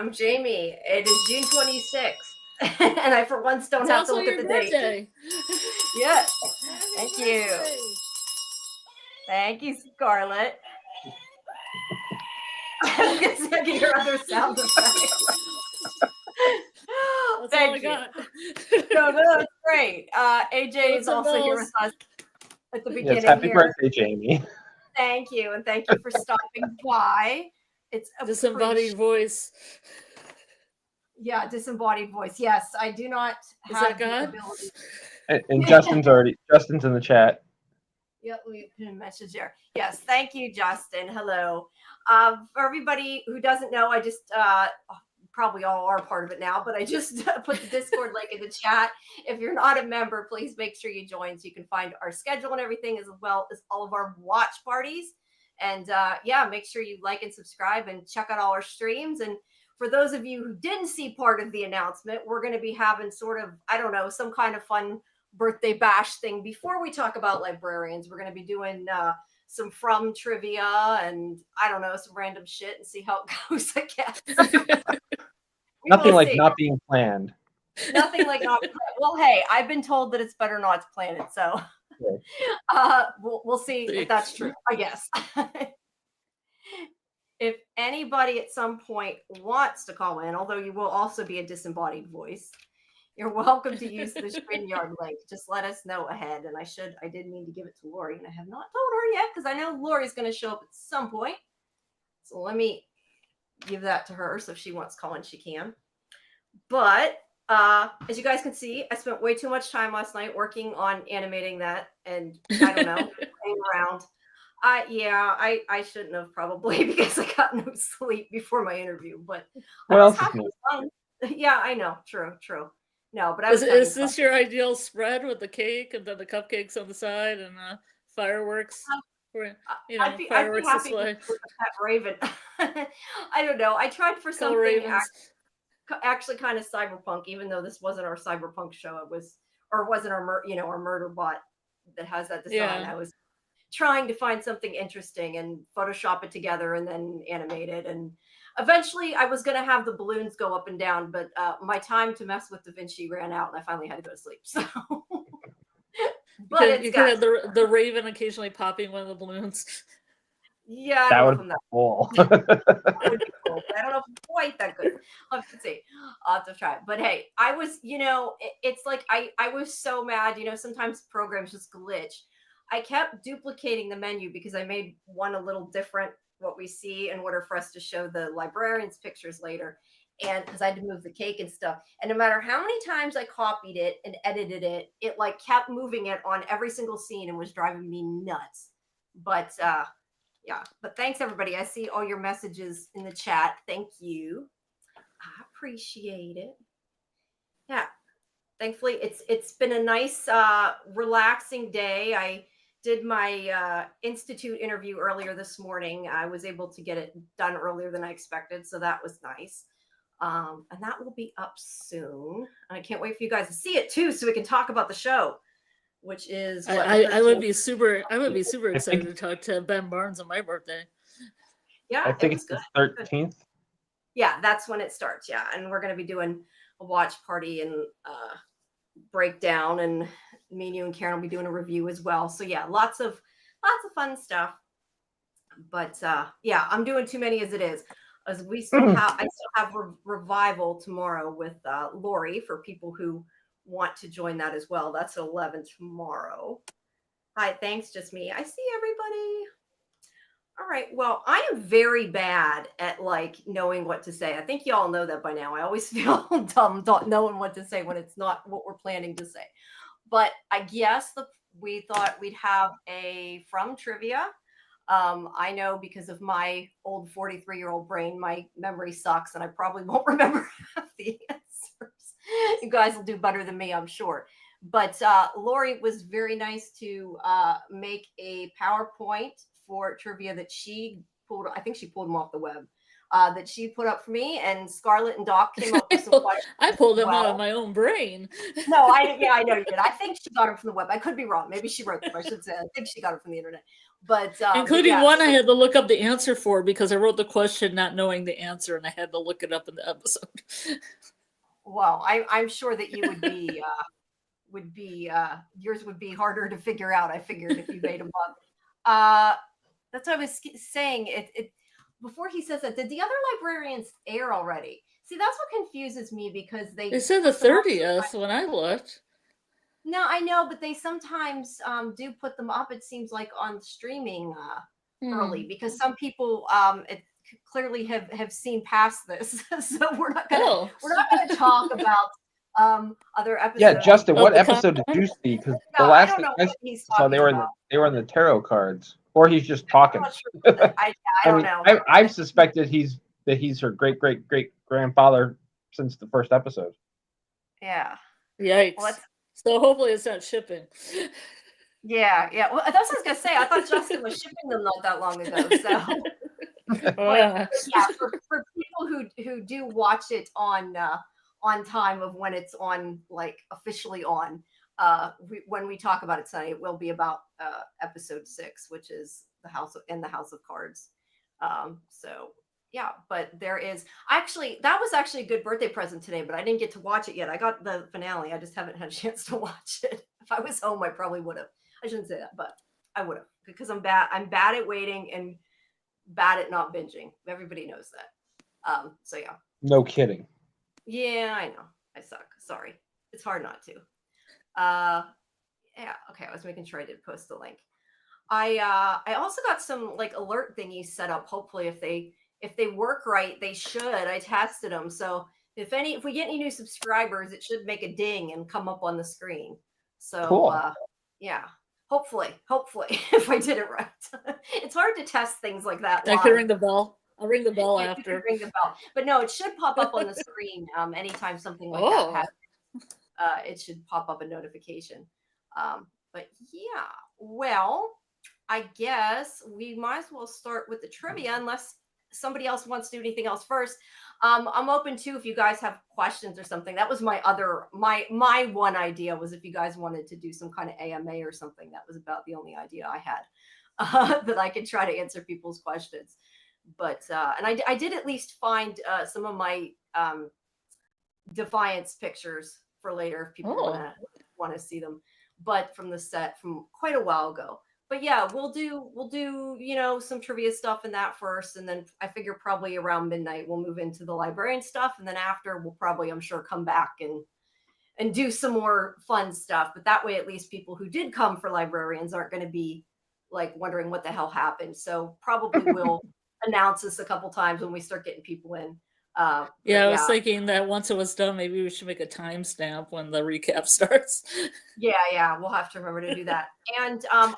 I'm Jamie. It is June 26th. And I, for once, don't have to look at the date. Yes. Thank you. Thank you, Scarlet. I was going to say, I can hear other sound effects. That's all I got. No, that's great. AJ is also here with us at the beginning. Yes, happy birthday, Jamie. Thank you, and thank you for stopping by. It's a disembodied voice. Yeah, disembodied voice. Yes, I do not have the ability. And Justin's in the chat. Yep, we put a message there. Yes, thank you, Justin. Hello. For everybody who doesn't know, I just probably all are part of it now, but I just put the Discord link in the chat. If you're not a member, please make sure you join so you can find our schedule and everything, as well as all of our watch parties. And yeah, make sure you like and subscribe and check out all our streams. And for those of you who didn't see part of the announcement, we're going to be having sort of, I don't know, some kind of fun birthday bash thing before we talk about Librarians. We're going to be doing some From trivia and, I don't know, some random shit and see how it goes, I guess. Nothing like not being planned. Nothing like not planned. Well, hey, I've been told that it's better not to plan it, so we'll see if that's true, I guess. If anybody at some point wants to call in, although you will also be a disembodied voice, you're welcome to use the StreamYard link. Just let us know ahead. And I did mean to give it to Lori, and I have not told her yet because I know Lori's going to show up at some point. So let me give that to her. So if she wants to call in, she can. But as you guys can see, I spent way too much time last night working on animating that. And I don't know, playing around. I shouldn't have probably because I got no sleep before my interview. But what else is new? Fun. Yeah, I know. True. No, but is this your ideal spread with the cake and then the cupcakes on the side and fireworks? Fireworks display. With that raven. I don't know. I tried for something actually kind of cyberpunk, even though this wasn't our cyberpunk show. It wasn't our Murderbot that has that design. Yeah. I was trying to find something interesting and Photoshop it together and then animate it. And eventually I was going to have the balloons go up and down, but my time to mess with DaVinci ran out and I finally had to go to sleep. So, but you could have the raven occasionally popping one of the balloons. Yeah, that would be cool. That would be cool, but I don't know if it's quite that good. I'll have to see. I'll have to try it. But hey, I was, it's like I was so mad. Sometimes programs just glitch. I kept duplicating the menu because I made one a little different, what we see in order for us to show the Librarians pictures later. And because I had to move the cake and stuff. And no matter how many times I copied it and edited it, it like kept moving it on every single scene and was driving me nuts. But yeah, but thanks everybody. I see all your messages in the chat. Thank you. I appreciate it. Yeah. Thankfully, it's been a nice, relaxing day. I did my Institute interview earlier this morning. I was able to get it done earlier than I expected, so that was nice. And that will be up soon. I can't wait for you guys to see it too, so we can talk about the show, which is what, I would be super excited to talk to Ben Barnes on my birthday. Yeah, I think it's the 13th. Yeah, that's when it starts. Yeah, and we're going to be doing a watch party and breakdown, and me, you, and Karen will be doing a review as well. So yeah, lots of fun stuff. But yeah, I'm doing too many as it is. As I still have revival tomorrow with Lori for people who want to join that as well. That's at 11 tomorrow. Hi, thanks, just me. I see everybody. All right. Well, I am very bad at knowing what to say. I think you all know that by now. I always feel dumb not knowing what to say when it's not what we're planning to say. But I guess we thought we'd have a From trivia. I know because of my old 43-year-old brain, my memory sucks and I probably won't remember half the answers. You guys will do better than me, I'm sure. But Lori was very nice to make a PowerPoint for trivia that she pulled. I think she pulled them off the web that she put up for me, and Scarlet and Doc came up with some questions. I pulled them out of my own brain. No, I know you did. I think she got them from the web. I could be wrong. Maybe she wrote them. I should say. I think she got them from the internet. But including yeah, one I had to look up the answer for because I wrote the question not knowing the answer, and I had to look it up in the episode. Well, I'm sure that you would be yours would be harder to figure out. I figured if you made them up. That's what I was saying. It before he says that. Did the other librarians air already? See, that's what confuses me because They said the 30th when I looked. No, I know, but they sometimes do put them up. It seems like on streaming early because some people clearly have seen past this, so we're not gonna talk about other episodes. Yeah, Justin, what the episode did you see? Because the No, I last don't thing know I what he's saw, talking they were about. in the tarot cards, or he's just talking. I'm not sure. I don't know. I've suspected he's her great grandfather since the first episode. Yeah. Yikes. Well, so hopefully it's not shipping. Yeah. Well, that's what I was gonna say. I thought Justin was shipping them not that long ago. So yeah, for people who do watch it on time of when it's on, like officially on, when we talk about it tonight, it will be about episode 6, which is the House of Cards. So yeah, but there is that was actually a good birthday present today, but I didn't get to watch it yet. I got the finale. I just haven't had a chance to watch it. If I was home, I probably would have. I shouldn't say that, but I would have, because I'm bad at waiting and bad at not binging. Everybody knows that. So yeah. No kidding. Yeah, I know. I suck. Sorry. It's hard not to. Yeah, okay. I was making sure I did post the link. I also got some like alert thingies set up. Hopefully if they work right, they should. I tested them. So if we get any new subscribers, it should make a ding and come up on the screen. So cool. Yeah. Hopefully, if I did it right. It's hard to test things like that. I can ring the bell. I'll ring the bell after. You can ring the bell. But no, it should pop up on the screen anytime something like that happens. It should pop up a notification. But yeah, well, I guess we might as well start with the trivia unless somebody else wants to do anything else first. I'm open to if you guys have questions or something. That was my one idea, was if you guys wanted to do some kind of AMA or something. That was about the only idea I had, that I could try to answer people's questions. But and I did at least find some of my Defiance pictures for later if people want to see them, but from the set from quite a while ago. But yeah, we'll do some trivia stuff in that first, and then I figure probably around midnight we'll move into the librarian stuff, and then after we'll probably, I'm sure, come back and do some more fun stuff. But that way, at least people who did come for librarians aren't going to be like wondering what the hell happened. So probably we'll announce this a couple times when we start getting people in. I was thinking that once it was done, maybe we should make a timestamp when the recap starts. Yeah, we'll have to remember to do that. And I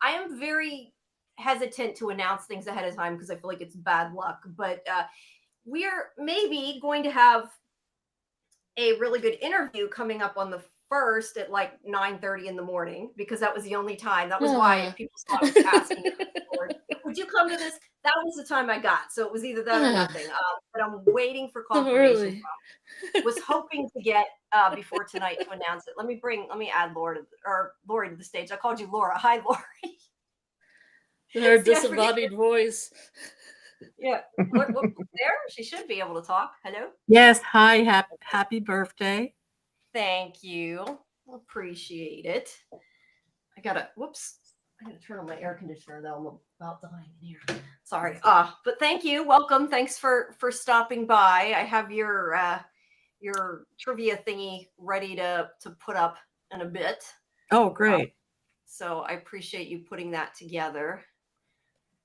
am very hesitant to announce things ahead of time because I feel like it's bad luck. But we're maybe going to have a really good interview coming up on the 1st at like 9:30 in the morning, because that was the only time. That was why people started asking, would you come to this? That was the time I got. So it was either that or nothing. But I'm waiting for confirmation. Was hoping to get before tonight to announce it. Let me add Lori to the stage. I called you Laura. Hi, Lori. Her disembodied voice. Yeah. What, there? She should be able to talk. Hello? Yes. Hi. Happy birthday. Thank you. Appreciate it. I gotta turn on my air conditioner though. I'm about dying in here. Sorry. But thank you. Welcome. Thanks for stopping by. I have your trivia thingy ready to put up in a bit. Oh, great. So I appreciate you putting that together.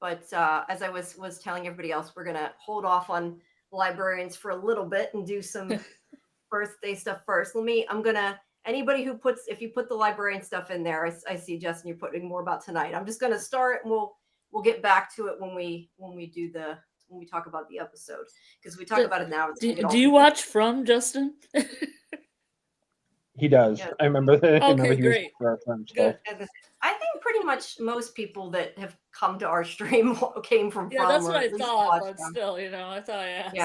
But as I was telling everybody else, we're gonna hold off on librarians for a little bit and do some birthday stuff first. If you put the librarian stuff in there, I see, Justin, you're putting more about tonight. I'm just gonna start and we'll get back to it when we talk about the episode, because we talk about it now. Do you watch From, Justin? He does. Yeah. I remember that. Okay, great. Good. I think pretty much most people that have come to our stream came from. Yeah, that's what I thought, but still, I thought I asked.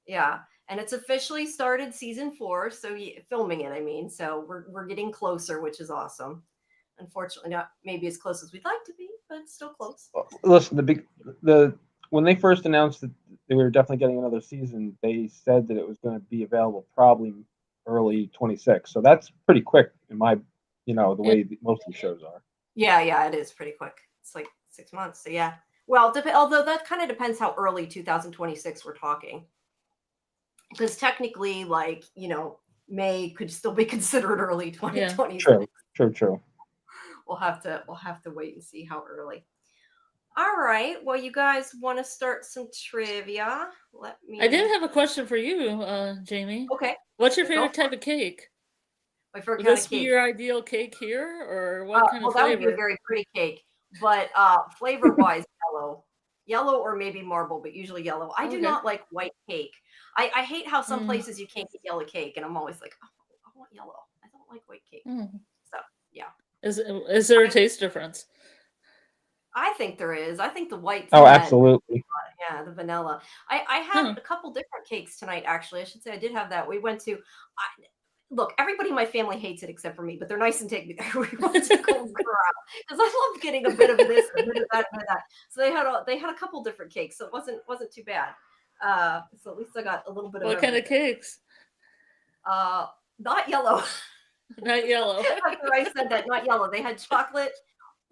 Yeah. And it's officially started season 4, so filming it. I mean, so we're getting closer, which is awesome. Unfortunately, not maybe as close as we'd like to be, but it's still close. Listen, when they first announced that they were definitely getting another season, they said that it was going to be available probably early 26. So that's pretty quick in my, the way most of the shows are. Yeah, it is pretty quick. It's like 6 months. So yeah. Well, although that kind of depends how early 2026 we're talking. Because technically, like, May could still be considered early 2026. True. We'll have to wait and see how early. All right. Well, you guys want to start some trivia? I did have a question for you, Jamie. Okay. What's your favorite type of cake? My favorite Would kind this of be cake. your ideal cake here, or what kind of flavor? That would be a very pretty cake, but flavor-wise, yellow or maybe marble, but usually yellow. I do not like white cake. I hate how some places you can't get yellow cake, and I'm always like, oh, I want yellow. I don't like white cake. So yeah. Is there a taste difference? I think there is. I think the white. Oh, absolutely. Yeah, the vanilla. I had a couple different cakes tonight. Actually, I should say I did have that. We went to. Look, everybody in my family hates it except for me, but they're nice and take me there. We went to Golden Corral because I love getting a bit of this, a bit of that, and that. So they had a couple different cakes, so it wasn't too bad. So at least I got a little bit of. What kind of cakes? Not yellow. Not yellow. After I said that, not yellow. They had chocolate.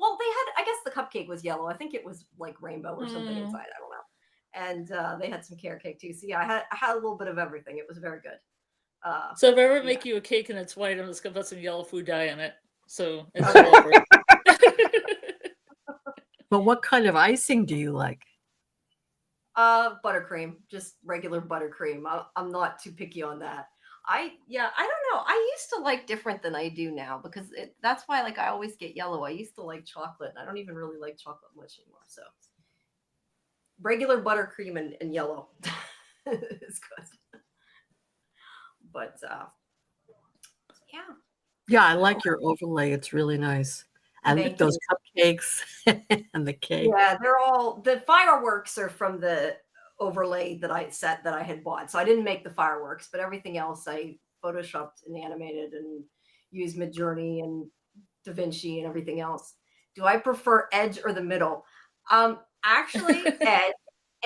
Well, they had. I guess the cupcake was yellow. I think it was like rainbow or something inside. I don't know. And they had some carrot cake too. So yeah, I had a little bit of everything. It was very good. So if I ever make you a cake and it's white, I'm just gonna put some yellow food dye in it. So it's yellow. But what kind of icing do you like? Buttercream, just regular buttercream. I'm not too picky on that. I don't know. I used to like different than I do now because that's why like I always get yellow. I used to like chocolate, and I don't even really like chocolate much anymore. So regular buttercream and yellow is good. But yeah. Yeah, I like your overlay. It's really nice. And those cupcakes and the cake. Yeah, they're all the fireworks are from the overlay that I had bought. So I didn't make the fireworks, but everything else I photoshopped and animated and used Midjourney and DaVinci and everything else. Do I prefer edge or the middle? Actually, edge.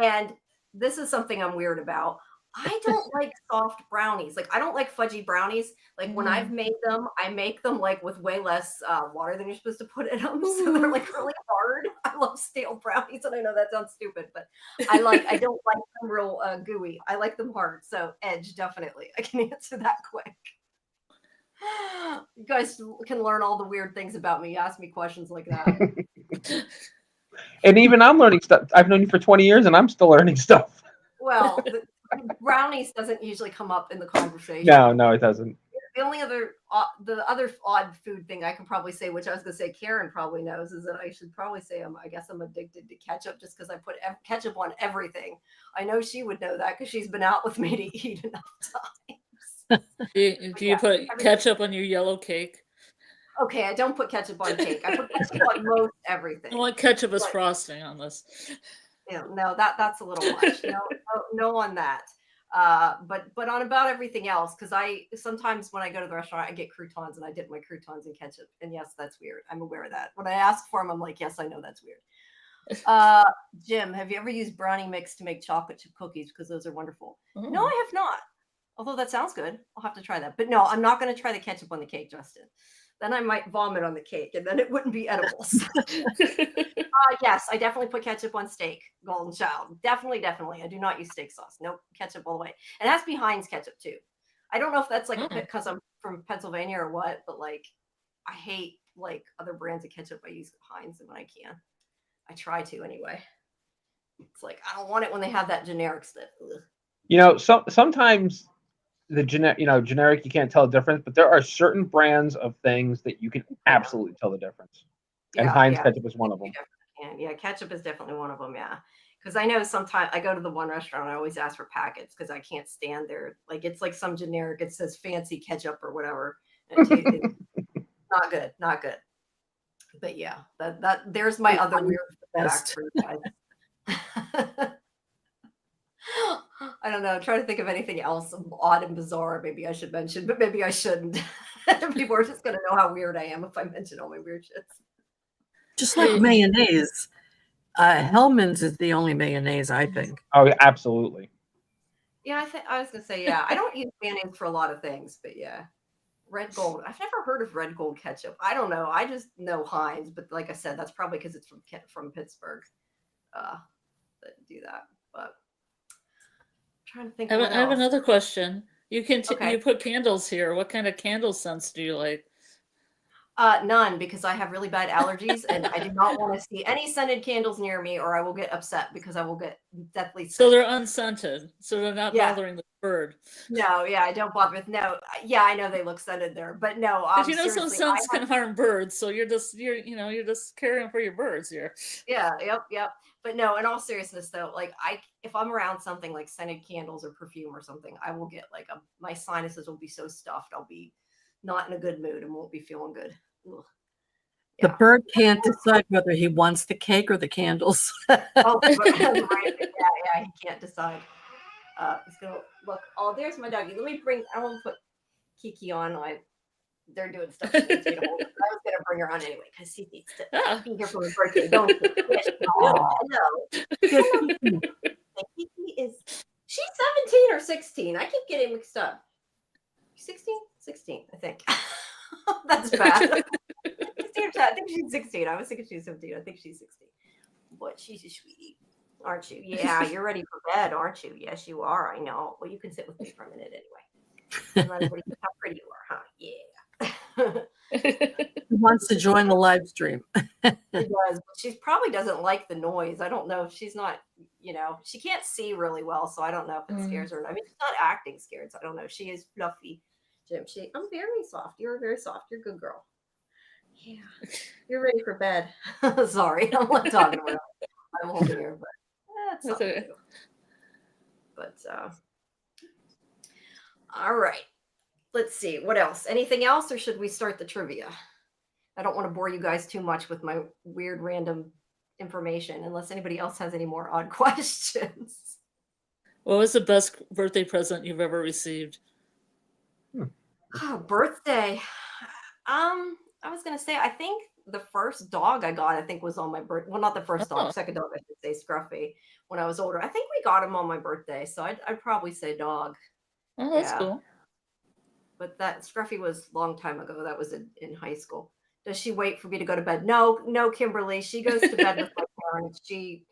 And this is something I'm weird about. I don't like soft brownies. Like I don't like fudgy brownies. Like when I've made them, I make them like with way less water than you're supposed to put in them. So they're like really hard. I love stale brownies, and I know that sounds stupid, but I don't like them real gooey. I like them hard. So edge, definitely. I can answer that quick. You guys can learn all the weird things about me. Ask me questions like that. And even I'm learning stuff. I've known you for 20 years, and I'm still learning stuff. Well, brownies doesn't usually come up in the conversation. No, it doesn't. The only other odd food thing I can probably say, which I was going to say Karen probably knows, is that I should probably say I guess I'm addicted to ketchup just because I put ketchup on everything. I know she would know that because she's been out with me to eat enough times. Do you put ketchup on your yellow cake? Okay, I don't put ketchup on cake. I put ketchup on most everything. I want ketchup as frosting on this. Yeah, no, that's a little much. No on that. But on about everything else, because I sometimes when I go to the restaurant, I get croutons and I dip my croutons in ketchup. And yes, that's weird. I'm aware of that. When I ask for them, I'm like, yes, I know that's weird. Jim, have you ever used brownie mix to make chocolate chip cookies? Because those are wonderful. No, I have not. Although that sounds good. I'll have to try that. But no, I'm not going to try the ketchup on the cake, Justin. Then I might vomit on the cake, and then it wouldn't be edible. Yes, I definitely put ketchup on steak, Golden Child. Definitely. I do not use steak sauce. Nope, ketchup all the way. And it has to be Heinz ketchup, too. I don't know if that's like because I'm from Pennsylvania or what, but like I hate like other brands of ketchup. I use Heinz when I can. I try to anyway. It's like I don't want it when they have that generic stuff. Ugh. Sometimes the generic you can't tell the difference, but there are certain brands of things that you can absolutely tell the difference. And Heinz ketchup is one of them. Yeah, ketchup is definitely one of them. Yeah, because I know sometimes I go to the one restaurant, I always ask for packets because I can't stand their like it's like some generic. It says fancy ketchup or whatever. And it's not good. But yeah, that there's my other weird fact for you guys. I don't know. Try to think of anything else odd and bizarre. Maybe I should mention, but maybe I shouldn't. People are just gonna know how weird I am if I mention all my weird shits. Just like mayonnaise. Hellman's is the only mayonnaise, I think. Oh, yeah, absolutely. Yeah, I was gonna say, yeah. I don't use mayonnaise for a lot of things, but yeah. Red Gold. I've never heard of Red Gold ketchup. I don't know. I just know Heinz, but like I said, that's probably because it's from Pittsburgh. That do that. But I'm trying to think. I What have else? another question. You can Okay. you put candles here. What kind of candle scents do you like? None, because I have really bad allergies, and I do not want to see any scented candles near me, or I will get upset because I will get deathly sick. So they're unscented, so they're not Yeah. bothering the bird. No, yeah, I don't bother with no. Yeah, I know they look scented there, but no. Because you know some seriously, scents can harm birds, so you're just caring for your birds here. Yeah, yep. But no, in all seriousness though, like if I'm around something like scented candles or perfume or something, I will get like my sinuses will be so stuffed, I'll be not in a good mood and won't be feeling good. Ugh. The Yeah. bird can't decide whether he wants the cake or the candles. Oh, right. Yeah, he can't decide. He's gonna look. Oh, there's my doggy. Let me bring. I want to put Kiki on. They're doing stuff. She needs me to hold her. I was gonna bring her on anyway because she needs to be here for her birthday. Don't you? Yes, hello. Kiki is. She's 17 or 16. I keep getting mixed up. 16? 16, I think. That's bad. I think she's 16. I was thinking she's 17. I think she's 16. But she's a sweetie, aren't you? Yeah, you're ready for bed, aren't you? Yes, you are. I know. Well, you can sit with me for a minute anyway. Let everybody see how pretty you are, huh? Yeah. He wants to join the live stream. She does, but she probably doesn't like the noise. I don't know if she's not, she can't see really well, so I don't know if it scares her. I mean, she's not acting scared, so I don't know. She is fluffy, Jim. I'm very soft. You're very soft. You're a good girl. Yeah, you're ready for bed. Sorry, I'm not talking about it. I'm holding her, but that's okay. But all right. Let's see. What else? Anything else, or should we start the trivia? I don't want to bore you guys too much with my weird random information, unless anybody else has any more odd questions. What was the best birthday present you've ever received? Oh, birthday. I was gonna say, I think the first dog I got, was on my birthday. Well, not the first dog, second dog, I should say, Scruffy. When I was older, I think we got him on my birthday, so I'd probably say dog. Oh, that's cool. But that Scruffy was a long time ago. That was in high school. Does she wait for me to go to bed? No, Kimberly. She goes to bed with my parents. She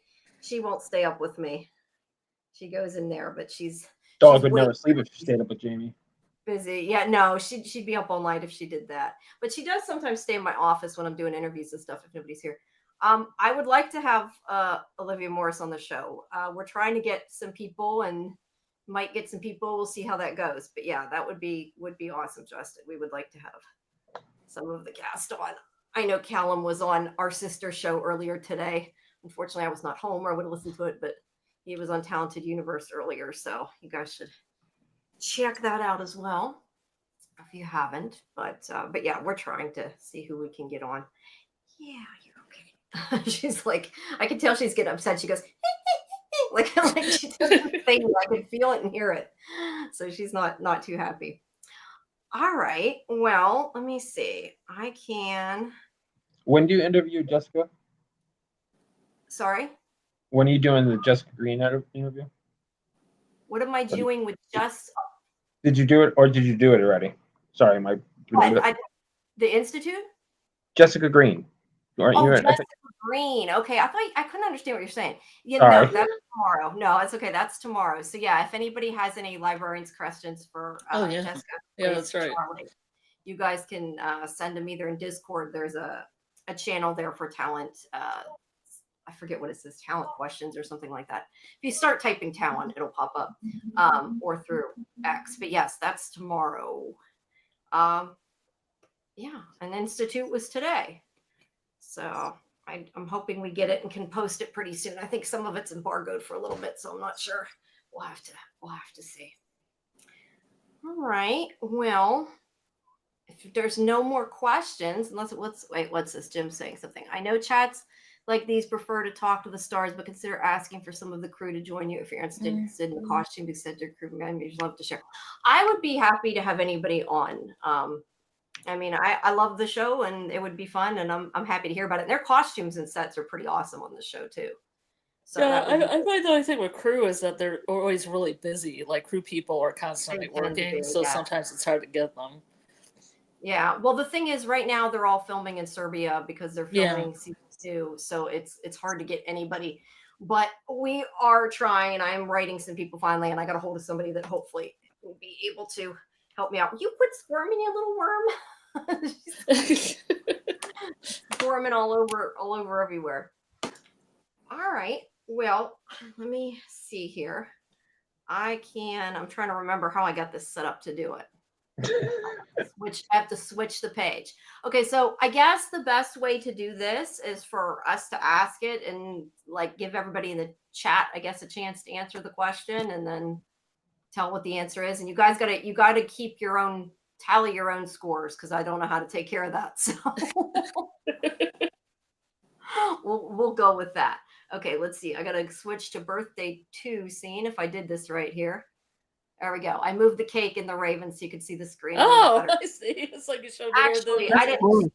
won't stay up with me. She goes in there, but dog would never sleep if she stayed up with Jamie. Busy. Yeah, no, she'd be up all night if she did that. But she does sometimes stay in my office when I'm doing interviews and stuff if nobody's here. I would like to have Olivia Morris on the show. We're trying to get some people and might get some people. We'll see how that goes. But yeah, that would be awesome, Justin. We would like to have some of the cast on. I know Callum was on our sister show earlier today. Unfortunately, I was not home, or I would have listened to it, but he was on Talented Universe earlier, so you guys should check that out as well if you haven't. But yeah, we're trying to see who we can get on. Yeah, you're okay. She's like, I can tell she's getting upset. She goes like she does the thing. I can feel it and hear it. So she's not too happy. All right. Well, let me see. I can. When do you interview Jessica? Sorry? When are you doing the Jessica Green interview? What am I doing with just... Did you do it, or did you do it already? Sorry, the Institute? Jessica Green. Jessica Green. Okay, I couldn't understand what you're saying. Yeah, Sorry. No, that's tomorrow. No, it's okay. That's tomorrow. So yeah, if anybody has any Librarians questions for Jessica, that's right. Charlie, you guys can send them either in Discord. There's a channel there for talent. I forget what it says, talent questions or something like that. If you start typing talent, it'll pop up, or through X. But yes, that's tomorrow. Yeah, and Institute was today. So I'm hoping we get it and can post it pretty soon. I think some of it's embargoed for a little bit, so I'm not sure. We'll have to see. All right. Well, if there's no more questions, what's this? Jim saying something. I know chats like these prefer to talk to the stars, but consider asking for some of the crew to join you if you're interested in the costume eccentric crew members. Love to share. I would be happy to have anybody on. I mean, I love the show, and it would be fun, and I'm happy to hear about it. And their costumes and sets are pretty awesome on the show too. So Yeah, that would be I find the only thing with crew is that they're always really busy. Like crew people are constantly They tend to working, be, so yeah. sometimes it's hard to get them. Yeah. Well, the thing is, right now they're all filming in Serbia because they're filming season 2, so it's hard to get anybody. But we are trying, and I'm writing some people finally, and I got a hold of somebody that hopefully will be able to help me out. You quit squirming, you little worm. Squirming all over everywhere. All right. Well, let me see here. I'm trying to remember how I got this set up to do it. I have to switch the page. Okay, so I guess the best way to do this is for us to ask it and like give everybody in the chat, I guess, a chance to answer the question and then tell what the answer is. And you guys gotta keep tally your own scores because I don't know how to take care of that. So we'll go with that. Okay, let's see. I gotta switch to birthday 2 scene if I did this right here. There we go. I moved the cake in the Raven so you could see the screen. Oh, I see. It's like you showed me. Actually, I didn't.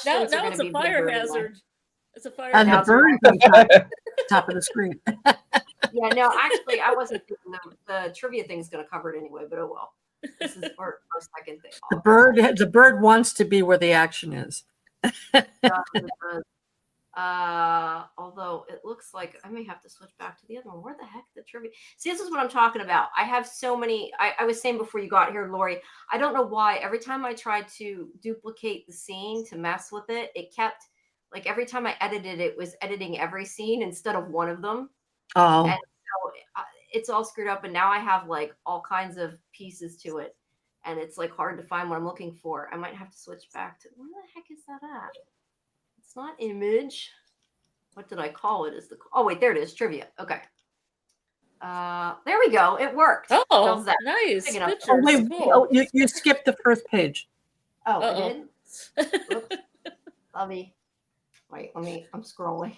Now it's a fire hazard. It's a fire hazard. And the bird on top of the screen. Yeah, no, actually, I wasn't thinking the trivia thing is going to cover it anyway, but oh well. This is our second thing. The bird wants to be where the action is. Although it looks like I may have to switch back to the other one. Where the heck the trivia? See, this is what I'm talking about. I have so many. I was saying before you got here, Lori, I don't know why. Every time I tried to duplicate the scene to mess with it, it kept like every time I edited it was editing every scene instead of one of them. Oh. And so it's all screwed up. And now I have like all kinds of pieces to it. And it's like hard to find what I'm looking for. I might have to switch back to where the heck is that at? It's not image. What did I call it? Oh wait, there it is. Trivia. Okay. There we go. It worked. Oh, nice. Pictures. Oh, wait, cool. you skipped the first page. Oh, I did? Oops. I'm scrolling.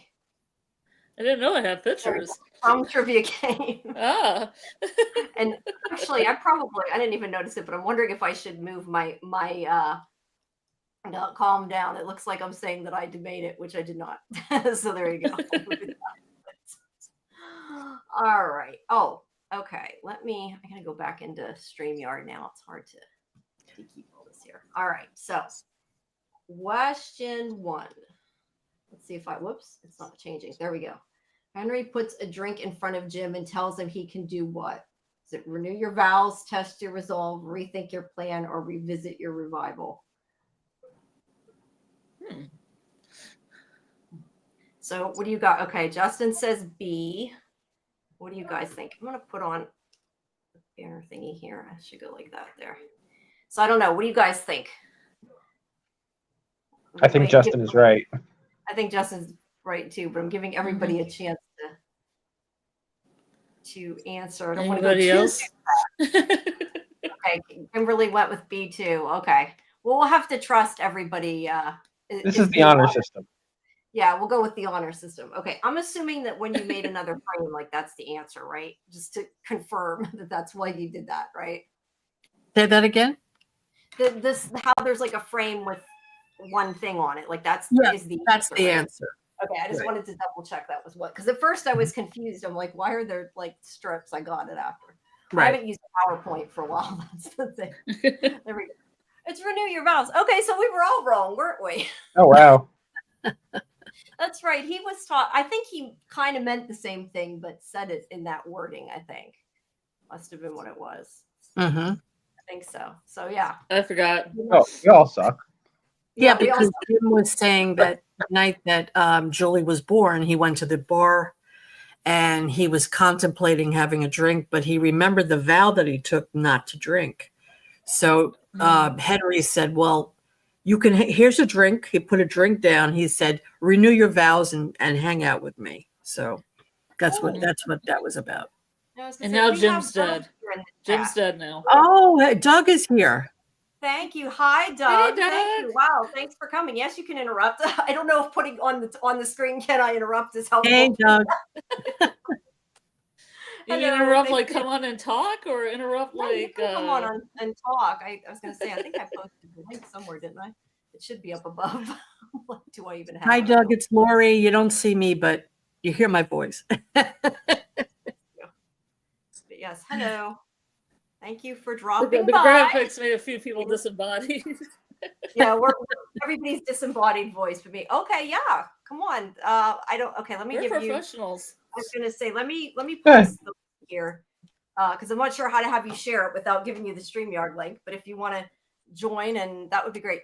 I didn't know I had pictures. From trivia game. Ah. And actually, I didn't even notice it, but I'm wondering if I should move my no, calm down. It looks like I'm saying that I made it, which I did not. So there you go. All right. Oh, okay. I'm going to go back into StreamYard now. It's hard to keep all this here. All right. So question 1. Let's see if whoops, it's not changing. There we go. Henry puts a drink in front of Jim and tells him he can do what? Is it renew your vows, test your resolve, rethink your plan, or revisit your revival? So what do you got? Okay, Justin says B. What do you guys think? I'm going to put on the banner thingy here. I should go like that there. So I don't know. What do you guys think? I think Justin is right. I think Justin's right too, but I'm giving everybody a chance to answer. I don't Anybody else? Okay, Kimberly went with B too. Okay, well, we'll have to trust everybody. This is the honor system. Yeah, we'll go with the honor system. Okay, I'm assuming that when you made another frame, like that's the answer, right? Just to confirm that that's why you did that, right? Say that again. How there's like a frame with one thing on it, like that's the answer, answer. Okay, I just wanted to double check that was what, because at first I was confused. I'm like, why are there like strips? I got it after. Right. I haven't used PowerPoint for a while. That's the thing. There we go. It's renew your vows. Okay, so we were all wrong, weren't we? Oh wow. That's right. He was taught. I think he kind of meant the same thing, but said it in that wording. I think must have been what it was. Mm-hmm. I think so. So yeah. I forgot. Oh, we all suck. Yeah, because Jim was saying that the night that Julie was born, he went to the bar and he was contemplating having a drink, but he remembered the vow that he took not to drink. So Henry said, well, you can, here's a drink. He put a drink down. He said, renew your vows and hang out with me. So that's what that was about. And now Jim's dead. Jim's dead now. Oh, Doug is here. Thank you. Hi, Doug. Hey, Doug. Thank you. Wow. Thanks for coming. Yes, you can interrupt. I don't know if putting on the screen, can I interrupt is helpful. Hey, Doug. You Hello, interrupt, thank like, you. come on and talk, or interrupt, No, you like, can come on and talk. I was going to say, I think I posted the link somewhere, didn't I? It should be up above. What do I even have? Hi, it? Doug. It's Lori. You don't see me, but you hear my voice. But yes, hello. Thank you for the dropping by. graphics made a few people disembodied. Yeah, everybody's disembodied voice for me. Okay, yeah, come on. I don't. Okay, let me We're give you. professionals. I was going to say, let me post the link here because I'm not sure how to have you share it without giving you the StreamYard link. But if you want to join, and that would be great.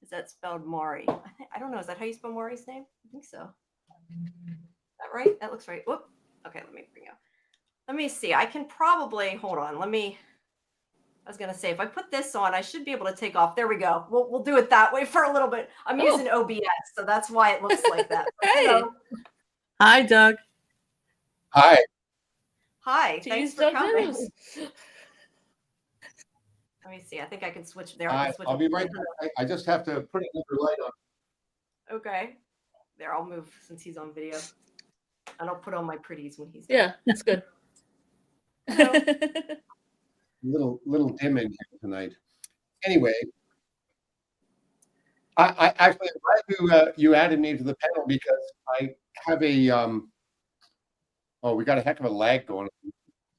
Is that spelled Maury? I don't know. Is that how you spell Maury's name? I think so. Is that right? That looks right. Whoop. Okay, let me bring up. Let me see. I can probably hold on. I was gonna say if I put this on, I should be able to take off. There we go. We'll do it that way for a little bit. I'm using OBS, so that's why it looks like that. Hey. Hello. Hi, Doug. Hi. Hi. Thanks for coming. News. Let me see. I think I can switch there. I'll be right back. I just have to put another light on. Okay. There, I'll move since he's on video. And I'll put on my pretties when he's done. Yeah, that's good. Little dim in here tonight. Anyway, I actually I'm glad you added me to the panel because I have a we got a heck of a lag going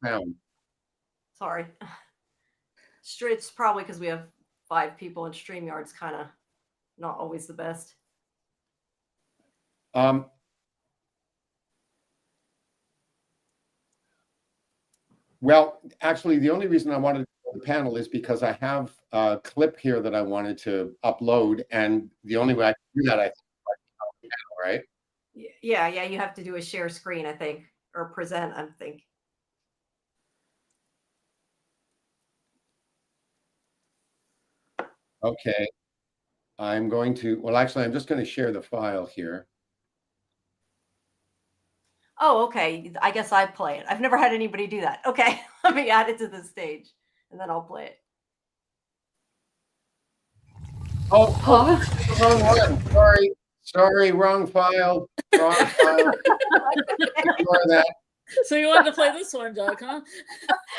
on. Sorry. It's probably because we have 5 people and StreamYard's kind of not always the best. Well, actually, the only reason I wanted to do the panel is because I have a clip here that I wanted to upload, and the only way I can do that, I think, is on the panel, right? Yeah, you have to do a share screen, I think, or present, I think. Okay. I'm just going to share the file here. Oh, okay. I guess I play it. I've never had anybody do that. Okay, let me add it to the stage, and then I'll play it. Oh, wrong one. Sorry, wrong file. Wrong file. Ignore that. So you wanted to play this one, Doug, huh?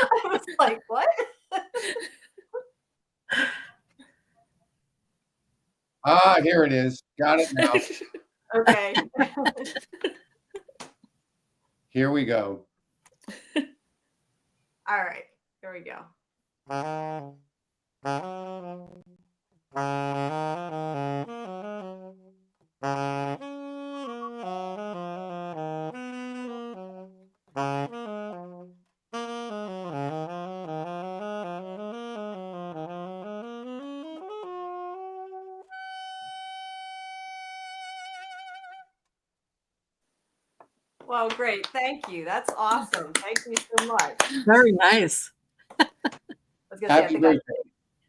I was like, what? Here it is. Got it now. Okay. Here we go. All right. Here we go. Well, great. Thank you. That's awesome. Thank you so much. Very nice. I was gonna say,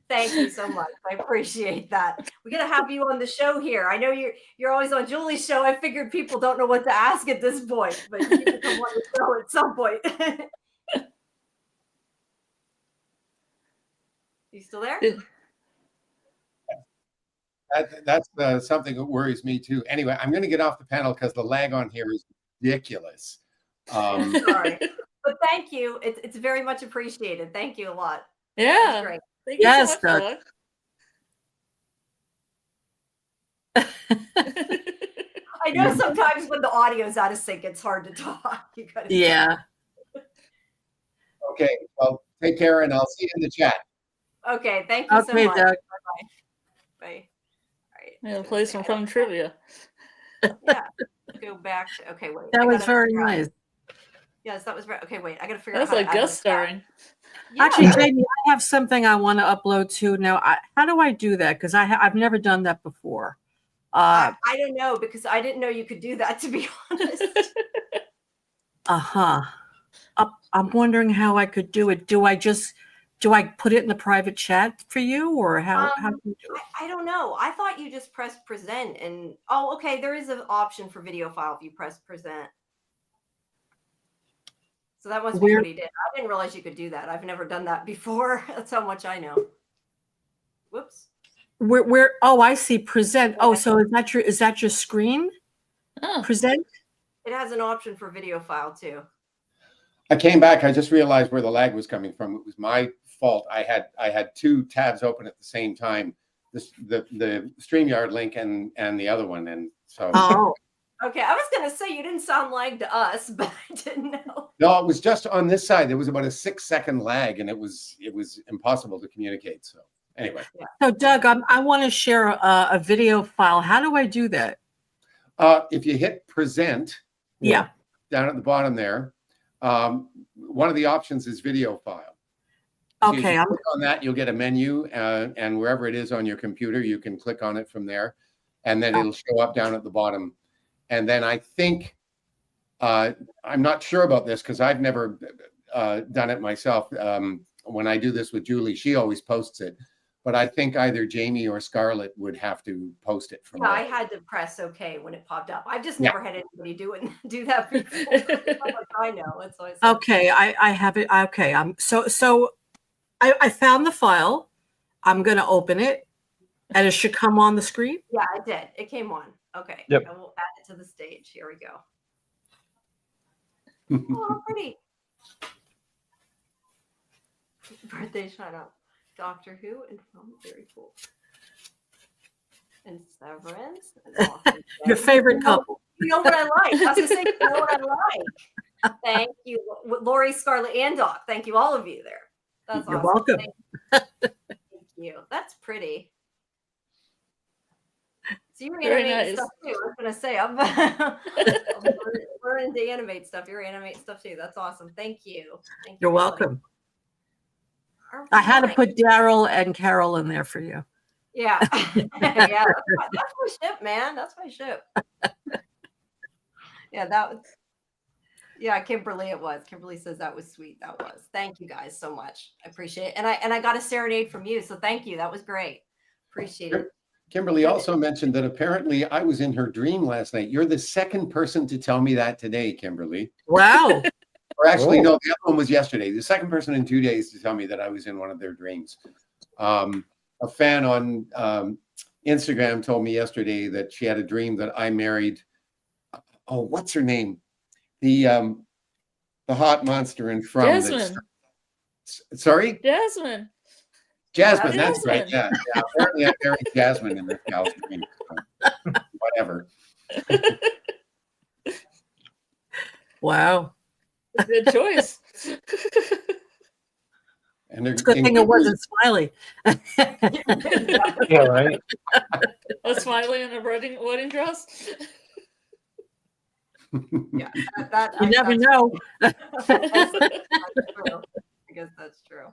thank you so much. I appreciate that. We're gonna have you on the show here. I know you're always on Julie's show. I figured people don't know what to ask at this point, but you can come on the show at some point. You still there? That's something that worries me too. Anyway, I'm going to get off the panel because the lag on here is ridiculous. Sorry, but thank you. It's very much appreciated. Thank you a lot. Yeah. Great. Thank you Yes, so much, Doug. I know sometimes when the audio's out of sync, it's hard to talk. Yeah. Okay, well, take care, and I'll see you in the chat. Okay, thank you so Okay, much. Doug. Bye-bye. Bye. All right. Yeah, play some fun trivia. Yeah. Go back to, okay, wait. That I was gotta very figure out- nice. Yes, that was right. Okay, wait. I got to figure That's out how like to add guest this back. starring. Yeah. Actually, Jamie, I have something I want to upload too. Now, how do I do that? Because I've never done that before. I don't know because I didn't know you could do that, to be honest. I'm wondering how I could do it. Do I put it in the private chat for you, or how do you do it? I don't know. I thought you just pressed present and okay, there is an option for video file if you press present. So that must be what he did. I didn't realize you could do that. I've never done that before. That's how much I know. Whoops. Where I see present. Oh, so is that your screen? Oh. Present? It has an option for video file too. I came back. I just realized where the lag was coming from. It was my fault. I had two tabs open at the same time. The StreamYard link and the other one. And so. Oh, Okay, I was gonna say you didn't sound like to us, but I didn't know. No, it was just on this side. There was about a 6-second lag, and it was impossible to communicate. So anyway. Yeah. so Doug, I want to share a video file. How do I do that? If you hit present, Yeah. down at the bottom there, one of the options is video file. So Okay. you click on that, you'll get a menu, and wherever it is on your computer, you can click on it from there, and then it'll show up down at the bottom. And then I think, I'm not sure about this because I've never done it myself. When I do this with Julie, she always posts it. But I think either Jamie or Scarlet would have to post it from Yeah, there. I had to press OK when it popped up. I've just never had anybody do that before. I know. That's why I said. Okay, I have it. Okay, so I found the file. I'm gonna open it, and it should come on the screen. Yeah, I did. It came on. Okay. Yep. I will add it to the stage. Here we go. Oh, pretty. Birthday shout out. Doctor Who and film, very cool. And Severance. And Walking Your Dead. favorite couple. You know what I like. I was gonna say, you know what I like. Thank you, Lori, Scarlet, and Doc. Thank you, all of you there. That's You're awesome. welcome. Thank you. That's pretty. So you're Very animating nice. stuff too. I was gonna say I'm learning to animate stuff. You're animating stuff too. That's awesome. Thank you. Thank you. You're welcome. I had to put Daryl and Carol in there for you. Yeah. Yeah. That's my ship, man. That's my ship. Yeah, that was. Yeah, Kimberly, it was. Kimberly says that was sweet. That was. Thank you guys so much. I appreciate it. And I got a serenade from you, so thank you. That was great. Appreciate it. Kimberly also mentioned that apparently I was in her dream last night. You're the second person to tell me that today, Kimberly. Wow. Or actually, no, the other one was yesterday. The second person in 2 days to tell me that I was in one of their dreams. A fan on Instagram told me yesterday that she had a dream that I married. Oh, what's her name? The hot monster in From. Jasmine. Sorry? Jasmine. Jasmine, that's Jasmine. right. Yeah. Apparently I married Jasmine in this gal's dream. So, whatever. Wow. Good choice. And It's a good thing it wasn't Smiley. Yeah, right. A smiley in a wedding dress. Yeah. You never know. That's true. I guess that's true.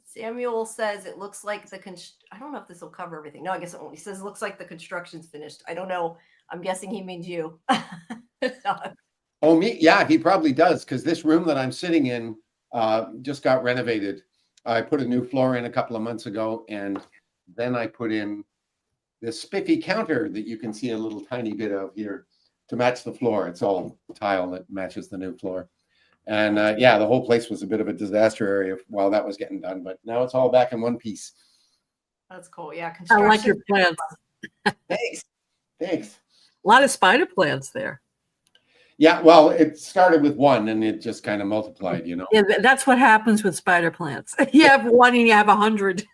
Samuel says it looks like I don't know if this will cover everything. No, I guess it won't. He says it looks like the construction's finished. I don't know. I'm guessing he means you. Oh, me? Yeah, he probably does, because this room that I'm sitting in just got renovated. I put a new floor in a couple of months ago, and then I put in this spiffy counter that you can see a little tiny bit of here to match the floor. It's all tile that matches the new floor. And yeah, the whole place was a bit of a disaster area while that was getting done, but now it's all back in one piece. That's cool. Yeah. I like your plants. Thanks. Thanks. A lot of spider plants there. Yeah, well, it started with one and it just kind of multiplied, you know. Yeah, that's what happens with spider plants. You have one and you have 100.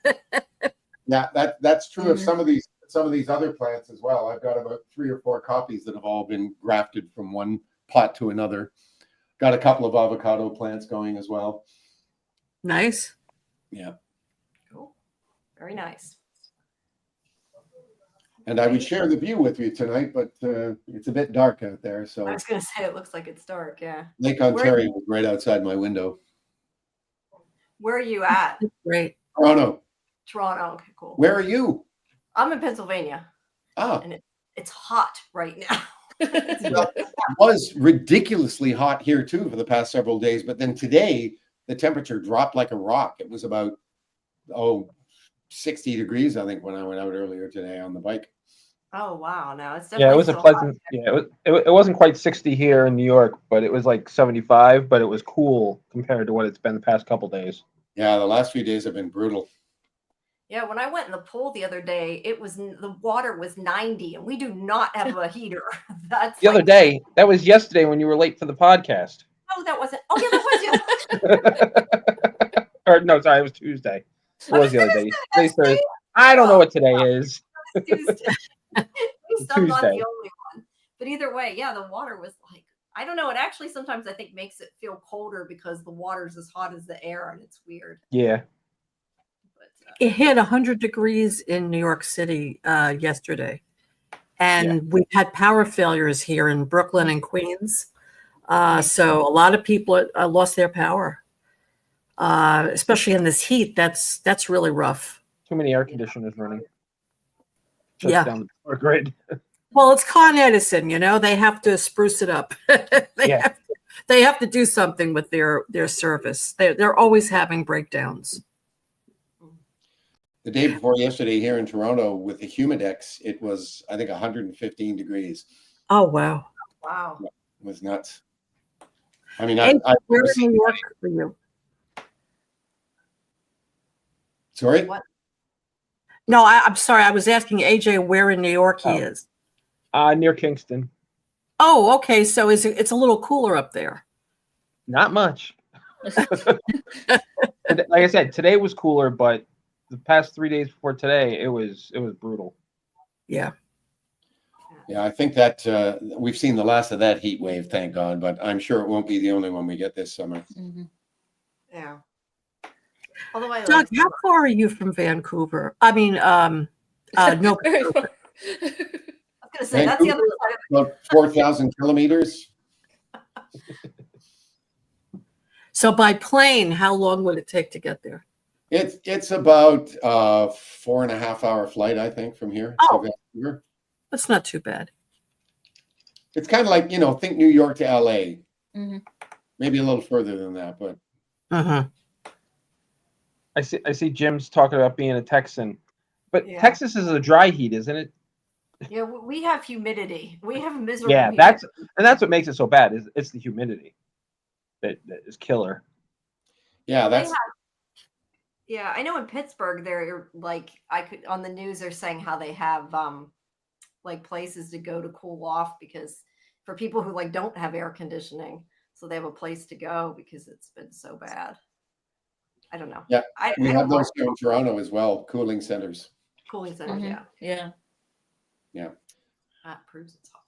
Yeah, that's true of some of these other plants as well. I've got about 3 or 4 copies that have all been grafted from one pot to another. Got a couple of avocado plants going as well. Nice. Yeah. Cool. Very nice. And I would share the view with you tonight, but it's a bit dark out there. So I was going to say it looks like it's dark. Yeah. Lake Ontario was right outside my window. Where are you at? Great. Toronto. Toronto. Okay, cool. Where are you? I'm in Pennsylvania. Ah. And it's hot right now. Well, it was ridiculously hot here too for the past several days, but then today the temperature dropped like a rock. It was about 60 degrees, I think, when I went out earlier today on the bike. Oh wow! Now it's definitely Yeah, it was a still pleasant. hot. Yeah, it wasn't quite 60 here in New York, but it was like 75. But it was cool compared to what it's been the past couple days. Yeah, the last few days have been brutal. Yeah, when I went in the pool the other day, the water was 90, and we do not have a heater. That's The other day, that was yesterday when you were late for the podcast. No, that wasn't. Oh yeah, that was yesterday. Or no, sorry, it was Tuesday. It was the other day. Today's Thursday. I don't know what today is. Tuesday. At least I'm not the Tuesday. only one. But either way, yeah, the water was like, I don't know. It actually sometimes I think makes it feel colder because the water's as hot as the air, and it's weird. Yeah. But, It hit 100 degrees in New York City yesterday. And we've had power failures here in Brooklyn and Queens. So a lot of people lost their power, especially in this heat. That's really rough. Too many air conditioners running. Yeah. Down the power grid. Well, it's Con Edison, they have to spruce it up. They have to do something with their service. They're always having breakdowns. The day before yesterday here in Toronto with the humidex, it was, I think, 115 degrees. Oh, wow. wow. It was nuts. I mean, Hey, I where in New York for you? sorry? What? No, I'm sorry. I was asking AJ where in New York he is. Near Kingston. Oh, okay. So it's a little cooler up there. Not much. Like I said, today was cooler, but the past 3 days before today, it was brutal. Yeah. Yeah, I think that we've seen the last of that heat wave, thank God, but I'm sure it won't be the only one we get this summer. Mm-hmm. Yeah. Although I Doug, how far are you from Vancouver? I mean, no. Very far. I was going to say, that's the other side of About 4,000 kilometers. So by plane, how long would it take to get there? It's about 4.5 hour flight, I think, from here to Vancouver. That's not too bad. It's kind of like, think New York to LA. Mm-hmm. Maybe a little further than that, but I see Jim's talking about being a Texan, but Yeah. Texas is a dry heat, isn't it? Yeah, we have humidity. We have miserable. Yeah, humidity. that's what makes it so bad. It's the humidity that is killer. yeah, They that's Yeah, I know in Pittsburgh they're like on the news they're saying how they have like places to go to cool off because for people who like don't have air conditioning, so they have a place to go because it's been so bad. I don't know. Yeah, we I have don't those here in Toronto as well, cooling centers. cooling centers. Mm-hmm. Yeah, Yeah. that proves it's hot.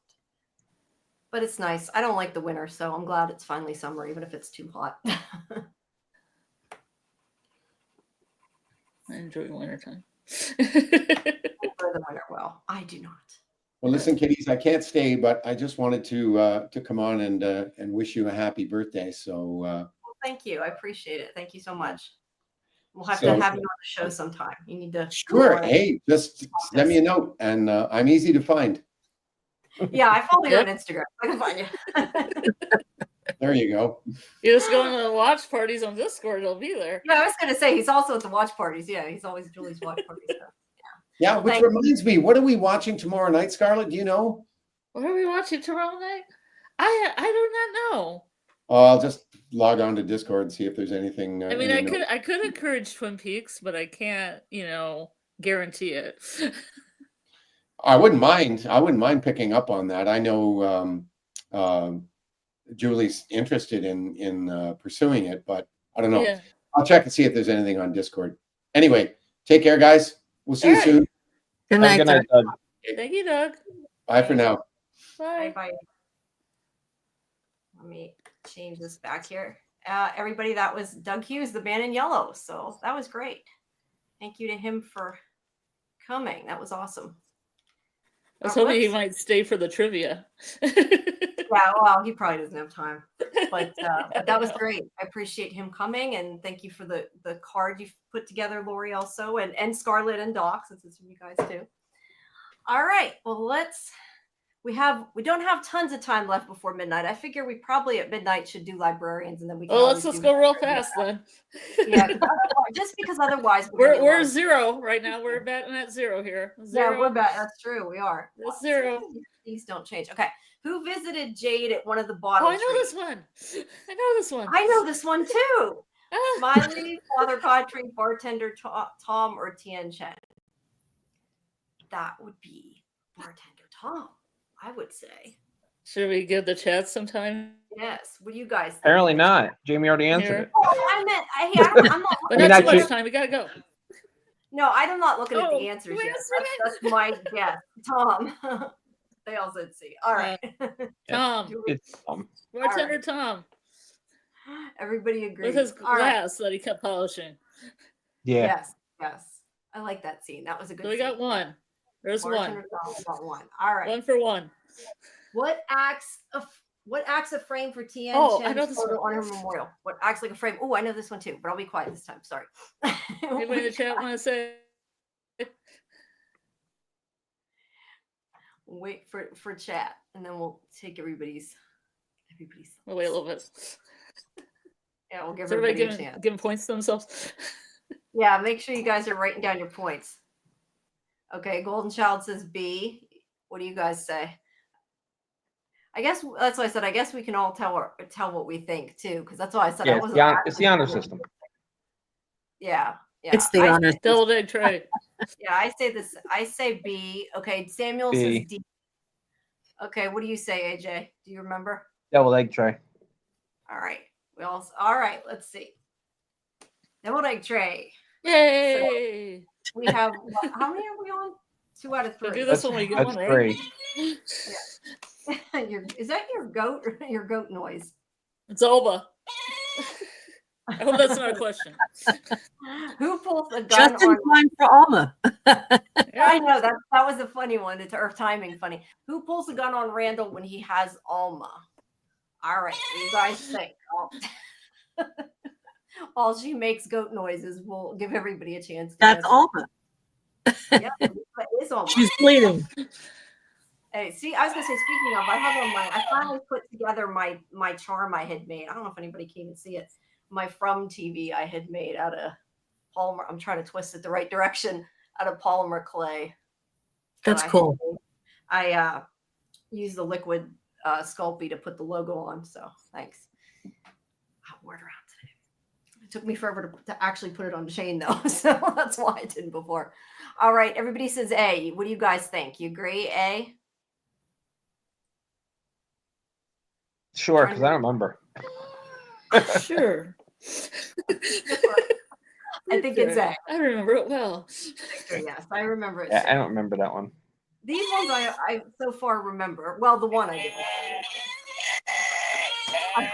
But it's nice. I don't like the winter, so I'm glad it's finally summer, even if it's too hot. I enjoy wintertime. Enjoy the winter. Well, I do not. Well, listen, kiddies, I can't stay, but I just wanted to come on and wish you a happy birthday. So Well, thank you. I appreciate it. Thank you so much. We'll have So- to have you on the show sometime. You need to. sure, hey, just send me a note, and I'm easy to find. Yeah, I follow you on Yep. Instagram. I can find you. There you go. You just go to the watch parties on Discord, it'll be there. Yeah, I was going to say he's also at the watch parties. Yeah, he's always Julie's watch parties. So. Yeah, which Thank you. reminds me, what are we watching tomorrow night, Scarlett? Do you know? What are we watching tomorrow night? I do not know. Oh, I'll just log on to Discord and see if there's anything. I mean, any notes. I could encourage Twin Peaks, but I can't, guarantee it. I wouldn't mind. I wouldn't mind picking up on that. I know Julie's interested in pursuing it, but I don't know. Yeah. I'll check and see if there's anything on Discord. Anyway, take care, guys. We'll see you All right. soon. Good Have a night. good night, Doug. Doug. Thank you, Doug. Bye for now. Bye. Bye. Let me change this back here. Everybody, that was Doug Hughes, the man in yellow. So that was great. Thank you to him for coming. That was awesome. I was hoping he whoops. might stay for the trivia. Yeah, well, he probably doesn't have time, but that was great. I appreciate him coming, and thank you for the card you've put together, Lori, also, and Scarlet and Doc, since it's from you guys too. All right, well, we don't have tons of time left before midnight. I figure we probably at midnight should do Librarians, and then we can. Well, always let's do go real fast then. Yeah, just because otherwise We're 0 right now. We're batting at 0 here. 0. Yeah, we're back. That's true. We are. That's 0. Things don't change. Okay. Who visited Jade at one of the bottle Oh, I know trees? this one. I know this one. I know this one too. Smiley, Father Patrick, Bartender Tom, or Tien Chen? That would be Bartender Tom, I would say. Should we give the chat some time? Yes. What do you guys think? Apparently not. Jamie already answered Here. it. Oh, I meant, I'm not. But I mean, not too actually- much time. We gotta go. No, I'm not looking at Oh, the answers wait yet. a second. That's my guess. Tom. They all said C. All right. Tom. It's Bartender right. Tom. Everybody agrees. With his All right. glass that he kept polishing. yeah. Yes. Yes. I like that scene. That was a good So we scene. got one. There's Bartender Tom got one. All right. one for one. What acts a frame for Tien Oh, I Chen's know this photo one. on her memorial? What acts like a frame? Oh, I know this one too, but I'll be quiet this time. Sorry. Anybody in the chat want to say? Wait for chat, and then we'll take everybody's. We'll wait a little bit. Yeah, we'll give Is everybody everybody a chance. giving points to themselves? Yeah, make sure you guys are writing down your points. Okay, Golden Child says B. What do you guys say? I guess that's why I said. I guess we can all tell what we think too, because that's why I said I Yeah, wasn't. it's the honor system. Yeah, yeah. It's the honor. Double egg tray. Yeah, I say this. I say B. Okay, Samuel B. says D. Okay, what do you say, AJ? Do you remember? Double egg tray. All right. All right. Let's see. Deviled egg tray. Yay! We have how many are we on? 2 out of We'll 3. do this one when we get That's one, right? 3. Is that your goat? Your goat noise? It's Oba. I hope that's not a question. Who pulls a gun Just in on? time for Alma. I know that was a funny one. It's Earth timing funny. Who pulls a gun on Randall when he has Alma? All right, what do you guys think? While she makes goat noises, we'll give everybody a chance. That's Alma. Yeah, that is Alma. She's bleeding. Hey, see, I was gonna say. Speaking of, I finally put together my charm I had made. I don't know if anybody can even see it. My From TV I had made out of polymer. I'm trying to twist it the right direction out of polymer clay. That's cool. I used the liquid Sculpey to put the logo on. So thanks. I'll word around today. It took me forever to actually put it on the chain though, so that's why I didn't before. All right, everybody says A. What do you guys think? You agree? A? Sure, because I don't remember. Sure. I think it's A. I remember it well. Yes, I remember it. Yeah, I don't remember that one. These ones I so far remember. Well, the one I didn't.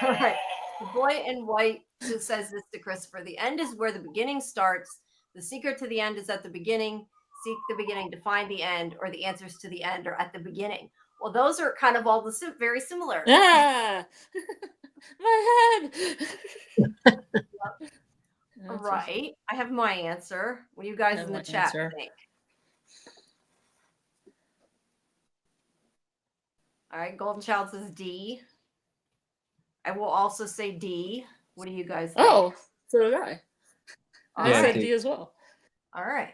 All right. The boy in white who says this to Christopher. The end is where the beginning starts. The secret to the end is at the beginning. Seek the beginning to find the end, or the answers to the end are at the beginning. Well, those are kind of all very similar. Ah, my head. Right. I have my answer. What do you guys in the chat think? All right. Golden Child says D. I will also say D. What do you guys think? Oh, so did I. I Yeah, said D. D as well. All right.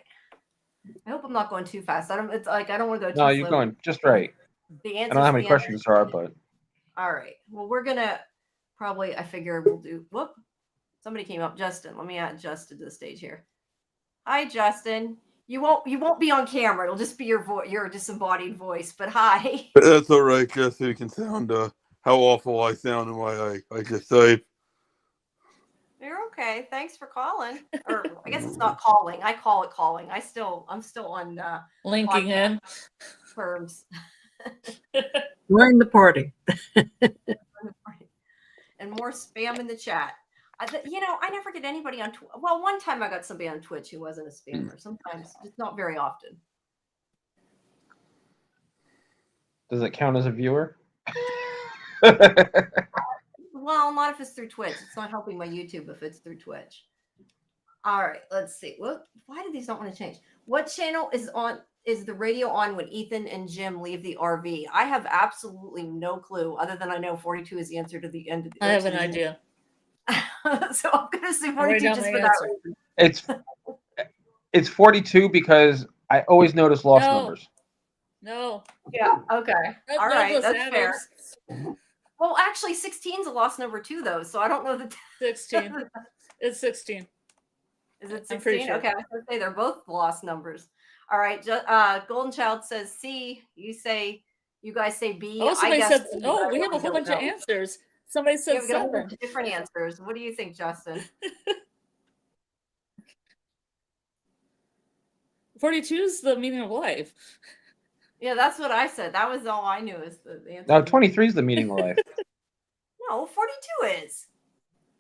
I hope I'm not going too fast. I don't want to go too No, slow. you're going just right. The I answer. don't know how many questions there are, but All right. Well, we're gonna probably. I figure we'll do. Whoop! Somebody came up. Justin. Let me add Justin to the stage here. Hi, Justin. You won't be on camera. It'll just be your disembodied voice. But hi. That's all right, just so you can sound how awful I sound and why I just say. You're okay. Thanks for calling. Or I guess it's not calling. I call it calling. I'm still on Linking in. terms. Join the party. And more spam in the chat. I never get anybody on Twitch. Well, one time I got somebody on Twitch who wasn't a spammer. Sometimes, just not very often. does it count as a viewer? Well, not if it's through Twitch. It's not helping my YouTube if it's through Twitch. All right, let's see. Why do these not want to change? What channel is the radio on when Ethan and Jim leave the RV? I have absolutely no clue, other than I know 42 is the answer to the end of the. I have an idea. So I'm gonna say I'll write 42 down just my for that answer. reason. It's 42 because I always notice lost No. numbers. No. Yeah. Okay. All right. Douglas That's fair. Adams. Well, actually, 16 is a lost number too, though. So I don't know that. 16. It's 16. Is it I'm pretty 16? sure. Okay, I was gonna say they're both lost numbers. All right, Golden Child says C. You guys say B. Oh, I somebody guess said, C, but oh, I we have a really whole don't bunch of know. answers. Somebody Yeah, said we got a whole 7. bunch of different answers. What do you think, Justin? 42 is the meaning of life. Yeah, that's what I said. That was all I knew is the answer. No, 23 is the meaning of life. No, 42 is.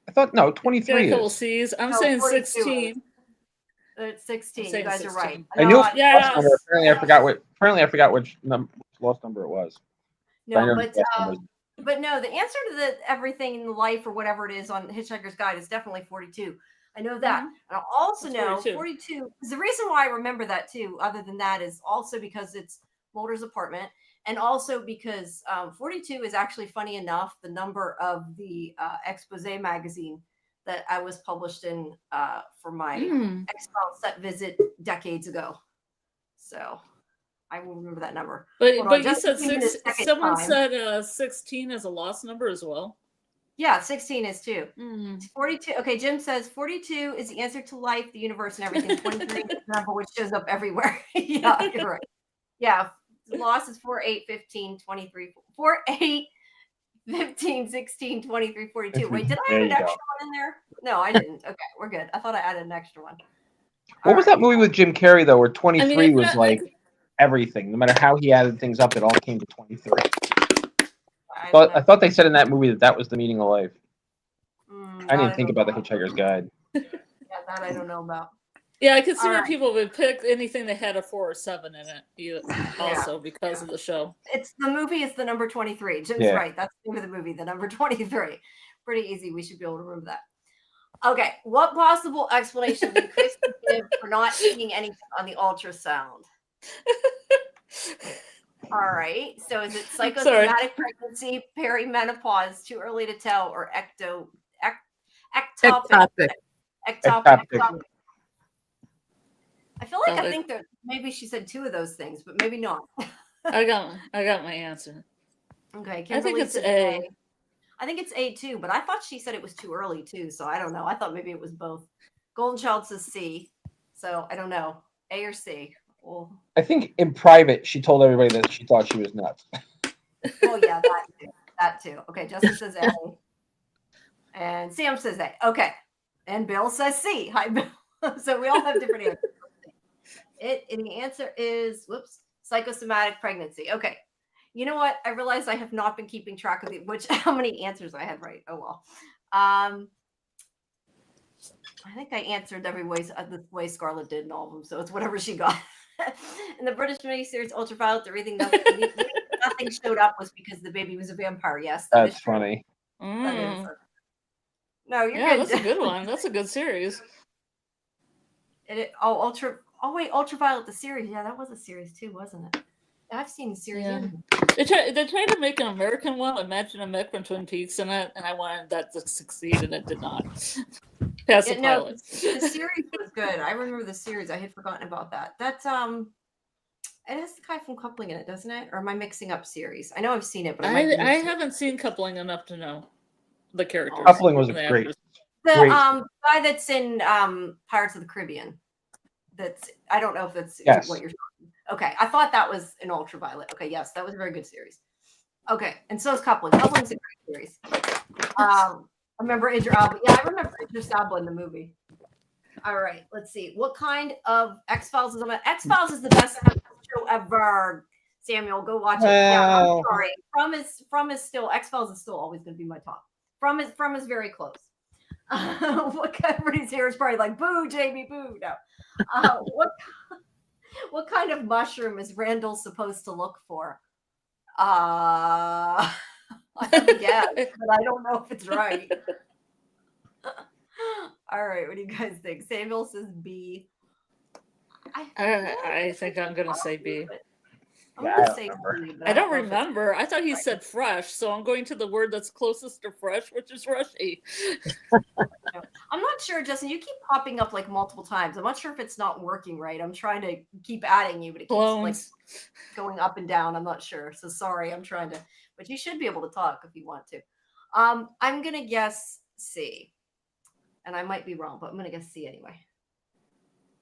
I thought no, Got 23 a couple is. C's. I'm No, saying 42 16. It's 16. I'm You saying guys are right. 16. I knew No, it was Yeah. a lost number. Apparently I forgot which lost number it was. I no, know but the lost numbers. But no, the answer to the everything in life or whatever it is on Hitchhiker's Guide is definitely 42. I know that. Mhm. And I also It's know 42. 42. Because the reason why I remember that too, other than that, is also because it's Mulder's apartment. And also because 42 is actually, funny enough, the number of the expose magazine that I was published in for my X-Files set visit decades ago. So I will remember that number. But Hold on, you just said give me the 6. second Someone time. said 16 is a lost number as well. Yeah, 16 is too. Mm. 42. Okay, Jim says 42 is the answer to life, the universe, and everything. 23 is the number which shows up everywhere. Yeah, you're right. Yeah, loss is 4, 8, 15, 23. 4, 8, 15, 16, 23, 42. Wait, did I There add an you go. extra one in there? No, I didn't. Okay, we're good. I thought I added an extra one. What was that movie with Jim Carrey though, where 23 it's was not like everything? No matter how he added things up, it all came to 23. I thought they said in that movie that was the meaning of life. I didn't think about the Hitchhiker's Guide. Yeah, that I don't know about. Yeah, I could see All where right. people would pick anything that had a 4 or 7 in it, also because of the show. It's the movie is the number 23. Jim's Yeah. right. That's the name of the movie, the number 23. Pretty easy. We should be able to remember that. Okay. What possible explanation would Chris give for not seeing anything on the ultrasound? All right. So is it psychosomatic pregnancy, perimenopause, too early to tell, or ectopic? Ectopic. Ectopic. I feel like I think that maybe she said 2 of those things, but maybe not. I got my answer. Okay. I think it's says A. I think it's A too, but I thought she said it was too early too, so I don't know. I thought maybe it was both. Golden Child says C, so I don't know. A or C. Well, I think in private she told everybody that she thought she was nuts. well, yeah, that too. Okay, Justin says A, and Sam says A. Okay, and Bill says C. Hi, Bill. So we all have different answers. And the answer is psychosomatic pregnancy. Okay. You know what? I realized I have not been keeping track of how many answers I had right. Oh well. I think I answered every way the way Scarlet did in all of them, so it's whatever she got. In the British miniseries Ultraviolet, the reason nothing showed up was because the baby was a vampire. Yes, That's funny. That is. No, you're Yeah, good. that's a good one. That's a good series. Ultraviolet the series. Yeah, that was a series too, wasn't it? I've seen the series. Yeah. They tried to make an American one, Imagine a Mech from Twin Peaks in it, and I wanted that to succeed, and it did not. Pass the pilot. The series was good. I remember the series. I had forgotten about that. That's it has the guy from Coupling in it, doesn't it? Or am I mixing up series? I know I've seen it, but I haven't seen Coupling enough to know the characters. Coupling was great. The guy that's in Pirates of the Caribbean. I don't know if that's what you're talking. Okay, I thought that was an Ultraviolet. Okay, yes, that was a very good series. Okay, and so is Coupling. Coupling's a great series. I remember Idris Elba. Yeah, I remember Idris Elba in the movie. All right, let's see. What kind of X-Files is on? X-Files is the best show ever. Samuel, go watch it. Yeah, I'm sorry. From is still X-Files is still always going to be my top. From is very close. Everybody's here is probably like, boo, Jamie, boo. No. What kind of mushroom is Randall supposed to look for? I have a guess, but I don't know if it's right. All right, what do you guys think? Samuel says B. I think I'm going to say B. I'm going to say B. I don't remember. I thought he said fresh, so I'm going to the word that's closest to fresh, which is rushy. I'm not sure, Justin. You keep popping up like multiple times. I'm not sure if it's not working right. I'm trying to keep adding you, but it keeps like going up and down. I'm not sure. So sorry. I'm trying to, but you should be able to talk if you want to. I'm going to guess C. and I might be wrong, but I'm gonna guess C anyway.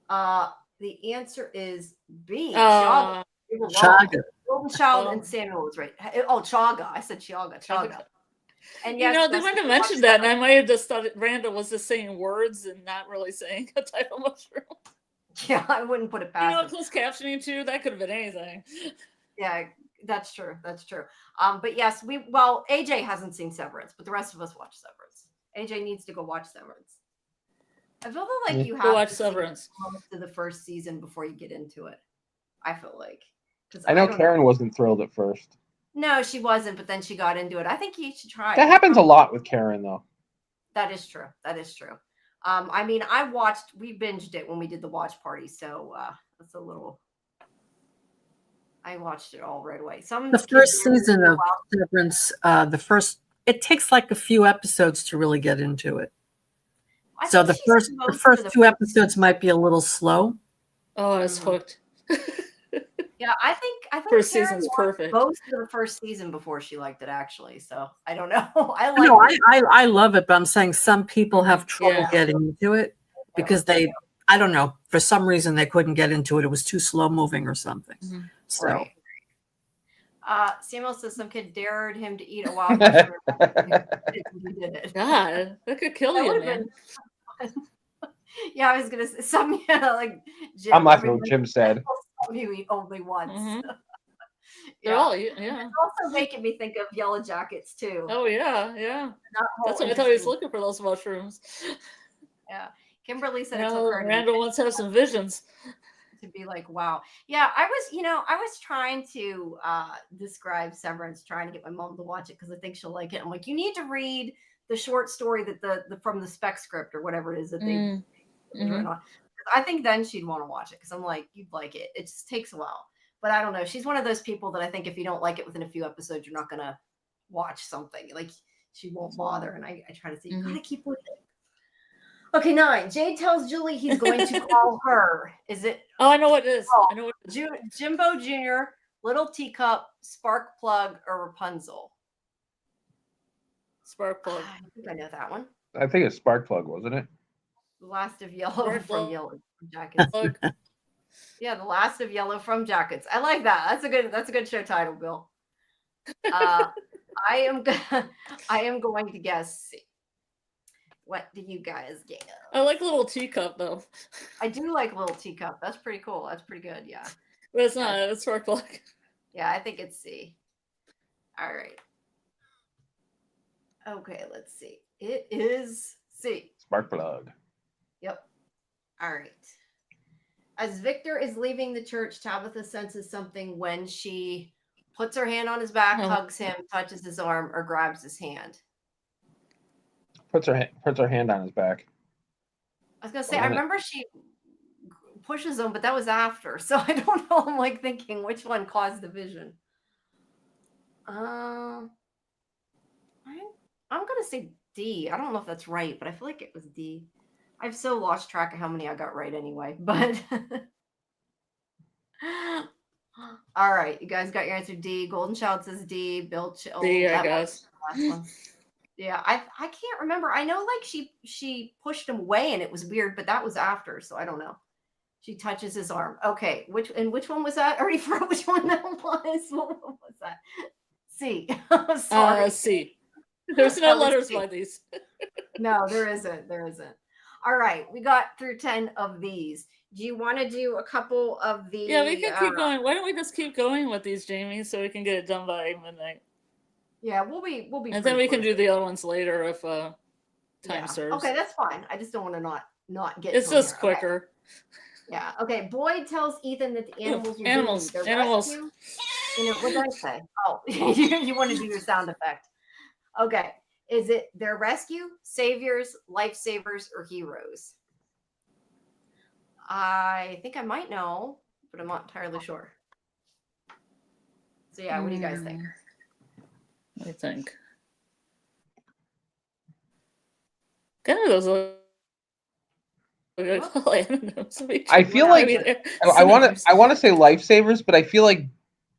The answer is B. Chaga. We were wrong. Chaga. Golden Child and Samuel was right. Oh, Chaga. I said Chaga. And yes, You know, they might have mentioned that, and I might have just thought Randall was just saying words and not really saying a type of mushroom. Yeah, I wouldn't put it past You know, him. closed captioning too, that could have been anything. Yeah, that's true. That's true. But yes, AJ hasn't seen Severance, but the rest of us watch Severance. AJ needs to go watch Severance. I feel like you have Go watch to Severance. see most of the first season before you get into it. I feel like. I know Karen wasn't thrilled at first. No, she wasn't, but then she got into it. I think you should try. That happens a lot with Karen, though. That is true. That is true. I mean, we binged it when we did the watch party, so that's a little. I watched it all right away. The first season of Severance, it takes like a few episodes to really get into it. So the first 2 episodes might be a little slow. Oh, it's hooked. Yeah, I think first Karen season's watched perfect. most of the first season before she liked it, actually. So I don't know. I love it, but I'm saying some people have trouble getting into it because I don't know, for some reason they couldn't get into it. It was too slow moving or something. Mm-hmm. So. Right. Samuel says some kid dared him to eat a wild mushroom. He did it. God, that could kill you, man. Yeah, I was gonna say some like Jim. I'm laughing what Jim said. You eat only once. Mm-hmm. Yeah. It's also making me think of Yellow Jackets too. Oh yeah. That's what I thought he was looking for, those mushrooms. Yeah. Kimberly said Randall wants to have some visions. To be like, wow. Yeah, I was trying to describe Severance, trying to get my mom to watch it because I think she'll like it. I'm like, you need to read the short story that the from the spec script or whatever it is that they written on. I think then she'd want to watch it because I'm like, you'd like it. It just takes a while. But I don't know. She's one of those people that I think if you don't like it within a few episodes, you're not gonna watch something. Like she won't bother. And I try to say, you gotta keep with it. Okay, 9. Jade tells Julie he's going to call her. Is it? Oh, I know what it is. Oh, I know what it is. Jimbo Jr., Little Teacup, Spark Plug, or Rapunzel? Spark Plug. I think I know that one. I think it's Sparkplug, wasn't it? The Last of Yellow from Yellow Jackets. Yeah, The Last of Yellow from Jackets. I like that. That's a good show title, Bill. I am going to guess C. What do you guys get? I like Little Teacup though. I do like Little Teacup. That's pretty cool. That's pretty good. Yeah. But it's not. It's Spark Plug. Yeah, I think it's C. All right. Okay, let's see. It is C. Sparkplug. Yep. All right. As Victor is leaving the church, Tabitha senses something when she puts her hand on his back, hugs him, touches his arm, or grabs his hand. Puts her hand on his back. I was gonna say, I remember she pushes him, but that was after, so I don't know. I'm like thinking which one caused the vision. I'm gonna say D. I don't know if that's right, but I feel like it was D. I've so lost track of how many I got right anyway. But all right, you guys got your answer D. Golden Child says D. Bill D, I guess. Last one. Yeah, I can't remember. I know like she pushed him away and it was weird, but that was after, so I don't know. She touches his arm. Okay, which one was that? I already forgot which one that was. What was that? C. Sorry. C. There's no letters by these. No, there isn't. There isn't. All right, we got through 10 of these. Do you want to do a couple of these? Yeah, we can keep going. Why don't we just keep going with these, Jamie, so we can get it done by midnight? Yeah, we'll be. And then we can do the other ones later if time serves. Okay, that's fine. I just don't want to not get. It's just quicker. Okay. Yeah. Okay. Boyd tells Ethan that the animals. Animals. Rescue. What did I say? Oh, you want to do your sound effect? Okay. Is it their rescue, saviors, lifesavers, or heroes? I think I might know, but I'm not entirely sure. So yeah, what do you guys think? I think. Kind of those. I feel like I want to say lifesavers, but I feel like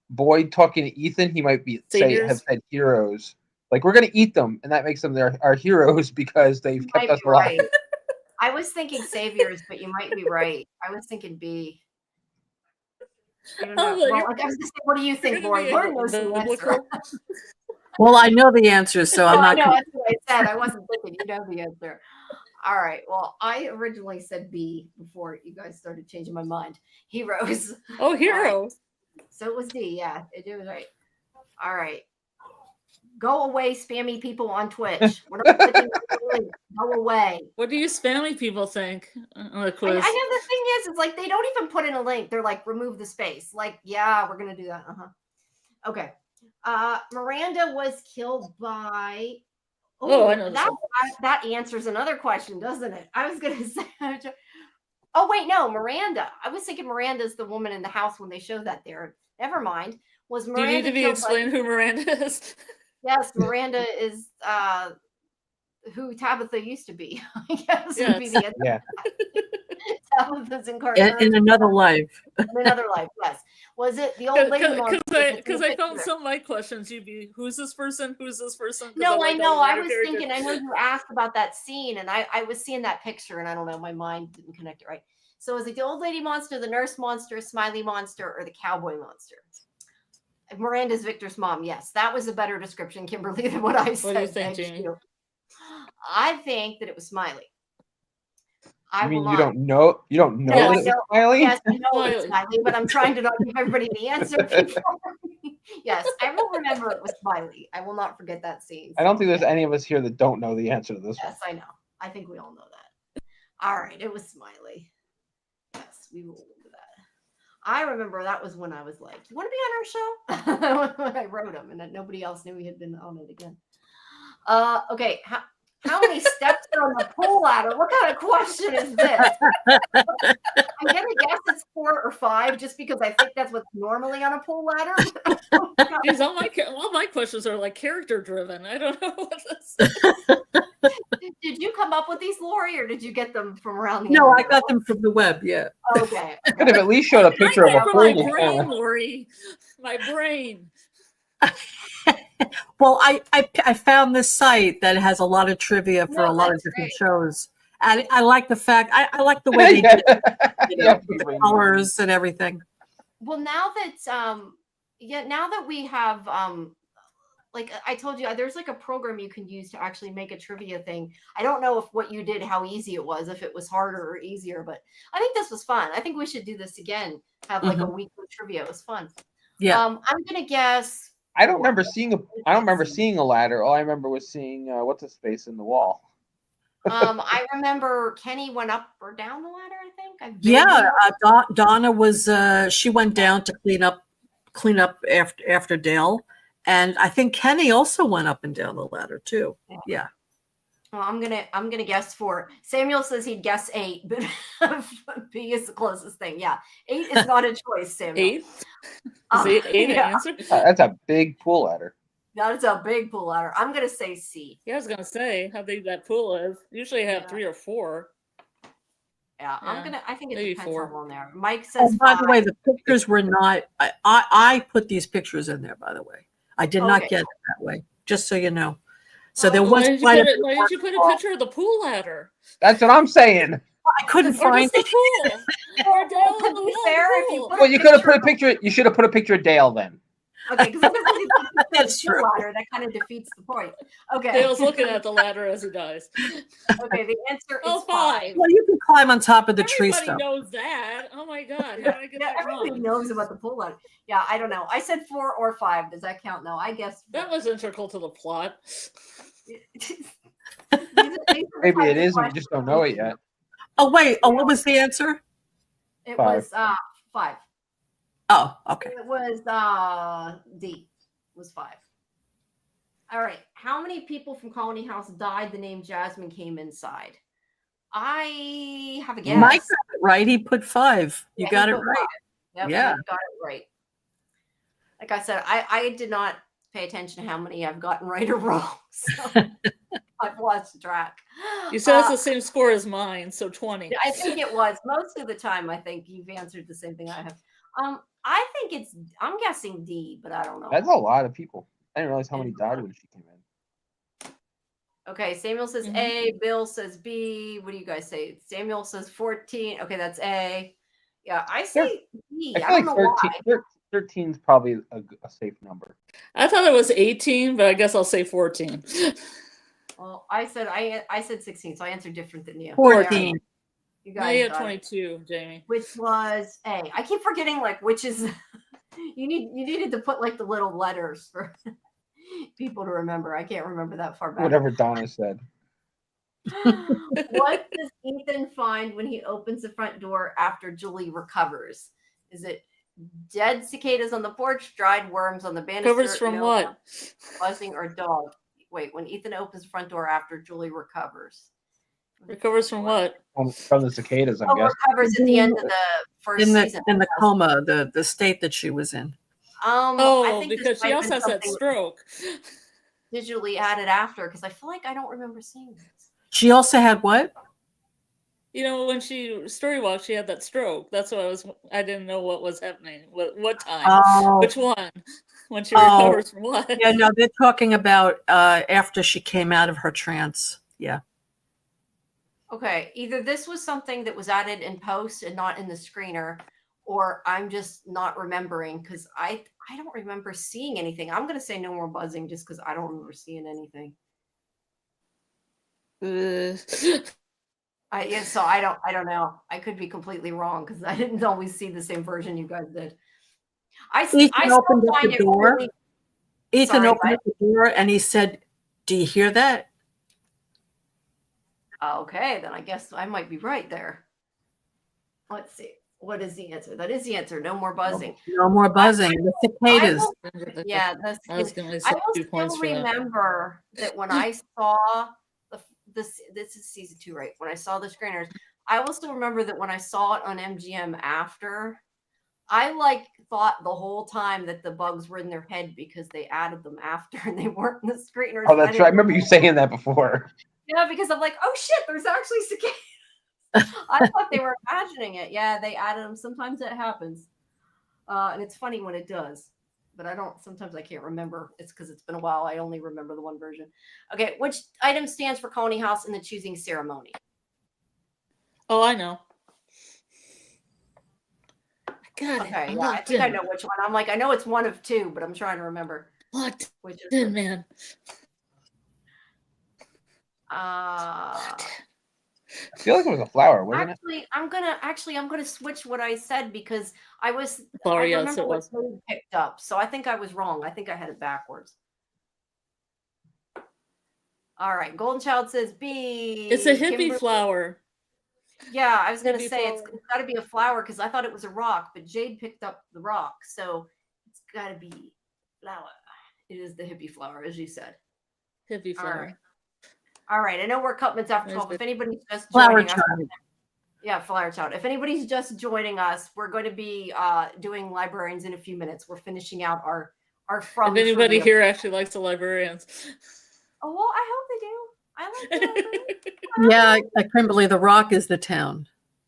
Boyd talking to Ethan, he might have said heroes. Like we're gonna eat them, and that makes them our heroes because they've kept us alive. I was thinking Saviors, but you might be right. I was thinking B. I don't know. Oh, well, Well, I was just, what do you think, you're gonna Lauren? be Lauren knows the answer. biblical. Well, I know the answer, so Oh, I'm I not. know. That's what I said. I wasn't thinking. You know the answer. All right. Well, I originally said B before you guys started changing my mind. Heroes. Oh, hero. So it was D. Yeah, it was right. All right. Go away, spammy people on Twitch. We're not clicking on the link. Go away. What do you spammy people think on the quiz? I know the thing is, it's like they don't even put in a link. They're like, remove the space. Like, yeah, we're gonna do that. Okay. Miranda was killed by. Oh, I know this that answers another question, doesn't it? I was gonna say. Oh wait, no, Miranda. I was thinking Miranda's the woman in the house when they showed that there. Never mind. Was Do Miranda you need to be killed explained who Miranda is? Yes, Miranda is who Tabitha used to be. I guess would be Yes. the answer. Yeah. Tabitha's incarnate In another life. in another life. Yes. Was it the old lady? Because I found some of my questions. You'd be, who's this person? Who's this person? 'Cause No, I like know. all the I other was characters. thinking. I know you asked about that scene, and I was seeing that picture, and I don't know. My mind didn't connect it right. So is it the old lady monster, the nurse monster, Smiley monster, or the cowboy monster? Miranda's Victor's mom. Yes, that was a better description, Kimberly, than what I said. What do you think, Thank Jamie? you. I think that it was Smiley. I mean, you don't know No, that I it's know. Smiley? Yes, I know it's Smiley. Smiley, but I'm trying to not give everybody the answer before. Yes, I will remember it was Smiley. I will not forget that scene. I don't think there's any of us here that don't know the answer to this one. Yes, I know. I think we all know that. All right, it was Smiley. Yes, we will do that. I remember that was when I was like, "You want to be on our show?" When I wrote him, and that nobody else knew he had been on it again. Okay. How many steps are on the pool ladder? What kind of question is this? I'm gonna guess it's 4 or 5, just because I think that's what's normally on a pool ladder. Jeez, all my questions are like character driven. I don't know what this. Did you come up with these, Lori, or did you get them from around the No, I internet? got them from the web. Yeah. Okay. Could have at least showed a picture of a From pool. my to brain, count. Lori. My brain. Well, I found this site that has a lot of trivia for No, a lot of that's different great. shows. And I like the fact I like the way they did it, you know, Yeah, with the colors and everything. Well, now that we have like I told you, there's like a program you can use to actually make a trivia thing. I don't know if what you did, how easy it was, if it was harder or easier, but I think this was fun. I think we should do this again. Have like a weekly trivia. It was fun. Yeah. I'm gonna guess. I don't remember seeing a ladder. All I remember was seeing what's a space in the wall. I remember Kenny went up or down the ladder. I think. Yeah. Donna was she went down to clean up after Dale, and I think Kenny also went up and down the ladder too. Yeah. Well, I'm gonna guess 4. Samuel says he'd guess 8, but B is the closest thing. Yeah, 8 is not a choice, Samuel. 8? Is 8 an answer? That's a big pool ladder. That's a big pool ladder. I'm gonna say C. Yeah, I was gonna say how big that pool is. Usually I have 3 or 4. Yeah, I think it maybe depends 4. on one there. Mike says. Oh, by the way, 5. the pictures were not. I put these pictures in there. By the way, I did not get it that way. Just so you know. So there was Why did quite a bit why more did you put a involved. picture of the pool ladder? That's what I'm saying. I couldn't Or find just the it. pool? Or down To be fair, if you put Well, you could have put a picture. You should have put a picture of Dale then. Okay, because if you put the That's pool true. ladder, that kind of defeats the point. Okay. Dale's looking at the ladder as he dies. Okay, the answer is Oh, 5. Well, you can climb on top of the tree Everybody stuff. knows that. Oh my god, how did I get Yeah, that everybody wrong? knows about the pool ladder. Yeah, I don't know. I said 4 or 5. Does that count? No, I guess. That was integral to the plot. Maybe it is, and we just don't know it yet. Oh wait. Oh, what was the answer? It 5. was 5. Oh, okay. It was D. Was 5. All right. How many people from Colony House died the name Jasmine came inside? I have a guess. Mike got it right. He put 5. You Yeah, got he it put right. 5. Yep, Yeah. Mike got it right. Like I said, I did not pay attention to how many I've gotten right or wrong. So I've lost track. You said it's the same score as mine, so 20. I think it was. Most of the time, I think you've answered the same thing I have. I think I'm guessing D, but I don't know. That's a lot of people. I didn't realize how many died when she came in. Okay, Samuel says A. Bill says B. What do you guys say? Samuel says 14. Okay, that's A. Yeah, I say B. I I feel don't like know 13, 13 is probably a safe number. I thought it was 18, but I guess I'll say 14. Well, I said 16, so I answered different than you. 14. You Now guys you have got it. 22, Jamie. Which was A. I keep forgetting like which is you needed to put like the little letters for people to remember. I can't remember that far back. Whatever Donna said. What does Ethan find when he opens the front door after Julie recovers? Is it dead cicadas on the porch, dried worms on the banister, Recovers from what? buzzing, or dog? Wait, when Ethan opens the front door after Julie recovers. Recovers from what? From the cicadas, I'm guessing. Recovers at the end of the first season. In the coma, the state that she was in. I think because she also has that stroke. Digitally added after, because I feel like I don't remember seeing this. She also had what? You know, when she story walked, she had that stroke. That's what I didn't know what was happening. What time? Oh. Which one? When she recovers from what? Yeah, no, they're talking about after she came out of her trance. Yeah. Okay, either this was something that was added in post and not in the screener, or I'm just not remembering because I don't remember seeing anything. I'm gonna say no more buzzing just because I don't remember seeing anything. So I don't know. I could be completely wrong because I didn't always see the same version you guys did. Ethan opened up the door. Ethan opened Sorry, up the door and he said, "Do you hear that?" Okay, then I guess I might be right there. Let's see. What is the answer? That is the answer. No more buzzing. No more buzzing. The cicadas. Yeah, I was going to say I will 2 points still for that. remember that when I saw this is season 2, right? When I saw the screeners, I will still remember that when I saw it on MGM after, I thought the whole time that the bugs were in their head because they added them after and they weren't in the screeners. Oh, that's right. I remember you saying that before. Yeah, because I'm like, oh shit, there's actually cicadas. I thought they were imagining it. Yeah, they added them. Sometimes it happens. And it's funny when it does. But sometimes I can't remember. It's because it's been a while. I only remember the one version. Okay, which item stands for Colony House in the choosing ceremony? Oh, I know. God, okay, yeah, I think I know which one. I'm like, I know it's one of 2, but I'm trying to remember. What? Which is Man. I feel like it was a flower, wasn't it? I'm gonna switch what I said because I flower, remember what Jade picked up, so I think I was wrong. I think I had it backwards. All right, Golden Child says B. It's a hippie flower. Yeah, I was gonna say it's got to be a flower because I thought it was a rock, but Jade picked up the rock, so it's got to be flower. It is the hippie flower, as you said. Hippie flower. All right, I know we're cut minutes after 12. If anybody's just joining us, Flower Child. If anybody's just joining us, we're going to be doing Librarians in a few minutes. We're finishing out our from. If anybody here actually likes the Librarians. Oh well, I hope they do. I like the Librarians. Yeah, Kimberly, the Rock is the town.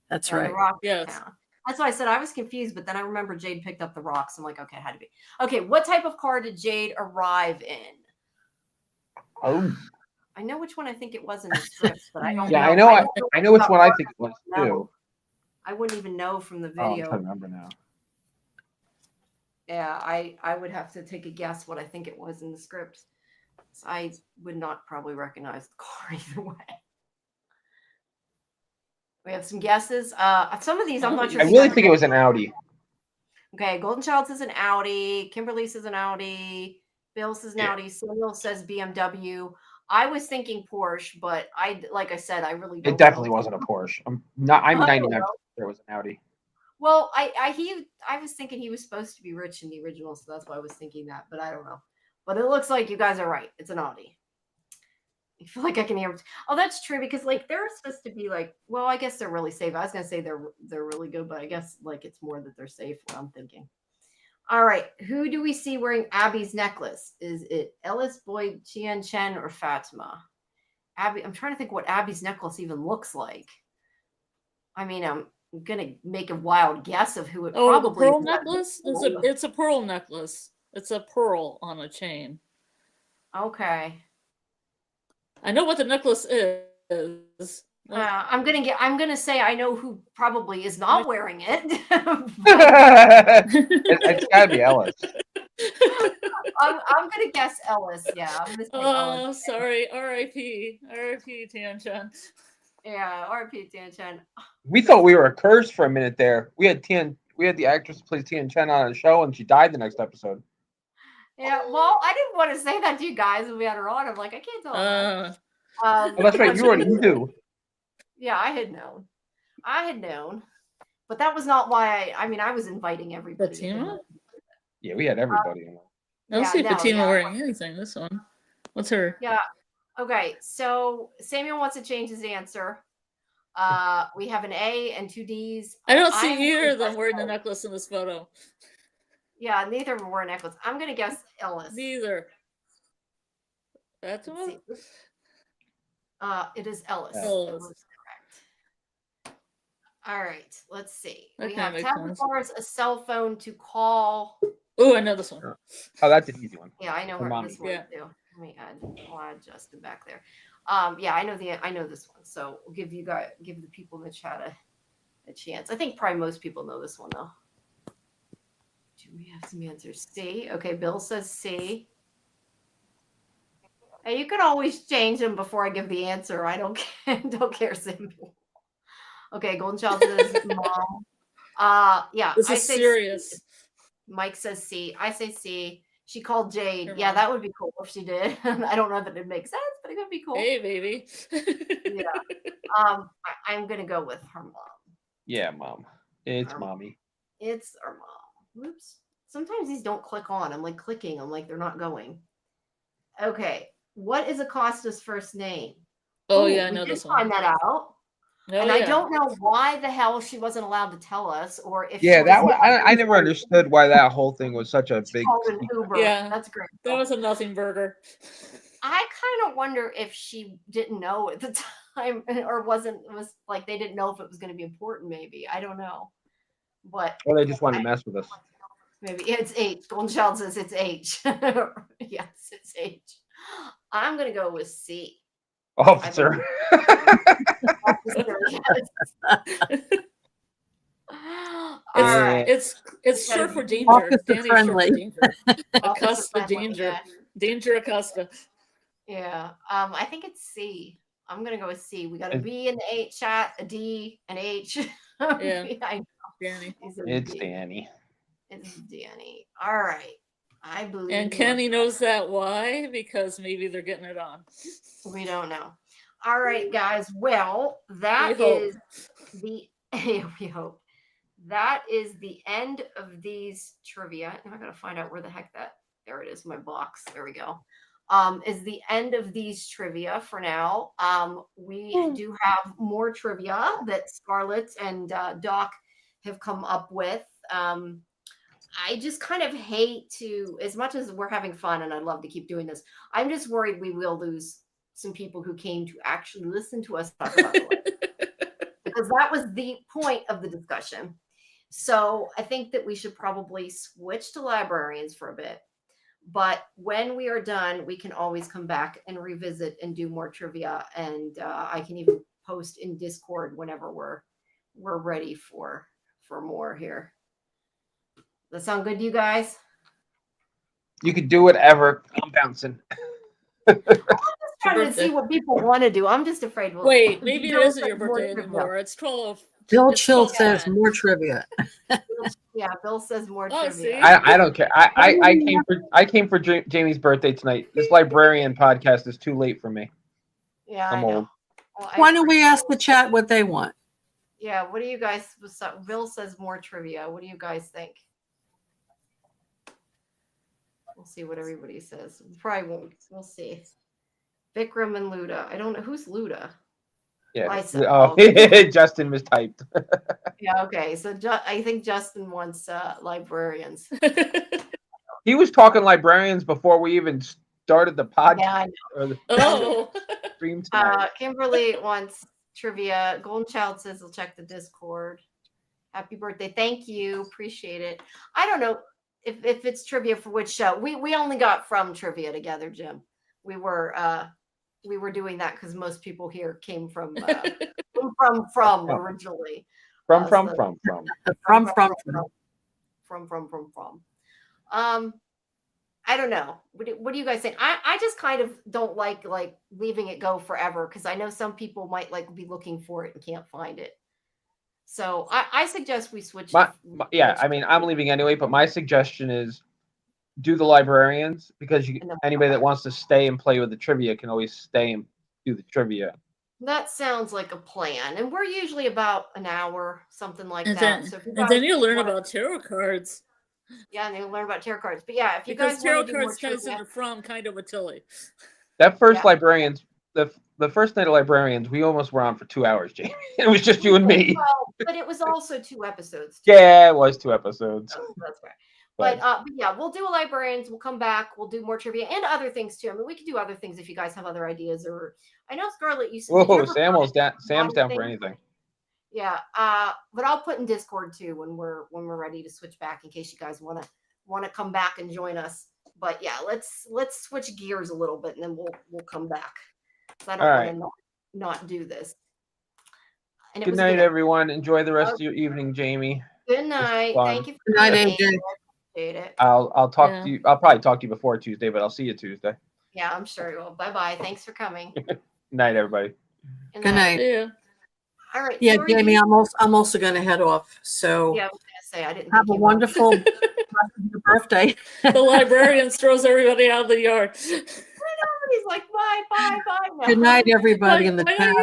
That's right. The Rock yes. Town. That's why I said I was confused, but then I remember Jade picked up the rocks. I'm like, okay, it had to be. Okay, what type of car did Jade arrive in? Oh. I know which one I think it was in the script, but I don't know. Yeah, I know which one I think it was too. I wouldn't even know from the video. Oh, I'm trying to remember now. Yeah, I would have to take a guess what I think it was in the script. So I would not probably recognize the car either way. We have some guesses. Some of these I'm not sure. I really think it was an Audi. Okay, Golden Child says an Audi. Kimberly says an Audi. Bill says an Audi. Samuel says BMW. I was thinking Porsche, but like I said, I really don't. It definitely wasn't a Porsche. I'm 99% sure it was an Audi. Well, I was thinking he was supposed to be rich in the original, so that's why I was thinking that, but I don't know. But it looks like you guys are right. It's an Audi. I feel like I can hear. Oh, that's true because they're supposed to be well, I guess they're really safe. I was gonna say they're really good, but I guess it's more that they're safe. What I'm thinking. All right, who do we see wearing Abby's necklace? Is it Ellis, Boyd, Chen, or Fatima? Abby, I'm trying to think what Abby's necklace even looks like. I mean, I'm gonna make a wild guess of who it probably. The pearl necklace? It's a pearl necklace. It's a pearl on a chain. Okay. I know what the necklace is. I'm gonna say I know who probably is not wearing it. It's got to be Ellis. I'm gonna guess Ellis. Yeah, I'm gonna say Oh, Ellis. sorry. R.I.P. R.I.P. Tian-chan. Yeah, RP Tian-chan. We thought we were a curse for a minute there. We had the actress who plays Tian Chen on a show, and she died the next episode. Yeah, well, I didn't want to say that to you guys when we had her on. I'm like, I can't tell her. Oh, that's right. You knew. Yeah, I had known. But that was not why I was inviting everybody. Fatima? Yeah, we had everybody in. I don't see Fatima wearing anything. This one. What's her? Yeah. Okay. So Samuel wants to change his answer. We have an A and 2 D's. I don't see either of them wearing the necklace in this photo. Yeah, neither of them wore a necklace. I'm gonna guess Ellis. Neither. Fatima? It is Ellis. Ellis. Correct. All right, let's see. That We kinda have makes tablet sense. bars, a cell phone to call. Oh, I know this one. Oh, that's an easy one. Yeah, I know For mommy. this one Yeah. too. Let me I'll add Justin back there. Yeah, I know this one. So we'll give the people in the chat a chance. I think probably most people know this one though. Do we have some answers? C. Okay, Bill says C. Hey, you can always change them before I give the answer. I don't care, Samuel. Okay, Golden Child says mom. Yeah. This I is say serious. C. Mike says C. I say C. She called Jade. Her Yeah, mom. that would be cool if she did. I don't know that it makes sense, but it could be cool. Hey, baby. Yeah. I'm gonna go with her mom. Yeah, mom. It's Her mommy. It's her mom. Oops. Sometimes these don't click on. I'm like clicking. I'm like they're not going. Okay. What is Acosta's first name? Oh, Ooh, yeah, I we know did this one. find that out. Oh, And yeah. I don't know why the hell she wasn't allowed to tell us, or if Yeah, she that was one. I never understood why that whole thing was such a big. called an Uber. Yeah. That's great. That was a nothing burger. I kind of wonder if she didn't know at the time, or was like they didn't know if it was going to be important. Maybe I don't know, but Or they just wanted to mess with us. maybe it's H. Golden Child says it's H. Yes, it's H. I'm going to go with C. Officer. Officer, yes. All right. It's short for danger. Officer Danny's short for friendly. danger. Acosta Officer friendly, danger. yeah. Danger Acosta. Yeah. I think it's C. I'm gonna go with C. We got a B in the H chat, a D, an H. Yeah. I know. Danny. It's D. Danny. It's Danny. All right. I believe. And Kenny knows that why? Because maybe they're getting it on. We don't know. All right, guys. Well, that We hope. is the we hope. That is the end of these trivia. Now I gotta find out where the heck that. There it is, my box. There we go. Is the end of these trivia for now. We do have more trivia that Scarlett and Doc have come up with. I just kind of hate to, as much as we're having fun and I'd love to keep doing this, I'm just worried we will lose some people who came to actually listen to us talk about it. Because that was the point of the discussion. So I think that we should probably switch to librarians for a bit. But when we are done, we can always come back and revisit and do more trivia. And I can even post in Discord whenever we're ready for more here. Does that sound good to you guys? You could do whatever. I'm bouncing. I'm just trying to see what people want to do. I'm just afraid. Wait, maybe it Bill isn't says your more birthday trivia. anymore. It's 12. Bill It's Chill 12. says more trivia. Yeah, Bill says more Oh, trivia. see? I don't care. I came for Jamie's birthday tonight. This librarian podcast is too late for me. Yeah, I'm I know. old. Well, Why don't we ask the chat what they want? Yeah, what do you guys? Bill says more trivia. What do you guys think? We'll see what everybody says. We probably won't. We'll see. Vikram and Luda. I don't know who's Luda. Yeah. Lisa. Oh, Justin mistyped. Yeah. Okay. So I think Justin wants librarians. He was talking librarians before we even started the podcast. Yeah, I know. Or the Oh. stream tonight. Kimberly wants trivia. Golden Child says he'll check the Discord. Happy birthday. Thank you. Appreciate it. I don't know if it's trivia for which show. We only got from trivia together, Jim. We were we were doing that because most people here came from originally. From. I don't know. What do you guys think? I just kind of don't like leaving it go forever because I know some people might be looking for it and can't find it. So I suggest we switch. Yeah, I mean, I'm leaving anyway, but my suggestion is do the librarians because anybody that wants to stay and play with the trivia can always stay and do the trivia. That sounds like a plan, and we're usually about an hour, something like that. Then, so and then you learn about tarot cards. Yeah, and you'll learn about tarot cards. But yeah, if you because guys tarot want to do cards more ties trivia, into from kind of a Tilly. That first librarians, the first night of librarians, we almost were on for 2 hours, Jamie. It was just you and me. Well, but it was also 2 episodes. Yeah, it was 2 episodes. Oh, that's right. But yeah, we'll do a librarians. We'll come back. We'll do more trivia and other things too. I mean, we could do other things if you guys have other ideas. Or I know Scarlet, you said. Whoa, Sam's down for anything. Yeah, but I'll put in Discord too when we're ready to switch back in case you guys want to come back and join us. But yeah, let's switch gears a little bit and then we'll come back. I don't want to not do this. And good night, everyone. Enjoy the rest of your evening, Jamie. Good night. Thank you. Good night, AJ. It. I'll talk to you. I'll probably talk to you before Tuesday, but I'll see you Tuesday. Yeah, I'm sure you will. Bye. Thanks for coming. Night, everybody. Good night. Yeah. All right. Yeah, Jamie, I'm also going to head off. So yeah, I was going to say I didn't have a wonderful birthday. The librarians throws everybody out of the yard. Everybody's like bye. No. Good night, everybody in the chat.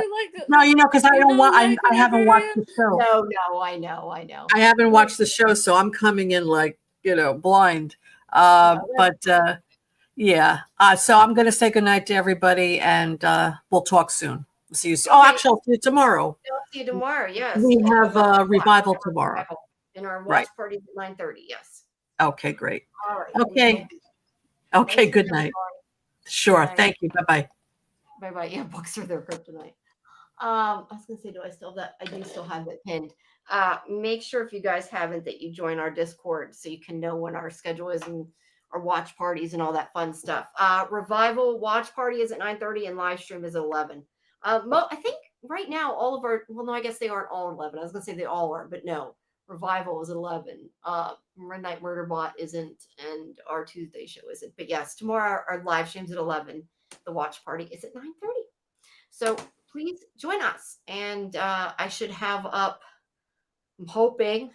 No, because I don't want. I haven't watched the show. No, I know. I haven't watched the show, so I'm coming in blind. Yeah. So I'm going to say good night to everybody, and we'll talk soon. See you soon. Oh, actually, I'll see you tomorrow. I'll see you tomorrow. Yes. We have a revival tomorrow. In our watch party at 9:30. Yes. Okay, great. All right. Okay. Good night. Sure. Bye. Thank you. Bye. Bye. Yeah, books are their kryptonite. I was gonna say, do I still have that? I do still have it pinned. Make sure if you guys haven't that you join our Discord so you can know when our schedule is and our watch parties and all that fun stuff. Revival watch party is at 9:30 and live stream is at 11. I think right now all of our no, I guess they aren't all 11. I was gonna say they all are, but no. Revival is at 11. Midnight Murderbot isn't, and our Tuesday show isn't. But yes, tomorrow our live stream's at 11. The watch party is at 9:30. So please join us. And I should have up, I'm hoping,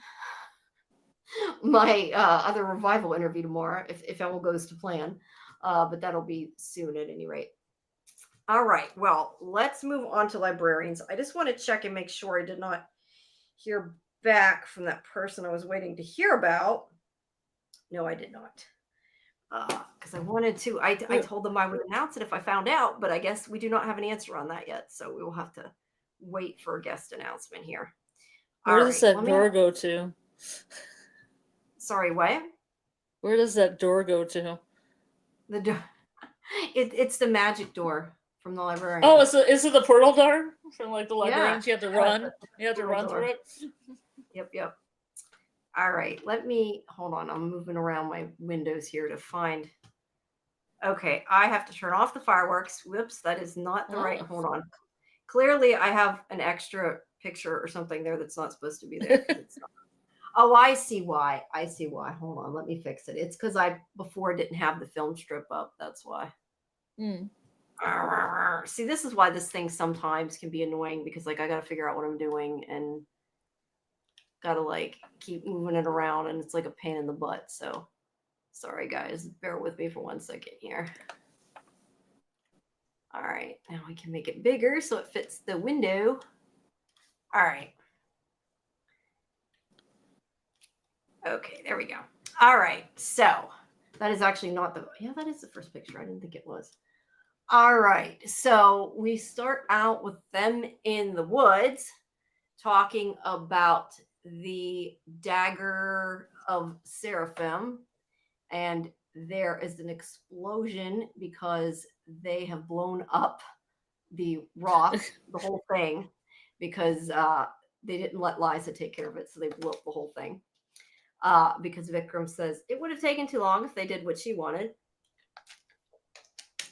my other Revival interview tomorrow, if all goes to plan. But that'll be soon at any rate. All right. Well, let's move on to librarians. I just want to check and make sure I did not hear back from that person I was waiting to hear about. No, I did not. Because I wanted to. I told them I would announce it if I found out, but I guess we do not have an answer on that yet. So we will have to wait for a guest announcement here. Where does that door go to? Sorry, what? Where does that door go to? The door. It's the magic door from the librarian. Oh, is it the portal door from the librarians? Yeah. You have to run. You have to run through it. Yep. All right. Hold on. I'm moving around my windows here to find. Okay. I have to turn off the fireworks. Whoops. That is not the right. Hold on. Clearly, I have an extra picture or something there that's not supposed to be there. Oh, I see why. Hold on. Let me fix it. It's because I before didn't have the film strip up. That's why. See, this is why this thing sometimes can be annoying because I got to figure out what I'm doing and got to keep moving it around and it's like a pain in the butt. So sorry guys, bear with me for 1 second here. All right, now we can make it bigger so it fits the window. All right. Okay, there we go. All right, so that is actually not that is the first picture. I didn't think it was. All right, so we start out with them in the woods talking about the dagger of Seraphim, and there is an explosion because they have blown up the rock, the whole thing, because they didn't let Liza take care of it, so they blew up the whole thing. Because Vikram says it would have taken too long if they did what she wanted.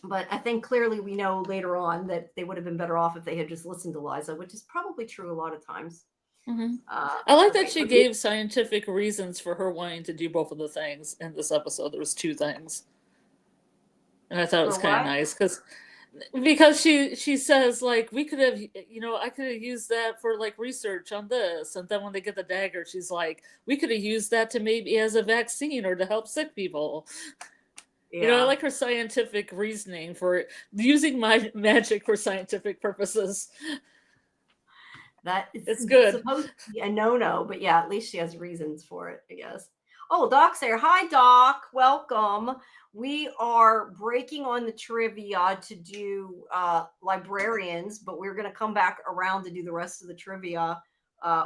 But I think clearly we know later on that they would have been better off if they had just listened to Liza, which is probably true a lot of times. Mm-hmm. I like that okay, she gave scientific reasons for her wanting to do both of the things in this episode. There was 2 things. And I thought it was kind of nice because she says, like, we could have, I could have used that for like research on this. And then when they get the dagger, she's like, we could have used that to maybe as a vaccine or to help sick people. Yeah. I like her scientific reasoning for using my magic for scientific purposes. That is it's good. Supposed to be a no, but yeah, at least she has reasons for it, I guess. Oh, Doc's there. Hi, Doc. Welcome. We are breaking on the trivia to do Librarians, but we're going to come back around to do the rest of the trivia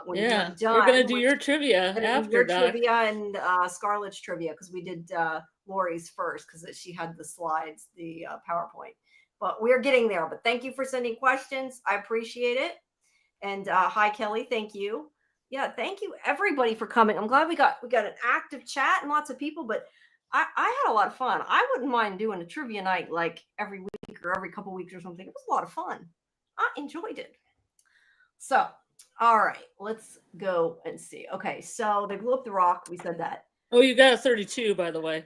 when you're done. We're going to do your trivia after your Doc. trivia and Scarlet's trivia, because we did Lori's first because she had the slides, the PowerPoint. But we're getting there. But thank you for sending questions. I appreciate it. And hi, Kelly. Thank you. Yeah, thank you everybody for coming. I'm glad we got an active chat and lots of people, but I had a lot of fun. I wouldn't mind doing a trivia night like every week or every couple weeks or something. It was a lot of fun. I enjoyed it. So, all right, let's go and see. Okay, so they blew up the rock. We said that. Oh, you got a 32, by the way.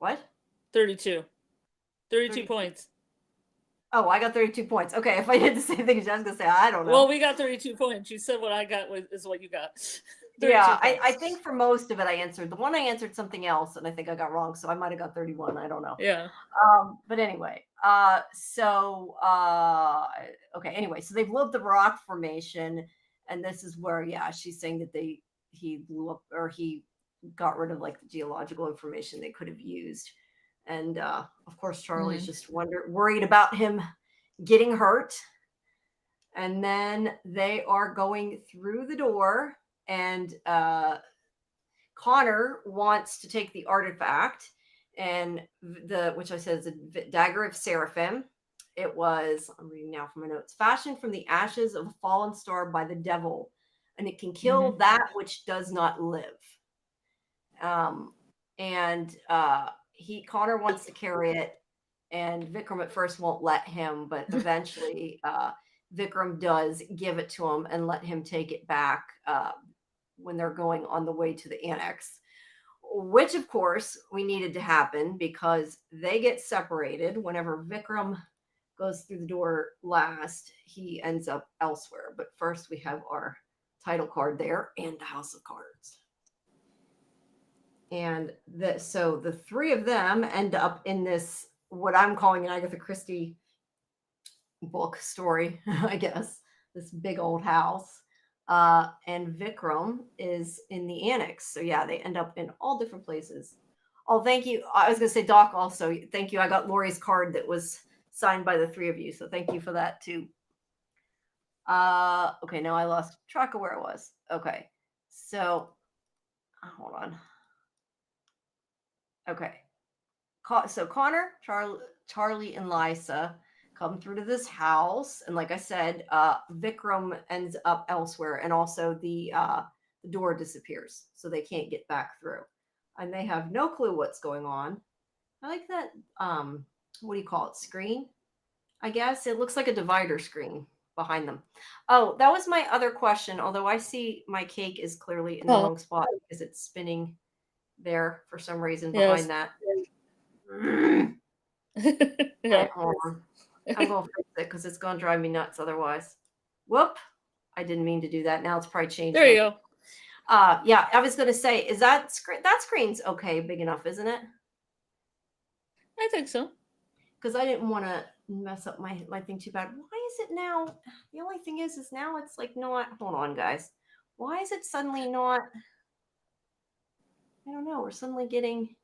What? 32. 32 points. Oh, I got 32 points. Okay, if I did the same thing as I was going to say, I don't know. Well, we got 32 points. You said what I got is what you got. Yeah, I think for most of it I answered. The one I answered something else, and I think I got wrong, so I might have got 31. I don't know. Yeah. But anyway, okay, anyway, so they blew up the rock formation, and this is where, yeah, she's saying that he blew up, or he got rid of like the geological information they could have used. And of course, Charlie's just worried about him getting hurt. And then they are going through the door, and Connor wants to take the artifact, and which I said is a dagger of Seraphim. It was, I'm reading now from my notes, fashioned from the ashes of a fallen star by the devil, and it can kill that which does not live. Connor wants to carry it, and Vikram at first won't let him, but eventually Vikram does give it to him and let him take it back when they're going on the way to the annex, which of course we needed to happen because they get separated. Whenever Vikram goes through the door last, he ends up elsewhere. But first we have our title card there and the House of Cards. And so the 3 of them end up in this, what I'm calling an Agatha Christie book story, I guess, this big old house. And Vikram is in the annex. So yeah, they end up in all different places. Oh, thank you. I was going to say, Doc, also, thank you. I got Lori's card that was signed by the 3 of you. So thank you for that too. Okay, now I lost track of where I was. Okay, so hold on. Okay, so Connor, Charlie, and Liza come through to this house, and like I said, Vikram ends up elsewhere, and also the door disappears, so they can't get back through, and they have no clue what's going on. I like that. What do you call it? Screen? I guess it looks like a divider screen behind them. Oh, that was my other question. Although I see my cake is clearly in the wrong spot because it's spinning there for some reason behind that. Yeah. Hold on. I'm going to fix it because it's going to drive me nuts otherwise. Whoop. I didn't mean to do that. Now it's probably changed. There you go. Yeah, I was going to say, is that screen's okay, big enough, isn't it? I think so. Because I didn't want to mess up my thing too bad. Why is it now? The only thing is now it's like not. Hold on, guys. Why is it suddenly not? I don't know. We're suddenly getting.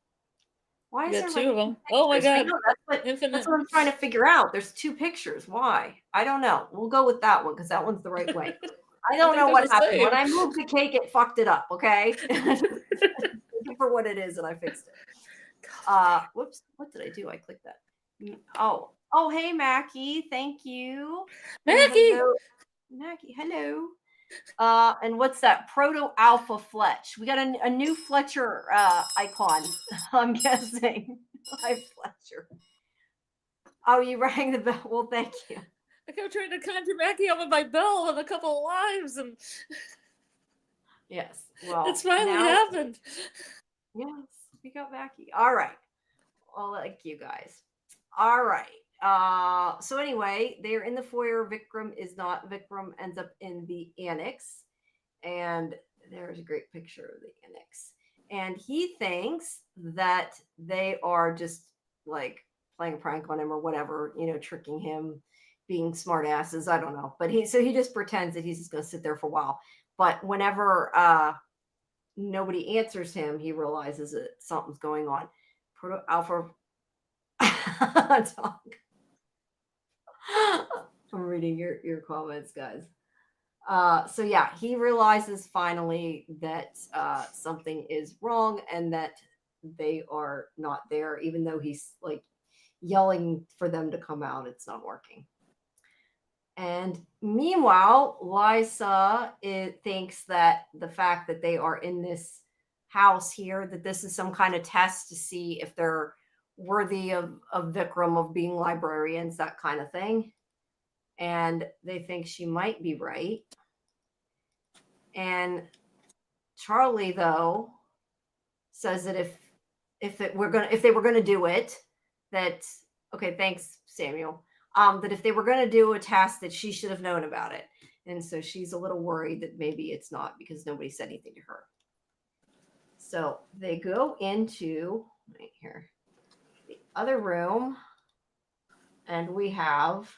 Why is there 2 of them? Oh my God! That's what I'm trying to figure out. There's 2 pictures. Why? I don't know. We'll go with that one because that one's the right way. I don't know what happened. When I moved the cake, it fucked it up. Okay. For what it is, and I fixed it. Whoops. What did I do? I clicked that. Oh, hey, Mackie. Thank you. Mackie. Hello. Mackie. Hello. And what's that? Proto Alpha Fletch. We got a new Fletcher icon, I'm guessing. Hi, Fletcher. Oh, you rang the bell. Well, thank you. I kept trying to conjure Mackie up with my bell and a couple of lives, and Yes. Well, it's finally now, happened. yes, we got Mackie. All right. I'll like you guys. All right. So anyway, they're in the foyer. Vikram is not. Vikram ends up in the annex, and there's a great picture of the annex. And he thinks that they are just like playing a prank on him or whatever, tricking him, being smart asses. I don't know. But he just pretends that he's just going to sit there for a while. But whenever nobody answers him, he realizes that something's going on. Proto Alpha. I'm reading your comments, guys. So yeah, he realizes finally that something is wrong and that they are not there, even though he's like yelling for them to come out. It's not working. And meanwhile, Lysa thinks that the fact that they are in this house here, that this is some kind of test to see if they're worthy of Vikram, of being librarians, that kind of thing. And they think she might be right. And Charlie, though, says that if they were going to do it, that okay, thanks, Samuel. That if they were going to do a task, that she should have known about it. And so she's a little worried that maybe it's not, because nobody said anything to her. So they go into right here, the other room, and we have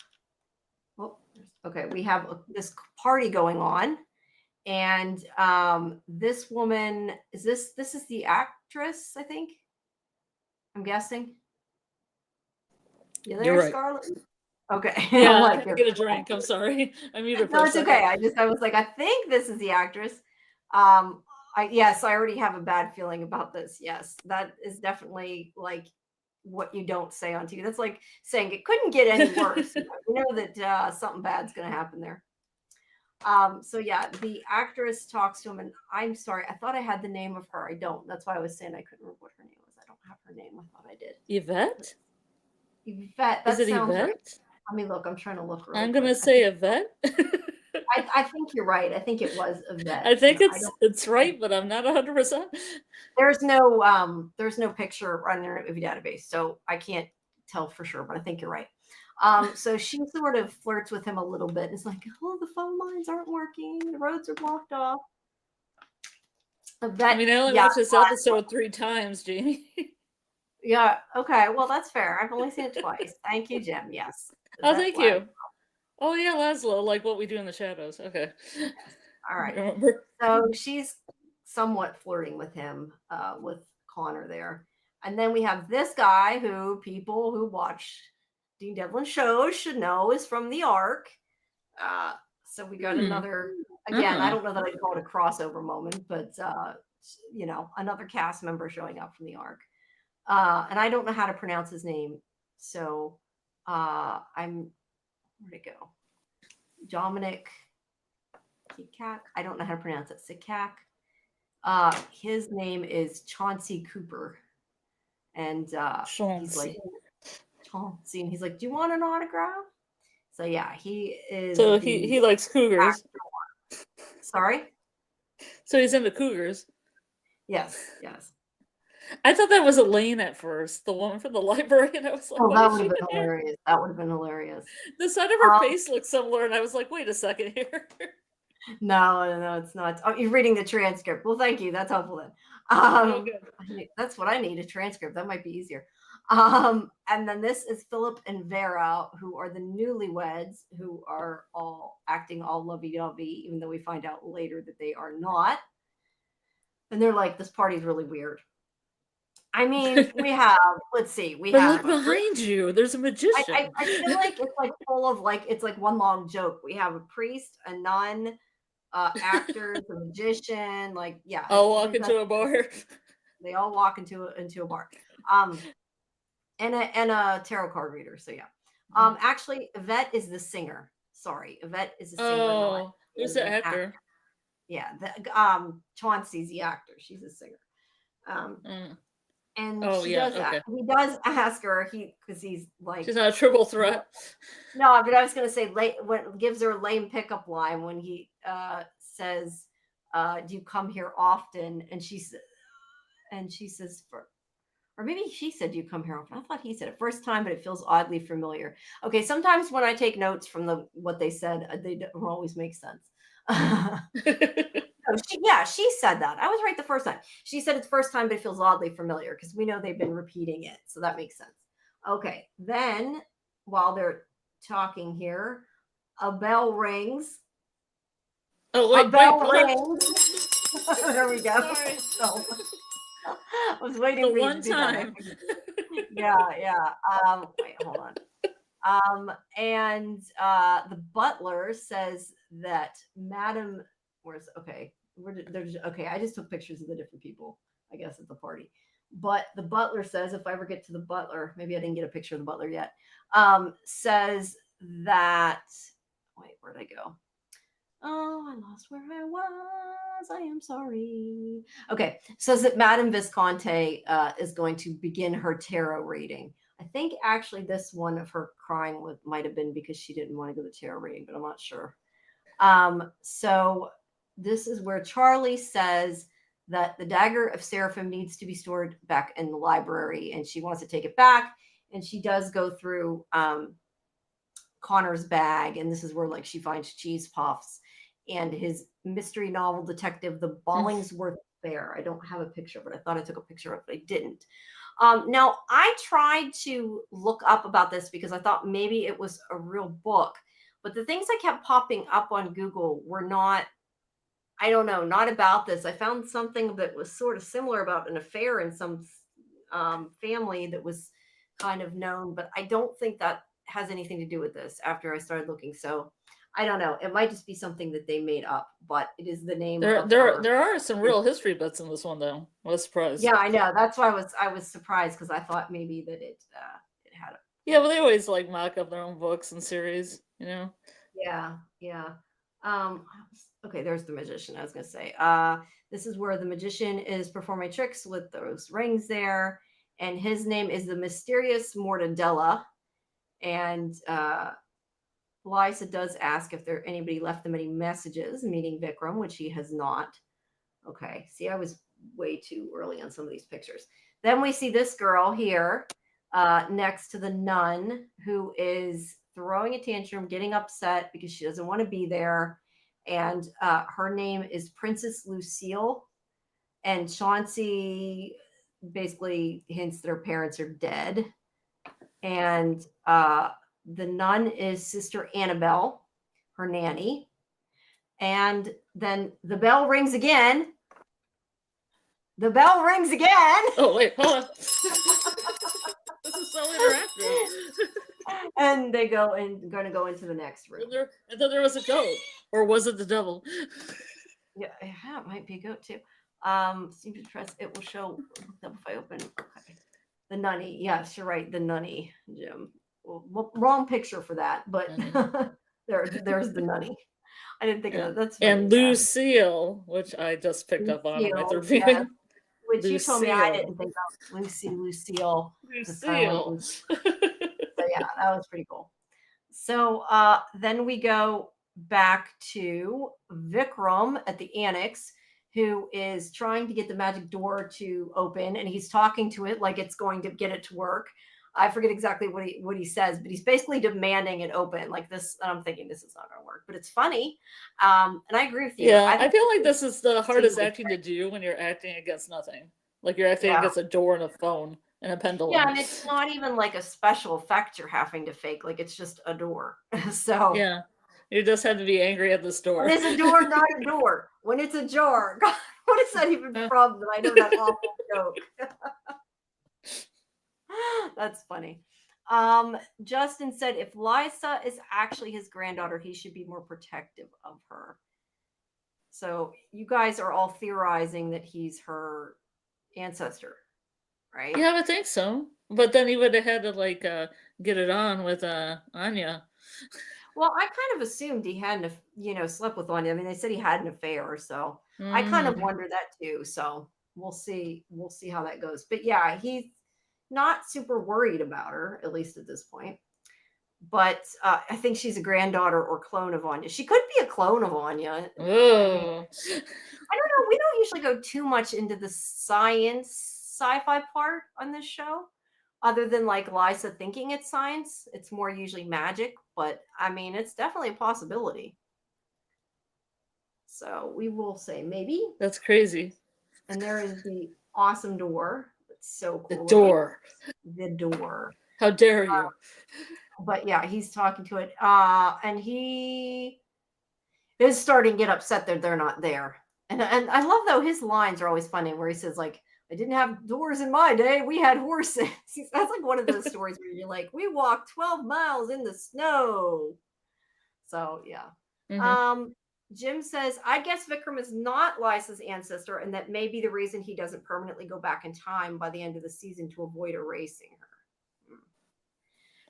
this party going on. And this woman is this is the actress, I think. I'm guessing. You there, You're right. Scarlet? Okay. Yeah, I'm I like, had to get a drink. I'm sorry. I muted for no, a it's second. okay. I was like, I think this is the actress. Yes, I already have a bad feeling about this. Yes, that is definitely like what you don't say on TV. That's like saying it couldn't get any worse. You know that something bad's going to happen there. So yeah, the actress talks to him, and I'm sorry, I thought I had the name of her. I don't. That's why I was saying I couldn't remember what her name was. I don't have her name. I thought I did. Yvette? Yvette. That Is it sounds Yvette? right. Let me look. I'm trying to look. Really I'm gonna quick. say Yvette. I think you're right. I think it was Yvette. I think it's right, but I'm not 100%. There's no picture running in your database, so I can't tell for sure. But I think you're right. So she sort of flirts with him a little bit. It's like, oh, the phone lines aren't working. The roads are blocked off. I mean, I only watched this episode 3 times, Jamie. Yeah. Okay. Well, that's fair. I've only seen it twice. Thank you, Jim. Yes. Oh, thank you. Oh, yeah, Laszlo, like what we do in the shadows. Okay. All right. Remember? So she's somewhat flirting with him, with Connor there. And then we have this guy who people who watch Dean Devlin shows should know is from the Ark. So we got another, again, I don't know that I'd call it a crossover moment, but, another cast member showing up from the Ark. And I don't know how to pronounce his name. So where'd it go? Dominic Sikak. I don't know how to pronounce it. Sikak. His name is Chauncey Cooper. And he's like, Chauncey. And he's like, do you want an autograph? So yeah, he is. So he likes cougars. Sorry? So he's into cougars. Yes. I thought that was Elaine at first, the woman from the library, and I was like, oh, that would have been hilarious. That would have been hilarious. The side of her face looks similar, and I was like, wait a second here. No, it's not. Oh, you're reading the transcript. Well, thank you. That's helpful then. That's what I need, a transcript. That might be easier. And then this is Philip and Vera, who are the newlyweds, who are all acting all lovey-dovey, even though we find out later that they are not. And they're like, this party's really weird. I mean, we have, let's see, we have. Look behind you. There's a magician. I feel like it's like full of like, it's like one long joke. We have a priest, a nun, actors, a magician, like, yeah. All walk into a bar. They all walk into a bar. And a tarot card reader. So yeah. Actually, Yvette is the singer. Sorry, Yvette is the singer. Oh, who's the actor? Yeah, Chauncey's the actor. She's a singer. And Oh, she yeah, does. okay. He does ask her. Because he's like, She's not a triple threat. no, but I was gonna say, when gives her a lame pickup line when he says, "Do you come here often?" And she says, or maybe she said, "Do you come here often?" I thought he said it first time, but it feels oddly familiar. Okay, sometimes when I take notes from what they said, they don't always make sense. She said that. I was right the first time. She said it's first time, but it feels oddly familiar because we know they've been repeating it. So that makes sense. Okay. Then while they're talking here, a bell rings. Oh, wait, a bell what? rings. There we go. Sorry. So, I was waiting The for you one to do that. time. Yeah. Wait, hold on. And the butler says that Madam, okay, I just took pictures of the different people, I guess, at the party. But the butler says, if I ever get to the butler, maybe I didn't get a picture of the butler yet, says that, wait, where'd I go? Oh, I lost where I was. I am sorry. Okay, says that Madame Visconti is going to begin her tarot reading. I think actually this one of her crying might have been because she didn't want to go to tarot reading, but I'm not sure. So this is where Charlie says that the dagger of Seraphim needs to be stored back in the library, and she wants to take it back. And she does go through Connor's bag, and this is where like she finds cheese puffs and his mystery novel detective, the Bollingsworth Bear. I don't have a picture, but I thought I took a picture of it, but I didn't. Now, I tried to look up about this because I thought maybe it was a real book, but the things that kept popping up on Google were not, I don't know, not about this. I found something that was sort of similar about an affair in some family that was kind of known, but I don't think that has anything to do with this after I started looking. So I don't know. It might just be something that they made up, but it is the name of her. There are some real history bits in this one, though. I was surprised. Yeah, I know. That's why I was surprised because I thought maybe that it had a. Yeah, but they always like mock up their own books and series, you know. Yeah. Okay, there's the magician. I was gonna say. This is where the magician is performing tricks with those rings there, and his name is the Mysterious Mortadella, and Lysa does ask if anybody left them any messages, meaning Vikram, which he has not. Okay, see, I was way too early on some of these pictures. Then we see this girl here next to the nun who is throwing a tantrum, getting upset because she doesn't want to be there. And her name is Princess Lucille. And Chauncey basically hints that her parents are dead. And the nun is Sister Annabelle, her nanny. And then the bell rings again. The bell rings again. Oh, wait, hold on. This is so interactive. And they going to go into the next room. I thought there was a goat. Or was it the devil? Yeah, it might be a goat too. Seem to trust it will show if I open. Okay. The nunny. Yes, you're right. The nunny, Jim. Well, wrong picture for that, but there's the nunny. I didn't think of that. That's and Lucille, which I just picked up on in my third viewing. Yeah. Which Lucille. you told me I didn't think of. Lucille. Lucille. So yeah, that was pretty cool. So then we go back to Vikram at the annex, who is trying to get the magic door to open, and he's talking to it like it's going to get it to work. I forget exactly what he says, but he's basically demanding it open like this. And I'm thinking this is not going to work, but it's funny. And I agree with you. Yeah, I feel like this is the hardest acting to do when you're acting against nothing. Like you're acting against a door and a phone and a pendulum. Yeah, and it's not even like a special effect you're having to fake. Like it's just a door. So yeah, you just have to be angry at this door. When it's a door, not a door. When it's a jar. God, what is that even from? That I know that awful joke. That's funny. Justin said if Lysa is actually his granddaughter, he should be more protective of her. So you guys are all theorizing that he's her ancestor, right? Yeah, I would think so. But then he would have had to like get it on with Anya. Well, I kind of assumed he hadn't, slept with Anya. I mean, they said he had an affair, so I kind of wondered that too. So we'll see how that goes. But yeah, he's not super worried about her, at least at this point. But I think she's a granddaughter or clone of Anya. She could be a clone of Anya. Oh. I don't know. We don't usually go too much into the sci-fi part on this show, other than like Liza thinking it's science. It's more usually magic, but I mean, it's definitely a possibility. So we will say maybe. That's crazy. And there is the awesome door. It's so cool. The door. The door. How dare you? But yeah, he's talking to it. And he is starting to get upset that they're not there. And I love, though, his lines are always funny where he says, like, I didn't have doors in my day. We had horses. That's like one of those stories where you're like, we walked 12 miles in the snow. So, yeah. Mm-hmm. Jim says, I guess Vikram is not Lisa's ancestor, and that may be the reason he doesn't permanently go back in time by the end of the season to avoid erasing her.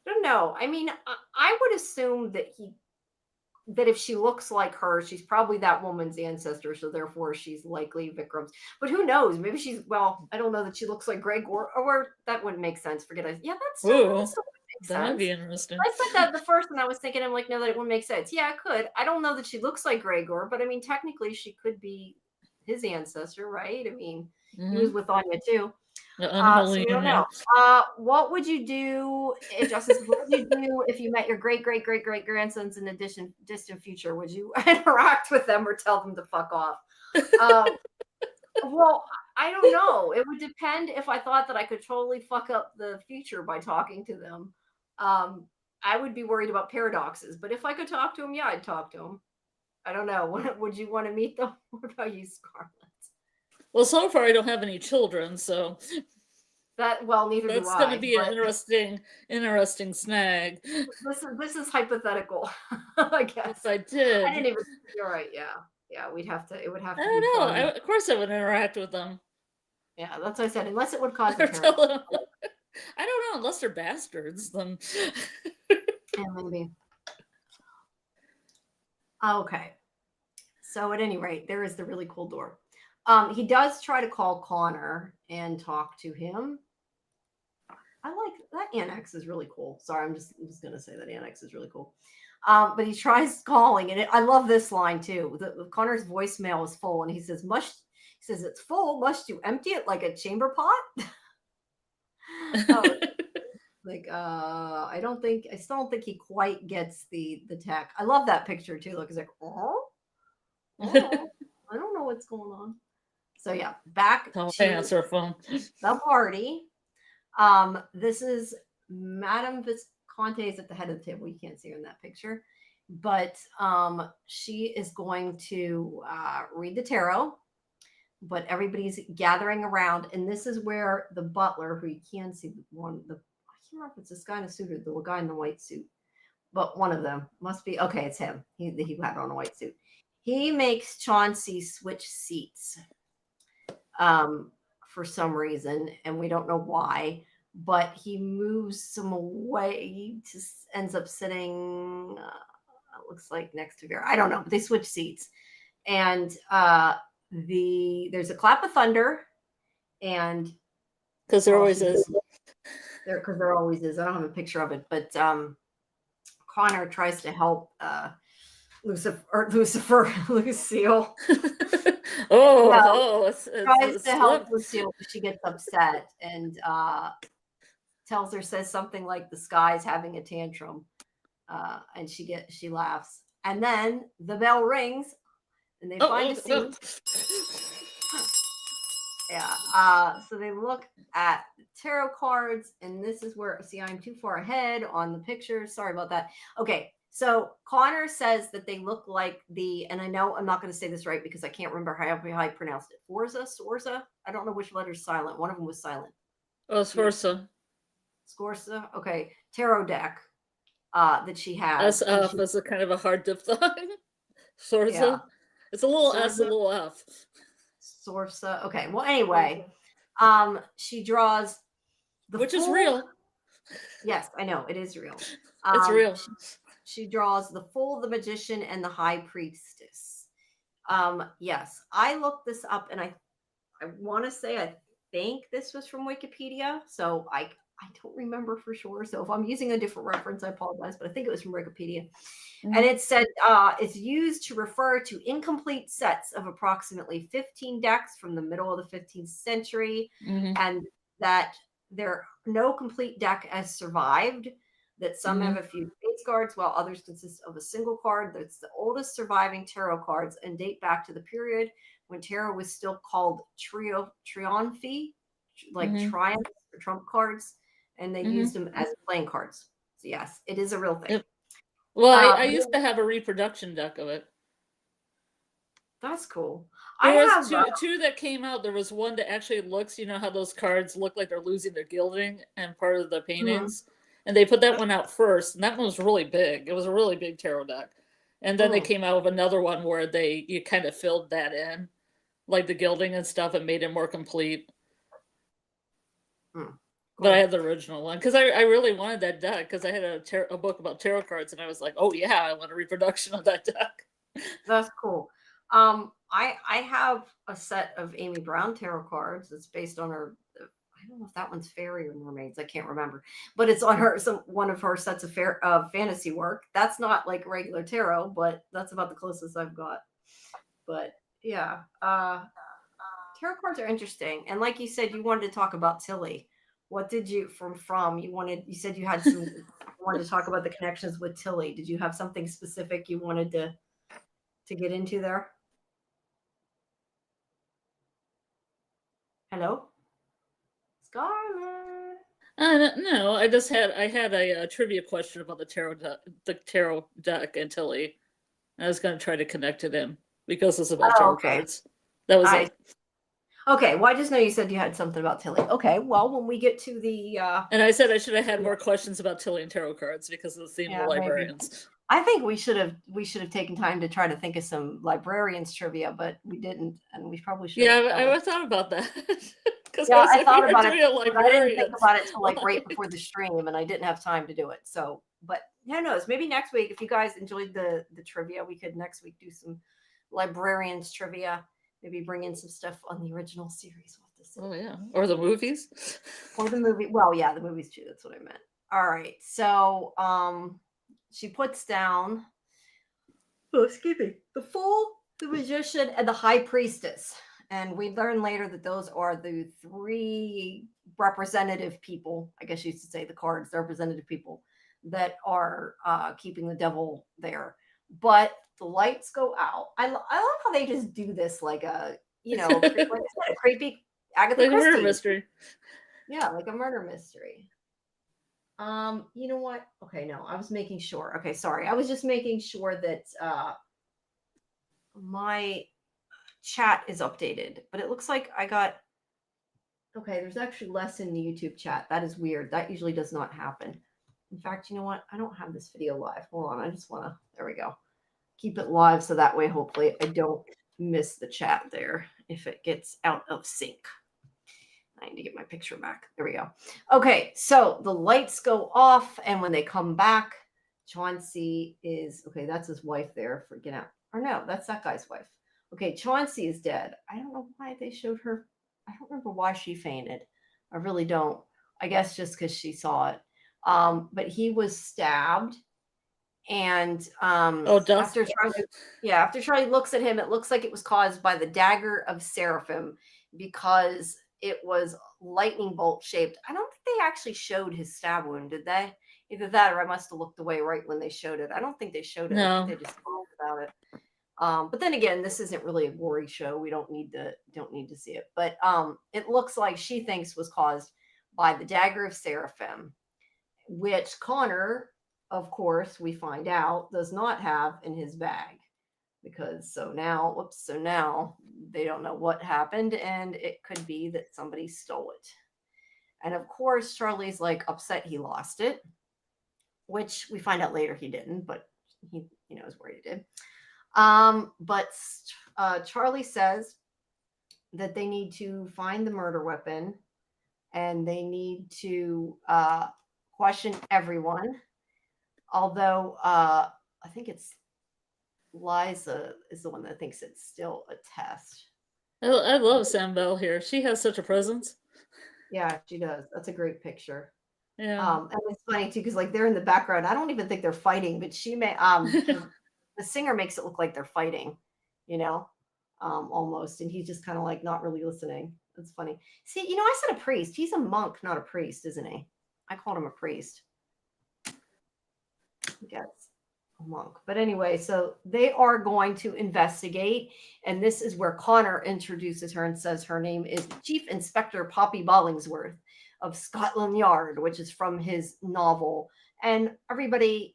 I don't know. I mean, I would assume that if she looks like her, she's probably that woman's ancestor, so therefore she's likely Vikram's. But who knows? Maybe she's, well, I don't know that she looks like Greg, or that wouldn't make sense. Forget it. Yeah, that would be interesting. I said that the first one. I was thinking, I'm like, no, that it wouldn't make sense. Yeah, it could. I don't know that she looks like Gregor, but I mean, technically, she could be his ancestor, right? I mean, he was with Anya too. So you don't know. What would you do, Justice? What would you do if you met your great grandsons in a distant future? Would you interact with them or tell them to fuck off? Well, I don't know. It would depend if I thought that I could totally fuck up the future by talking to them. I would be worried about paradoxes, but if I could talk to them, yeah, I'd talk to them. I don't know. Would you want to meet them? What about you, Scarlet? Well, so far I don't have any children, so neither do I. That's going to be an interesting snag. This is hypothetical, I guess. Yes, I did. I didn't even. You're right. Yeah. We'd have to. It would have to. I don't know. Of course, I would interact with them. Yeah, that's what I said. Unless it would cause. I don't know. Unless they're bastards, then. Yeah, maybe. Okay. So at any rate, there is the really cool door. He does try to call Connor and talk to him. I like that annex is really cool. Sorry, I'm just gonna say that annex is really cool. But he tries calling, and I love this line too. Connor's voicemail is full, and he says, it's full. Must you empty it like a chamber pot? I still don't think he quite gets the tech. I love that picture too. Look, he's like, oh, I don't know what's going on. So yeah, back to answer phone. The party. This is Madame Visconti is at the head of the table. You can't see her in that picture, but she is going to read the tarot. But everybody's gathering around, and this is where the butler, who you can see, I can't remember if it's this guy in a suit or the guy in the white suit, but one of them must be. Okay, it's him. He had on a white suit. He makes Chauncey switch seats for some reason, and we don't know why, but he moves them away. He just ends up sitting, it looks like next to Vera. I don't know, but they switch seats. And there's a clap of thunder, and because there always is. Because there always is. I don't have a picture of it, but Connor tries to help Lucille. Tries to help Lucille, but she gets upset and says something like the sky's having a tantrum, and she laughs, and then the bell rings, and they find a seat. Yeah. So they look at the tarot cards, and this is where, see, I'm too far ahead on the picture. Sorry about that. Okay. So Connor says that they look like and I know I'm not going to say this right because I can't remember how I pronounced it. Sforza? I don't know which letter's silent. One of them was silent. Oh, Sforza. Sforza? Okay. Tarot deck that she has. SF is a kind of a hard diphthong. Sforza. Yeah. It's a little S, a little F. Sforza. Okay. Well, anyway, she draws which is real. Yes, I know. It is real. It's real. She draws the Fool, the Magician, and the High Priestess. Yes, I looked this up, and I want to say I think this was from Wikipedia, so I don't remember for sure. So if I'm using a different reference, I apologize, but I think it was from Wikipedia. Mhm. And it said it's used to refer to incomplete sets of approximately 15 decks from the middle of the 15th century, Mhm. and that no complete deck has survived, that some have a few base cards while others consist of a single card. That's the oldest surviving tarot cards and date back to the period when tarot was still called triomphi, like Mhm. triumphs or trump cards, and they Mhm. used them as playing cards. So yes, it is a real thing. Yep. Well, I But used to have a reproduction deck of it. that's cool. There I was have two that came out. There was one that actually looks, you know how those cards look like they're losing their gilding and part of the paintings? And they put that one out first, and that one was really big. It was a really big tarot deck. And then they came out with another one where you kind of filled that in, like the gilding and stuff, and made it more complete. cool. But I had the original one because I really wanted that deck because I had a book about tarot cards, and I was like, oh yeah, I want a reproduction of that deck. That's cool. I have a set of Amy Brown tarot cards. It's based on her. I don't know if that one's fairy or mermaids. I can't remember, but it's on one of her sets of fantasy work. That's not like regular tarot, but that's about the closest I've got. But yeah, tarot cards are interesting. And like you said, you wanted to talk about Tilly. What did you from you said you had some wanted to talk about the connections with Tilly. Did you have something specific you wanted to get into there? Hello? Scarlet. No, I had a trivia question about the tarot deck and Tilly. I was going to try to connect it in because it's about tarot cards. That was it. Okay, well, I just know you said you had something about Tilly. Okay, well, when we get to the and I said I should have had more questions about Tilly and tarot cards because of the theme of the Librarians. Maybe. I think we should have taken time to try to think of some Librarians trivia, but we didn't, and we probably should. Yeah, I thought about that. Yeah, I thought about it, but I didn't think about it till like right before the stream, and I didn't have time to do it. So, but who knows? Maybe next week, if you guys enjoyed the trivia, we could next week do some Librarians trivia. Maybe bring in some stuff on the original series. Oh yeah, or the movies, or the movie. Well, yeah, the movies too. That's what I meant. All right, so she puts down. Oh, excuse me. The Fool, the Magician, and the High Priestess. And we learn later that those are the three representative people, I guess you should say the cards, the representative people that are keeping the devil there. But the lights go out. I love how they just do this like a, like a creepy Agatha Christie. Like a murder mystery. Yeah, like a murder mystery. You know what? Okay, no, I was making sure. Okay, sorry. I was just making sure that my chat is updated, but it looks like I got okay, there's actually less in the YouTube chat. That is weird. That usually does not happen. In fact, you know what? I don't have this video live. Hold on. I just want to there we go. Keep it live so that way hopefully I don't miss the chat there if it gets out of sync. I need to get my picture back. There we go. Okay, so the lights go off, and when they come back, Chauncey is okay. That's his wife there. Freaking out. Or no, that's that guy's wife. Okay, Chauncey is dead. I don't know why they showed her. I don't remember why she fainted. I really don't. I guess just because she saw it. But he was stabbed, and after Charlie looks at him, it looks like it was caused by the dagger of Seraphim because it was lightning bolt shaped. I don't think they actually showed his stab wound, did they? Either that or I must have looked away right when they showed it. I don't think they showed it. No. I think they just talked about it. But then again, this isn't really a gory show. We don't need to see it. But it looks like she thinks was caused by the dagger of Seraphim, which Connor, of course, we find out, does not have in his bag. Because so now they don't know what happened, and it could be that somebody stole it. And of course, Charlie's like upset he lost it, which we find out later he didn't, but he knows where he did. But Charlie says that they need to find the murder weapon, and they need to question everyone. Although I think it's Liza is the one that thinks it's still a test. I love Sam Bell here. She has such a presence. Yeah, she does. That's a great picture. Yeah. And it's funny too, because like they're in the background. I don't even think they're fighting, but she may the singer makes it look like they're fighting, you know, almost. And he's just kind of like not really listening. That's funny. See, you know, I said a priest. He's a monk, not a priest, isn't he? I called him a priest. I guess a monk. But anyway, so they are going to investigate. And this is where Connor introduces her and says her name is Chief Inspector Poppy Bollingsworth of Scotland Yard, which is from his novel. And everybody,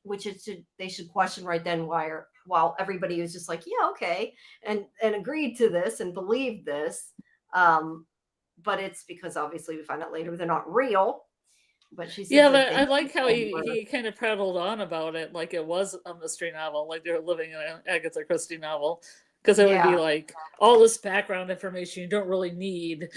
they should question right then while everybody was just like, yeah, okay, and agreed to this and believed this. But it's because obviously we find out later they're not real. But she says, yeah, but I like how he kind of prattled on about it like it was a mystery novel, like they were living in an Agatha Christie novel. Because it would be like all this background information you don't really need,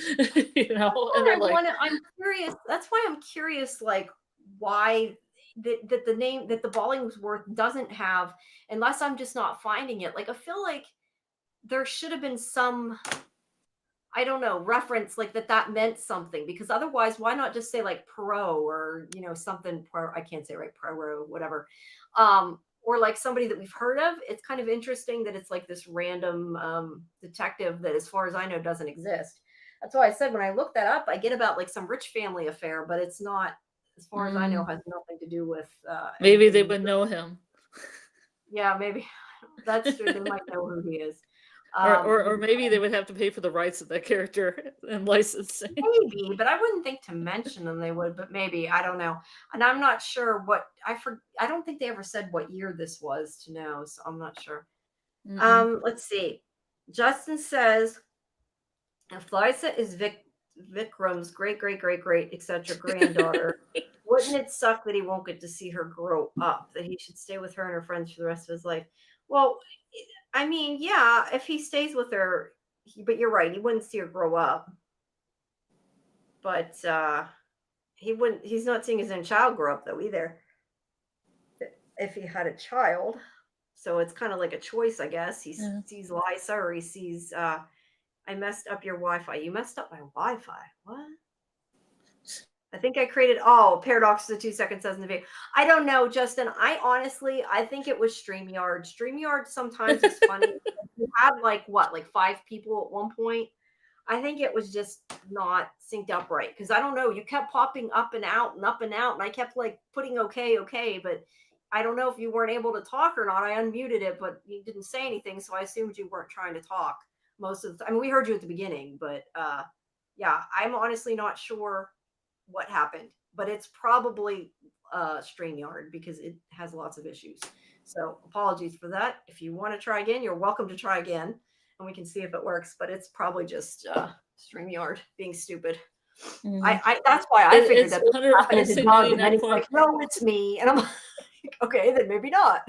you know. And I'm curious. That's why I'm curious, like why that the name that the Bollingsworth doesn't have, unless I'm just not finding it. Like I feel like there should have been some, I don't know, reference like that meant something, because otherwise, why not just say like Poirot or you know something? I can't say right, Poirot, whatever. Or like somebody that we've heard of. It's kind of interesting that it's like this random detective that, as far as I know, doesn't exist. That's why I said when I looked that up, I get about like some rich family affair, but it's not, as far as I know, has nothing to do with. Maybe they would know him. Yeah, maybe that's true. They might know who he is. Or maybe they would have to pay for the rights of that character and licensing. Maybe, but I wouldn't think to mention them they would, but maybe, I don't know. And I'm not sure what I don't think they ever said what year this was to know, so I'm not sure. Let's see. Justin says if Liza is Vikram's great, etc. granddaughter, wouldn't it suck that he won't get to see her grow up, that he should stay with her and her friends for the rest of his life? Well, I mean, yeah, if he stays with her, but you're right, he wouldn't see her grow up. But he's not seeing his own child grow up though either. If he had a child. So it's kind of like a choice, I guess. He sees Liza, or he sees I messed up your Wi-Fi. You messed up my Wi-Fi. What? I think I created Paradox the 2 seconds says in the video. I don't know, Justin. I think it was StreamYard. StreamYard sometimes is funny. You had like 5 people at one point. I think it was just not synced up right, because I don't know. You kept popping up and out and up and out, and I kept like putting okay, but I don't know if you weren't able to talk or not. I unmuted it, but you didn't say anything, so I assumed you weren't trying to talk most of the time. I mean, we heard you at the beginning, but yeah, I'm honestly not sure what happened, but it's probably StreamYard, because it has lots of issues. So apologies for that. If you want to try again, you're welcome to try again, and we can see if it works, but it's probably just StreamYard being stupid. That's why I figured that happened to Doug, and then he's like, no, it's me. And I'm like, okay, then maybe not.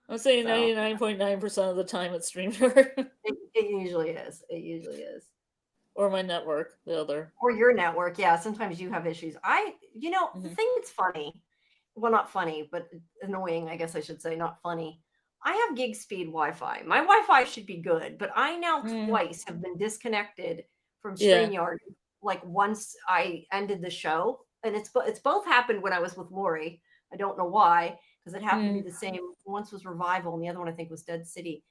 I'm saying 99.9% of the time it's StreamYard. It usually is. It usually is. Or my network, the other. Or your network, yeah. Sometimes you have issues. The thing that's funny, well, not funny, but annoying, I guess I should say, not funny. I have gig speed Wi-Fi. My Wi-Fi should be good, but I now twice have been disconnected from StreamYard. Like once I ended the show, and it's both happened when I was with Lori. I don't know why, because it happened to be the same. Once was Revival, and the other one I think was Dead City.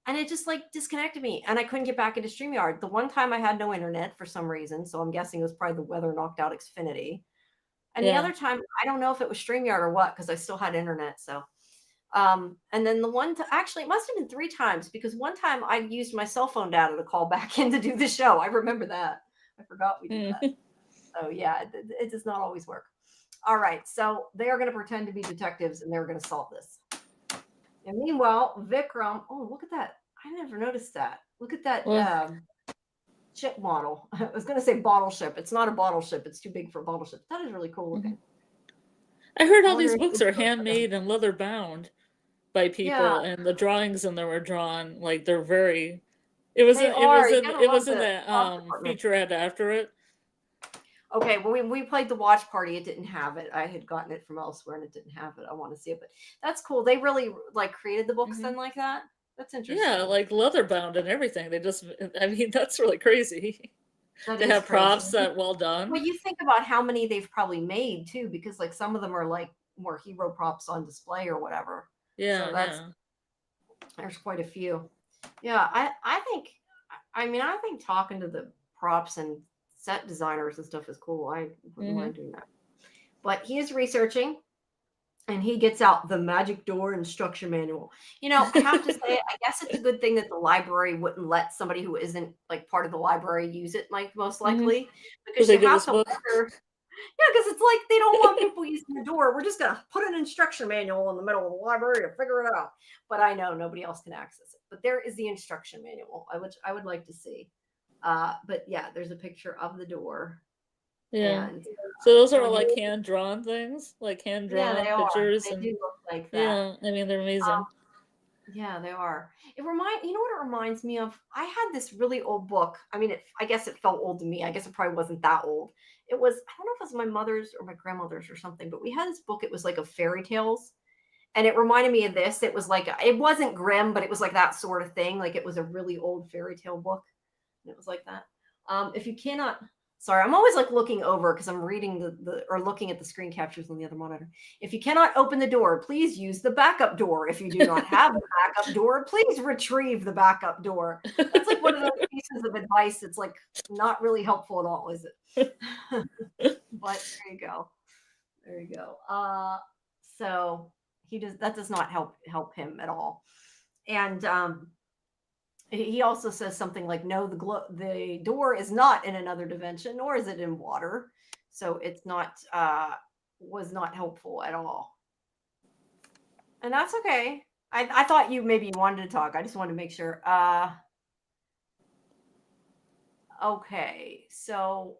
And it just like disconnected me, and I couldn't get back into StreamYard. The one time I had no internet for some reason, so I'm guessing it was probably the weather knocked out Xfinity. And the other time, I don't know if it was StreamYard or what, because I still had internet. So, and then actually, it must have been 3 times, because one time I used my cell phone data to call back in to do the show. I remember that. I forgot we did that. So yeah, it does not always work. All right, so they are going to pretend to be detectives, and they're going to solve this. And meanwhile, Vikram, look at that. I never noticed that. Look at that ship model. I was going to say bottle ship. It's not a bottle ship. It's too big for a bottle ship. That is really cool looking. I heard all these books are handmade and leather bound by people, and the drawings in there were drawn like they're very. It was in the featurette after it. Okay, when we played the watch party, it didn't have it. I had gotten it from elsewhere, and it didn't have it. I want to see it, but that's cool. They really like created the books then like that. That's interesting. Yeah, like leather bound and everything. I mean, that's really crazy. That To is have crazy. props that well done. Well, you think about how many they've probably made too, because like some of them are like more hero props on display or whatever. Yeah, So that's there's quite a few. Yeah, I think I think talking to the props and set designers and stuff is cool. I wouldn't mind doing that. But he is researching and he gets out the magic door instruction manual. You know, I have to say, I guess it's a good thing that the library wouldn't let somebody who isn't like part of the library use it, like most likely, because they you did have this to book. wonder. Yeah, because it's like they don't want people using the door. We're just gonna put an instruction manual in the middle of the library to figure it out. But I know nobody else can access it. But there is the instruction manual, which I would like to see. But yeah, there's a picture of the door. Yeah. And so those are like hand drawn things, like hand drawn pictures. They do look like that. Yeah, I mean they're amazing. Yeah, they are. You know what it reminds me of? I had this really old book. I mean, I guess it felt old to me. I guess it probably wasn't that old. It was, I don't know if it was my mother's or my grandmother's or something, but we had this book. It was like of fairy tales. And it reminded me of this. It was like, it wasn't grim, but it was like that sort of thing. Like it was a really old fairy tale book. And it was like that. If you cannot, sorry, I'm always like looking over because I'm reading or looking at the screen captures on the other monitor. If you cannot open the door, please use the backup door. If you do not have the backup door, please retrieve the backup door. That's like one of those pieces of advice that's like not really helpful at all, is it? But there you go. There you go. So that does not help him at all. And he also says something like, no, the door is not in another dimension, nor is it in water. So it's not, was not helpful at all. And that's okay. I thought maybe you wanted to talk. I just wanted to make sure. Okay. So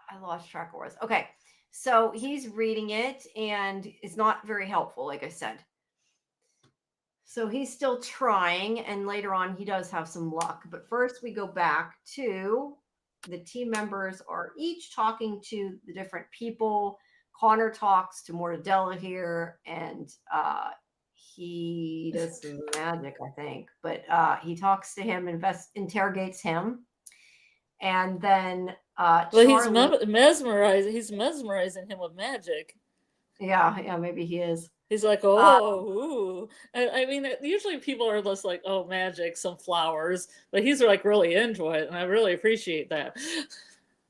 I lost track of where I was. Okay. So he's reading it and it's not very helpful, like I said. So he's still trying, and later on he does have some luck. But first we go back to the team members are each talking to the different people. Connor talks to Mortadella here, and he does some magic, I think. But he talks to him, interrogates him. And then he's mesmerizing. He's mesmerizing him with magic. Yeah, maybe he is. He's like, oh, ooh. I mean, usually people are just like, oh, magic, some flowers, but he's like really into it, and I really appreciate that.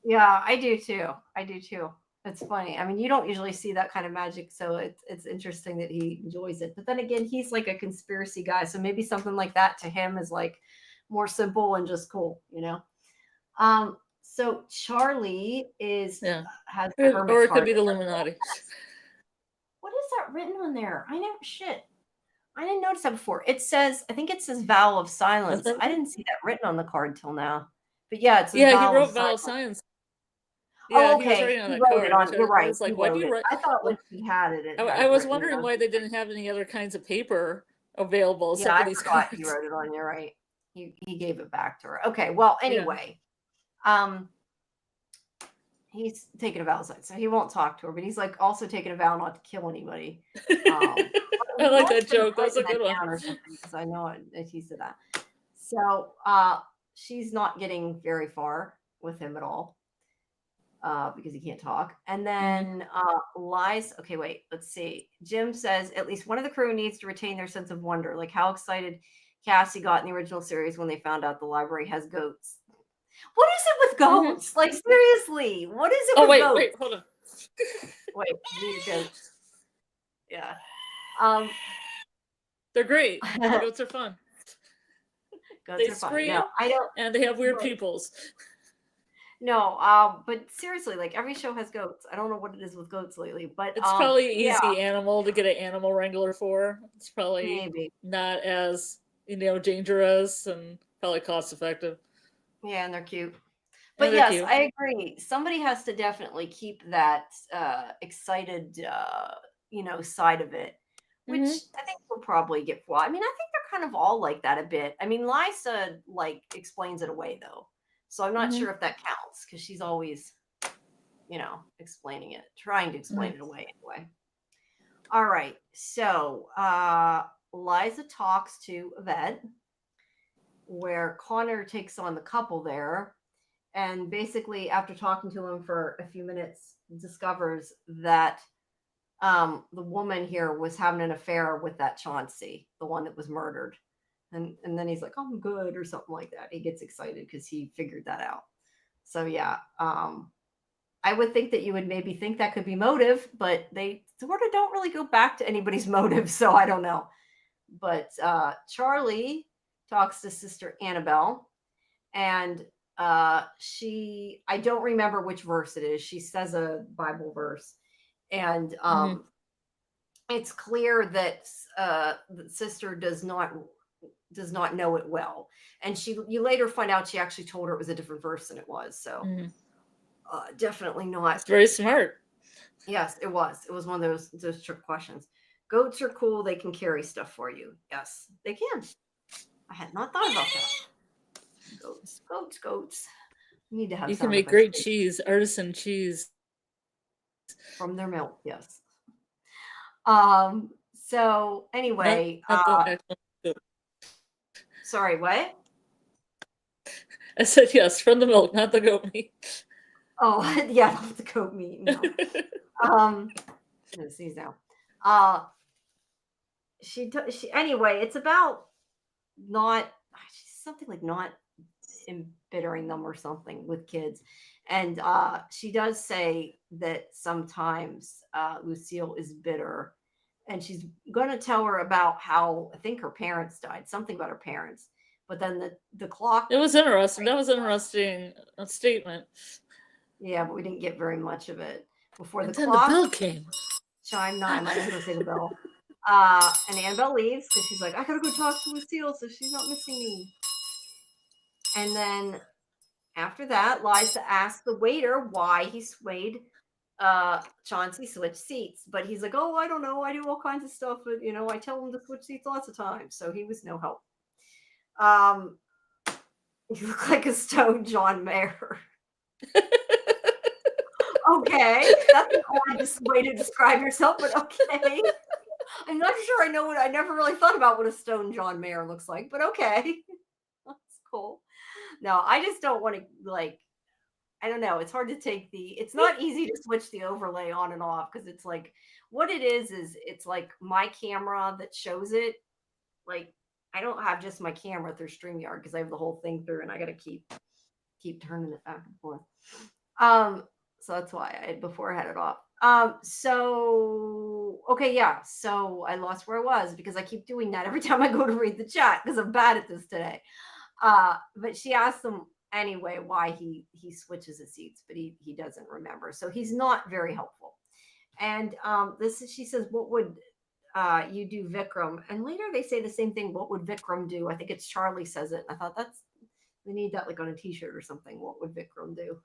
Yeah, I do too. It's funny. I mean, you don't usually see that kind of magic, so it's interesting that he enjoys it. But then again, he's like a conspiracy guy, so maybe something like that to him is like more simple and just cool, you know. So Charlie has the hermit or it could card. be the Illuminati. What is that written on there? I didn't notice that before. I think it says vow of silence. I didn't see that written on the card till now. But yeah, it says he wrote vow of silence. Yeah, okay. He wrote it on. You're right. It's like, why do you write? I thought when he had it. I was wondering why they didn't have any other kinds of paper available. Yeah, I forgot he wrote it on. You're right. He gave it back to her. Okay. Well, anyway, he's taking a vow of silence, so he won't talk to her. But he's like also taking a vow not to kill anybody. I like that joke. That's a good one. Because I know that he said that. So she's not getting very far with him at all. Because he can't talk. And then Lies. Okay, wait, let's see. Jim says at least one of the crew needs to retain their sense of wonder. Like how excited Cassie got in the original series when they found out the library has goats. What is it with goats? Mm-hmm. Like seriously, what is it with goats? Wait, hold on. Wait, these goats. Yeah. They're great. Goats are fun. Goats are scream, fun. No, I don't. And they have weird pupils. No, but seriously, like every show has goats. I don't know what it is with goats lately, but it's probably an easy animal to get an animal wrangler for. It's probably maybe not as dangerous and probably cost effective. Yeah, and they're cute. But yes, cute. I agree. Somebody has to definitely keep that excited, side of it, which I think will probably get flawed. I mean, I think they're kind of all like that a bit. I mean, Lysa explains it away though. So I'm not sure if that counts because she's always, explaining it, trying to explain it away anyway. All right. So Liza talks to Yvette where Connor takes on the couple there, and basically after talking to him for a few minutes, discovers that the woman here was having an affair with that Chauncey, the one that was murdered. And then he's like, I'm good, or something like that. He gets excited because he figured that out. So yeah, I would think that you would maybe think that could be motive, but they sort of don't really go back to anybody's motive, so I don't know. But Charlie talks to Sister Annabelle, and I don't remember which verse it is. She says a Bible verse, and it's clear that the sister does not know it well, and you later find out she actually told her it was a different verse than it was. So definitely not. It's very smart. Yes, it was one of those trick questions. Goats are cool. They can carry stuff for you. Yes, they can. I had not thought about that. Goats. We need to have. You can make great cheese, artisan cheese from their milk. Yes. So anyway, sorry, what? I said yes, from the milk, not the goat meat. Oh, yeah, not the goat meat. No. Let's see now. Anyway, it's about something like not embittering them or something with kids. And she does say that sometimes Lucille is bitter, and she's going to tell her about how I think her parents died, something about her parents. But then the clock. It was interesting. That was an interesting statement. Yeah, but we didn't get very much of it before and the then clock. The bell came. Chime 9. I didn't go say the bell. And Annabelle leaves because she's like, I gotta go talk to Lucille so she's not missing me. And then after that, Liza asks the waiter why he swayed Chauncey switch seats. But he's like, oh, I don't know. I do all kinds of stuff. But, I tell him to switch seats lots of times. So he was no help. You look like a stone John Mayer. Okay. That's an odd way to describe yourself, but okay. I'm not sure I never really thought about what a stone John Mayer looks like, but okay. That's cool. No, I just don't want to, I don't know. It's hard to take it's not easy to switch the overlay on and off because it's like, what it is it's like my camera that shows it. Like, I don't have just my camera through StreamYard because I have the whole thing through and I got to keep turning it back and forth. So that's why before I had it off. So I lost where I was because I keep doing that every time I go to read the chat because I'm bad at this today. But she asked him anyway why he switches his seats, but he doesn't remember. So he's not very helpful. And she says, what would you do, Vikram? And later they say the same thing. What would Vikram do? I think it's Charlie says it. I thought we need that like on a t-shirt or something. What would Vikram do?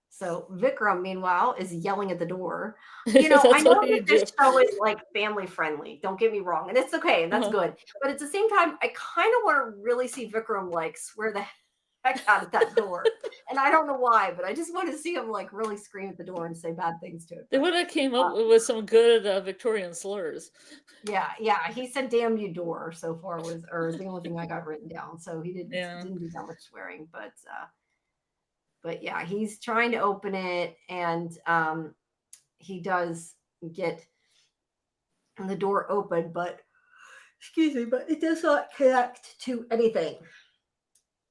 So Vikram, meanwhile, is yelling at the door. I know that this show is like family friendly. Don't get me wrong. And it's okay. And that's good. But at the same time, I kind of want to really see Vikram like swear the heck out at that door. And I don't know why, but I just want to see him like really scream at the door and say bad things to it. They would have came up with some good Victorian slurs. Yeah. He said "damn you" door so far is the only thing I got written down. So he didn't do that much swearing, but yeah, he's trying to open it, and he does get the door open, but it does not connect to anything.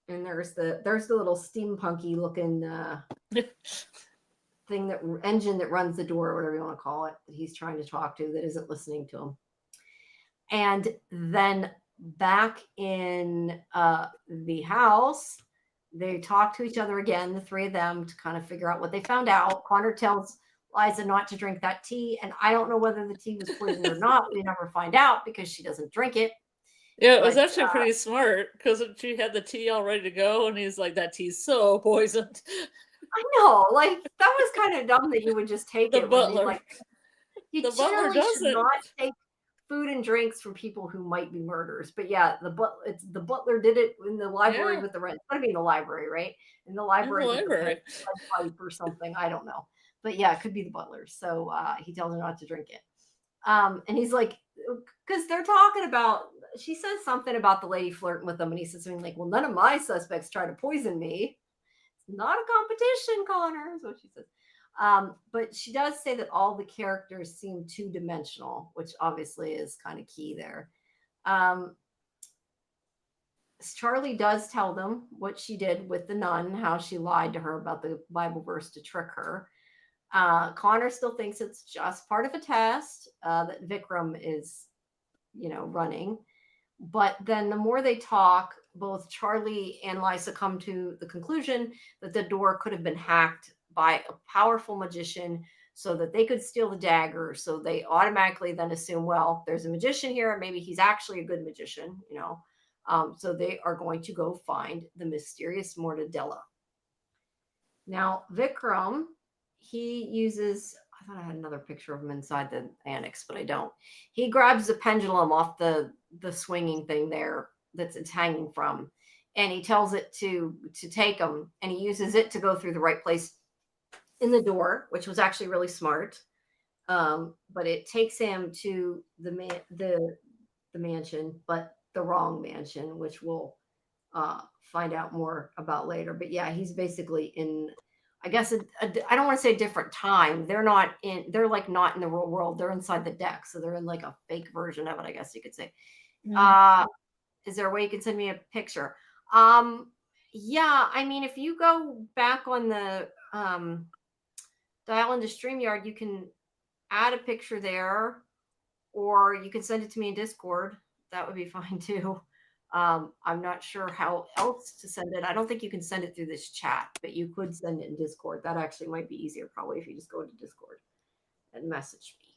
And there's the little steampunky looking engine that runs the door, or whatever you want to call it, that he's trying to talk to that isn't listening to him. And then back in the house, they talk to each other again, the three of them, to kind of figure out what they found out. Connor tells Liza not to drink that tea, and I don't know whether the tea was poisoned or not. We never find out because she doesn't drink it. Yeah, it was actually pretty smart because she had the tea all ready to go, and he's like, that tea's so poisoned. I know, like, that was kind of dumb that you would just take it. Butler. You generally should not take food and drinks from people who might be murderers. But yeah, the butler did it in the library with the rent. It's gotta be in the library, right? In the library, with the pipe or something. I don't know. But yeah, it could be the butler. So he tells her not to drink it. And he's like, because they're talking about she says something about the lady flirting with him, and he says something like, "Well, none of my suspects try to poison me. It's not a competition, Connor," is what she says. But she does say that all the characters seem two-dimensional, which obviously is kind of key there. Charlie does tell them what she did with the nun, how she lied to her about the Bible verse to trick her. Connor still thinks it's just part of a test that Vikram is, running. But then the more they talk, both Charlie and Lisa come to the conclusion that the door could have been hacked by a powerful magician so that they could steal the dagger. So they automatically then assume, well, there's a magician here. Maybe he's actually a good magician, So they are going to go find the mysterious Mortadella. Now, Vikram, he uses, I thought I had another picture of him inside the annex, but I don't. He grabs the pendulum off the swinging thing there that's it's hanging from, and he tells it to take him, and he uses it to go through the right place in the door, which was actually really smart. But it takes him to the mansion, but the wrong mansion, which we'll find out more about later. But yeah, he's basically in, I guess, I don't want to say a different time. They're like not in the real world. They're inside the deck. So they're in like a fake version of it, I guess you could say. Is there a way you can send me a picture? Yeah, I mean, if you go back on the dial into StreamYard, you can add a picture there, or you can send it to me in Discord. That would be fine too. I'm not sure how else to send it. I don't think you can send it through this chat, but you could send it in Discord. That actually might be easier probably if you just go to Discord and message me.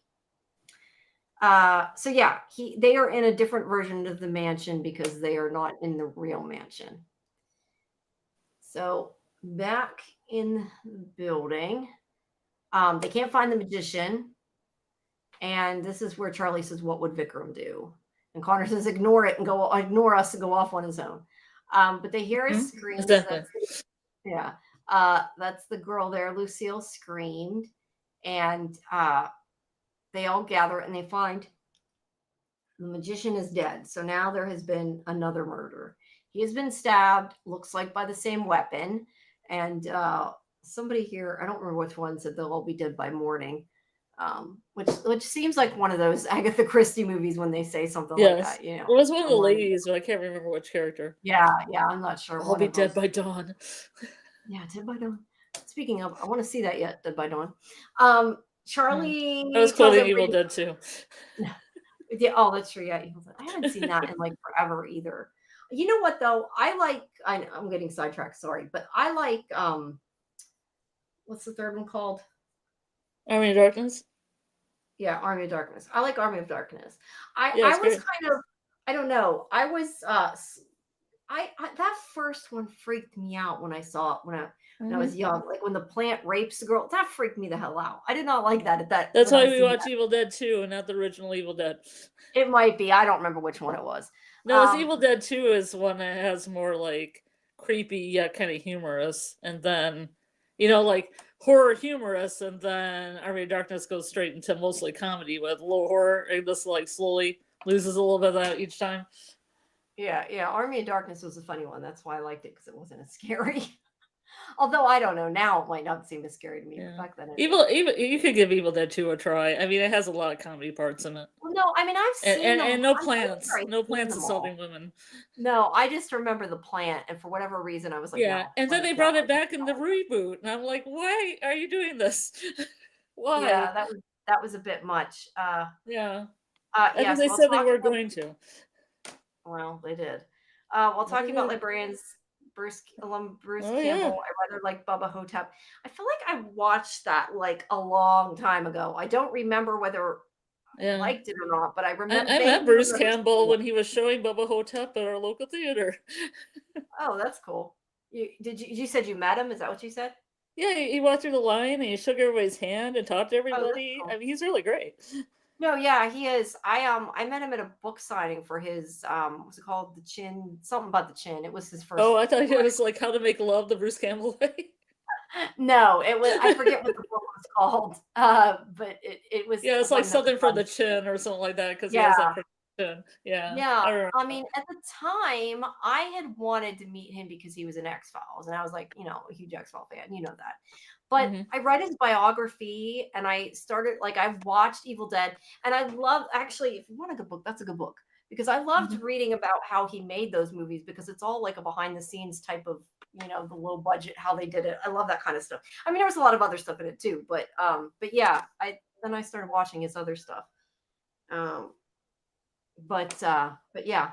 So yeah, they are in a different version of the mansion because they are not in the real mansion. So back in the building, they can't find the magician. And this is where Charlie says, "What would Vikram do?" And Connor says, ignore us and go off on his own. But they hear a scream. Exactly. That's the girl there. Lucille screamed. And they all gather and they find the magician is dead. So now there has been another murder. He has been stabbed, looks like by the same weapon. And somebody here, I don't remember which one, said they'll all be dead by morning. Which seems like one of those Agatha Christie movies when they say something like that. It was one of the ladies, but I can't remember which character. Yeah, I'm not sure. I'll be dead by dawn. Yeah, Dead by Dawn. Speaking of, I want to see that yet. Dead by Dawn. Charlie. I was quoting Evil Dead too. Yeah, oh, that's true. Yeah, I haven't seen that in like forever either. You know what though? I'm getting sidetracked. Sorry, but I like what's the third one called? Army of Darkness? Yeah, Army of Darkness. I like Army of Darkness. I was great. kind of, I don't know. I was, that first one freaked me out when I saw it when I was young. Like when the plant rapes the girl, that freaked me the hell out. I did not like that at that. That's why we watch Evil Dead 2 and not the original Evil Dead. It might be. I don't remember which one it was. No, it's Evil Dead 2 is one that has more like creepy yet kind of humorous. And then, like horror humorous, and then Army of Darkness goes straight into mostly comedy with low horror, and this like slowly loses a little bit of that each time. Yeah, Army of Darkness was a funny one. That's why I liked it, because it wasn't as scary. Although I don't know, now it might not seem as scary to me. Yeah. Back then, you could give Evil Dead 2 a try. I mean, it has a lot of comedy parts in it. Well, no, I mean I've seen and no plants, assaulting women. No, I just remember the plant, and for whatever reason, I was like, yeah. No, and then they brought it back in the reboot, and I'm like, why are you doing this? Why? Yeah, that was a bit much. Yeah. Yes, they said they were going to. Well, they did. While talking about Librarians, Bruce Campbell, yeah. I rather like Bubba Hotep. I feel like I watched that like a long time ago. I don't remember whether I liked it or not, but I remember. I met Bruce Campbell when he was showing Bubba Hotep at our local theater. Oh, that's cool. You said you met him? Is that what you said? Yeah, he walked through the line and he shook everybody's hand and talked to everybody. Cool. I mean, he's really great. No, yeah, he is. I met him at a book signing for his what's it called? The Chin, something about the Chin. It was his first. Oh, I thought it was like How to Make Love the Bruce Campbell way. No, it was. I forget what the book was called. But it was. Yeah, it's like something for the chin or something like that. Because yeah, Yeah, I mean, at the time, I had wanted to meet him because he was in X-Files, and I was like, a huge X-Files fan, you know that. But I read his biography, and I started, like, I've watched Evil Dead, and I love, actually, if you want a good book, that's a good book, because I loved reading about how he made those movies, because it's all like a behind-the-scenes type of, the low budget, how they did it. I love that kind of stuff. I mean, there was a lot of other stuff in it too, but yeah, then I started watching his other stuff. But yeah,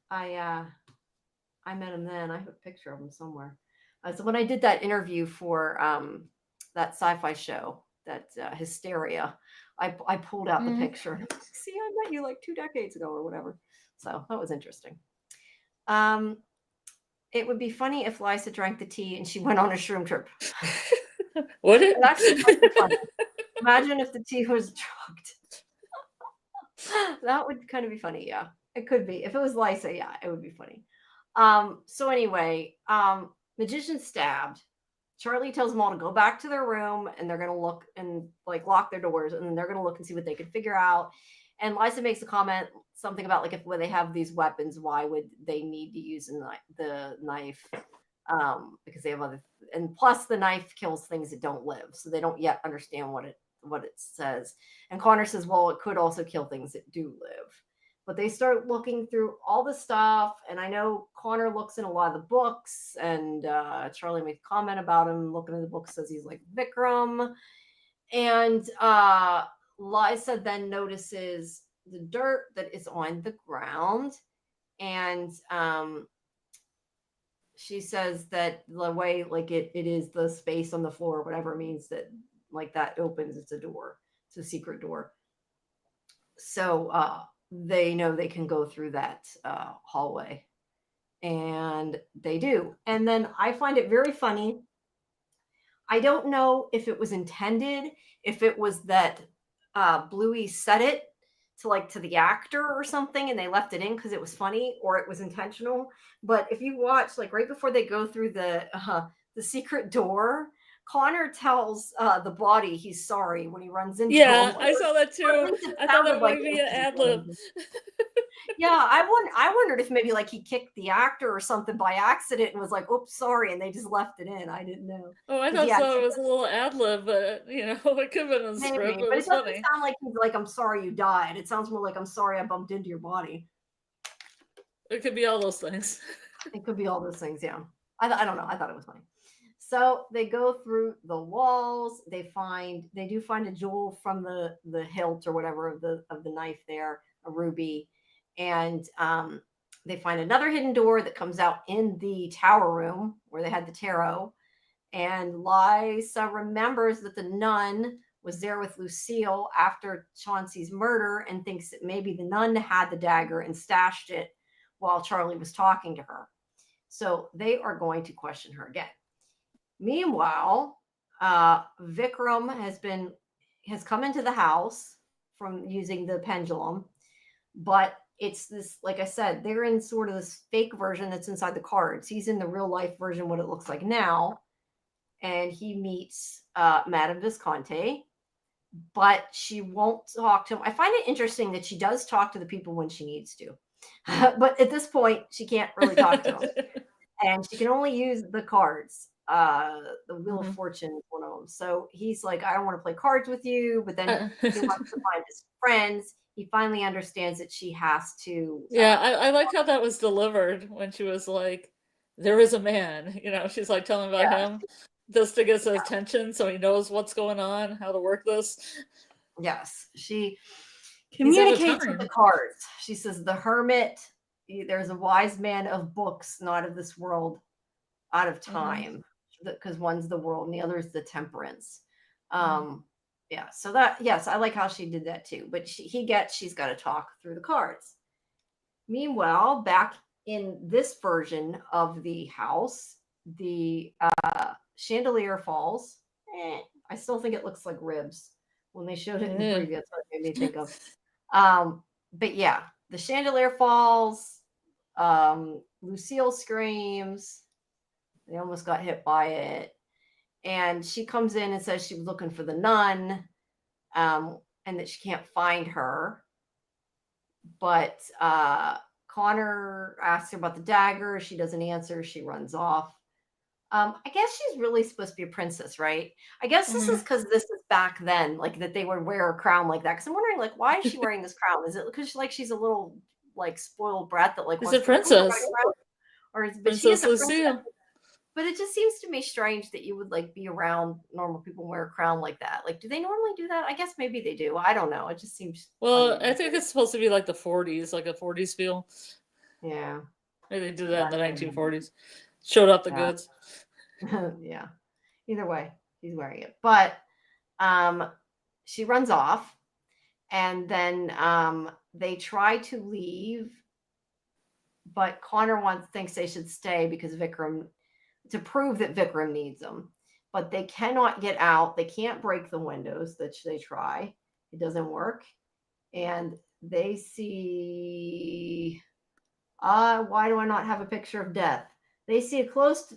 I met him then. I have a picture of him somewhere. So when I did that interview for that sci-fi show, that Hysteria, I pulled out the picture. And I'm like, see, I met you like 2 decades ago or whatever. So that was interesting. It would be funny if Liza drank the tea and she went on a shroom trip. Would it? That might be funny. Imagine if the tea was drugged. That would kind of be funny. Yeah, it could be. If it was Liza, yeah, it would be funny. So anyway, magician stabbed. Charlie tells them all to go back to their room, and they're gonna look and like lock their doors, and they're gonna look and see what they can figure out. And Liza makes a comment, something about like when they have these weapons, why would they need to use the knife? Because they have other, and plus the knife kills things that don't live, so they don't yet understand what it says. And Connor says, well, it could also kill things that do live. But they start looking through all the stuff, and I know Connor looks in a lot of the books, and Charlie made a comment about him looking in the book, says he's like Vikram. And Liza then notices the dirt that is on the ground, and she says that the way like it is the space on the floor, whatever it means, that like that opens, it's a door, it's a secret door. So they know they can go through that hallway, and they do. And then I find it very funny. I don't know if it was intended, if it was that Bluey said it to the actor or something, and they left it in because it was funny, or it was intentional. But if you watch, like right before they go through the secret door, Connor tells the body he's sorry when he runs into him. Yeah, I saw that too. I thought that might be an ad lib. Yeah, I wondered if maybe like he kicked the actor or something by accident and was like, "Oops, sorry," and they just left it in. I didn't know. Oh, I thought so. It was a little ad lib, but it could have been in the script. Maybe, But but it it doesn't funny. sound like he's like, "I'm sorry you died." It sounds more like, "I'm sorry I bumped into your body." It could be all those things. It could be all those things. Yeah, I don't know. I thought it was funny. So they go through the walls. They do find a jewel from the hilt or whatever of the knife there, a ruby, and they find another hidden door that comes out in the tower room where they had the tarot. And Liza remembers that the nun was there with Lucille after Chauncey's murder and thinks that maybe the nun had the dagger and stashed it while Charlie was talking to her. So they are going to question her again. Meanwhile, Vikram has come into the house from using the pendulum, but it's this, like I said, they're in sort of this fake version that's inside the cards. He's in the real life version, what it looks like now, and he meets Madame Visconti, but she won't talk to him. I find it interesting that she does talk to the people when she needs to, but at this point, she can't really talk to them, and she can only use the cards. The Wheel of Fortune is one of them. So he's like, I don't want to play cards with you, but then he wants to find his friends. He finally understands that she has to. Yeah, I like how that was delivered when she was like, there is a man, she's like telling about him just to get his attention so he knows what's going on, how to work this. Yes, she communicates with the cards. She says, the hermit, there's a wise man of books, not of this world, out of time. Because one's the world and the other is the temperance. Yeah, so that, yes, I like how she did that too. But she's got to talk through the cards. Meanwhile, back in this version of the house, the chandelier falls. I still think it looks like ribs when they showed it in the preview. That's what it made me think of. But yeah, the chandelier falls. Lucille screams. They almost got hit by it. And she comes in and says she was looking for the nun, and that she can't find her. but Connor asks her about the dagger. She doesn't answer. She runs off. I guess she's really supposed to be a princess, right? I guess this is because this is back then, like that they would wear a crown like that. Because I'm wondering, like, why is she wearing this crown? Is it because she's a little like spoiled brat that like She's wants a to wear princess. crown? Or is but she is Princess a princess. Lucille. But it just seems to me strange that you would like be around normal people and wear a crown like that. Like, do they normally do that? I guess maybe they do. I don't know. It just seems Well, funny. I think it's supposed to be like the 40s, like a 40s feel. Yeah. Maybe they did that in the 1940s. Showed off the goods. Yeah. Either way, he's wearing it. But she runs off, and then they try to leave, but Connor thinks they should stay because Vikram, to prove that Vikram needs them. But they cannot get out. They can't break the windows that they try. It doesn't work. And they see why do I not have a picture of Death? They see a cloaked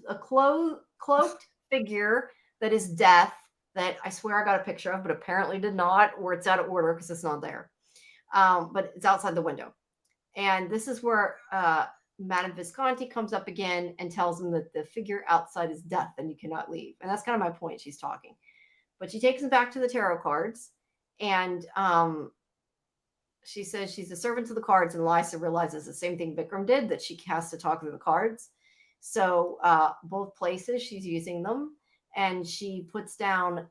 figure that is Death that I swear I got a picture of, but apparently did not, or it's out of order because it's not there. But it's outside the window. And this is where Madame Visconti comes up again and tells them that the figure outside is Death and you cannot leave. And that's kind of my point. She's talking. But she takes them back to the tarot cards, and she says she's a servant to the cards, and Lysa realizes the same thing Vikram did, that she has to talk through the cards. So both places she's using them, and she puts down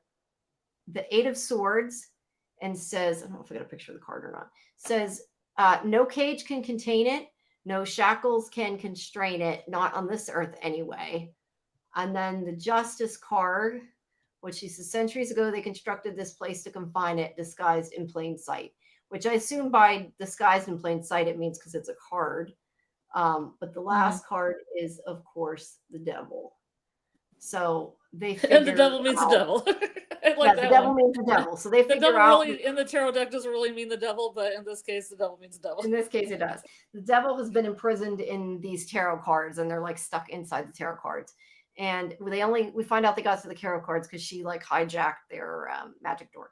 the 8 of Swords and says, I don't know if I got a picture of the card or not, says, no cage can contain it, no shackles can constrain it, not on this earth anyway. And then the Justice card, which she says centuries ago they constructed this place to confine it, disguised in plain sight. Which I assume by disguised in plain sight, it means because it's a card. But the last card is, of course, the devil. So they figure And the devil means the devil. I like that the devil one. means the devil. So they The figure devil out. really, in the tarot deck, doesn't really mean the devil, but in this case, the devil means the devil. In this case, it does. The devil has been imprisoned in these tarot cards, and they're like stuck inside the tarot cards. And we find out they got to the tarot cards because she like hijacked their magic door.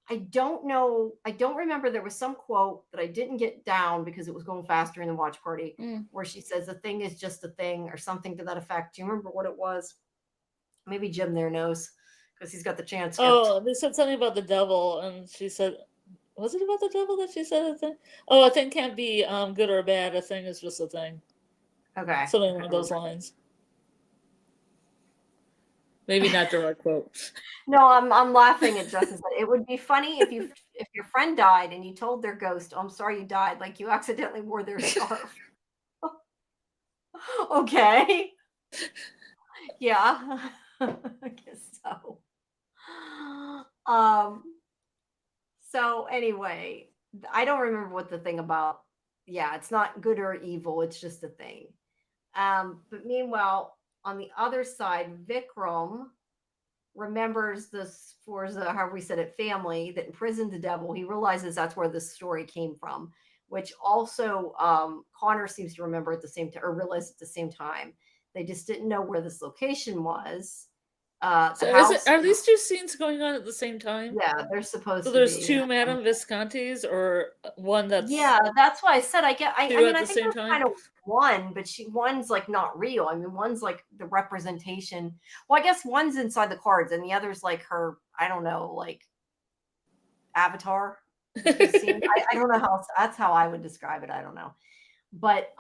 I don't know. I don't remember. There was some quote that I didn't get down because it was going faster in the watch party where she says the thing is just a thing or something to that effect. Do you remember what it was? Maybe Jim there knows because he's got the chance. Oh, they said something about the devil, and she said, was it about the devil that she said a thing? Oh, a thing can't be good or bad. A thing is just a thing. Okay. Something along those lines. Maybe not direct quote. No, I'm laughing at Justin. It would be funny if your friend died and you told their ghost, "Oh, I'm sorry you died," like you accidentally wore their scarf. Okay. Yeah. I guess so. So anyway, I don't remember what the thing about. Yeah, it's not good or evil. It's just a thing. But meanwhile, on the other side, Vikram remembers the Sforza, however we said it, family that imprisoned the devil. He realizes that's where this story came from, which also Connor seems to remember at the same time, or realize at the same time. They just didn't know where this location was. So are these two scenes going on at the same time? Yeah, they're supposed to be. So there's two Madame Viscontis, or one that's... Yeah, that's why I said I think there's kind of one, but one's like not real. I mean, one's like the representation. Well, I guess one's inside the cards, and the other's like her, I don't know, like avatar. I don't know how that's how I would describe it. I don't know. But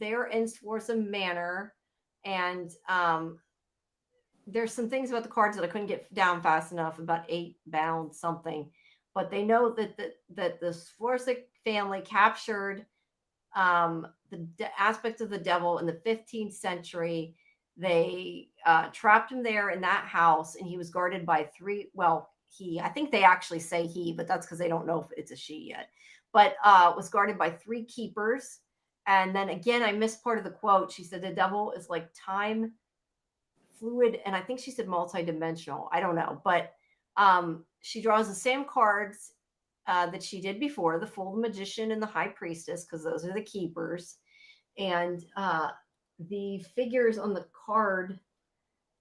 they're in Sforza Manor, and there's some things about the cards that I couldn't get down fast enough, about 8 bound something. But they know that the Sforza family captured the aspect of the devil in the 15th century. They trapped him there in that house, and he was guarded by 3. Well, I think they actually say he, but that's because they don't know if it's a she yet. But was guarded by 3 keepers. And then again, I missed part of the quote. She said the devil is like time fluid, and I think she said multidimensional. I don't know, but she draws the same cards that she did before, the Fool, the Magician, and the High Priestess, because those are the keepers. And the figures on the card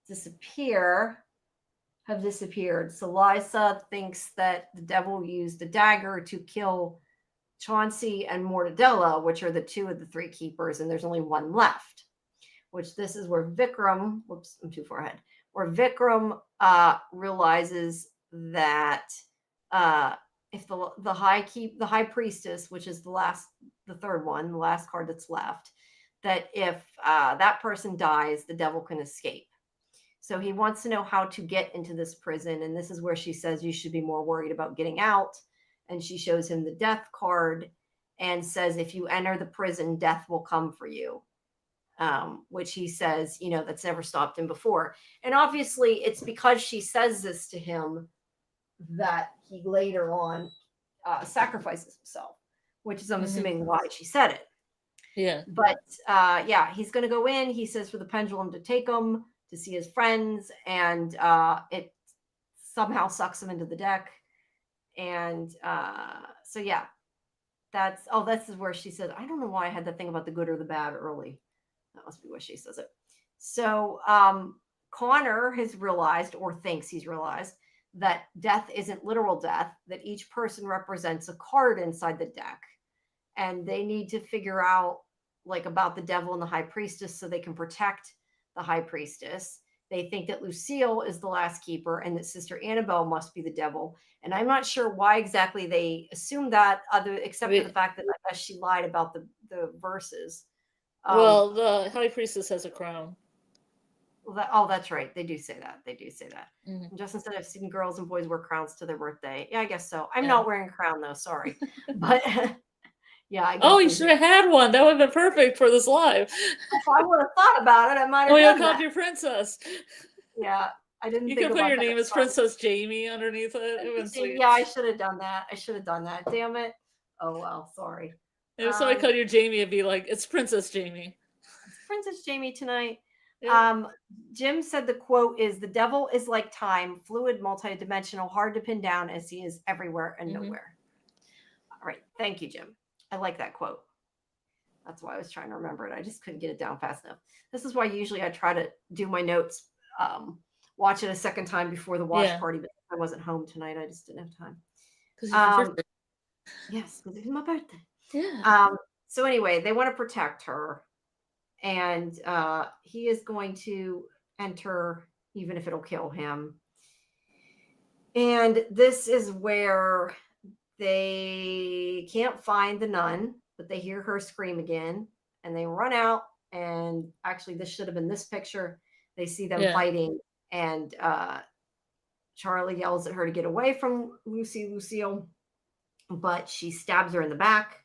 have disappeared. So Lysa thinks that the devil used a dagger to kill Chauncey and Mortadella, which are the two of the three keepers, and there's only one left. Which this is where Vikram, whoops, I'm too far ahead, where Vikram realizes that if the high priestess, which is the third one, the last card that's left, that if that person dies, the devil can escape. So he wants to know how to get into this prison, and this is where she says you should be more worried about getting out. And she shows him the death card and says, if you enter the prison, death will come for you. Which he says, that's never stopped him before. And obviously it's because she says this to him that he later on sacrifices himself, which is, I'm assuming, why she said it. Yeah. But he's going to go in. He says for the pendulum to take him to see his friends, and it somehow sucks him into the deck. And this is where she said, I don't know why I had that thing about the good or the bad early. That must be why she says it. So Connor has realized, or thinks he's realized, that death isn't literal death, that each person represents a card inside the deck. And they need to figure out about the devil and the high priestess so they can protect the high priestess. They think that Lucille is the last keeper and that Sister Annabelle must be the devil. And I'm not sure why exactly they assume that, except for the fact that I guess she lied about the verses. Well, the high priestess has a crown. That's right. They do say that. Mm-hmm. Justin said, I've seen girls and boys wear crowns to their birthday. Yeah, I guess so. I'm not wearing a crown though. Sorry. But yeah. I guess you should have had one. That would have been perfect for this live. If I would have thought about it, I might have you'll done call your princess. Yeah. I didn't You think could about put your that. name as Princess Jamie underneath it. It was sweet. Yeah, I should have done that. Damn it. Oh, well, sorry. If somebody called you Jamie, it'd be like, it's Princess Jamie. It's Princess Jamie tonight. Yeah. Jim said the quote is, the devil is like time, fluid, multidimensional, hard to pin down as he is everywhere and nowhere. All right. Thank you, Jim. I like that quote. That's why I was trying to remember it. I just couldn't get it down fast enough. This is why usually I try to do my notes, watch it a second time before the watch party, but I wasn't home tonight. I just didn't have time. Because it's your birthday. Yes, because it's my birthday. Yeah. So anyway, they want to protect her, and he is going to enter, even if it'll kill him. And this is where they can't find the nun, but they hear her scream again, and they run out. And actually, this should have been this picture. They see them fighting, and Charlie yells at her to get away from Lucille, but she stabs her in the back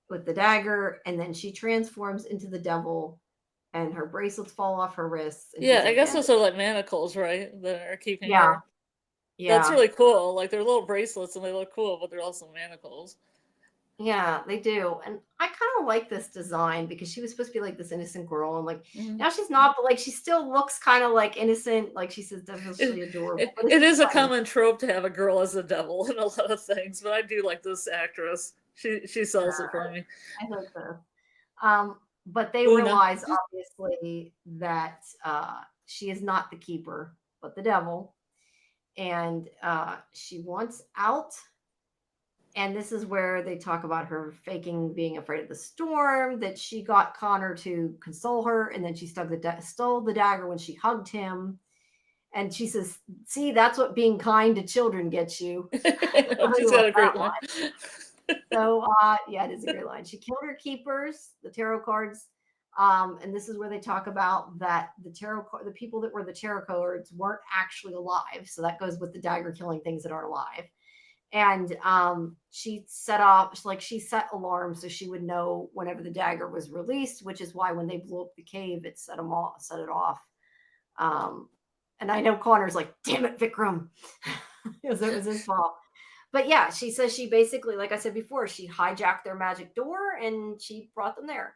with the dagger, and then she transforms into the devil, and her bracelets fall off her wrists. Yeah, I guess those are like manacles, right? That are keeping her. Yeah. That's really cool. Like, they're little bracelets and they look cool, but they're also manacles. Yeah, they do. And I kind of like this design because she was supposed to be like this innocent girl, and now she's not, but like she still looks kind of like innocent. Like she's definitely adorable. It is a common trope to have a girl as a devil in a lot of things, but I do like this actress. She sells it for me. I like this. But they realize obviously that she is not the keeper, but the devil. And she wants out. And this is where they talk about her faking being afraid of the storm, that she got Connor to console her, and then she stole the dagger when she hugged him. And she says, see, that's what being kind to children gets you. She's got a great line. So, it is a great line. She killed her keepers, the tarot cards. And this is where they talk about that the people that were the tarot cards weren't actually alive. So that goes with the dagger killing things that aren't alive. And she set alarms so she would know whenever the dagger was released, which is why when they blew up the cave, it set it off. And I know Connor's like, damn it, Vikram. Because it was his fault. But yeah, she says she basically, like I said before, she hijacked their magic door and she brought them there.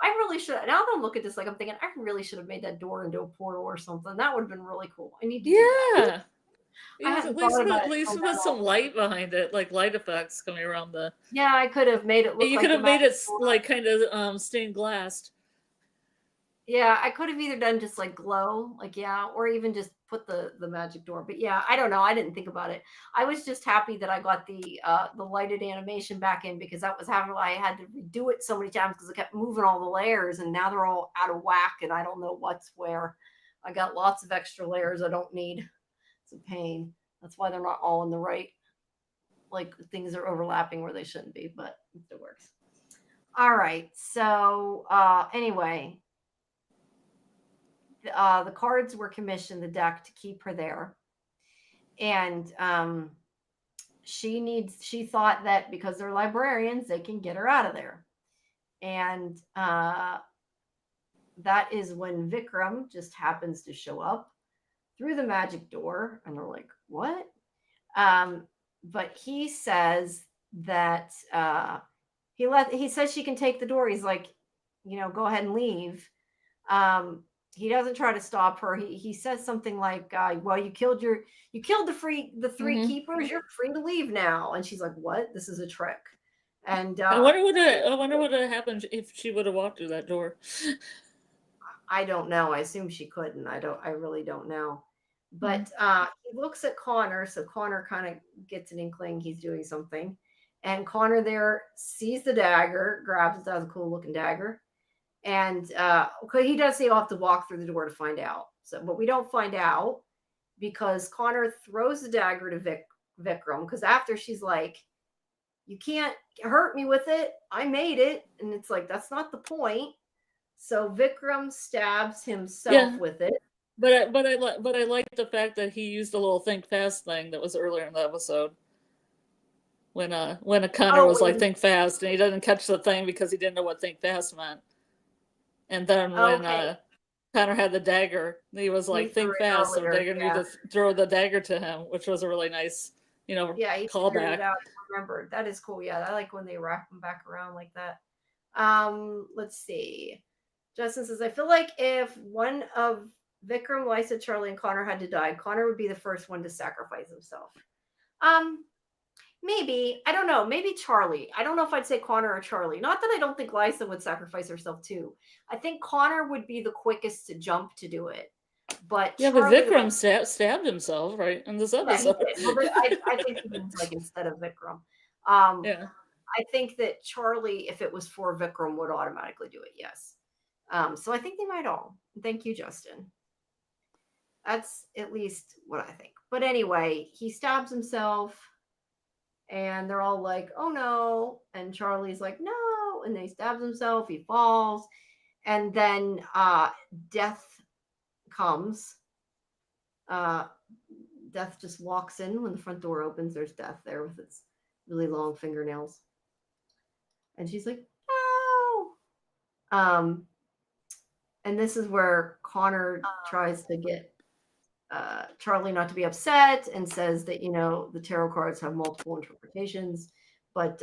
I really should. Now that I look at this, like I'm thinking, I really should have made that door into a portal or something. That would have been really cool. I need to do that. At least put some light behind it, like light effects coming around the. Yeah, I could have made it look. You could have made it like kind of stained glass. Yeah, I could have either done just like glow, or even just put the magic door. But yeah, I don't know. I didn't think about it. I was just happy that I got the lighted animation back in, because that was how I had to redo it so many times because I kept moving all the layers, and now they're all out of whack and I don't know what's where. I got lots of extra layers I don't need. It's a pain. That's why they're not all in the right, like things are overlapping where they shouldn't be, but it still works. All right. So anyway, the cards were commissioned, the deck, to keep her there. And she thought that because they're librarians, they can get her out of there. And that is when Vikram just happens to show up through the magic door, and they're like, what? But he says that he says she can take the door. He's like, go ahead and leave. He doesn't try to stop her. He says something like, well, you killed the three keepers. You're free to leave now. And she's like, what? This is a trick. And I wonder what would have happened if she would have walked through that door. I don't know. I assume she couldn't. I really don't know. But he looks at Connor, so Connor kind of gets an inkling he's doing something. And Connor there sees the dagger, grabs it. That's a cool looking dagger. And he does say, I'll have to walk through the door to find out. So, but we don't find out because Connor throws the dagger to Vikram, because after she's like, you can't hurt me with it. I made it. And it's like, that's not the point. So Vikram stabs himself with it. But I like the fact that he used the little think fast thing that was earlier in the episode. When Connor was like, think fast, and he doesn't catch the thing because he didn't know what think fast meant. And then when Connor had the dagger, he was like, think fast, so they're going to throw the dagger to him, which was a really nice, he callback. It out and remembered. That is cool. Yeah, I like when they wrap them back around like that. Let's see. Justin says, I feel like if one of Vikram, Lysa, Charlie, and Connor had to die, Connor would be the first one to sacrifice himself. Maybe. I don't know. Maybe Charlie. I don't know if I'd say Connor or Charlie. Not that I don't think Lysa would sacrifice herself too. I think Connor would be the quickest to jump to do it. But Charlie, but Vikram stabbed himself, right, in this episode. Yeah, well, I think he means like instead of Vikram. I think that Charlie, if it was for Vikram, would automatically do it. Yes. So I think they might all. Thank you, Justin. That's at least what I think. But anyway, he stabs himself. And they're all like, oh no. And Charlie's like, no. And then he stabs himself. He falls. And then death comes. Death just walks in. When the front door opens, there's Death there with its really long fingernails. And she's like, no. And this is where Connor tries to get Charlie not to be upset and says that, the tarot cards have multiple interpretations, but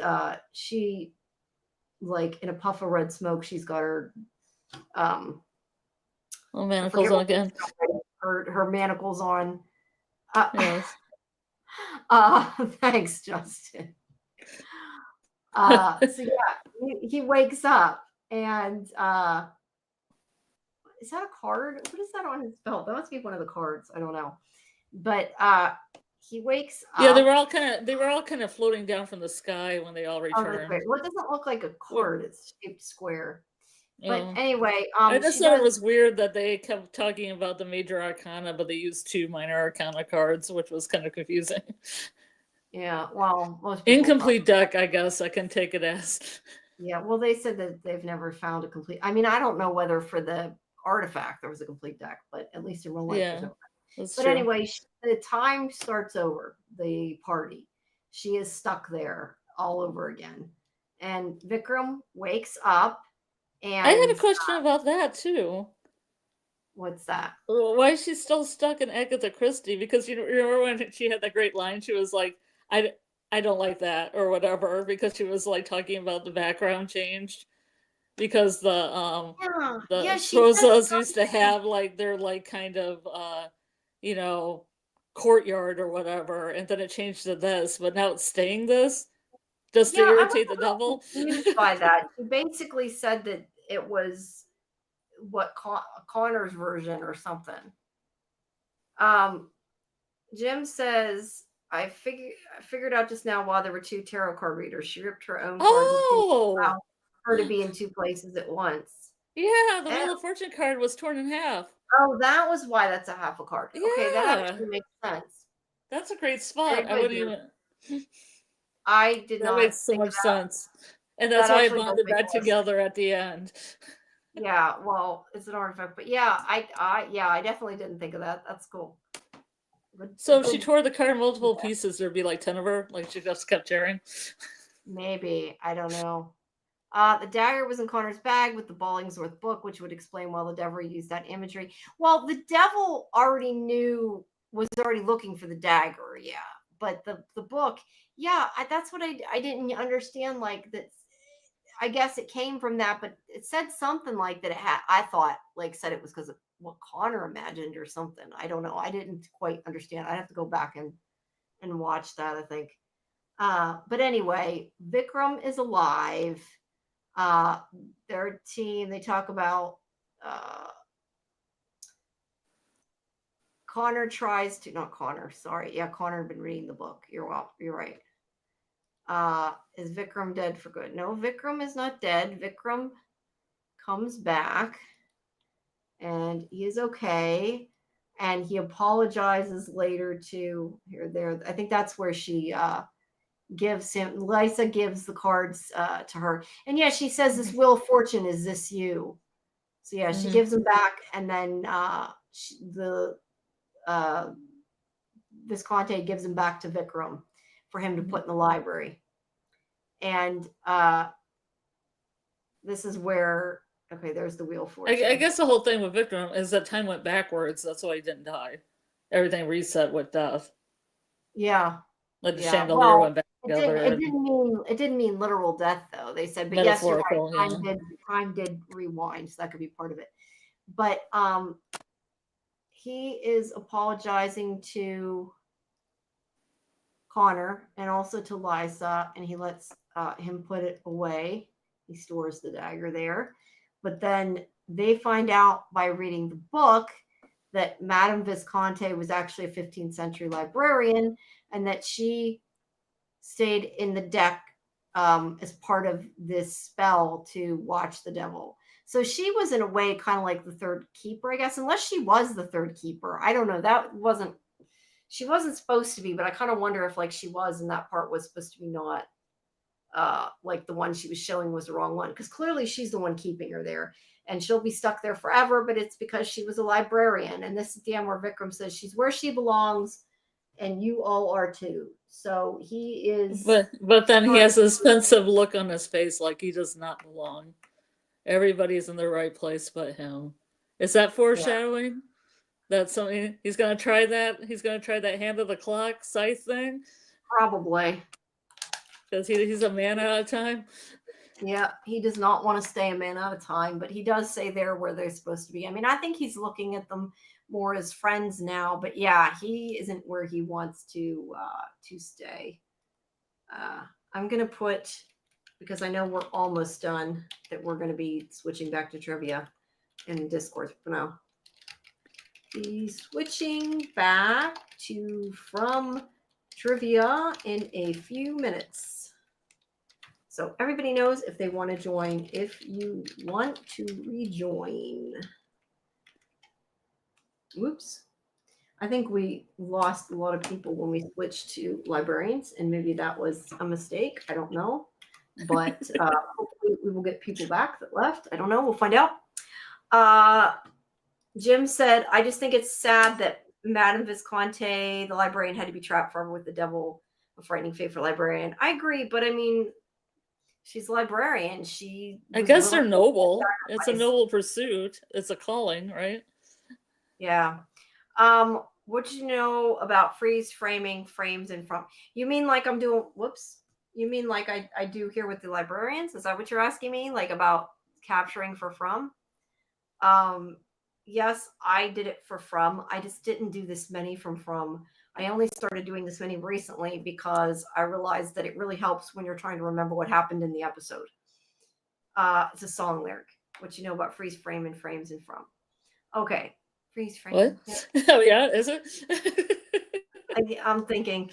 she, like, in a puff of red smoke, she's got her manacles on again. Her manacles on. Yes. Thanks, Justin. So yeah, he wakes up and is that a card? What is that on his belt? That must be one of the cards. I don't know. But he wakes up. Yeah, they were all kind of floating down from the sky when they all returned. Well, it doesn't look like a card. It's shaped square. But anyway, I just thought it was weird that they kept talking about the major arcana, but they used 2 minor arcana cards, which was kind of confusing. Yeah, well, most incomplete deck, I guess I can take it as. Yeah, well, they said that they've never found a complete. I mean, I don't know whether for the artifact there was a complete deck, but at least in real life, but true. Anyway, the time starts over the party. She is stuck there all over again, and Vikram wakes up. And I had a question about that too. What's that? Why is she still stuck in Agatha Christie? Because you remember when she had that great line, she was like, I don't like that or whatever, because she was like talking about the background changed. Because the Rosas used to have like their like kind of courtyard or whatever, and then it changed to this, but now it's staying this just to irritate the devil. By that, he basically said that it was what Connor's version or something. Jim says, I figured out just now why there were 2 tarot card readers. She ripped her own card to allow her to be in 2 places at once. Yeah, the Wheel of Fortune card was torn in half. Oh, that was why that's a half a card. Yeah. Okay, that actually makes sense. That's a great spot. I wouldn't even. I did not. That makes so much sense. And that's why I bonded back together at the end. Yeah, well, it's an artifact, but yeah, I definitely didn't think of that. That's cool. So if she tore the card in multiple pieces, there'd be like 10 of her. Like she just kept tearing. Maybe, I don't know. The dagger was in Connor's bag with the Ballingsworth book, which would explain why the devil used that imagery. Well, the devil was already looking for the dagger, yeah. But the book, yeah, that's what I didn't understand. Like that, I guess it came from that, but it said something like that. I thought said it was because of what Connor imagined or something. I don't know. I didn't quite understand. I'd have to go back and watch that, I think. But anyway, Vikram is alive. Their team, they talk about Connor tries to, not Connor, sorry. Yeah, Connor had been reading the book. You're right. Is Vikram dead for good? No, Vikram is not dead. Vikram comes back and he is okay. And he apologizes later to there. I think that's where she gives him, Lysa gives the cards to her. And yeah, she says, this Wheel of Fortune, is this you? So yeah, she gives them back. And then Visconti gives him back to Vikram for him to put in the library. And this is where, okay, there's the Wheel of Fortune. I guess the whole thing with Vikram is that time went backwards. That's why he didn't die. Everything reset with death. Yeah. Like the chandelier went back together. It didn't mean literal death, though. They said, but yes, you're right. Time did rewind, so that could be part of it. But he is apologizing to Connor and also to Lysa, and he lets him put it away. He stores the dagger there. But then they find out by reading the book that Madame Visconti was actually a 15th century librarian, and that she stayed in the deck as part of this spell to watch the devil. So she was in a way kind of like the third keeper, I guess, unless she was the third keeper. I don't know. She wasn't supposed to be, but I kind of wonder if she was, and that part was supposed to be not the one she was showing was the wrong one, because clearly she's the one keeping her there, and she'll be stuck there forever, but it's because she was a librarian. And this is the end where Vikram says she's where she belongs, and you all are too. So he is. But then he has this pensive look on his face, like he does not belong. Everybody's in the right place but him. Is that foreshadowing? Yeah. That's something he's gonna try that? He's gonna try that hand of the clock scythe thing? Probably. Because he's a man out of time. Yeah, he does not want to stay a man out of time, but he does say they're where they're supposed to be. I mean, I think he's looking at them more as friends now, but yeah, he isn't where he wants to stay. I'm gonna put, because I know we're almost done, that we're gonna be switching back to trivia in Discord for now. Be switching back from trivia in a few minutes. So everybody knows if they want to join, if you want to rejoin. Whoops. I think we lost a lot of people when we switched to librarians, and maybe that was a mistake. I don't know. But hopefully we will get people back that left. I don't know. We'll find out. Jim said, I just think it's sad that Madame Visconti, the librarian, had to be trapped forever with the devil, a frightening fate for librarian. I agree, but I mean, she's a librarian. I guess they're noble. It's a noble pursuit. It's a calling, right? Yeah. What do you know about freeze framing frames in front? You mean like I'm doing, whoops. You mean like I do here with the librarians? Is that what you're asking me? Like about capturing for from? Yes, I did it for from. I just didn't do this many from. I only started doing this many recently because I realized that it really helps when you're trying to remember what happened in the episode. It's a song lyric. What you know about freeze frame and frames and from. Okay. Freeze frame. What? Yeah. Oh yeah, is it? I'm thinking.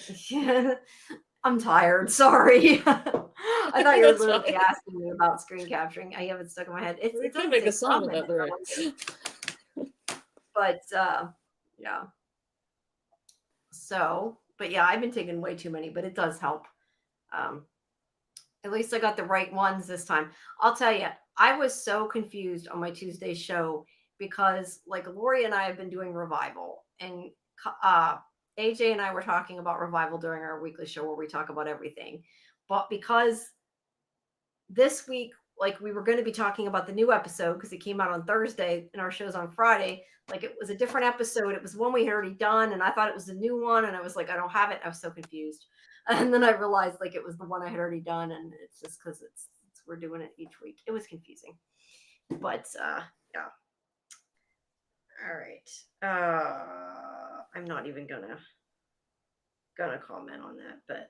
I'm tired. Sorry. I thought you were That's literally fine. asking me about screen capturing. I have it stuck in my head. We It could doesn't make say a song comment, with that lyric. but yeah. So, but yeah, I've been taking way too many, but it does help. At least I got the right ones this time. I'll tell you, I was so confused on my Tuesday show because, like, Lori and I have been doing Revival, and AJ and I were talking about Revival during our weekly show where we talk about everything. But because this week, like, we were going to be talking about the new episode because it came out on Thursday and our show's on Friday. Like, it was a different episode. It was one we had already done, and I thought it was the new one, and I was like, I don't have it. I was so confused. And then I realized, like, it was the one I had already done, and it's just because it's we're doing it each week. It was confusing, but yeah. All right. I'm not even gonna comment on that, but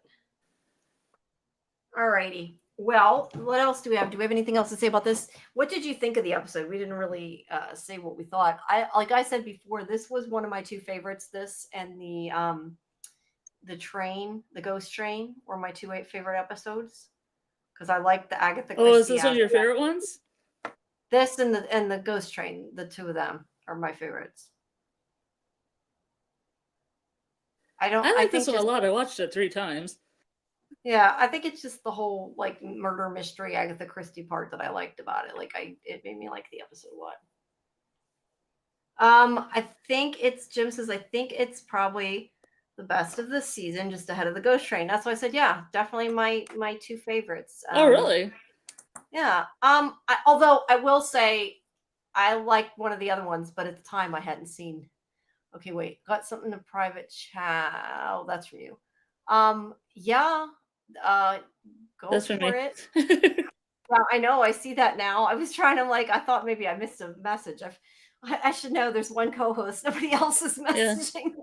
all righty. Well, what else do we have? Do we have anything else to say about this? What did you think of the episode? We didn't really say what we thought. Like I said before, this was one of my two favorites. This and the train, the ghost train, were my two favorite episodes because I like the Agatha Christie. Oh, is this one of your favorite ones? This and the ghost train, the two of them are my favorites. I like this one a lot. I watched it 3 times. Yeah, I think it's just the whole, like, murder mystery Agatha Christie part that I liked about it. Like, it made me like the episode a lot. I think Jim says I think it's probably the best of the season, just ahead of the Ghost Train. That's why I said, yeah, definitely my two favorites. Oh, really? Yeah. Although I will say I liked one of the other ones, but at the time I hadn't seen. Okay, wait, got something in private chat. Oh, that's for you. Yeah. Go That's for me. it. Well, I know. I see that now. I was trying to, like, I thought maybe I missed a message. I should know there's one co-host. Nobody else is messaging.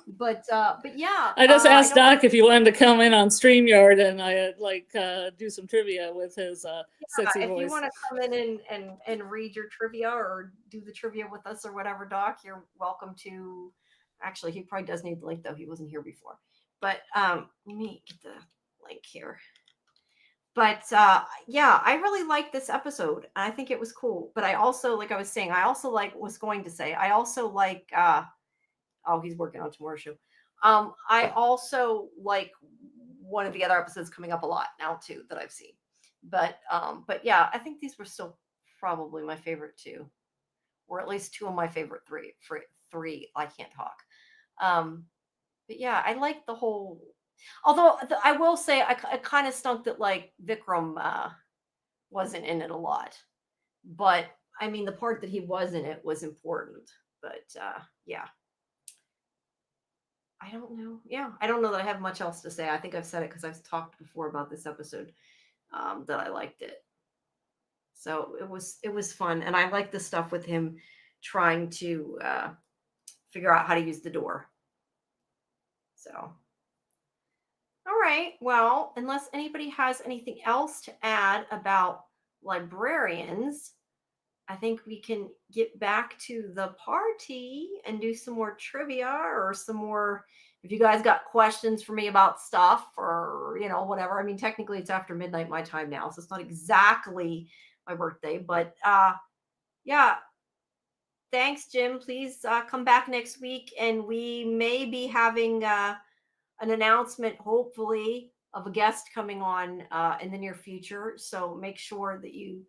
But yeah. I just asked Doc if he wanted to come in on StreamYard and I do some trivia with his sexy if voice. you want to come in and read your trivia or do the trivia with us or whatever, Doc, you're welcome to. Actually, he probably does need the link, though. He wasn't here before. But let me get the link here. But yeah, I really liked this episode. I think it was cool. But I also, like I was saying, I also like oh, he's working on tomorrow's show. I also like one of the other episodes coming up a lot now too that I've seen. But yeah, I think these were still probably my favorite two, or at least two of my favorite three. I can't talk. But yeah, I like the whole. Although I will say, I kind of stunk that, like, Vikram wasn't in it a lot. But I mean, the part that he was in it was important. But yeah. I don't know. Yeah, I don't know that I have much else to say. I think I've said it because I've talked before about this episode, that I liked it. So it was fun, and I like the stuff with him trying to figure out how to use the door. So, all right. Well, unless anybody has anything else to add about Librarians, I think we can get back to the party and do some more trivia or some more. If you guys got questions for me about stuff or, whatever. I mean, technically it's after midnight my time now, so it's not exactly my birthday, but yeah. Thanks, Jim. Please come back next week, and we may be having an announcement, hopefully, of a guest coming on in the near future. So make sure that you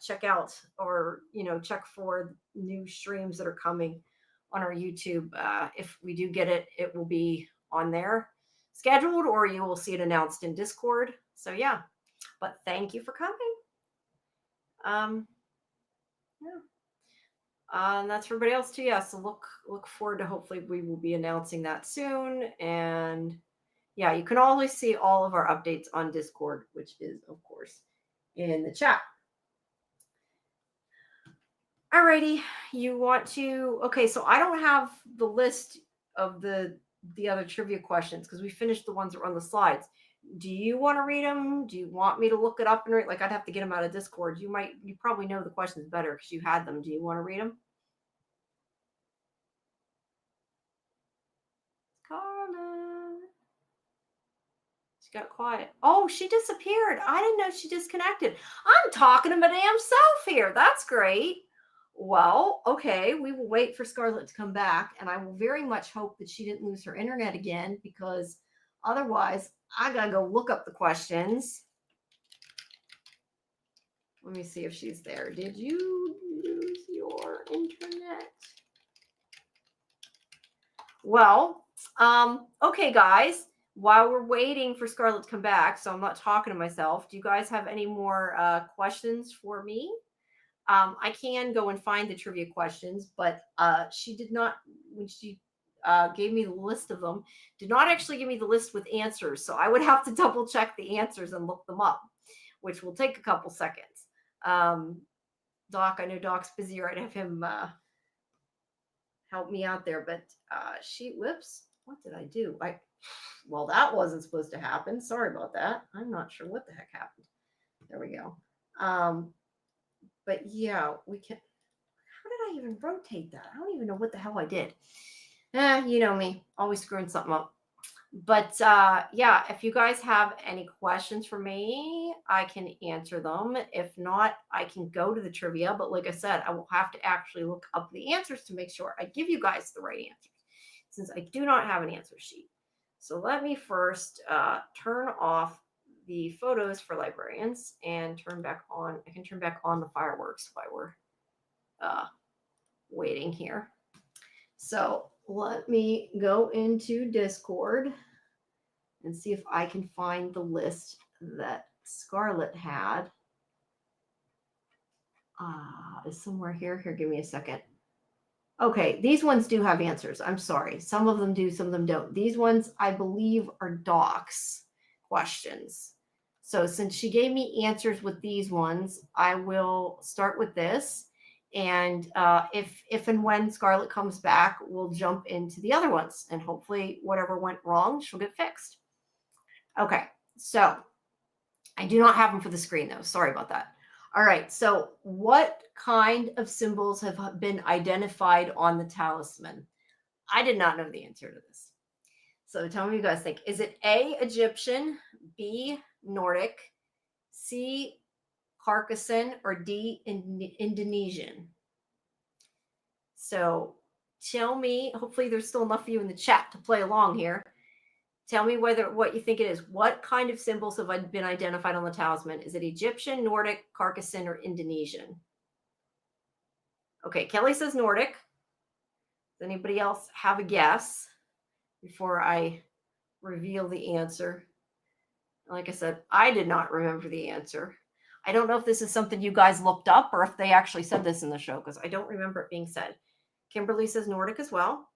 check out or check for new streams that are coming on our YouTube. If we do get it, it will be on there scheduled, or you will see it announced in Discord. So yeah, but thank you for coming. Yeah. And that's for everybody else too. Yeah, so look forward to, hopefully we will be announcing that soon. And yeah, you can always see all of our updates on Discord, which is, of course, in the chat. Alrighty, okay, so I don't have the list of the other trivia questions because we finished the ones that were on the slides. Do you want to read them? Do you want me to look it up and read? Like, I'd have to get them out of Discord. You probably know the questions better because you had them. Do you want to read them? Scarlet. She got quiet. Oh, she disappeared. I didn't know she disconnected. I'm talking to my damn self here. That's great. Well, okay, we will wait for Scarlet to come back, and I will very much hope that she didn't lose her internet again, because otherwise I gotta go look up the questions. Let me see if she's there. Did you lose your internet? Well, okay, guys. While we're waiting for Scarlet to come back, so I'm not talking to myself, do you guys have any more questions for me? I can go and find the trivia questions, but she did not, when she gave me the list of them, did not actually give me the list with answers. So I would have to double check the answers and look them up, which will take a couple seconds. Doc, I know Doc's busy, right? I have him help me out there, but whoops, what did I do? Well, that wasn't supposed to happen. Sorry about that. I'm not sure what the heck happened. There we go. But yeah, we can. How did I even rotate that? I don't even know what the hell I did. You know me, always screwing something up. But yeah, if you guys have any questions for me, I can answer them. If not, I can go to the trivia. But like I said, I will have to actually look up the answers to make sure I give you guys the right answers, since I do not have an answer sheet. So let me first turn off the photos for Librarians and turn back on. I can turn back on the fireworks while we're waiting here. So let me go into Discord and see if I can find the list that Scarlet had. Is somewhere here. Here, give me a second. Okay, these ones do have answers. I'm sorry. Some of them do, some of them don't. These ones, I believe, are Doc's questions. So since she gave me answers with these ones, I will start with this. And if and when Scarlet comes back, we'll jump into the other ones. And hopefully whatever went wrong, she'll get fixed. Okay, so I do not have them for the screen, though. Sorry about that. All right, so what kind of symbols have been identified on the talisman? I did not know the answer to this. So tell me what you guys think. Is it A, Egyptian, B, Nordic, C, Carcassan, or D, Indonesian? So tell me, hopefully there's still enough of you in the chat to play along here. Tell me what you think it is. What kind of symbols have been identified on the talisman? Is it Egyptian, Nordic, Carcassan, or Indonesian? Okay, Kelly says Nordic. Does anybody else have a guess before I reveal the answer? Like I said, I did not remember the answer. I don't know if this is something you guys looked up or if they actually said this in the show, because I don't remember it being said. Kimberly says Nordic as well.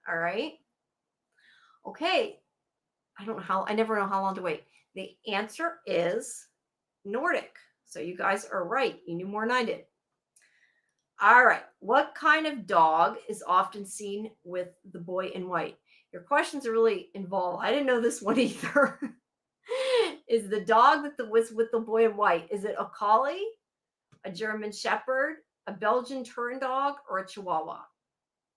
All right. Okay. I never know how long to wait. The answer is Nordic. So you guys are right. You knew more than I did. All right. What kind of dog is often seen with the boy in white? Your questions are really involved. I didn't know this one either. Is the dog that was with the boy in white, is it a collie, a German shepherd, a Belgian turn dog, or a Chihuahua?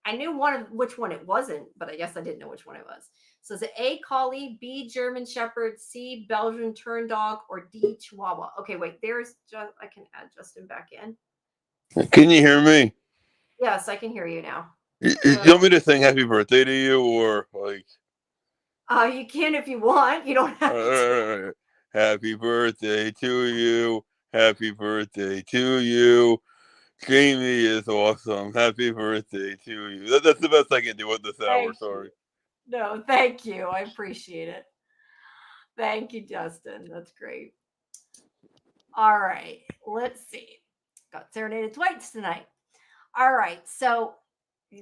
I knew which one it wasn't, but I guess I didn't know which one it was. So is it A, collie, B, German shepherd, C, Belgian turn dog, or D, Chihuahua? Okay, wait, I can add Justin back in. Can you hear me? Yes, I can hear you now. You want me to sing happy birthday to you, or like? You can if you want. You don't have to. Happy birthday to you. Happy birthday to you. Jamie is awesome. Happy birthday to you. That's the best I can do with this hour. Sorry. No, thank you. I appreciate it. Thank you, Justin. That's great. All right. Let's see. Got serenaded twice tonight. All right. So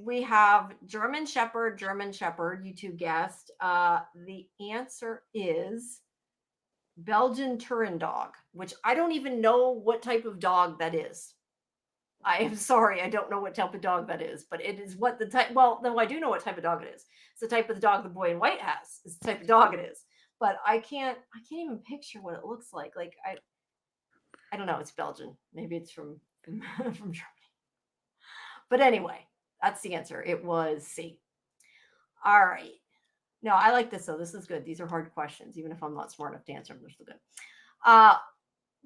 we have German Shepherd, you two guessed. The answer is Belgian Turin dog, which I don't even know what type of dog that is. I am sorry, I don't know what type of dog that is, but it is what the type. Well, no, I do know what type of dog it is. It's the type of the dog the boy in white has. It's the type of dog it is. but I can't even picture what it looks like. Like I don't know. It's Belgian. Maybe it's from Germany. But anyway, that's the answer. It was C. All right. No, I like this though. This is good. These are hard questions, even if I'm not smart enough to answer them. They're still good.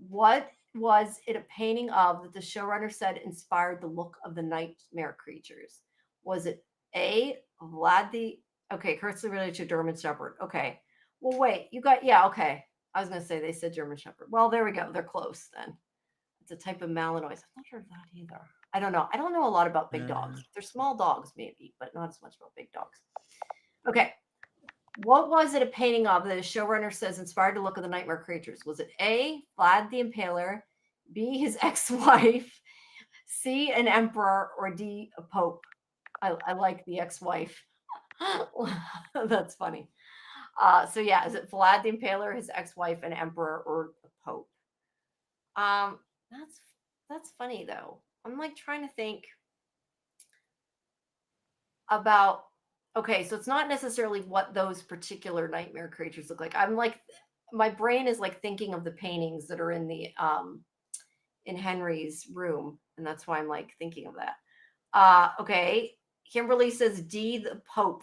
What was it a painting of that the showrunner said inspired the look of the nightmare creatures? Was it A, Vlad the... Okay, closely related to German Shepherd. Okay. Well, wait. You got... Yeah, okay. I was going to say they said German Shepherd. Well, there we go. They're close then. It's a type of Malinois. I'm not sure of that either. I don't know. I don't know a lot about big dogs. They're small dogs maybe, but not as much about big dogs. Okay. What was it a painting of that the showrunner says inspired the look of the nightmare creatures? Was it A, Vlad the Impaler, B, his ex-wife, C, an emperor, or D, a pope? I like the ex-wife. That's funny. So yeah, is it Vlad the Impaler, his ex-wife, an emperor, or a pope? That's funny though. I'm like trying to think about... Okay, so it's not necessarily what those particular nightmare creatures look like. I'm like, my brain is like thinking of the paintings that are in the in Henry's room, and that's why I'm like thinking of that. Okay, Kimberly says D, the Pope.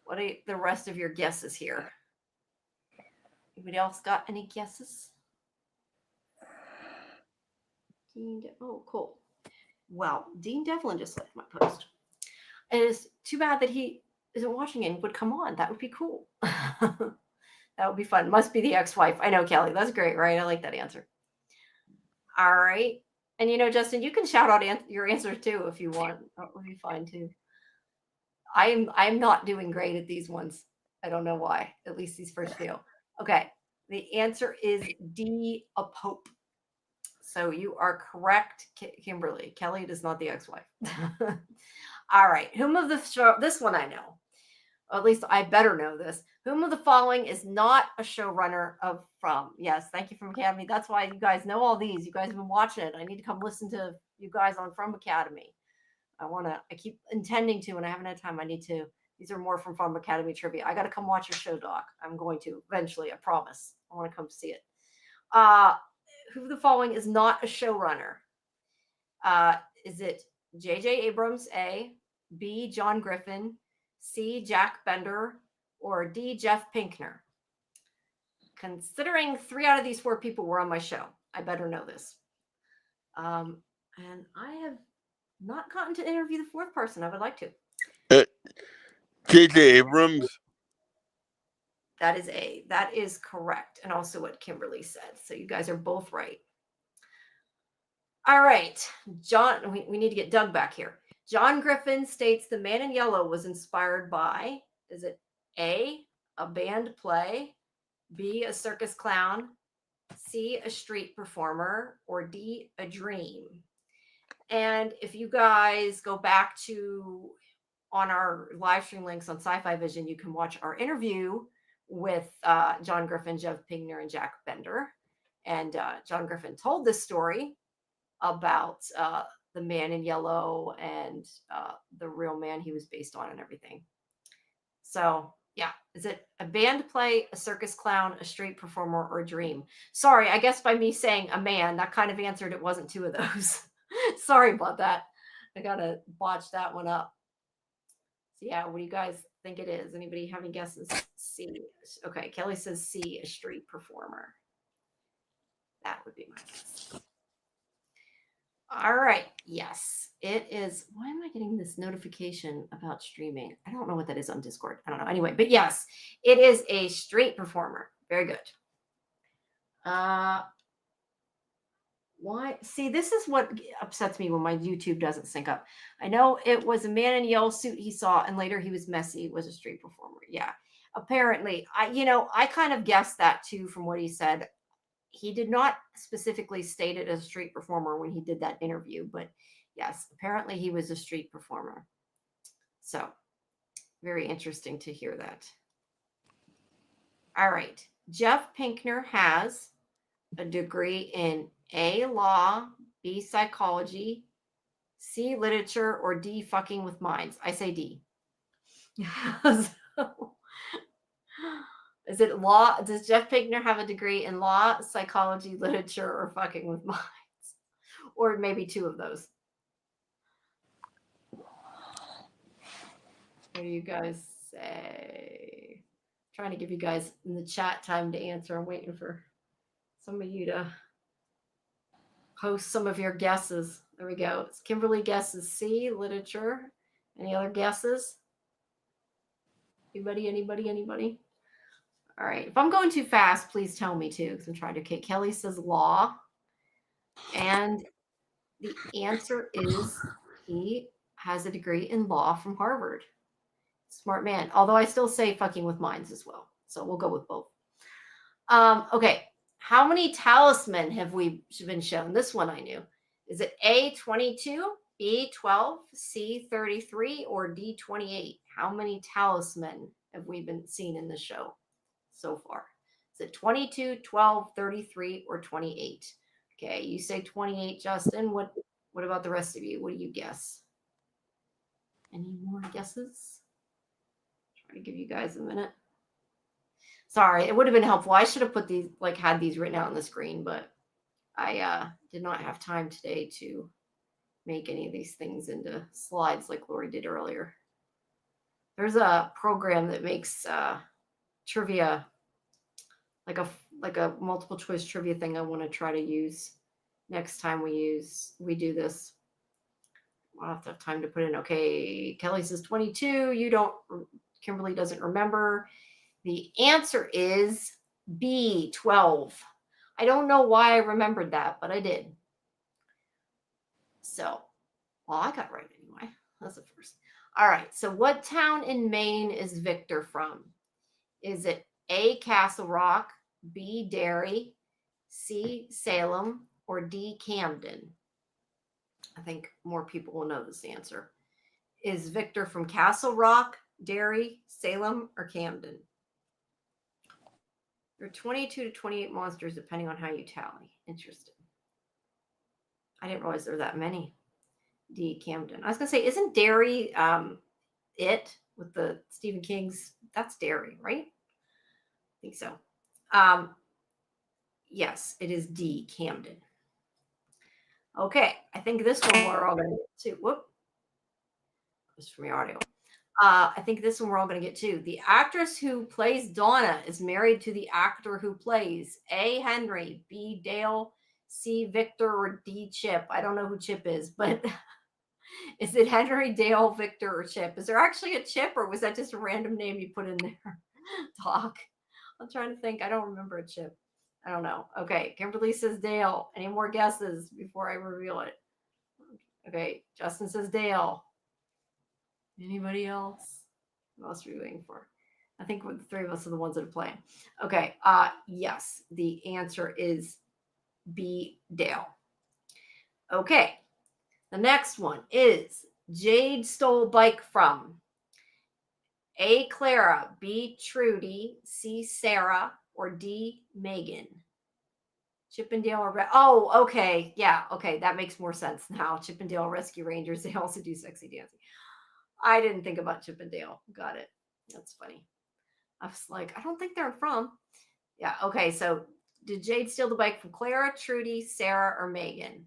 What are the rest of your guesses here? Anybody else got any guesses? Oh, cool. Well, Dean Devlin just left my post. It is too bad that he isn't watching and would come on. That would be cool. That would be fun. Must be the ex-wife. I know, Kelly. That's great, right? I like that answer. All right. And you know, Justin, you can shout out your answer too if you want. That would be fine too. I'm not doing great at these ones. I don't know why. At least these first few. Okay. The answer is D, a pope. So you are correct, Kimberly. Kelly is not the ex-wife. All right. Whom of the show? This one I know. Or at least I better know this. Whom of the following is not a showrunner of From? Yes, thank you, From Academy. That's why you guys know all these. You guys have been watching it. I need to come listen to you guys on From Academy. I keep intending to, and I haven't had time. I need to. These are more from Academy trivia. I got to come watch your show, Doc. I'm going to eventually. I promise. I want to come see it. Who of the following is not a showrunner? Is it J.J. Abrams, A, B, John Griffin, C, Jack Bender, or D, Jeff Pinkner? Considering 3 out of these 4 people were on my show, I better know this. And I have not gotten to interview the 4th person. I would like to. J.J. Abrams. That is A. That is correct. And also what Kimberly said. So you guys are both right. All right. John, we need to get Doug back here. John Griffin states The Man in Yellow was inspired by, is it A, a band play, B, a circus clown, C, a street performer, or D, a dream? And if you guys go back to on our live stream links on SciFi Vision, you can watch our interview with John Griffin, Jeff Pinkner, and Jack Bender. And John Griffin told this story about the Man in Yellow and the real man he was based on and everything. So yeah, is it a band play, a circus clown, a street performer, or a dream? Sorry, I guess by me saying a man, that kind of answered it wasn't 2 of those. Sorry about that. I gotta botch that one up. So yeah, what do you guys think it is? Anybody have any guesses? C. Okay, Kelly says C, a street performer. That would be my guess. All right. Yes, it is. Why am I getting this notification about streaming? I don't know what that is on Discord. I don't know. Anyway, but yes, it is a street performer. Very good. Why? See, this is what upsets me when my YouTube doesn't sync up. I know it was a man in a yellow suit he saw, and later he was messy. Was a street performer. Yeah, apparently. I kind of guessed that too from what he said. He did not specifically state it as a street performer when he did that interview, but yes, apparently he was a street performer. So very interesting to hear that. All right. Jeff Pinkner has a degree in A, law, B, psychology, C, literature, or D, fucking with minds. I say D. So, Is it law? Does Jeff Pinkner have a degree in law, psychology, literature, or fucking with minds? Or maybe two of those. What do you guys say? Trying to give you guys in the chat time to answer. I'm waiting for some of you to post some of your guesses. There we go. It's Kimberly guesses C, literature. Any other guesses? Anybody? All right. If I'm going too fast, please tell me to, because I'm trying to. Okay, Kelly says law. And the answer is he has a degree in law from Harvard. Smart man. Although I still say fucking with minds as well. So we'll go with both. Okay. How many talisman have we been shown? This one I knew. Is it A, 22, B, 12, C, 33, or D, 28? How many talisman have we been seen in the show so far? Is it 22, 12, 33, or 28? Okay, you say 28, Justin. What about the rest of you? What do you guess? Any more guesses? Try to give you guys a minute. Sorry, it would have been helpful. I should have put these, like, had these written out on the screen, but I did not have time today to make any of these things into slides like Lori did earlier. There's a program that makes trivia, like a multiple choice trivia thing I want to try to use next time we do this. I'll have to have time to put in. Okay, Kelly says 22. Kimberly doesn't remember. The answer is B, 12. I don't know why I remembered that, but I did. So, well, I got it right anyway. That's the first. All right. So what town in Maine is Victor from? Is it A, Castle Rock, B, Derry, C, Salem, or D, Camden? I think more people will know this answer. Is Victor from Castle Rock, Derry, Salem, or Camden? There are 22 to 28 monsters depending on how you tally. Interesting. I didn't realize there were that many. D, Camden. I was going to say, isn't Derry it with the Stephen King's? That's Derry, right? I think so. Yes, it is D, Camden. Okay, I think this one we're all going to get to. Whoop. Just from your audio. I think this one we're all going to get to. The actress who plays Donna is married to the actor who plays A, Henry, B, Dale, C, Victor, or D, Chip. I don't know who Chip is, but is it Henry, Dale, Victor, or Chip? Is there actually a Chip, or was that just a random name you put in there? Doc. I'm trying to think. I don't remember a Chip. I don't know. Okay, Kimberly says Dale. Any more guesses before I reveal it? Okay, Justin says Dale. Anybody else? What else are we waiting for? I think the three of us are the ones that are playing. Okay. Yes, the answer is B, Dale. Okay. The next one is Jade stole bike from A, Clara, B, Trudy, C, Sarah, or D, Megan. Chip and Dale are okay. Yeah, okay. That makes more sense now. Chip and Dale Rescue Rangers. They also do sexy dancing. I didn't think about Chip and Dale. Got it. That's funny. I was like, I don't think they're from. Yeah. Okay. So did Jade steal the bike from Clara, Trudy, Sarah, or Megan?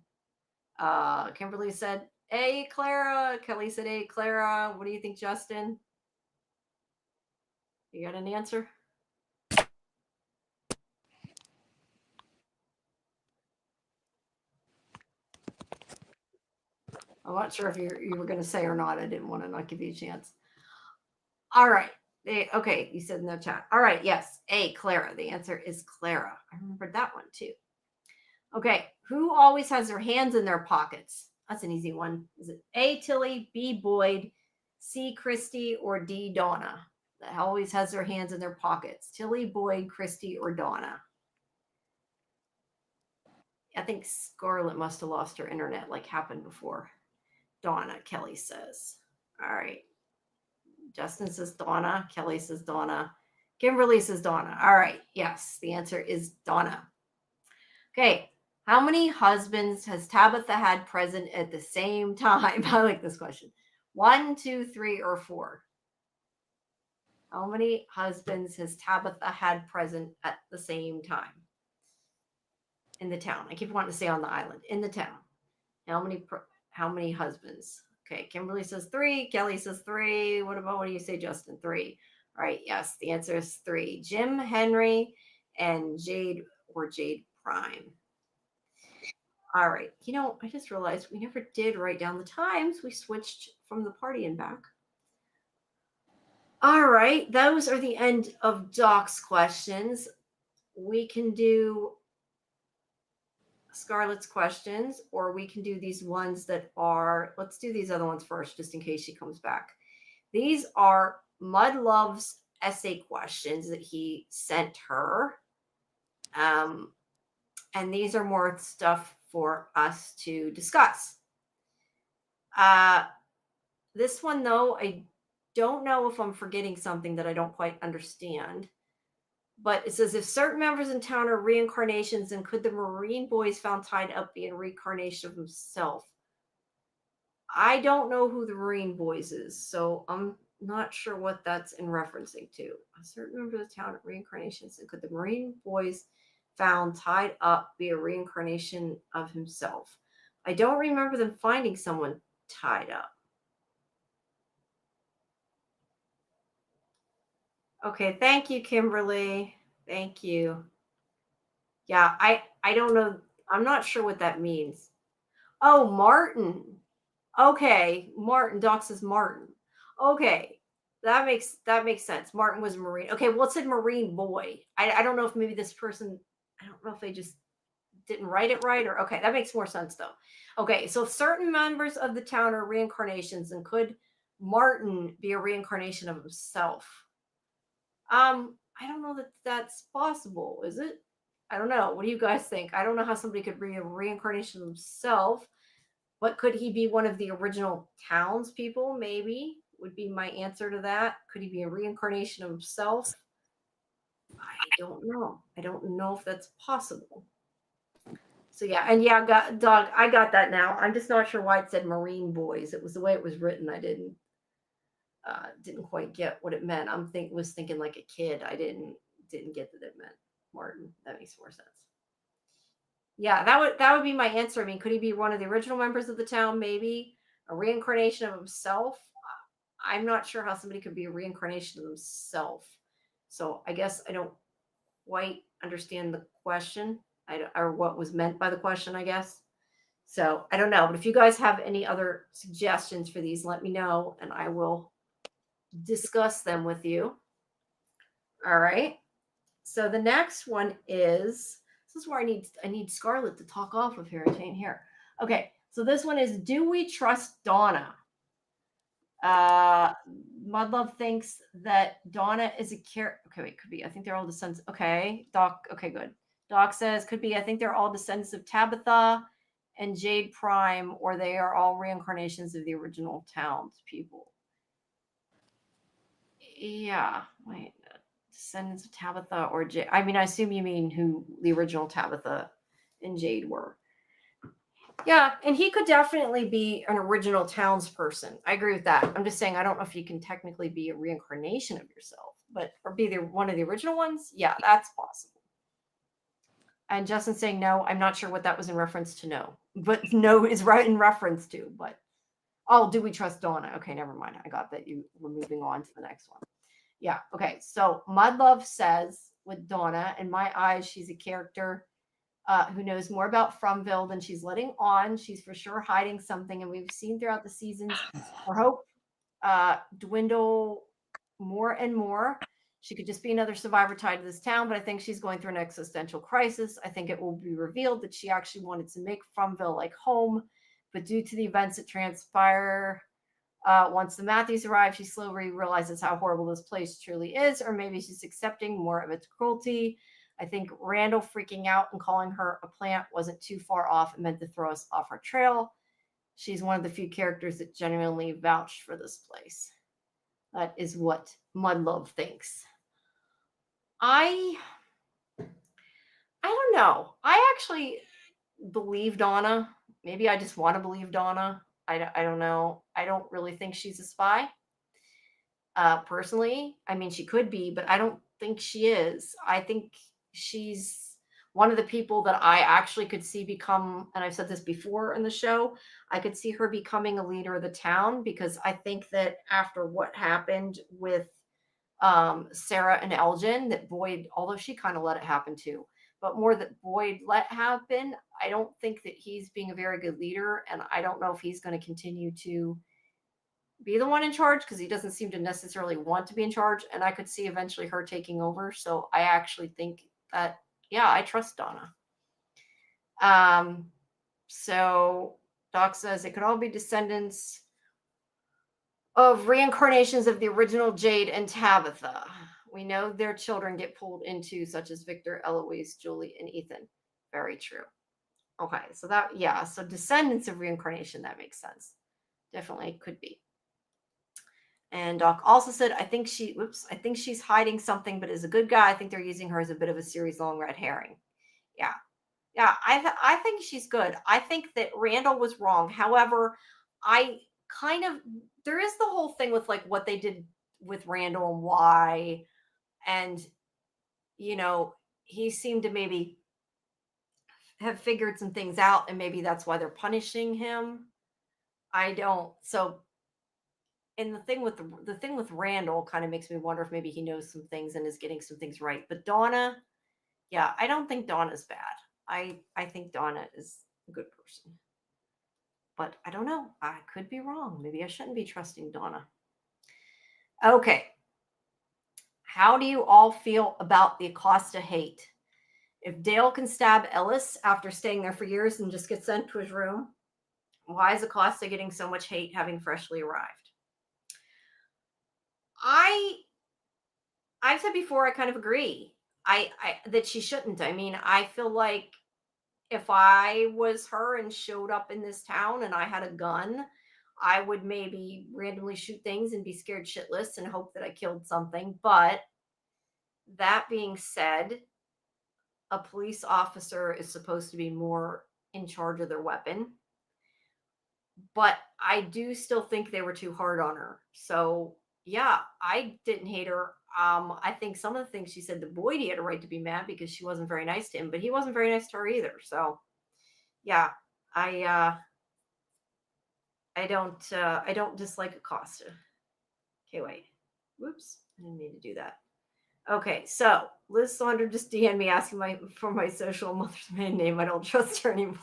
Kimberly said A, Clara. Kelly said A, Clara. What do you think, Justin? You got an answer? I'm not sure if you were going to say or not. I didn't want to not give you a chance. All right. Okay, you said in the chat. All right, yes, A, Clara. The answer is Clara. I remembered that one too. Okay, who always has their hands in their pockets? That's an easy one. Is it A, Tilly, B, Boyd, C, Christy, or D, Donna? That always has their hands in their pockets. Tilly, Boyd, Christy, or Donna? I think Scarlet must have lost her internet like happened before. Donna, Kelly says. All right. Justin says Donna. Kelly says Donna. Kimberly says Donna. All right. Yes, the answer is Donna. Okay. How many husbands has Tabitha had present at the same time? I like this question. 1, 2, 3, or 4? How many husbands has Tabitha had present at the same time in the town? I keep wanting to say on the island. In the town. How many husbands? Okay, Kimberly says 3. Kelly says 3. What do you say, Justin? 3. All right, yes, the answer is 3. Jim, Henry, and Jade or Jade Prime. All right, I just realized we never did write down the times. We switched from the party and back. All right, those are the end of Doc's questions. We can do Scarlet's questions, or we can do these ones that are, let's do these other ones first, just in case she comes back. These are Mud Love's essay questions that he sent her. And these are more stuff for us to discuss. This one, though, I don't know if I'm forgetting something that I don't quite understand. But it says, if certain members in town are reincarnations, then could the Marine boys found tied up be a reincarnation of himself? I don't know who the Marine boys is, so I'm not sure what that's in referencing to. A certain member of the town are reincarnations, and could the Marine boys found tied up be a reincarnation of himself? I don't remember them finding someone tied up. Okay, thank you, Kimberly. Thank you. Yeah, I don't know. I'm not sure what that means. Oh, Martin. Okay, Martin. Doc says Martin. Okay, that makes sense. Martin was a Marine. Okay, well, it said Marine boy. I don't know if maybe this person, I don't know if they just didn't write it right, or okay, that makes more sense though. Okay, so if certain members of the town are reincarnations, and could Martin be a reincarnation of himself? I don't know that that's possible, is it? I don't know. What do you guys think? I don't know how somebody could be a reincarnation of himself, but could he be one of the original townspeople? Maybe would be my answer to that. Could he be a reincarnation of himself? I don't know. I don't know if that's possible. So yeah, and yeah, Dog, I got that now. I'm just not sure why it said Marine boys. It was the way it was written. I didn't quite get what it meant. Was thinking like a kid. I didn't get that it meant Martin. That makes more sense. Yeah, that would be my answer. I mean, could he be one of the original members of the town? Maybe a reincarnation of himself. I'm not sure how somebody could be a reincarnation of himself. So I guess I don't quite understand the question, or what was meant by the question, I guess. So I don't know. But if you guys have any other suggestions for these, let me know, and I will discuss them with you. All right. So the next one is, this is where I need Scarlet to talk off of here. I can't hear. Okay. So this one is, do we trust Donna? Mudlove thinks that Donna is a character. Okay, wait, could be. I think they're all descendants. Okay, Doc. Okay, good. Doc says could be. I think they're all descendants of Tabitha and Jade Prime, or they are all reincarnations of the original townspeople. Yeah, wait. Descendants of Tabitha or Jade. I mean, I assume you mean who the original Tabitha and Jade were. Yeah, and he could definitely be an original townsperson. I agree with that. I'm just saying I don't know if you can technically be a reincarnation of yourself, or be one of the original ones. Yeah, that's possible. And Justin's saying no. I'm not sure what that was in reference to. No, but no is right in reference to. But oh, do we trust Donna? Okay, never mind. I got that. You were moving on to the next one. Yeah. Okay. So Mudlove says with Donna, in my eyes, she's a character who knows more about Fromville than she's letting on. She's for sure hiding something, and we've seen throughout the seasons her hope dwindle more and more. She could just be another survivor tied to this town, but I think she's going through an existential crisis. I think it will be revealed that she actually wanted to make Fromville like home, but due to the events that transpire once the Matthews arrive, she slowly realizes how horrible this place truly is, or maybe she's accepting more of its cruelty. I think Randall freaking out and calling her a plant wasn't too far off and meant to throw us off our trail. She's one of the few characters that genuinely vouched for this place. That is what Mudlove thinks. I don't know. I actually believe Donna. Maybe I just want to believe Donna. I don't know. I don't really think she's a spy. Personally, I mean, she could be, but I don't think she is. I think she's one of the people that I actually could see become, and I've said this before in the show, I could see her becoming a leader of the town, because I think that after what happened with Sarah and Elgin, that Boyd, although she kind of let it happen too, but more that Boyd let happen, I don't think that he's being a very good leader, and I don't know if he's going to continue to be the one in charge, because he doesn't seem to necessarily want to be in charge, and I could see eventually her taking over. So I actually think that, yeah, I trust Donna. So Doc says it could all be descendants of reincarnations of the original Jade and Tabitha. We know their children get pulled into, such as Victor, Eloise, Julie, and Ethan. Very true. Okay, so that, yeah, so descendants of reincarnation, that makes sense. Definitely could be. And Doc also said, I think she's hiding something, but is a good guy. I think they're using her as a bit of a series-long red herring. Yeah. Yeah, I think she's good. I think that Randall was wrong. However, there is the whole thing with like what they did with Randall and why. And, he seemed to maybe have figured some things out, and maybe that's why they're punishing him. I don't. So, and the thing with Randall kind of makes me wonder if maybe he knows some things and is getting some things right. But Donna, yeah, I don't think Donna's bad. I think Donna is a good person. But I don't know. I could be wrong. Maybe I shouldn't be trusting Donna. Okay. How do you all feel about the Acosta hate? If Dale can stab Ellis after staying there for years and just get sent to his room, why is Acosta getting so much hate having freshly arrived? I've said before, I kind of agree. That she shouldn't. I mean, I feel like if I was her and showed up in this town and I had a gun, I would maybe randomly shoot things and be scared shitless and hope that I killed something. But that being said, a police officer is supposed to be more in charge of their weapon. But I do still think they were too hard on her. So, yeah, I didn't hate her. I think some of the things she said to Boyd, he had a right to be mad because she wasn't very nice to him, but he wasn't very nice to her either. So, yeah, I don't dislike Acosta. Okay, wait. Whoops, I didn't mean to do that. Okay, so Liz Saunders just DM'd me asking for my social mother's maiden name. I don't trust her anymore.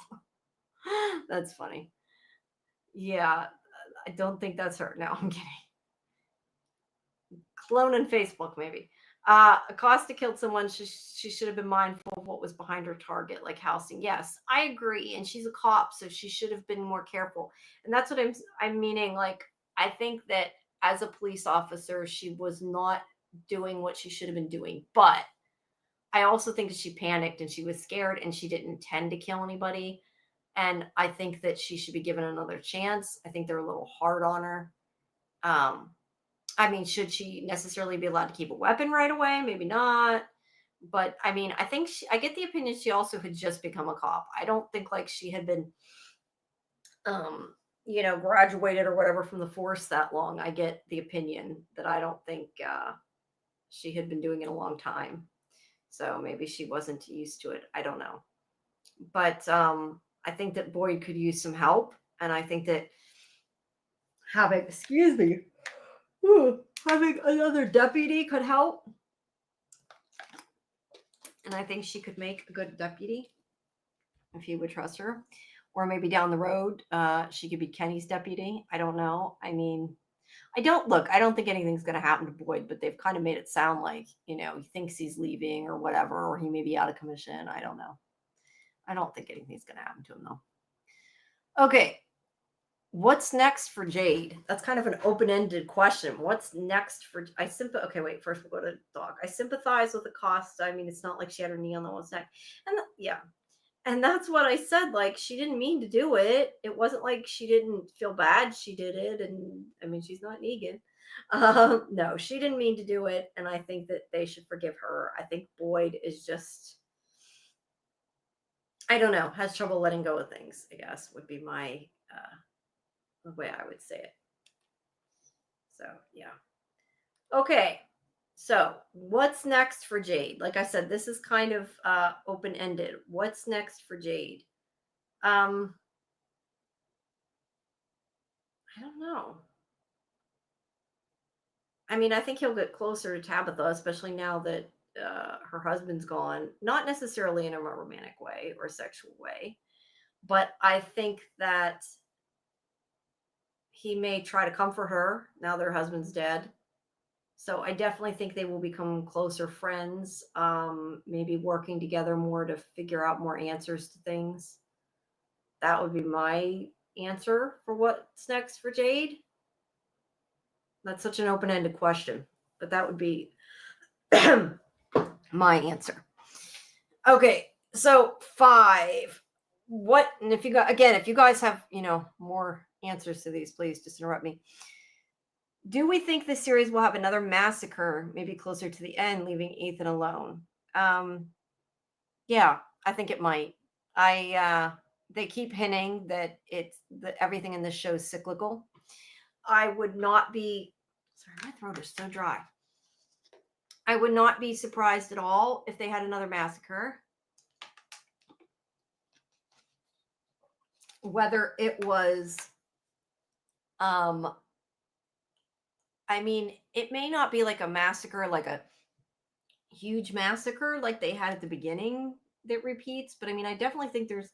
That's funny. Yeah, I don't think that's her. No, I'm kidding. Clone on Facebook, maybe. Acosta killed someone. She should have been mindful of what was behind her target, like housing. Yes, I agree. And she's a cop, so she should have been more careful. And that's what I'm meaning. Like, I think that as a police officer, she was not doing what she should have been doing. But I also think that she panicked and she was scared and she didn't intend to kill anybody. And I think that she should be given another chance. I think they're a little hard on her. I mean, should she necessarily be allowed to keep a weapon right away? Maybe not. But I mean, I think I get the opinion she also had just become a cop. I don't think like she had been, graduated or whatever from the force that long. I get the opinion that I don't think she had been doing it a long time. So maybe she wasn't used to it. I don't know. But I think that Boyd could use some help. And I think that having another deputy could help. And I think she could make a good deputy if he would trust her. Or maybe down the road, she could be Kenny's deputy. I don't know. I mean, I don't think anything's going to happen to Boyd, but they've kind of made it sound like, he thinks he's leaving or whatever, or he may be out of commission. I don't know. I don't think anything's going to happen to him, though. Okay. What's next for Jade? That's kind of an open-ended question. What's next for... Okay, wait. First, we'll go to Doc. I sympathize with Acosta. I mean, it's not like she had her knee on the one's neck. And yeah. And that's what I said. Like, she didn't mean to do it. It wasn't like she didn't feel bad. She did it. And, I mean, she's not Negan. No, she didn't mean to do it. And I think that they should forgive her. I think Boyd is just... I don't know. Has trouble letting go of things, I guess, would be my... the way I would say it. So, yeah. Okay. So what's next for Jade? Like I said, this is kind of open-ended. What's next for Jade? I don't know. I mean, I think he'll get closer to Tabitha, especially now that her husband's gone. Not necessarily in a romantic way or sexual way, but I think that he may try to comfort her now that her husband's dead. So I definitely think they will become closer friends, maybe working together more to figure out more answers to things. That would be my answer for what's next for Jade. That's such an open-ended question, but that would be my answer. Okay, so 5. What, and if you got, again, if you guys have, more answers to these, please just interrupt me. Do we think this series will have another massacre, maybe closer to the end, leaving Ethan alone? Yeah, I think it might. They keep hinting that everything in this show is cyclical. I would not be, sorry, my throat is so dry. I would not be surprised at all if they had another massacre. Whether it was, I mean, it may not be like a massacre, like a huge massacre like they had at the beginning that repeats. But I mean, I definitely think there's,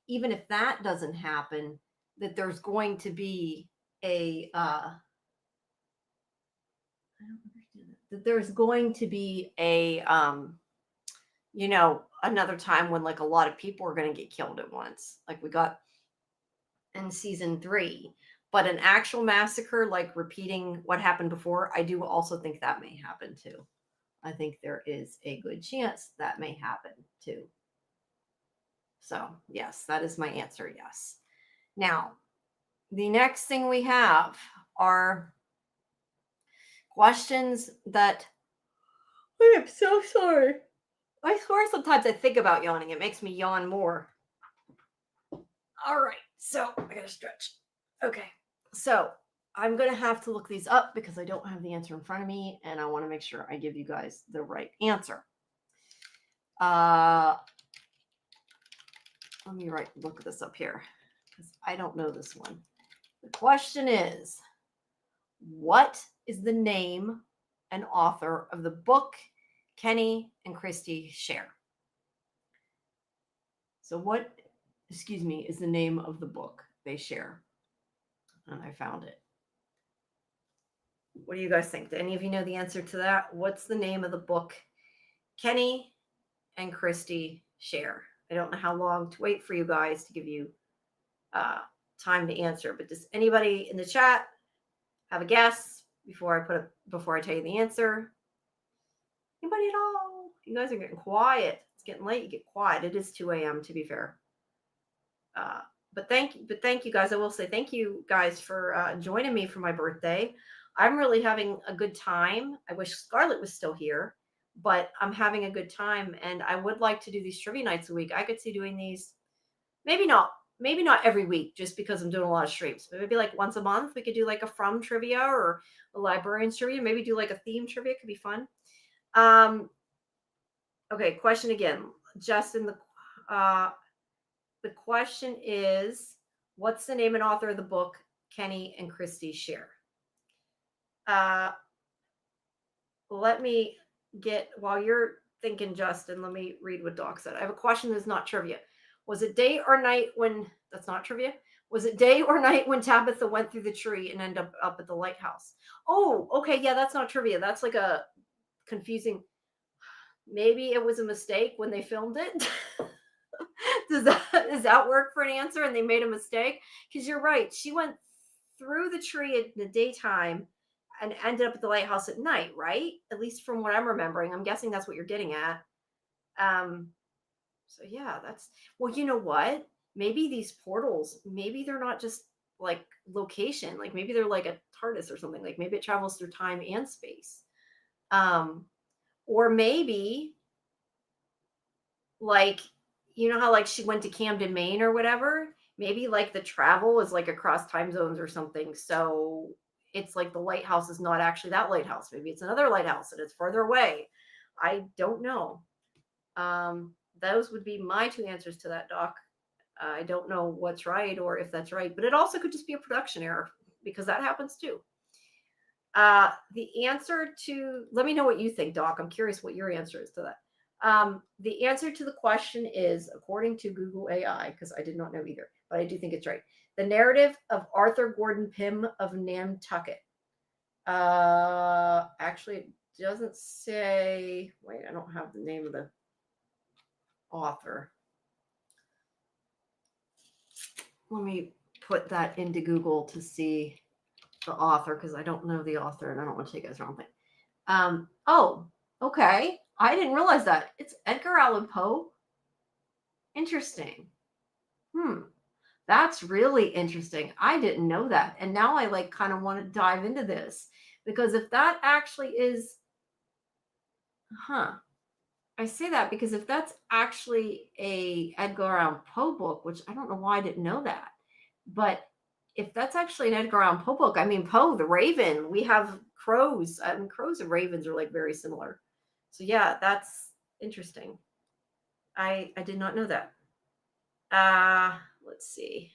even if that doesn't happen, that there's going to be a, another time when like a lot of people are going to get killed at once, like we got in season 3. But an actual massacre, like repeating what happened before, I do also think that may happen too. I think there is a good chance that may happen too. So yes, that is my answer. Yes. Now, the next thing we have are questions that, I am so sorry. I swear sometimes I think about yawning. It makes me yawn more. All right. So I gotta stretch. Okay. So I'm going to have to look these up because I don't have the answer in front of me, and I want to make sure I give you guys the right answer. Let me look this up here because I don't know this one. The question is, what is the name and author of the book Kenny and Christy share? So what, is the name of the book they share? And I found it. What do you guys think? Do any of you know the answer to that? What's the name of the book Kenny and Christy share? I don't know how long to wait for you guys to give you time to answer, but does anybody in the chat have a guess before I tell you the answer? Anybody at all? You guys are getting quiet. It's getting late. You get quiet. It is 2 a.m. to be fair. But thank you guys. I will say thank you guys for joining me for my birthday. I'm really having a good time. I wish Scarlet was still here, but I'm having a good time, and I would like to do these trivia nights a week. I could see doing these, maybe not every week, just because I'm doing a lot of streams. But maybe like once a month, we could do like a From trivia or a Librarians trivia. Maybe do like a theme trivia. It could be fun. Okay, question again, Justin. The question is, what's the name and author of the book Kenny and Christy share? Let me while you're thinking, Justin, let me read what Doc said. I have a question that's not trivia. Was it day or night when, that's not trivia. Was it day or night when Tabitha went through the tree and ended up at the lighthouse? Oh, okay. Yeah, that's not trivia. That's like a confusing, maybe it was a mistake when they filmed it. Does that work for an answer and they made a mistake? Because you're right. She went through the tree in the daytime and ended up at the lighthouse at night, right? At least from what I'm remembering. I'm guessing that's what you're getting at. So yeah, well, you know what? Maybe these portals, maybe they're not just like location. Like maybe they're like a TARDIS or something. Like maybe it travels through time and space. Or maybe like, you know how like she went to Camden, Maine or whatever? Maybe like the travel is like across time zones or something. So it's like the lighthouse is not actually that lighthouse. Maybe it's another lighthouse and it's further away. I don't know. Those would be my two answers to that, Doc. I don't know what's right or if that's right, but it also could just be a production error because that happens too. The answer to, let me know what you think, Doc. I'm curious what your answer is to that. The answer to the question is, according to Google AI, because I did not know either, but I do think it's right. The narrative of Arthur Gordon Pym of Nantucket. Actually, it doesn't say, wait, I don't have the name of the author. Let me put that into Google to see the author, because I don't know the author and I don't want to take it wrong thing. Oh, okay. I didn't realize that. It's Edgar Allan Poe. Interesting. That's really interesting. I didn't know that. And now I like kind of want to dive into this, because if that actually is, I say that because if that's actually a Edgar Allan Poe book, which I don't know why I didn't know that, but if that's actually an Edgar Allan Poe book, I mean, Poe, the Raven, we have crows. I mean, crows and ravens are like very similar. So yeah, that's interesting. I did not know that. Let's see.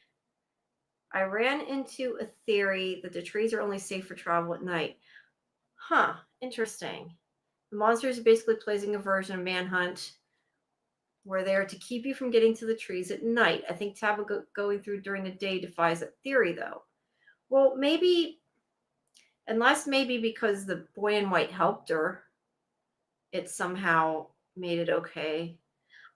I ran into a theory that the trees are only safe for travel at night. Interesting. The monsters are basically placing a version of Manhunt where they are to keep you from getting to the trees at night. I think Tabitha going through during the day defies that theory, though. Well, maybe, unless maybe because the boy in white helped her, it somehow made it okay.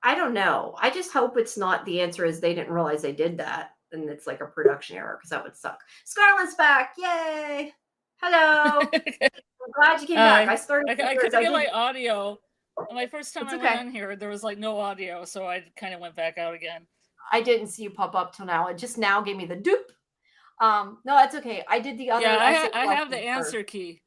I don't know. I just hope it's not, the answer is they didn't realize they did that and it's like a production error, because that would suck. Scarlet's back. Yay. Hello. I'm glad you came back. I started. I couldn't get my audio. My first time I went on here, there was like no audio, so I kind of went back out again. I didn't see you pop up till now. It just now gave me the doop. No, that's okay. I did the other. Yeah, I have the answer key.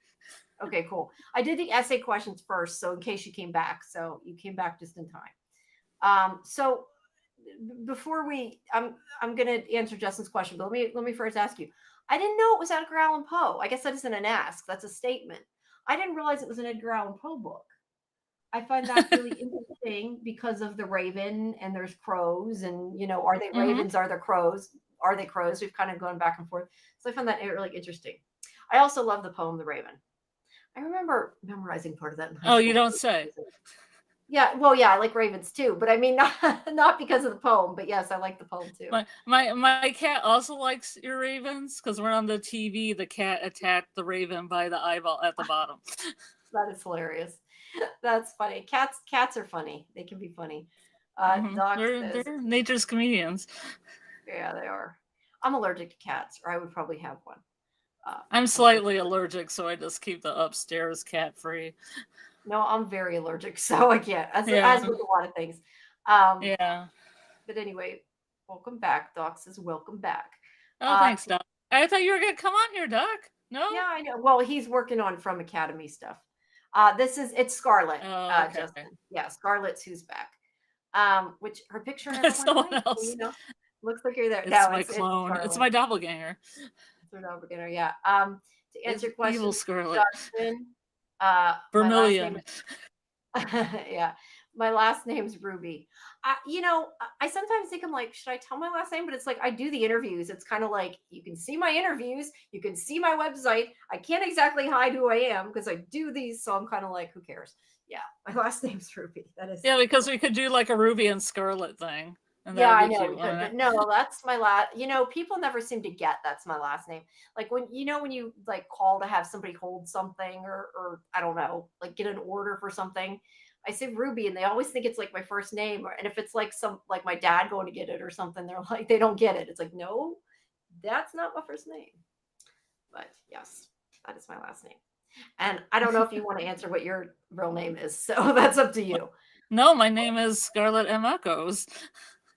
Okay, cool. I did the essay questions first, so in case you came back, so you came back just in time. So before I'm gonna answer Justin's question, but let me first ask you. I didn't know it was Edgar Allan Poe. I guess that isn't an ask. That's a statement. I didn't realize it was an Edgar Allan Poe book. I find that really interesting because of the Raven, and there's crows, and are they ravens? Are there crows? Are they crows? We've kind of gone back and forth. So I found that really interesting. I also love the poem, The Raven. I remember memorizing part of that in high school. You don't say. Yeah, well, yeah, I like ravens too, but I mean, not because of the poem, but yes, I like the poem too. My cat also likes your ravens, because we're on the TV. The cat attacked the raven by the eyeball at the bottom. That is hilarious. That's funny. Cats are funny. They can be funny. They're nature's comedians. Yeah, they are. I'm allergic to cats, or I would probably have one. I'm slightly allergic, so I just keep the upstairs cat free. No, I'm very allergic, so I can't. As with a lot of things. But anyway, welcome back. Doc says welcome back. Oh, thanks, Doc. I thought you were going to come on here, Doc. No? Yeah, I know. Well, he's working on From Academy stuff. It's Scarlet, okay. Justin. Yeah, Scarlet's who's back. Which her picture That's someone else. So, looks like you're there. It's my clone. It's my doppelganger. It's her doppelganger, yeah. To answer your question, evil Scarlet. Justin, Vermilion. Yeah, my last name's Ruby. I sometimes think I'm like, should I tell my last name? But it's like, I do the interviews. It's kind of like, you can see my interviews, you can see my website. I can't exactly hide who I am because I do these, so I'm kind of like, who cares? Yeah, my last name's Ruby. That is. Yeah, because we could do like a Ruby and Scarlet thing. Yeah, I know. But no, that's my last. People never seem to get that's my last name. Like when you like call to have somebody hold something, or I don't know, like get an order for something. I say Ruby, and they always think it's like my first name. And if it's like like my dad going to get it or something, they're like, they don't get it. It's like, no, that's not my first name. But yes, that is my last name. And I don't know if you want to answer what your real name is, so that's up to you. No, my name is Scarlet M. Echoes.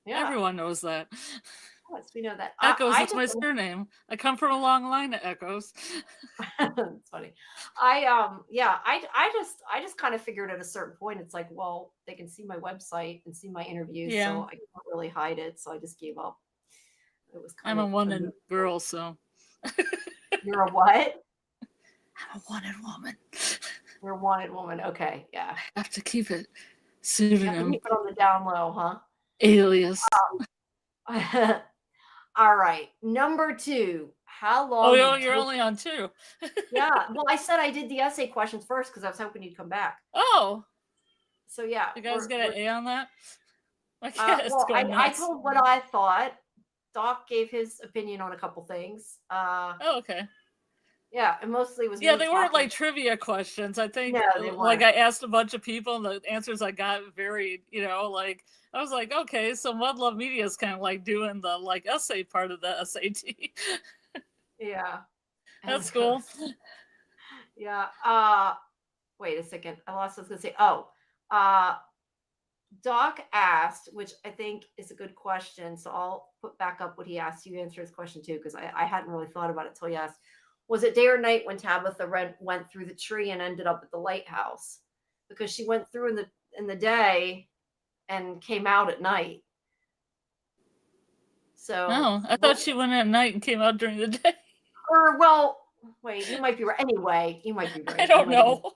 Yeah. Everyone knows that. Yes, we know that. Echoes is my surname. I come from a long line of Echoes. That's funny. I just kind of figured at a certain point, it's like, well, they can see my website and see my interviews, so I can't really hide it. So I just gave up. It was kind I'm a woman girl, so. You're a what? I'm a wanted woman. You're a wanted woman. Okay, yeah. I have to keep it You have to pseudonym, keep it on the down low, huh? alias. All right. Number 2. How long? Oh, you're only on 2. Yeah. Well, I said I did the essay questions first because I was hoping you'd come back. Oh. So yeah. You guys get an A on that? Well, I told what I thought. Doc gave his opinion on a couple things. Oh, okay. Yeah, and mostly was they weren't like trivia questions. I think like I asked a bunch of people and the answers I got varied, like I was like, okay, so Mud Love Media is kind of like doing the like essay part of the SAT. Yeah. That's cool. Yeah. Wait a second. I lost what I was gonna say. Doc asked, which I think is a good question. So I'll put back up what he asked. You answer his question too, because I hadn't really thought about it till he asked. Was it day or night when Tabitha went through the tree and ended up at the lighthouse? Because she went through in the day and came out at night. So I thought she went at night and came out during the day. Or wait, you might be right. Anyway, you might be right. I don't know.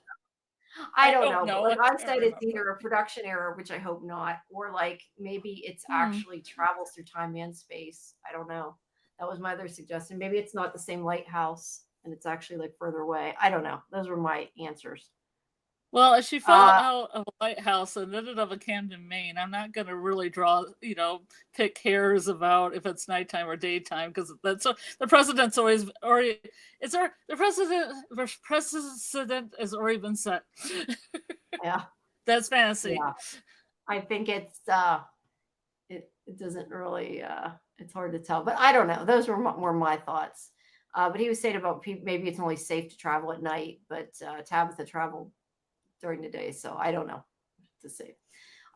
I don't know. But like I said, it's either a production error, which I hope not, or like maybe it's actually travels through time and space. I don't know. That was my other suggestion. Maybe it's not the same lighthouse and it's actually like further away. I don't know. Those were my answers. Well, if she fell out of a lighthouse and ended up in Camden, Maine, I'm not going to really pick hairs about if it's nighttime or daytime, because that's the precedent's always already. The precedent has already been set. Yeah, that's fantasy. Yeah. I think it's it doesn't really it's hard to tell, but I don't know. Those were more my thoughts. But he was saying about maybe it's only safe to travel at night, but Tabitha traveled during the day, so I don't know what to say.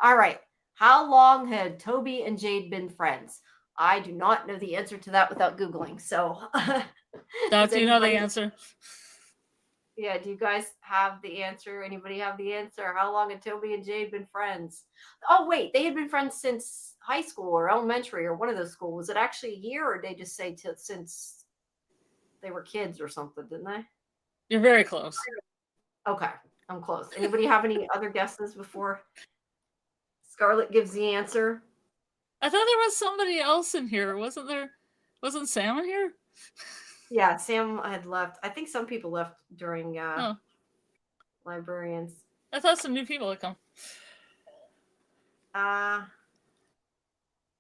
All right. How long had Toby and Jade been friends? I do not know the answer to that without Googling. So Doc, do you know the answer? Yeah, do you guys have the answer? Anybody have the answer? How long had Toby and Jade been friends? Oh, wait, they had been friends since high school or elementary or one of those schools. Was it actually a year, or did they just say since they were kids or something, didn't they? You're very close. Okay, I'm close. Anybody have any other guesses before Scarlet gives the answer? I thought there was somebody else in here. Wasn't there? Wasn't Sam in here? Yeah, Sam had left. I think some people left during Librarians. I thought some new people had come.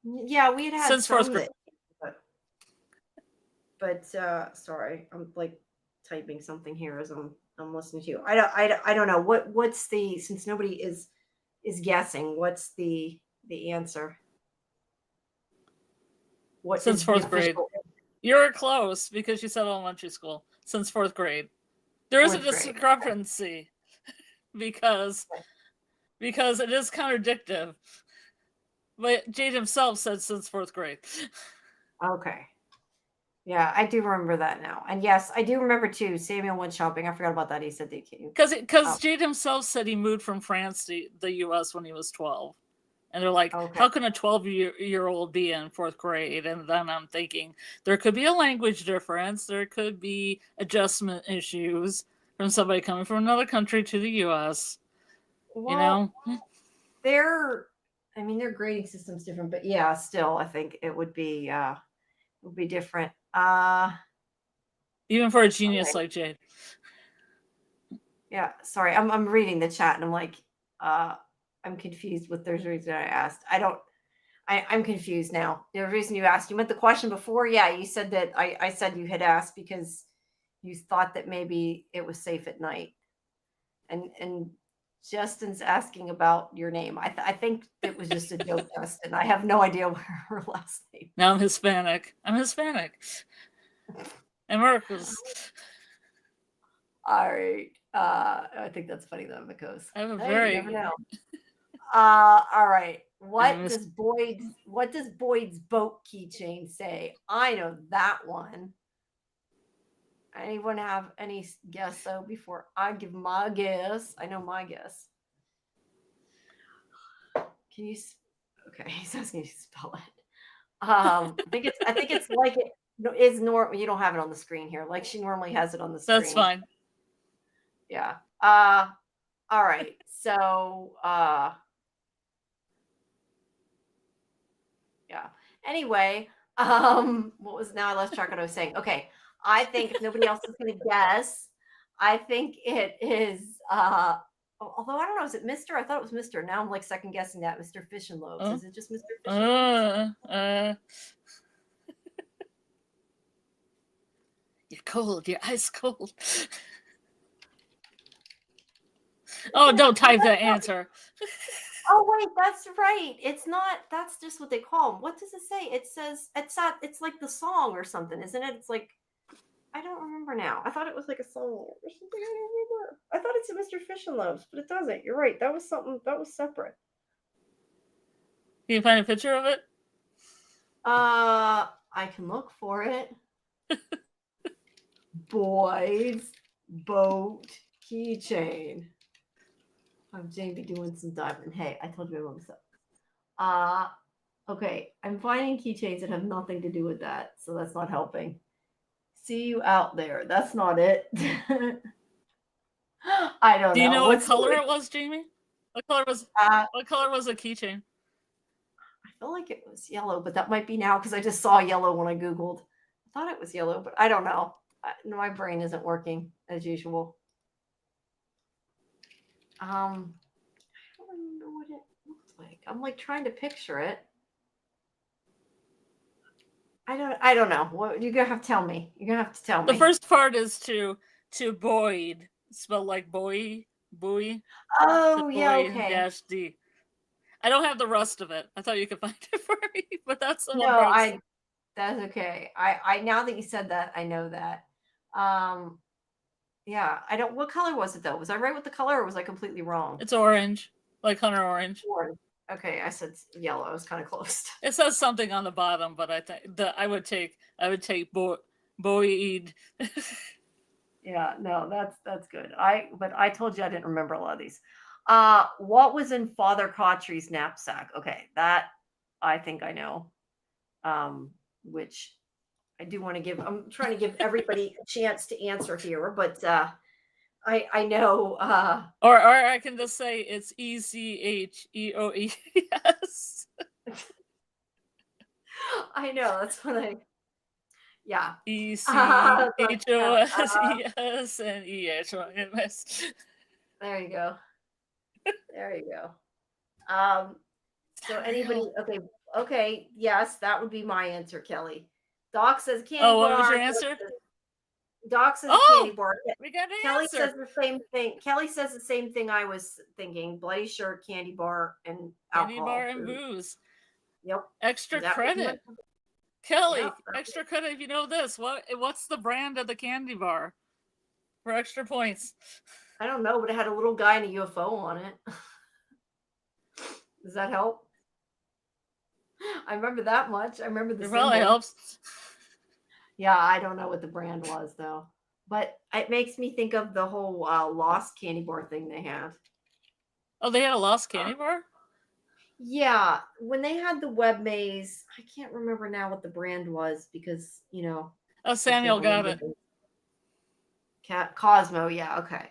Yeah, we had since some fourth grade. But sorry, I'm like typing something here as I'm listening to you. I don't know what's the, since nobody is guessing, what's the answer? What since fourth grade? You're close because you said elementary school. Since fourth grade, there is a discrepancy because it is contradictive. But Jade himself said since fourth grade. Okay. Yeah, I do remember that now. And yes, I do remember too, Samuel went shopping. I forgot about that. He said they came. Because Jade himself said he moved from France to the US when he was 12. And they're like, how can a 12-year-old be in fourth grade? And then I'm thinking, there could be a language difference. There could be adjustment issues from somebody coming from another country to the US. Well, their grading system's different, but yeah, still, I think it would be different. Even for a genius like Jade. Yeah, sorry, I'm reading the chat and I'm like, I'm confused with the reason I asked. I'm confused now. The reason you asked, you meant the question before? Yeah, you said that I said you had asked because you thought that maybe it was safe at night. And Justin's asking about your name. I think it was just a joke, Justin. I have no idea what her last name. Now I'm Hispanic. And Mark was. All right. I think that's funny though, because I have a you never know. All right. What does Boyd's boat keychain say? I know that one. Anyone have any guess though before I give my guess? I know my guess. Can you? Okay, he's asking you to spell it. I think it's like it is normal. You don't have it on the screen here, like she normally has it on the screen. That's fine. Yeah. All right. So, yeah. Anyway, what was now I lost track of what I was saying. Okay. I think if nobody else is gonna guess, I think it is although I don't know, is it Mr.? I thought it was Mr. Now I'm like second guessing that Mr. Fish and Loaves. Oh. Is it just Mr. Fish and Loaves? You're cold. You're ice cold. Oh, don't type that answer. Oh wait, that's right. It's not. That's just what they call them. What does it say? It says it's not. It's like the song or something, isn't it? It's like I don't remember now. I thought it was like a song or something. I don't remember. I thought it's a Mr. Fish and Loaves, but it doesn't. You're right. That was something. That was separate. Can you find a picture of it? I can look for it. Boys boat keychain. I'm Jamie doing some diving. Hey, I told you I love stuff. Okay, I'm finding keychains that have nothing to do with that, so that's not helping. See you out there. That's not it. I don't know. Do you know what color it was, Jamie? What color was a keychain? I feel like it was yellow, but that might be now because I just saw yellow when I Googled. I thought it was yellow, but I don't know. My brain isn't working as usual. I don't remember what it looks like. I'm like trying to picture it. I don't know. What you're gonna have to tell me. You're gonna have to tell me. The first part is to Boyd, spelled like buoy. Oh yeah, okay. Dash D. I don't have the rest of it. I thought you could find it for me, but that's the one. No, that's okay. I now that you said that, I know that. Yeah, I don't. What color was it though? Was I right with the color, or was I completely wrong? It's orange, like Hunter Orange. Okay, I said yellow. I was kind of close. It says something on the bottom, but I think I would take Boyd. Yeah, no, that's good. But I told you I didn't remember a lot of these. What was in Father Cautry's knapsack? Okay, that I think I know. Which I do want to give. I'm trying to give everybody a chance to answer here, but I know. Or I can just say it's ECHEOES. I know that's what I. Yeah. ECHOSES and EHOMS. There you go. There you go. So anybody? Okay. Yes, that would be my answer, Kelly. Doc says candy bar. What was your answer? Doc says candy bar. We got an Kelly answer. says the same thing. Kelly says the same thing I was thinking. Bloody shirt, candy bar, and alcohol. Candy bar and booze. Yep. Extra credit. Kelly, extra credit if you know this. What's the brand of the candy bar for extra points? I don't know, but it had a little guy in a UFO on it. Does that help? I remember that much. I remember the symbol. It probably helps. Yeah, I don't know what the brand was though, but it makes me think of the whole Lost candy bar thing they had. Oh, they had a Lost candy bar? Yeah, when they had the web maze, I can't remember now what the brand was because Oh, Samuel got it. Cosmo, yeah, okay.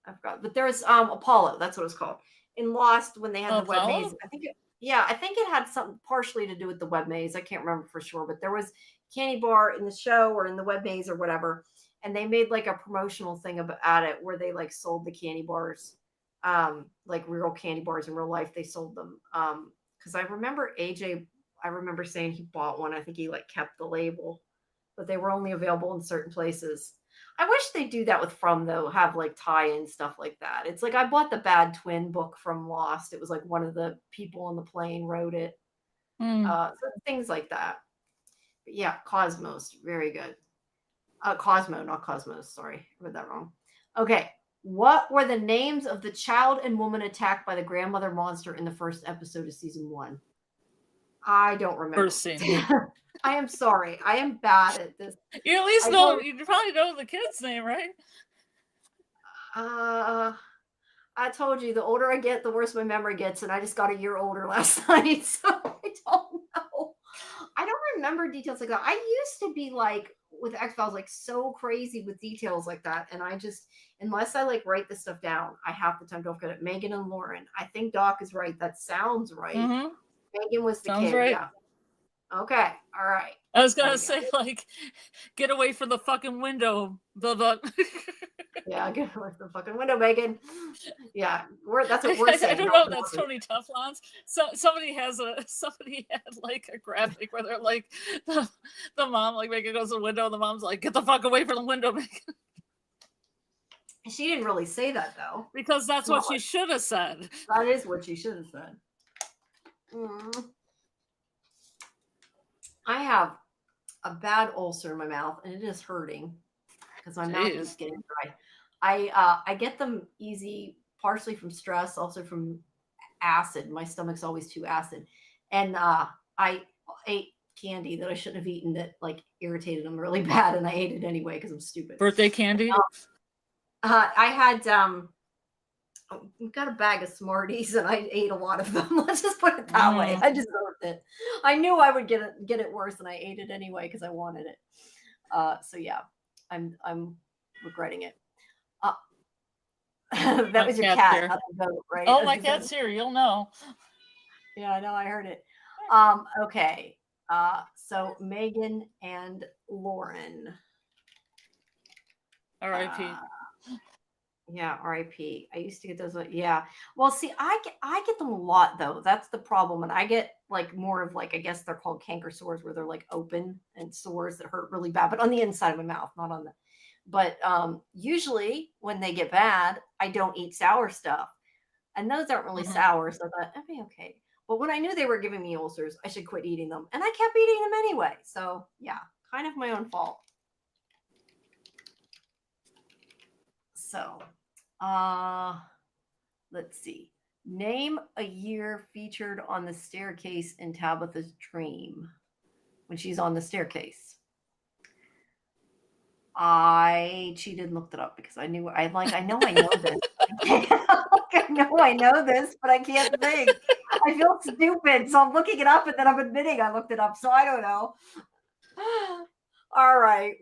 I forgot, but there was Apollo. That's what it's called. In Lost, when they had the web maze, I think it had something partially to do with the web maze. I can't remember for sure, but there was candy bar in the show or in the web maze or whatever, and they made like a promotional thing about it where they like sold the candy bars. Like real candy bars in real life, they sold them. Because I remember AJ, I remember saying he bought one. I think he like kept the label, but they were only available in certain places. I wish they do that with From though, have like tie-in stuff like that. It's like I bought the Bad Twin book from Lost. It was like one of the people on the plane wrote it. So things like that. But yeah, Cosmos, very good. Cosmo, not Cosmos. Sorry, I read that wrong. Okay. What were the names of the child and woman attacked by the grandmother monster in the first episode of season 1? I don't remember. First scene. I am sorry. I am bad at this. You at least know. You probably know the kid's name, right? I told you, the older I get, the worse my memory gets, and I just got a year older last night, so I don't know. I don't remember details like that. I used to be like, with X-Files like so crazy with details like that. And I just, unless I like write this stuff down, I have the time to look at it. Megan and Lauren. I think Doc is right. That sounds right. Mm-hmm. Megan was the Sounds kid. right. Yeah. Okay. All right. I was gonna There you say, like, get away from the fucking window. Yeah, get away from the fucking window, Megan. Yeah, that's what we're I saying. don't know if that's Tony Teflon's. So somebody had like a graphic where they're like the mom, like, Megan goes to the window and the mom's like, get the fuck away from the window, Megan. She didn't really say that though. Because that's what she should have said. That is what she should have said. I have a bad ulcer in my mouth and it is hurting because my mouth is getting dry. I get them easy, partially from stress, also from acid. My stomach's always too acid. And I ate candy that I shouldn't have eaten that like irritated them really bad, and I ate it anyway because I'm stupid. Birthday candy? I had we got a bag of Smarties and I ate a lot of them. Let's just put it that way. I deserved it. I knew I would get it worse, and I ate it anyway because I wanted it. So yeah, I'm regretting it. That was your cat, not the goat, right? Oh, my cat's here. You'll know. Yeah, I know. I heard it. Okay. So Megan and Lauren. R.I.P. Yeah, R.I.P. I used to get those. Yeah. Well, see, I get them a lot though. That's the problem, and I get like more of like, I guess they're called canker sores, where they're like open and sores that hurt really bad, but on the inside of my mouth, not on the. But usually when they get bad, I don't eat sour stuff. And those aren't really sour, so I thought, that'd be okay. But when I knew they were giving me ulcers, I should quit eating them. And I kept eating them anyway. So yeah, kind of my own fault. So let's see. Name a year featured on the staircase in Tabitha's dream when she's on the staircase. I cheated and looked it up because I know I know this. I know this, but I can't think. I feel stupid, so I'm looking it up and then I'm admitting I looked it up, so I don't know. All right,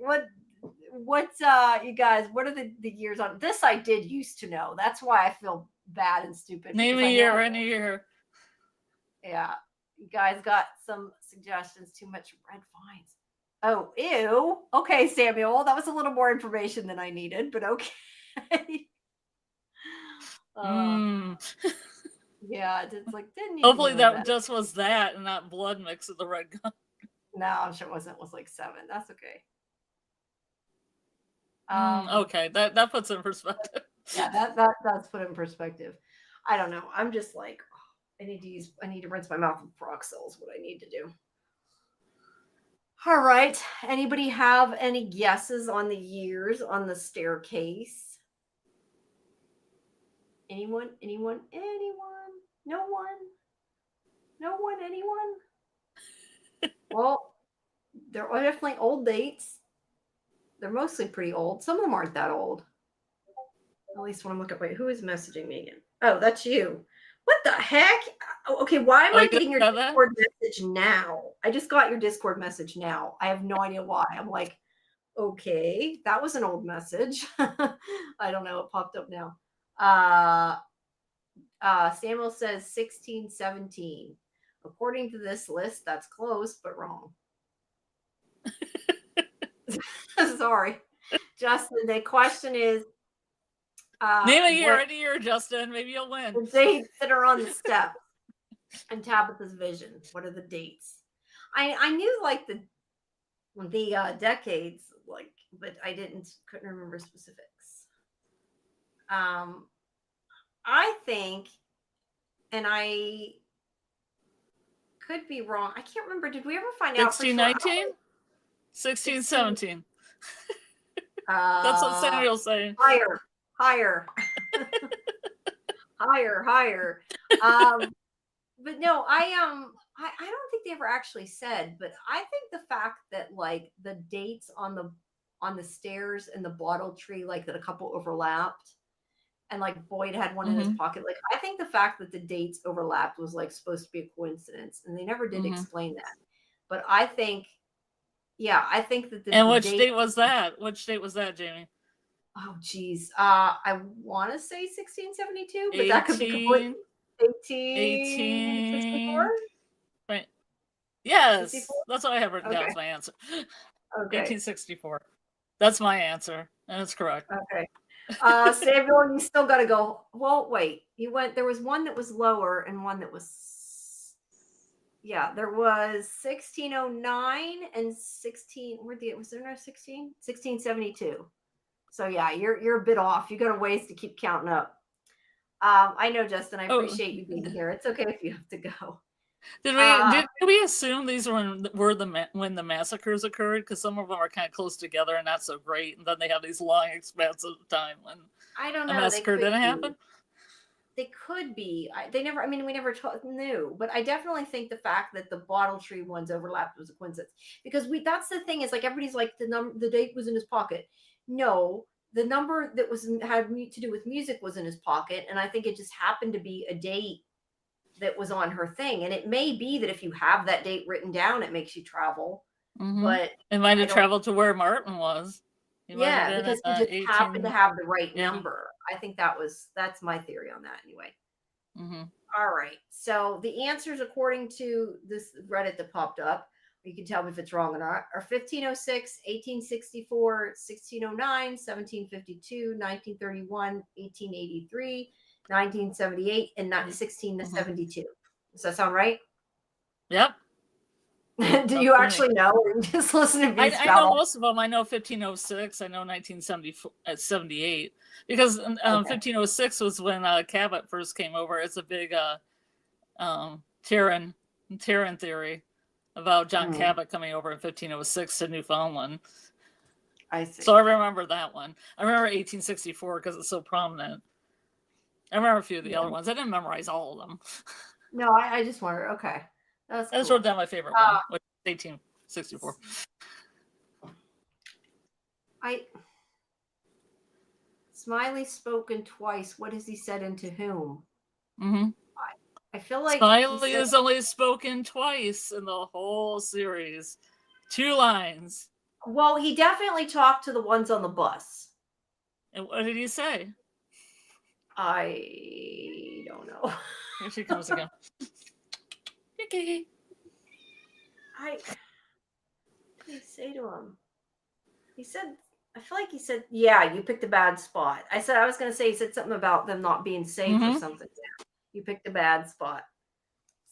what's you guys? What are the years on this? I did used to know. That's why I feel bad and stupid. Name a year, any year. Yeah, you guys got some suggestions. Too much red vines. Oh, ew. Okay, Samuel. That was a little more information than I needed, but okay. Yeah, it's like didn't. Hopefully that just was that and not blood mixed with the red gum. No, I'm sure it wasn't. It was like 7. That's okay. Okay, that puts it in perspective. Yeah, that does put it in perspective. I don't know. I'm just like, I need to rinse my mouth with Proxil is what I need to do. All right. Anybody have any guesses on the years on the staircase? Anyone? No one? Anyone? Well, there are definitely old dates. They're mostly pretty old. Some of them aren't that old. At least when I'm looking. Wait, who is messaging me again? Oh, that's you. What the heck? Okay, why am I getting your Discord message now? I just got your Discord message now. I have no idea why. I'm like, okay, that was an old message. I don't know. It popped up now. Samuel says 1617. According to this list, that's close, but wrong. Sorry. Justin, the question is, name a year, any year, Justin. Maybe you'll win. The dates that are on the steps and Tabitha's vision. What are the dates? I knew like the decades, like, but I couldn't remember specifics. I think, and I could be wrong. I can't remember. Did we ever find out? 1619? 1617. That's what Samuel's saying. Higher. Higher. But no, I don't think they ever actually said, but I think the fact that like the dates on the stairs and the bottle tree, like that a couple overlapped, and like Boyd had one in his pocket. Like I think the fact that the dates overlapped was like supposed to be a coincidence, and they never did explain that. But I think Yeah, I think that And which date was that? Which date was that, Jamie? Oh, geez. I want to say 1672, but that could be complete. 1864? Right. Yes, 64? that's what I have written down Okay. as my answer. Okay. 1864. That's my answer, and it's correct. Okay. Samuel, you still got to go. Well, wait. You went. There was one that was lower and one that was. Yeah, there was 1609 and 16. Was there no 16? 1672. So yeah, you're a bit off. You got a ways to keep counting up. I know, Justin. I appreciate you being here. It's okay if you have to go. Did we assume these were when the massacres occurred? Because some of them are kind of close together and not so great, and then they have these long expanses of time when I don't know. a massacre didn't happen. They could be. We never knew. But I definitely think the fact that the Bottle Tree ones overlapped was a coincidence. Because that's the thing, is like everybody's like the date was in his pocket. No, the number that had to do with music was in his pocket, and I think it just happened to be a date that was on her thing. And it may be that if you have that date written down, it makes you travel. Mm-hmm. But it might have traveled to where Martin was. Yeah, because he just happened to have the right number. I think that's my theory on that anyway. Mm-hmm. All right. So the answers, according to this Reddit that popped up, you can tell me if it's wrong or not, are 1506, 1864, 1609, 1752, 1931, 1883, 1978, and 1672. Does that sound right? Yep. Do you actually know, or you just listen to me? I know most of them. I know 1506. I know 1978 because 1506 was when Cabot first came over. It's a big Terran theory about John Cabot coming over in 1506 to Newfoundland. I see. So I remember that one. I remember 1864 because it's so prominent. I remember a few of the other ones. I didn't memorize all of them. No, I just wondered. Okay. I just wrote down my favorite one, which is 1864. Smiley spoken twice. What has he said and to whom? Mm-hmm. I feel like Smiley is only spoken twice in the whole series. 2 lines. Well, he definitely talked to the ones on the bus. And what did he say? I don't know. Here she comes again. What did he say to him? He said, I feel like he said, yeah, you picked a bad spot. I was going to say, he said something about them not being safe or something. Yeah, you picked a bad spot.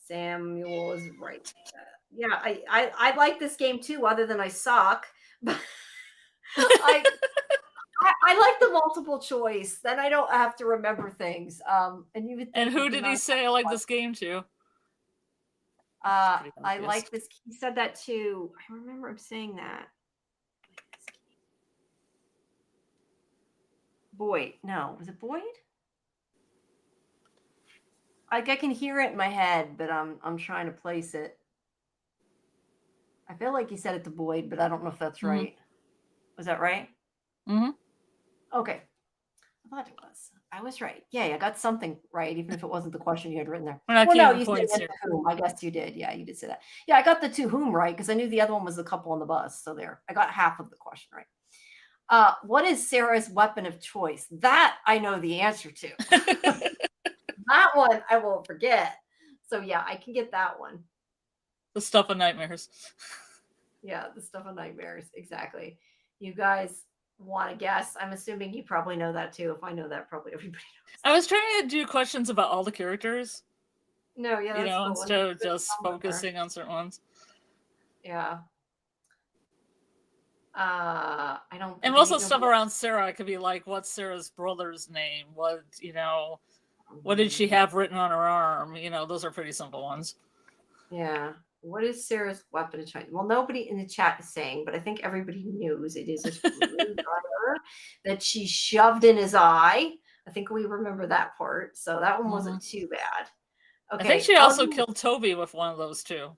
Samuel is right. Yeah, I like this game too, other than I suck. But I like the multiple choice. Then I don't have to remember things. And who did he say I like this game to? I like this. He said that too. I remember him saying that. Boyd. No, was it Boyd? I can hear it in my head, but I'm trying to place it. I feel like he said it to Boyd, but I don't know if that's right. Was that right? Mm-hmm. Okay. I thought it was. I was right. Yeah, I got something right, even if it wasn't the question you had written there. Well, no, you said to whom. I guess you did. Yeah, you did say that. Yeah, I got the to whom right because I knew the other one was the couple on the bus. So there, I got half of the question right. What is Sarah's weapon of choice? That I know the answer to. That one I won't forget. So yeah, I can get that one. The stuff of nightmares. Yeah, the stuff of nightmares. Exactly. You guys want to guess? I'm assuming you probably know that too. If I know that, probably everybody knows. I was trying to do questions about all the characters. No, yeah, that's cool. Instead of just focusing on certain ones. Yeah. I don't. And most of the stuff around Sarah could be like, what's Sarah's brother's name? What did she have written on her arm? Those are pretty simple ones. Yeah. What is Sarah's weapon of choice? Well, nobody in the chat is saying, but I think everybody knows it is a screwdriver that she shoved in his eye. I think we remember that part. So that one wasn't too bad. Okay. I think she also killed Toby with one of those too.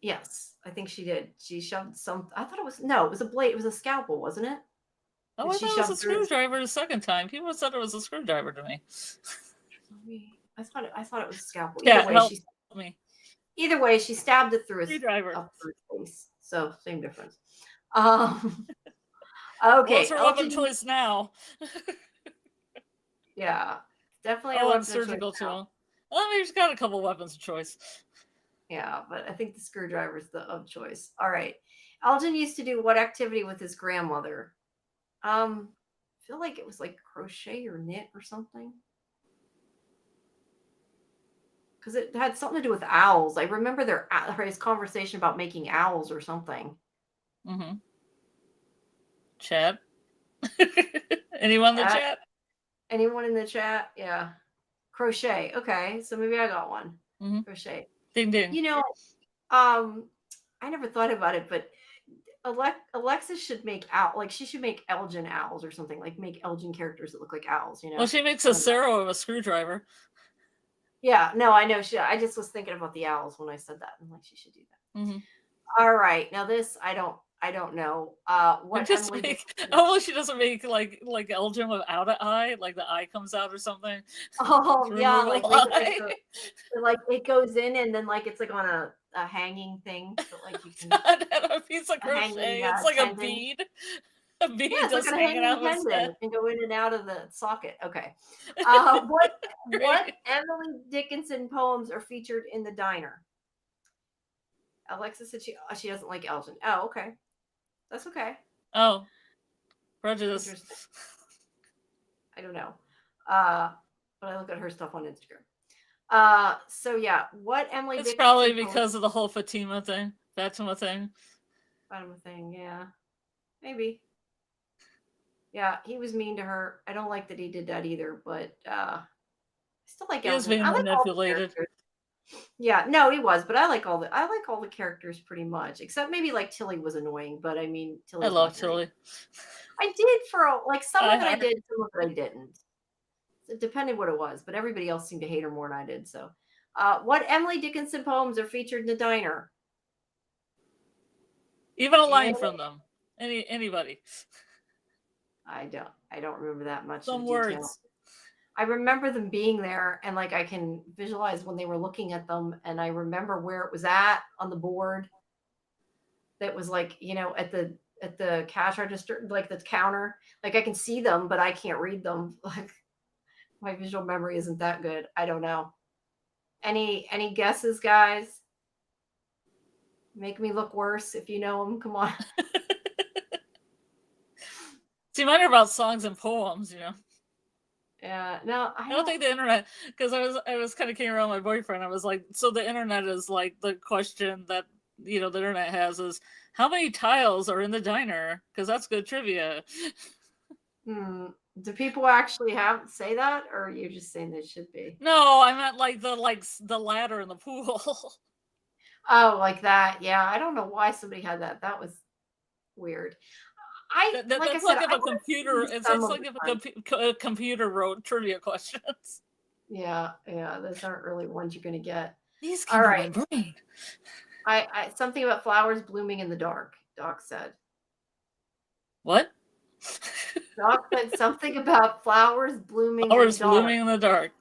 Yes, I think she did. She shoved I thought it was a blade. It was a scalpel, wasn't it? Oh, I thought it was a screwdriver the second time. People said it was a screwdriver to me. I thought it was a scalpel. Yeah, help me. Either way, she stabbed it through screwdriver. Up her face. So same difference. Well, Okay. it's her weapon choice now. Yeah, definitely a Oh, weapon and of surgical choice now. too. Well, I mean, she's got a couple weapons of choice. Yeah, but I think the screwdriver is the of choice. All right. Elgin used to do what activity with his grandmother? I feel like it was like crochet or knit or something. Because it had something to do with owls. I remember his conversation about making owls or something. Mm-hmm. Chat. Anyone in the chat? Anyone in the chat? Yeah. Crochet. Okay, so maybe I got one. Mm-hmm. Crochet. Ding ding. You know, I never thought about it, but Alexis should make she should make Elgin owls or something, like make Elgin characters that look like owls, you know. Well, she makes a Sarah with a screwdriver. Yeah, no, I know. I just was thinking about the owls when I said that. I'm like, she should do that. Mm-hmm. All right, now this I don't know. What just Emily make, did. hopefully she doesn't make like Elgin without an eye, like the eye comes out or something. Oh yeah, like eye. like it goes in and then like it's like on a hanging thing, so like you can a piece of crochet. hanging, it's like tendon. a bead. A bead Yeah, it's just like a hanging hanging out of his tendon. head. It can go in and out of the socket. Okay. What Emily Dickinson poems are featured in the diner? Alexis said she doesn't like Elgin. Oh, okay. That's okay. Oh, prejudice. Interesting. I don't know. But I look at her stuff on Instagram. So yeah, what Emily It's Dickinson probably poems- because of the whole Fatima thing. Fatima thing, yeah. Maybe. Yeah, he was mean to her. I don't like that he did that either, but I still like He was Elgin. being I like all the manipulated. characters. Yeah, no, he was, but I like all the characters pretty much, except maybe like Tilly was annoying, but I mean Tilly. I love Tilly. I did for like some of it I heard. did, some of it I didn't. It depended what it was, but everybody else seemed to hate her more than I did. So, what Emily Dickinson poems are featured in the diner? Even a line from them. Anybody. I don't remember that much. Some detail. words. I remember them being there, and like I can visualize when they were looking at them, and I remember where it was at on the board. That was like, you know, at the cash register, like the counter. Like I can see them, but I can't read them. Like my visual memory isn't that good. I don't know. Any guesses, guys? Make me look worse if you know them. Come on. See, mine are about songs and poems, you know. Yeah, no, I don't think the internet, because I was kind of kidding around with my boyfriend. I was like, so the internet is like the question that, you know, the internet has is how many tiles are in the diner? Because that's good trivia. Do people actually say that, or are you just saying they should be? No, I meant like the ladder in the pool. Oh, like that. Yeah, I don't know why somebody had that. That was weird. That's like if a computer. It's like if a computer wrote trivia questions. Yeah, those aren't really ones you're gonna get. These came to my brain. I something about flowers blooming in the dark. Doc said. What? Doc said something about flowers blooming. Flowers in the dark. blooming in the dark.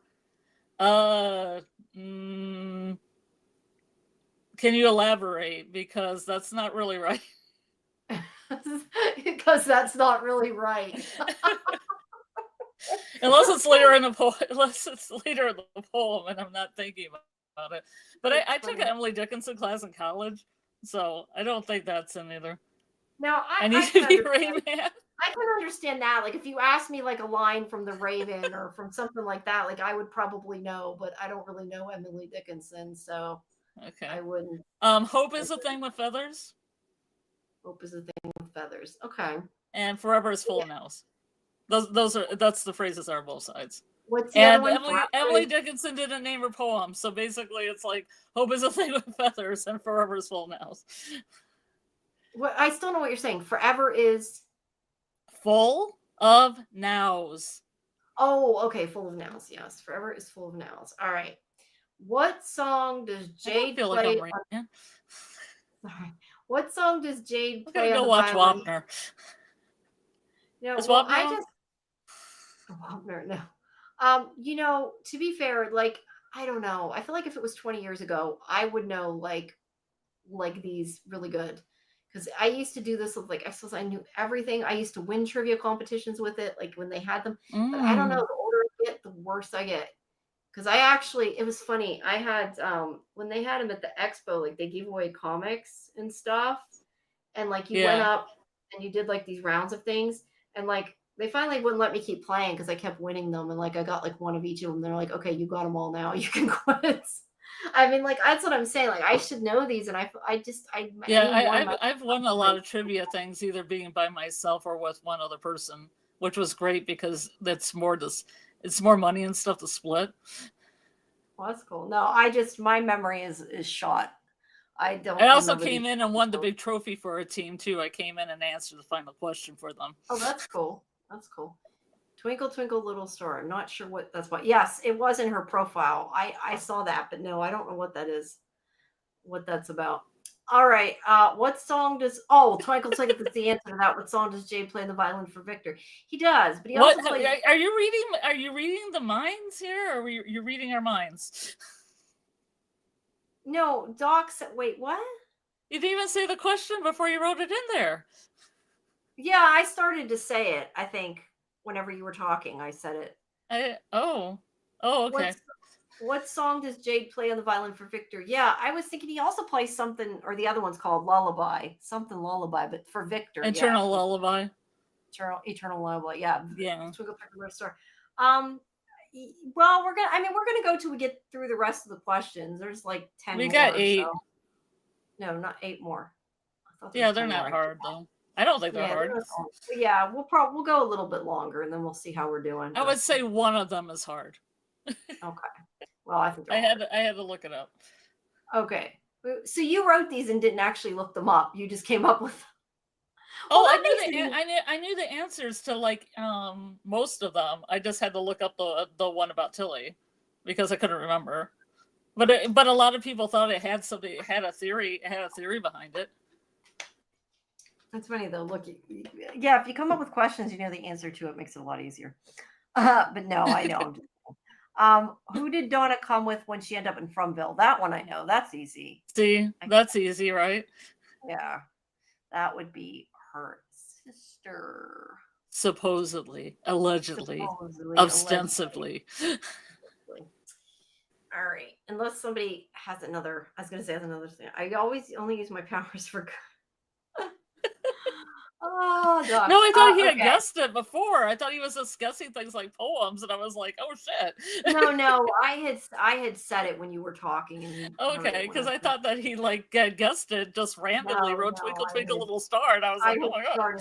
Can you elaborate? Because that's not really right. Because that's not really right. Unless it's later in the poem. Unless it's later in the poem, and I'm not thinking about it. But I took an Emily Dickinson class in college, so I don't think that's in either. No, I need to be Rain Man. I can understand that. Like if you asked me like a line from The Raven or from something like that, like I would probably know, but I don't really know Emily Dickinson, so okay, I wouldn't. Hope is a thing with feathers. Hope is a thing with feathers. Okay. And forever is full of nails. That's the phrases are both sides. What's the other one? Emily Dickinson didn't name her poem, so basically it's like hope is a thing with feathers and forever is full of nails. What I still know what you're saying. Forever is full of nows. Oh, okay, full of nows. Yes, forever is full of nows. All right. What song does Jade play? Like Sorry. What song does Jade play? Go watch Wapner. No, well, I just Wapner. No. You know, to be fair, like I don't know. I feel like if it was 20 years ago, I would know like these really good. because I used to do this with like X-Files. I knew everything. I used to win trivia competitions with it, like when they had them. But I don't know, the older I get, the worse I get. Because it was funny. I had when they had them at the expo, like they gave away comics and stuff, and like you went up and you did like these rounds of things, and like they finally wouldn't let me keep playing because I kept winning them, and like I got like one of each of them. They're like, okay, you got them all now, you can quit. I mean, like that's what I'm saying. Like I should know these, and I've won a lot of trivia things, either being by myself or with one other person, which was great because it's more money and stuff to split. Well, that's cool. No, my memory is shot. I also came in and won the big trophy for our team too. I came in and answered the final question for them. Oh, that's cool. That's cool. Twinkle, twinkle, little star. I'm not sure what that's what. Yes, it was in her profile. I saw that, but no, I don't know what that is. What that's about. All right. What song does Twinkle, Twinkle is the answer to that. What song does Jade play the violin for Victor? He does, but he also plays. Are you reading the minds here, or you're reading our minds? No, Doc said. Wait, what? You didn't even say the question before you wrote it in there. Yeah, I started to say it. I think whenever you were talking, I said it. Okay. What song does Jade play on the violin for Victor? Yeah, I was thinking he also plays something, or the other one's called Lullaby, but for Victor, Eternal Lullaby. Eternal Lullaby, yeah. Yeah. Twinkle, twinkle, little star. Well, we're gonna go till we get through the rest of the questions. There's like 10 more. We got 8. So. No, not 8 more. Yeah, they're not hard though. I don't think they're hard. Yeah, we'll go a little bit longer, and then we'll see how we're doing. I would say one of them is hard. Okay. Well, I think I had to look it up. Okay. So you wrote these and didn't actually look them up. You just came up with. I knew the answers to like most of them. I just had to look up the one about Tilly because I couldn't remember. But a lot of people thought it had something. It had a theory behind it. That's funny though. Look, yeah, if you come up with questions, you know the answer to it, makes it a lot easier. But no, I know. Who did Donna come with when she ended up in Fromville? That one I know. That's easy. See, that's easy, right? Yeah, that would be her sister. Supposedly, allegedly, ostensibly. All right, unless somebody has another. I was going to say another thing. I always only use my powers for good. Oh, Doc. No, I thought he had guessed it before. I thought he was just guessing things like poems, and I was like, "Oh shit!" No, I had said it when you were talking. And okay, because I thought that he like guessed it just randomly. Wrote "Twinkle Twinkle Little Star," and I was like, "Oh my god!"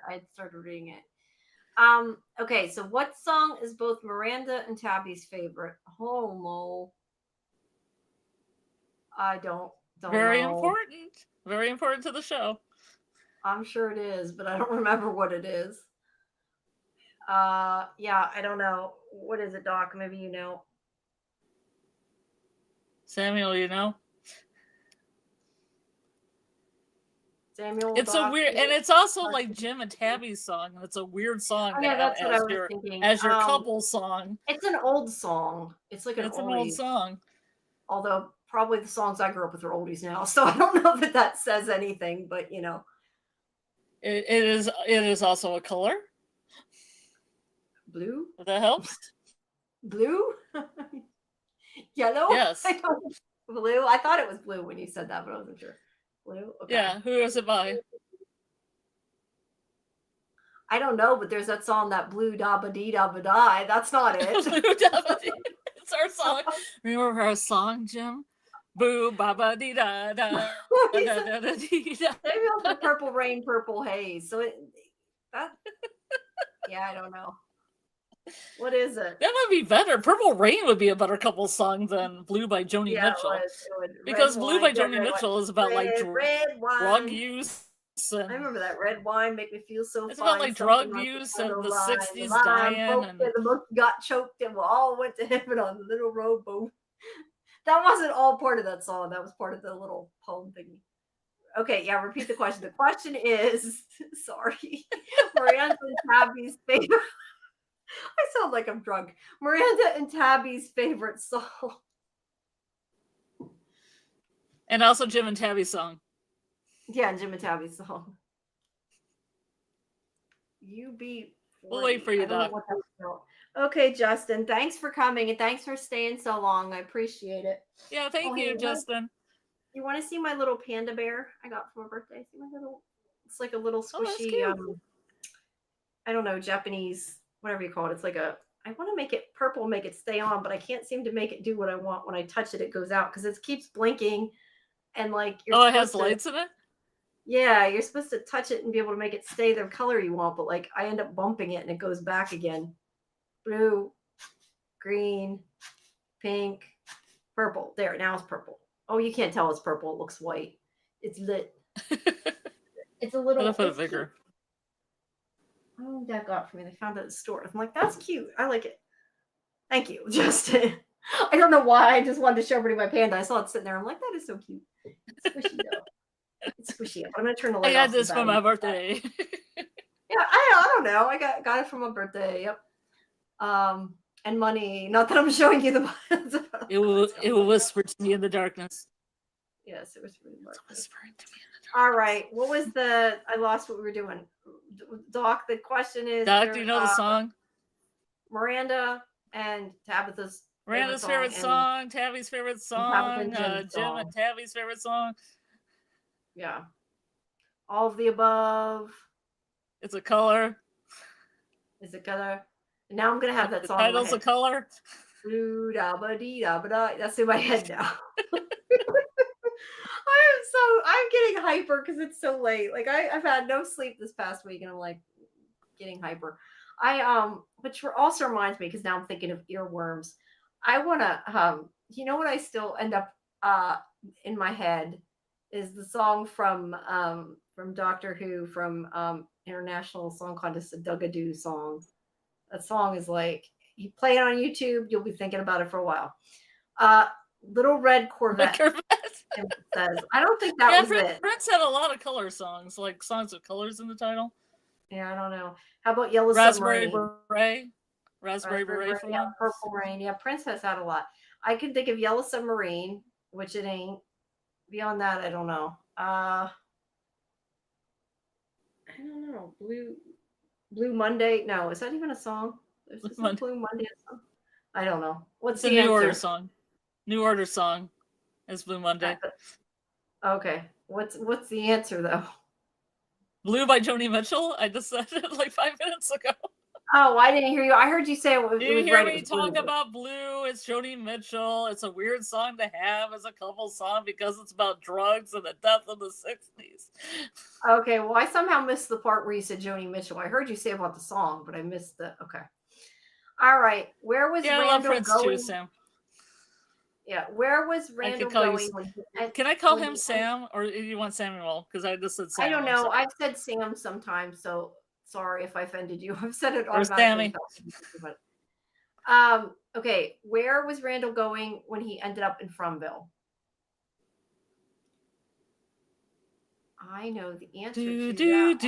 I started reading it. Okay, so what song is both Miranda and Tabby's favorite? Homo. I don't Very know. important. Very important to the show. I'm sure it is, but I don't remember what it is. Yeah, I don't know. What is it, Doc? Maybe you know. Samuel, you know? Samuel. It's Doc, a weird, and it's also like Jim and Tabby's song, and it's a weird song. Oh, yeah, that's what I was thinking. As your couple song. It's an old song. It's like an old song. Although probably the songs I grew up with are oldies now, so I don't know that says anything. But you know, it is also a color. Blue. If that helps. Blue. Yellow. Yes. Blue. I thought it was blue when you said that, but I wasn't sure. Blue. Okay. Yeah. Who is it by? I don't know, but there's that song, that Blue Da Ba Dee Da Ba Die. That's not it. Blue Da Ba Dee. It's our song. Remember our song, Jim? Boo ba ba dee da da. Maybe also Purple Rain, Purple Haze. So yeah, I don't know. What is it? That would be better. Purple Rain would be a better couple song than Blue by Joni Mitchell. It would. Because Blue by Joni Mitchell is about red drug use. I remember that. Red wine make me feel so it's fine. It's about like drug use and the 60s dying. And the monkey got choked and we all went to heaven on the little rowboat. That wasn't all part of that song. That was part of the little poem thingy. Okay, yeah, repeat the question. The question is, sorry, Miranda and Tabby's favorite. I sound like I'm drunk. Miranda and Tabby's favorite song. And also Jim and Tabby's song. Yeah, Jim and Tabby's song. We'll wait for you, I don't know Doc. what that's about. Okay, Justin. Thanks for coming and thanks for staying so long. I appreciate it. Yeah, thank hey, you, Justin. You want to see my little panda bear I got for my birthday? See my little. It's like a little squishy. I don't know, Japanese, whatever you call it. It's like a. I want to make it purple, make it stay on, but I can't seem to make it do what I want. When I touch it, it goes out because it keeps blinking, and like it has lights in it. Yeah, you're supposed to touch it and be able to make it stay the color you want, but like I end up bumping it and it goes back again. Blue, green, pink, purple. There, now it's purple. Oh, you can't tell it's purple. It looks white. It's lit. It's a little. I'll put it bigger. Oh, Dad got it for me. They found it at the store. I'm like, that's cute. I like it. Thank you, Justin. I don't know why. I just wanted to show everybody my panda. I saw it sitting there. I'm like, that is so cute. It's squishy though. It's squishy. But I'm gonna turn the light off. I got this for my birthday. Yeah, I don't know. I got it for my birthday. Yep. And money. Not that I'm showing you the. It will whisper to me in the darkness. Yes, it was really whispering to me in the darkness. All right. What was the? I lost what we were doing. Doc, the question is. Doc, do you know the song? Miranda and Tabitha's. Miranda's favorite song, Tabby's favorite song, Jim and Tabby's favorite song. Yeah. All of the above. It's a color. Is it color? And now I'm gonna have that the song. Title's a color. Blue da ba dee da ba da. That's in my head now. I'm getting hyper because it's so late. Like I've had no sleep this past week and I'm like getting hyper. Which also reminds me, because now I'm thinking of earworms. I wanna you know what I still end up in my head is the song from Doctor Who, from International Song Contest, the Dugadoo song. That song is like, you play it on YouTube, you'll be thinking about it for a while. Little Red Corvette. Says, I don't think that was it. Prince had a lot of color songs, like songs with colors in the title. Yeah, I don't know. How about Yellow Raspberry Submarine? Beret? Raspberry Beret for yeah, Purple Rain. Yeah, Prince has had a lot. I can think of Yellow Submarine, which it ain't. Beyond that, I don't know. I don't know. Blue Monday. No, is that even a song? Is Blue Monday a song? I don't know. What's the New answer? Order song? New Order song is Blue Monday. Okay. What's the answer though? Blue by Joni Mitchell. I just said it like 5 minutes ago. Oh, I didn't hear you. I heard you say it was. Do you hear me talk about Blue? It's Joni Mitchell. It's a weird song to have as a couple song because it's about drugs and the death of the 60s. Okay, well, I somehow missed the part where you said Joni Mitchell. I heard you say about the song, but I missed the. Okay. All right. Where was Randall I love Prince going? too, Sam. Yeah, where was Randall going? Can I call him Sam, or do you want Samuel? Because I just said Sam. I don't know. I've said Sam sometimes, so sorry if I offended you. I've said it or Sammy. Okay, where was Randall going when he ended up in Fromville? I know the answer to that.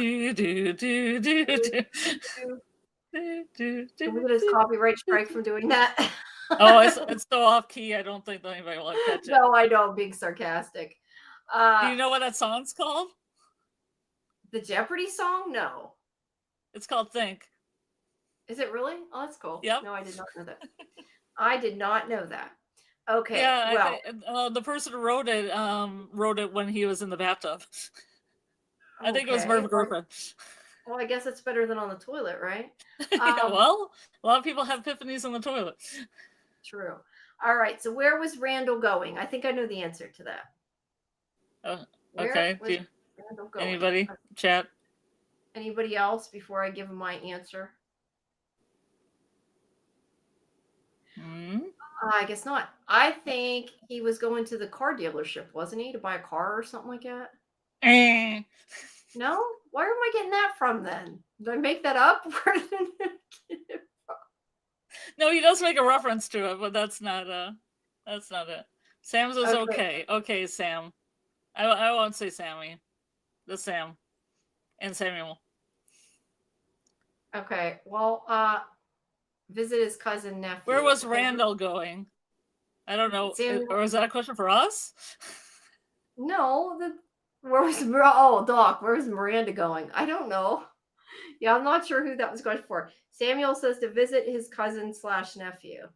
Can we get his copyright strike from doing that? Oh, it's so off key. I don't think anybody will catch it. No, I know. I'm being sarcastic. Do you know what that song's called? The Jeopardy song? No. It's called Think. Is it really? Oh, that's cool. Yep. No, I did not know that. I did not know that. Okay. Yeah. Well, the person who wrote it when he was in the bathtub. I think it was Merv Griffin. Well, I guess it's better than on the toilet, right? Yeah, well, a lot of people have epiphanies on the toilet. True. All right. So where was Randall going? I think I know the answer to that. Okay. Anybody? Chat. Anybody else before I give him my answer? I guess not. I think he was going to the car dealership, wasn't he, to buy a car or something like that? No? Where am I getting that from then? Did I make that up? Where did I get it from? No, he does make a reference to it, but that's not it. Sam's is okay. Okay, Sam. I won't say Sammy. The Sam. And Samuel. Okay. Well, visit his cousin nephew. Where was Randall going? I don't know. Or is that a question for us? No, Doc, where's Miranda going? I don't know. Yeah, I'm not sure who that was going for. Samuel says to visit his cousin / nephew.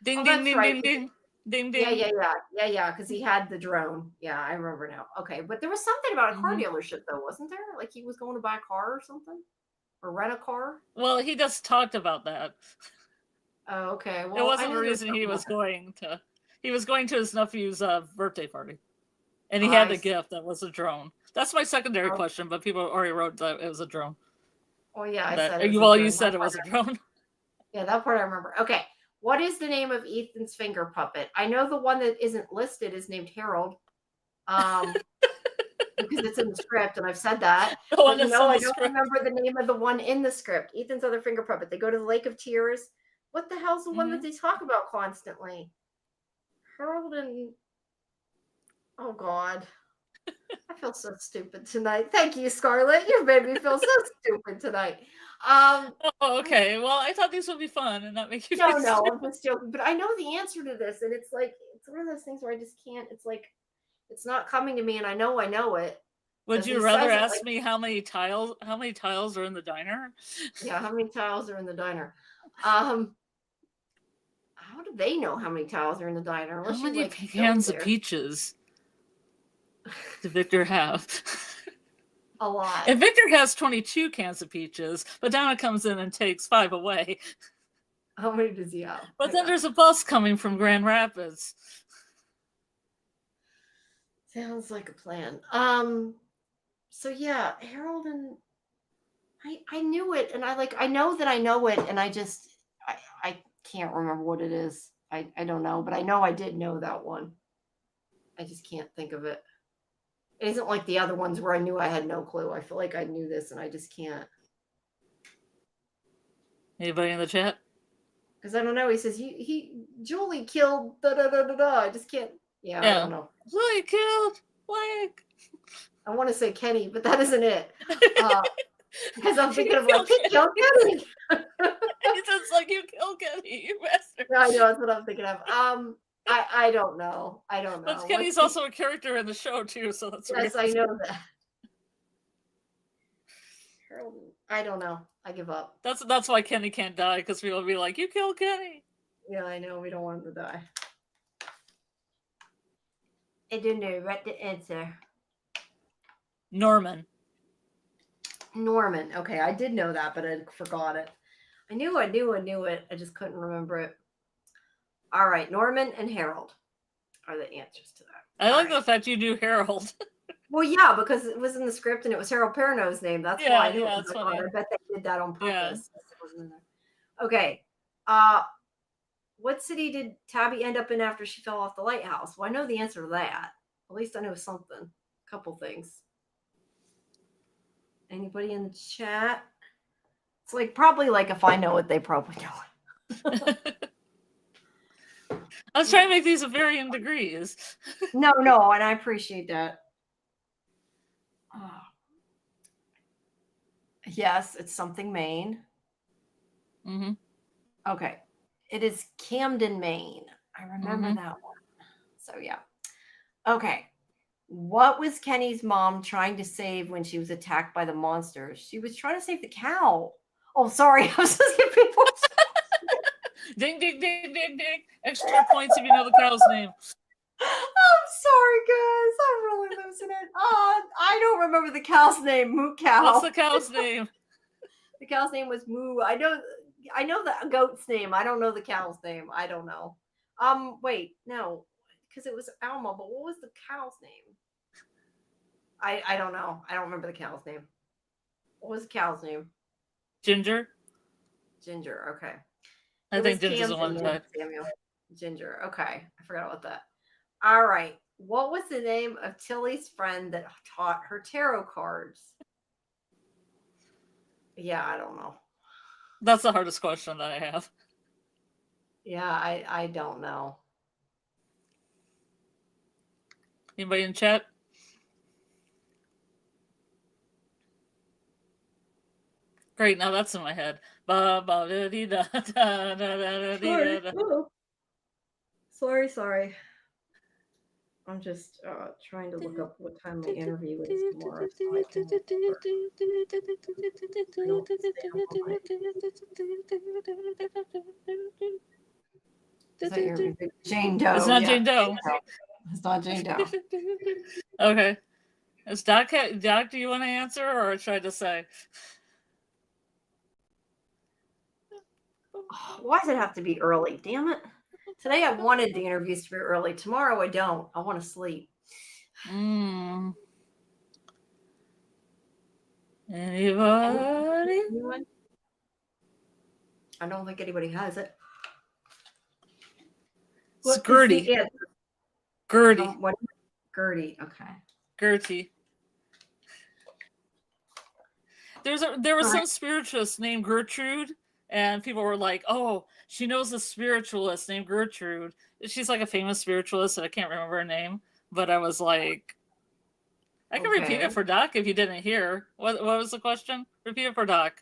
Ding, Oh, ding, that's ding, right. ding, ding, ding, ding. Yeah, because he had the drone. Yeah, I remember now. Okay, but there was something about a car dealership, though, wasn't there? Like he was going to buy a car or something? Or rent a car? Well, he just talked about that. Oh, okay. Well, it wasn't the reason he was going to. He was going to his nephew's birthday party. And he had a gift that was a drone. That's my secondary question, but people already wrote that it was a drone. Oh, yeah, I said it. Well, you said it was a drone. Yeah, that part I remember. Okay. What is the name of Ethan's finger puppet? I know the one that isn't listed is named Harold. Because it's in the script, and I've said that. But no, I don't remember the name of the one in the script. Ethan's other finger puppet. They go to the Lake of Tears. What the hell's the one that they talk about constantly? Harold and... Oh, God. I feel so stupid tonight. Thank you, Scarlet. You made me feel so stupid tonight. Okay. Well, I thought these would be fun and not make you feel No, I'm just joking. But I know the answer to this, and it's like, it's one of those things where I just can't. It's like, it's not coming to me, and I know it. Would you rather ask me how many tiles are in the diner? Yeah, how many tiles are in the diner? How do they know how many tiles are in the diner? How many cans of peaches did Victor have? A lot. And Victor has 22 cans of peaches, but Donna comes in and takes 5 away. How many does he have? But then there's a bus coming from Grand Rapids. Sounds like a plan. So yeah, Harold and I knew it, and I know that I know it, and I can't remember what it is. I don't know, but I know I did know that one. I just can't think of it. It isn't like the other ones where I knew I had no clue. I feel like I knew this, and I just can't. Anybody in the chat? Because I don't know. He says Julie killed da da da da da. I just can't. Yeah, I don't know. Julie killed blank. I want to say Kenny, but that isn't it. Because I'm thinking of like, he killed Kenny. It sounds like you killed Kenny, you bastard. Yeah, I know, that's what I'm thinking of. I don't know. But Kenny's also a character in the show too, so that's yes, weird. I know that. I don't know. I give up. That's why Kenny can't die, because people will be like, you killed Kenny. Yeah, I know. We don't want him to die. I don't know what the answer. Norman. Okay, I did know that, but I forgot it. I knew it. I just couldn't remember it. All right, Norman and Harold are the answers to that. I like the fact you knew Harold. Well, yeah, because it was in the script and it was Harold Perrineau's name. That's why I knew it. That's funny. I bet they did that on purpose. Yeah. Okay. What city did Tabby end up in after she fell off the lighthouse? Well, I know the answer to that. At least I know something. A couple things. Anybody in the chat? It's like probably like if I know it, they probably know it. I was trying to make these of varying degrees. No, and I appreciate that. Yes, it's something Maine. Mm-hmm. Okay. It is Camden, Maine. I remember that one. So yeah. Okay. What was Kenny's mom trying to save when she was attacked by the monsters? She was trying to save the cow. Oh, sorry. I was just giving people. Ding, ding, ding, ding, ding. Extra points if you know the cow's name. I'm sorry, guys. I'm really losing it. I don't remember the cow's name. Moo cow. What's the cow's name? The cow's name was Moo. I know the goat's name. I don't know the cow's name. I don't know. Wait, no, because it was Alma. But what was the cow's name? I don't know. I don't remember the cow's name. What was the cow's name? Ginger. Ginger. Okay. I think Ginger's the one that. Samuel. Ginger. Okay. I forgot about that. All right. What was the name of Tilly's friend that taught her tarot cards? Yeah, I don't know. That's the hardest question that I have. Yeah, I don't know. Anybody in chat? Great, now that's in my head. Sorry. I'm just trying to look up what time my interview is tomorrow. So I can Is that your Jane Doe? It's not Jane Doe. It's not Jane Doe. Okay. Is Doc, do you want to answer, or should I just say? Why does it have to be early? Damn it. Today I wanted the interviews to be early. Tomorrow I don't. I want to sleep. Anybody? Anyone? I don't think anybody has it. It's Gertie. Gertie. What? Gertie. Okay. Gertie. There was some spiritualist named Gertrude, and people were like, "Oh, she knows a spiritualist named Gertrude. She's like a famous spiritualist, and I can't remember her name." But I was like, I can repeat it for Doc if you didn't hear. What was the question? Repeat it for Doc.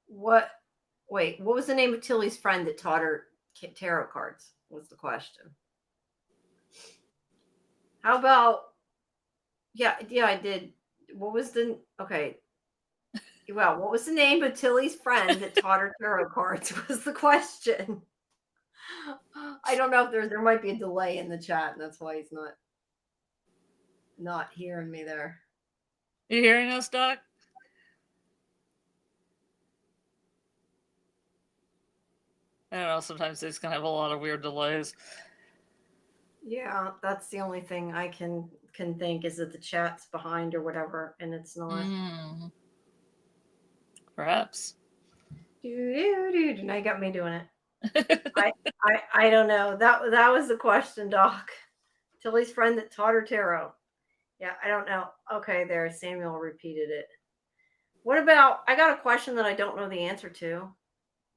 What? Wait, what was the name of Tilly's friend that taught her tarot cards? Was the question. How about? Yeah, I did. What was the okay? Well, what was the name of Tilly's friend that taught her tarot cards? Was the question. I don't know if there might be a delay in the chat, and that's why he's not hearing me there. You hearing us, Doc? I don't know. Sometimes these can have a lot of weird delays. Yeah, that's the only thing I can think is that the chat's behind or whatever, and it's not. Perhaps. Now you got me doing it. I don't know. That was the question, Doc. Tilly's friend that taught her tarot. Yeah, I don't know. Okay, there. Samuel repeated it. What about? I got a question that I don't know the answer to.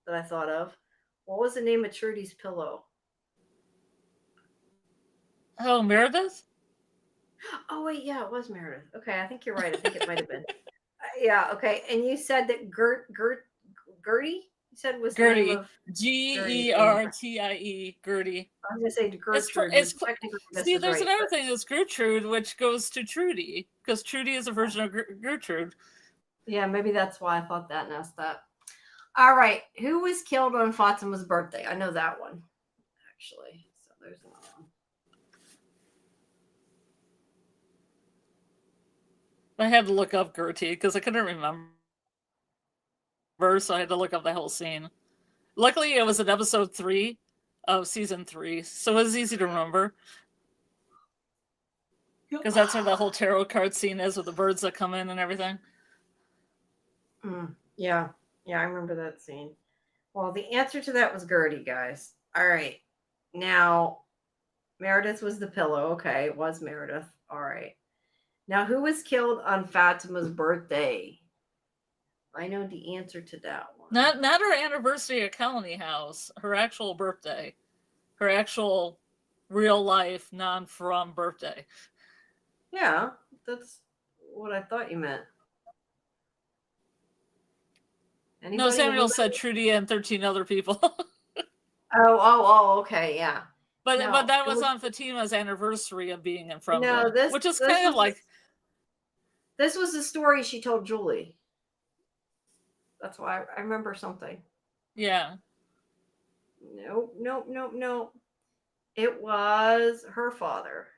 That I thought of. What was the name of Trudy's pillow? Oh, Meredith? Oh wait, yeah, it was Meredith. Okay, I think you're right. I think it might have been. Yeah, okay. And you said that Gertie? You said was Gertie. the name of Gertie. Gertie. I was gonna say Gertrude. See, there's another thing that's Gertrude, which goes to Trudy, because Trudy is a version of Gertrude. Yeah, maybe that's why I thought that and asked that. All right. Who was killed on Fatima's birthday? I know that one, actually. So there's another one. I had to look up Gertie because I couldn't remember, so I had to look up the whole scene. Luckily, it was in episode 3 of season 3, so it was easy to remember. Because that's where the whole tarot card scene is with the birds that come in and everything. Yeah, I remember that scene. Well, the answer to that was Gertie, guys. All right. Now, Meredith was the pillow. Okay, it was Meredith. All right. Now, who was killed on Fatima's birthday? I know the answer to that one. Not her anniversary at Colony House. Her actual birthday. Her actual real life, non-from birthday. Yeah, that's what I thought you meant. Anybody? No, Samuel said Trudy and 13 other people. Okay, yeah. But that was on Fatima's anniversary of being in From. No, which is kind of like. This was the story she told Julie. That's why I remember something. Yeah. Nope. It was her father.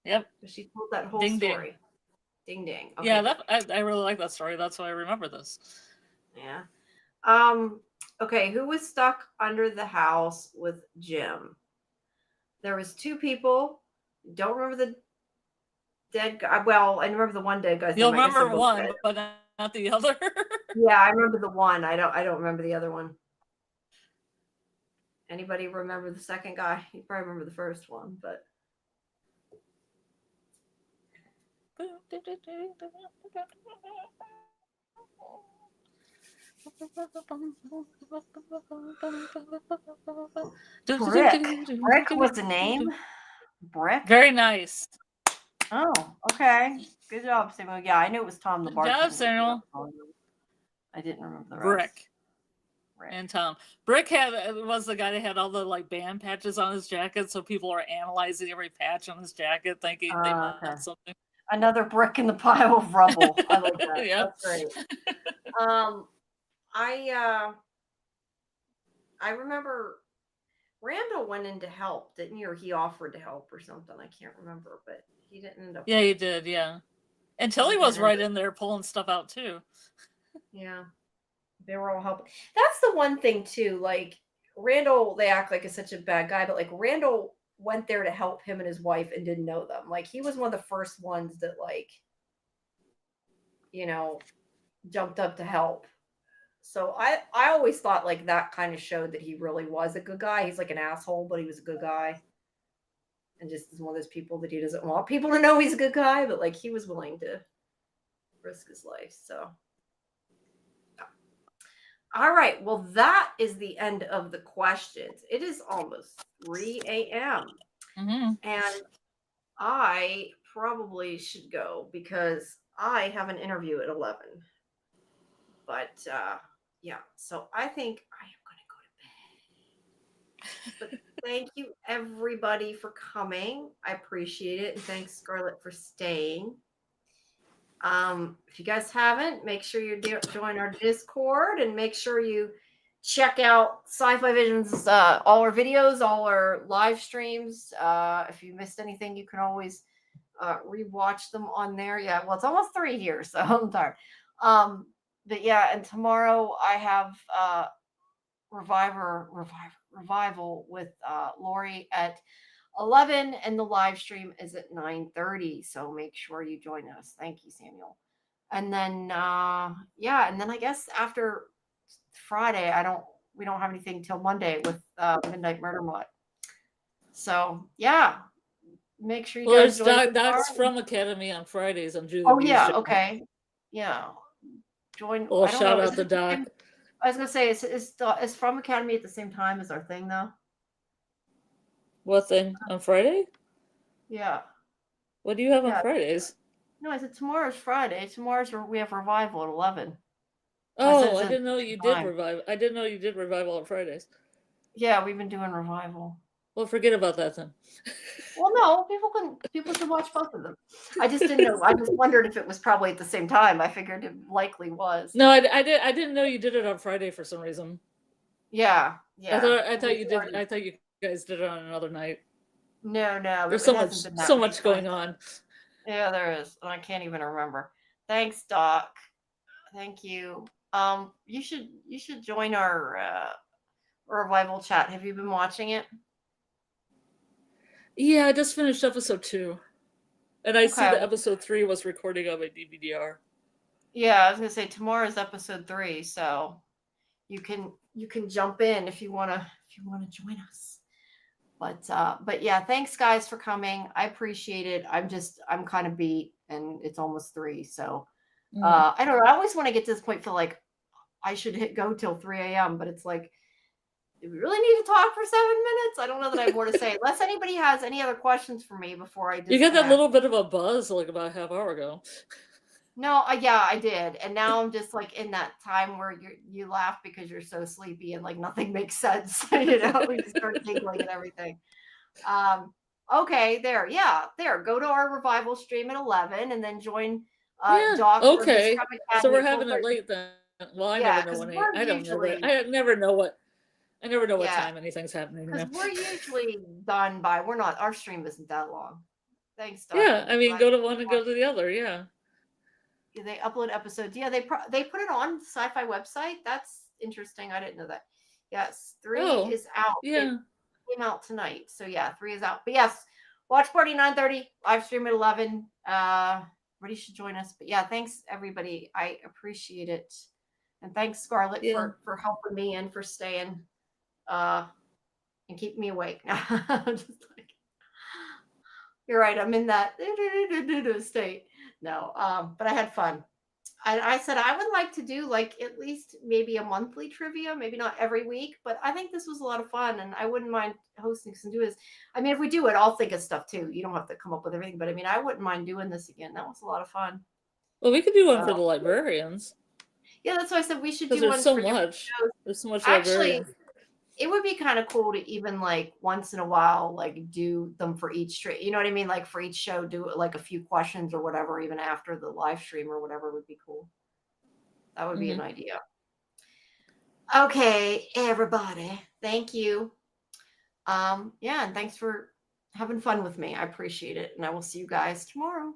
Yep. She told that whole story. Ding ding. Okay. Yeah, I really like that story. That's why I remember this. Yeah. Okay, who was stuck under the house with Jim? There was 2 people. Don't remember the dead guy. Well, I remember the one dead guy. You'll remember one, but not the other. Yeah, I remember the one. I don't remember the other one. Anybody remember the second guy? You probably remember the first one, but Brick was the name. Brick. Very nice. Oh, okay. Good job, Samuel. Yeah, I knew it was Tom the bartender. Good job, Samuel. I didn't remember the rest. Brick. And Tom. Brick was the guy that had all the like band patches on his jacket, so people are analyzing every patch on his jacket, thinking they meant something. Another brick in the pile of rubble. I like that. Yeah. That's great. I remember Randall went in to help, didn't he? Or he offered to help or something. I can't remember, but he didn't end up. Yeah, he did. Yeah. And Tilly was right in there pulling stuff out too. Yeah. They were all helping. That's the one thing too. Like Randall, they act like is such a bad guy, but like Randall went there to help him and his wife and didn't know them. Like he was one of the first ones that like, you know, jumped up to help. So I always thought like that kind of showed that he really was a good guy. He's like an asshole, but he was a good guy. And just is one of those people that he doesn't want people to know he's a good guy, but like he was willing to risk his life. So all right. Well, that is the end of the questions. It is almost 3 a.m. Mm-hmm. And I probably should go because I have an interview at 11. But yeah, so I think I am going to go to bed. But thank you, everybody, for coming. I appreciate it. And thanks, Scarlet, for staying. If you guys haven't, make sure you join our Discord and make sure you check out SciFi Vision's all our videos, all our live streams. If you missed anything, you can always rewatch them on there. Yeah, well, it's almost 3 here, so I'm tired. But yeah, and tomorrow I have revival with Lori at 11, and the live stream is at 9:30. So make sure you join us. Thank you, Samuel. And then yeah, and then I guess after Friday, we don't have anything till Monday with Midnight Murderbot. So yeah, make sure you guys join. Doc's from Academy on Fridays on Julie. Oh yeah, okay, yeah. Join. Well, shout out to Doc. I was gonna say, is From Academy at the same time as our thing though? What thing? On Friday? Yeah. What do you have on Fridays? No, I said tomorrow's Friday. We have revival at 11. Oh, I didn't know you did revival. I didn't know you did revival on Fridays. Yeah, we've been doing revival. Well, forget about that then. Well, no, people should watch both of them. I just didn't know. I just wondered if it was probably at the same time. I figured it likely was. No, I didn't know you did it on Friday for some reason. Yeah. I thought you did. I thought you guys did it on another night. No. There's so much going on. Yeah, there is. And I can't even remember. Thanks, Doc. Thank you. You should join our revival chat. Have you been watching it? Yeah, I just finished episode 2. And I see that episode 3 was recording on my DVDR. Yeah, I was gonna say tomorrow's episode 3, so you can jump in if you wanna join us. But yeah, thanks guys for coming. I appreciate it. I'm kind of beat and it's almost 3, so I don't know. I always want to get to this point, feel like I should go till 3 a.m., but it's like, do we really need to talk for 7 minutes? I don't know that I have more to say. Unless anybody has any other questions for me before I disconnect. You got that little bit of a buzz like about a half hour ago. No, yeah, I did. And now I'm just like in that time where you laugh because you're so sleepy and like nothing makes sense. You know, we start giggling and everything. Okay, there. Yeah, there. Go to our revival stream at 11 and then join Doc. Okay. So we're having it late then. Well, I never know when I never know what time anything's happening. Because we're usually done by our stream isn't that long. Thanks, Doc. Yeah, I mean, go to one and go to the other. Yeah. They upload episodes. Yeah, they put it on the SciFi website. That's interesting. I didn't know that. Yes, 3 is out. Yeah, it came out tonight. So yeah, 3 is out. But yes, watch party 9:30, live stream at 11. Everybody should join us. But yeah, thanks everybody. I appreciate it, and thanks Scarlet for helping me and for staying and keeping me awake. Just like, you're right. I'm in that state. No, but I had fun. I said I would like to do like at least maybe a monthly trivia, maybe not every week, but I think this was a lot of fun and I wouldn't mind hosting some do this. I mean, if we do it, I'll think of stuff too. You don't have to come up with everything, but I mean, I wouldn't mind doing this again. That was a lot of fun. Well, we could do one for the librarians. Yeah, that's why I said we should Because do there's one so for different much. shows. There's so much Actually, librarian. it would be kind of cool to even like once in a while, like do them for each stream. You know what I mean? Like for each show, do like a few questions or whatever, even after the live stream or whatever would be cool. That would be an idea. Okay, everybody. Thank you. Yeah, and thanks for having fun with me. I appreciate it. And I will see you guys tomorrow.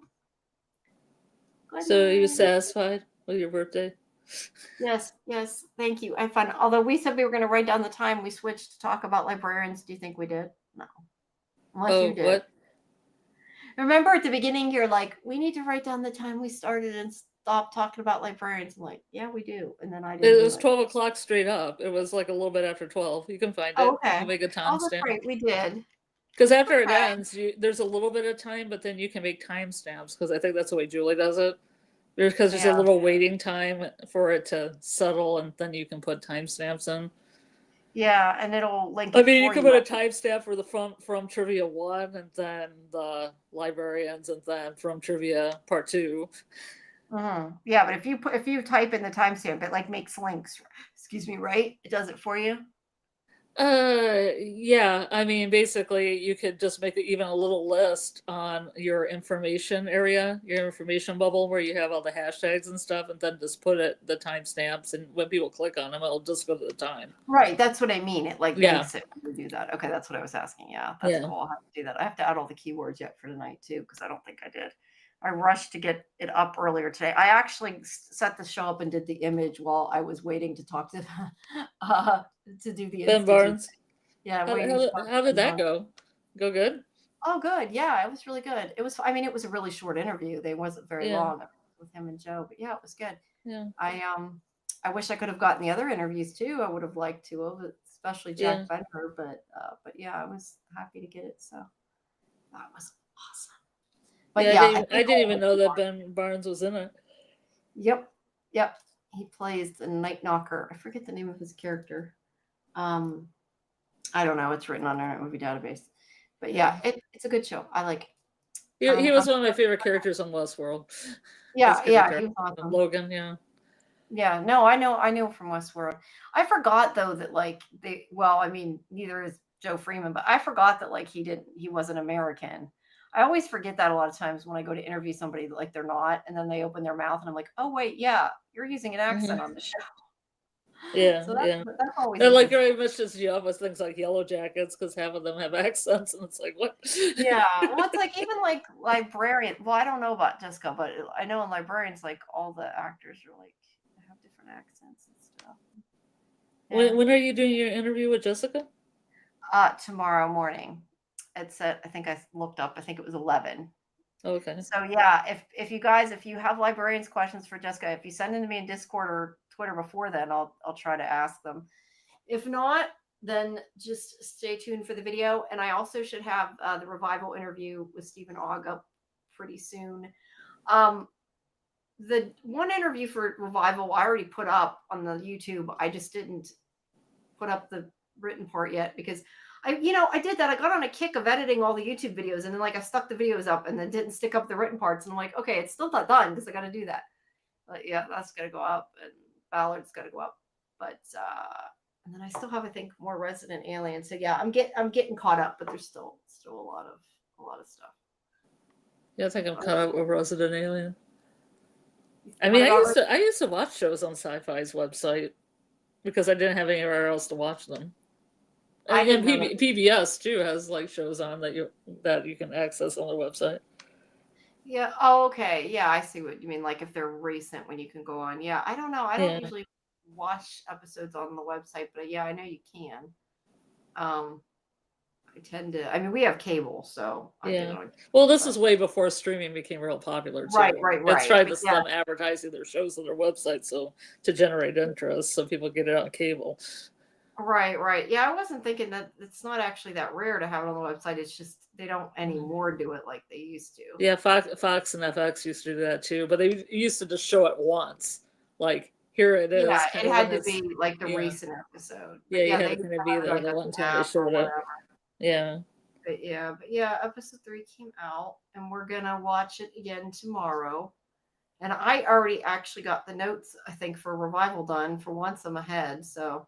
Good So are you night. satisfied with your birthday? Yes, yes. Thank you. I had fun. Although we said we were going to write down the time, we switched to talk about librarians. Do you think we did? No. Unless you did. What? Remember at the beginning, you're like, we need to write down the time we started and stop talking about librarians. I'm like, yeah, we do. And then I didn't. It was 12 o'clock straight up. It was like a little bit after 12. You can find it. Oh, okay. You make a Oh, that's timestamp. right. We did. Because after it Okay. ends, there's a little bit of time, but then you can make timestamps. Because I think that's the way Julie does it. Because there's a little waiting time for it to settle, and then you can put timestamps in. Yeah, and it'll link. I mean, you can put a timestamp for the from Trivia 1, and then the Librarians, and then from Trivia Part 2. Yeah, but if you type in the timestamp, it like makes links. Excuse me, right? It does it for you. Yeah. I mean, basically, you could just make even a little list on your information area, your information bubble, where you have all the hashtags and stuff, and then just put the timestamps. And when people click on them, it'll just go to the time. Right. That's what I mean. It like links it when you do that. Okay, that's what I was asking. Yeah, that's cool. I'll have to do that. I have to add all the keywords yet for tonight too, because I don't think I did. I rushed to get it up earlier today. I actually set the show up and did the image while I was waiting to talk to do the Ben Barnes. Yeah. How did that go? Go good? Oh, good. Yeah, it was really good. It was. I mean, it was a really short interview. They wasn't very long with him and Joe, but yeah, it was good. Yeah. I wish I could have gotten the other interviews too. I would have liked to, especially Jack Bender. But yeah, I was happy to get it. So that was awesome. But I didn't even know that Ben Barnes was in it. Yep. He plays the Night Knocker. I forget the name of his character. I don't know. It's written on Internet Movie Database. But yeah, it's a good show. I like it. He was one of my favorite characters on Westworld. Yeah, he was awesome. Logan, yeah. Yeah, no, I know from Westworld. I forgot though that neither is Joe Freeman, but I forgot that like he wasn't American. I always forget that a lot of times when I go to interview somebody that like they're not, and then they open their mouth and I'm like, oh wait, yeah, you're using an accent on the show. Yeah, so that's always. They're like very much as young as things like Yellow Jackets, because half of them have accents, and it's like what? Yeah, well, it's like even like Librarian. Well, I don't know about Jessica, but I know in Librarians, like all the actors are like have different accents and stuff. Yeah. When are you doing your interview with Jessica? Tomorrow morning. It's at, I think I looked up. I think it was 11. Okay. So yeah, if you guys, if you have Librarians questions for Jessica, if you send them to me in Discord or Twitter before then, I'll try to ask them. If not, then just stay tuned for the video. And I also should have the Revival interview with Stephen Ogg up pretty soon. The one interview for Revival I already put up on the YouTube. I just didn't put up the written part yet because I did that. I got on a kick of editing all the YouTube videos, and then like I stuck the videos up and then didn't stick up the written parts. And I'm like, okay, it's still not done because I got to do that. But yeah, that's got to go up, and Ballard's got to go up. But and then I still have, I think, more Resident Alien. So yeah, I'm getting caught up, but there's still a lot of stuff. Yeah, I think I'm caught up with Resident Alien. I mean, I used to watch shows on SciFi's website because I didn't have anywhere else to watch them. And PBS too has like shows on that you can access on their website. Yeah. Oh, okay. Yeah, I see what you mean. Like if they're recent, when you can go on. Yeah, I don't know. I don't usually watch episodes on the website, but yeah, I know you can. I tend to. I mean, we have cable, so Well, this is way before streaming became real popular too. Right. Let's try to them advertising their shows on their website, so to generate interest, so people get it on cable. Right. Yeah, I wasn't thinking that it's not actually that rare to have it on the website. It's just they don't anymore do it like they used to. Yeah, Fox and FX used to do that too, but they used to just show it once. Like, here it is. Yeah, it had to be like the recent episode. Yeah, you had to kind of be there the one time they showed it. Yeah. But yeah, episode 3 came out, and we're gonna watch it again tomorrow. And I already actually got the notes, I think, for Revival done. For once, I'm ahead. So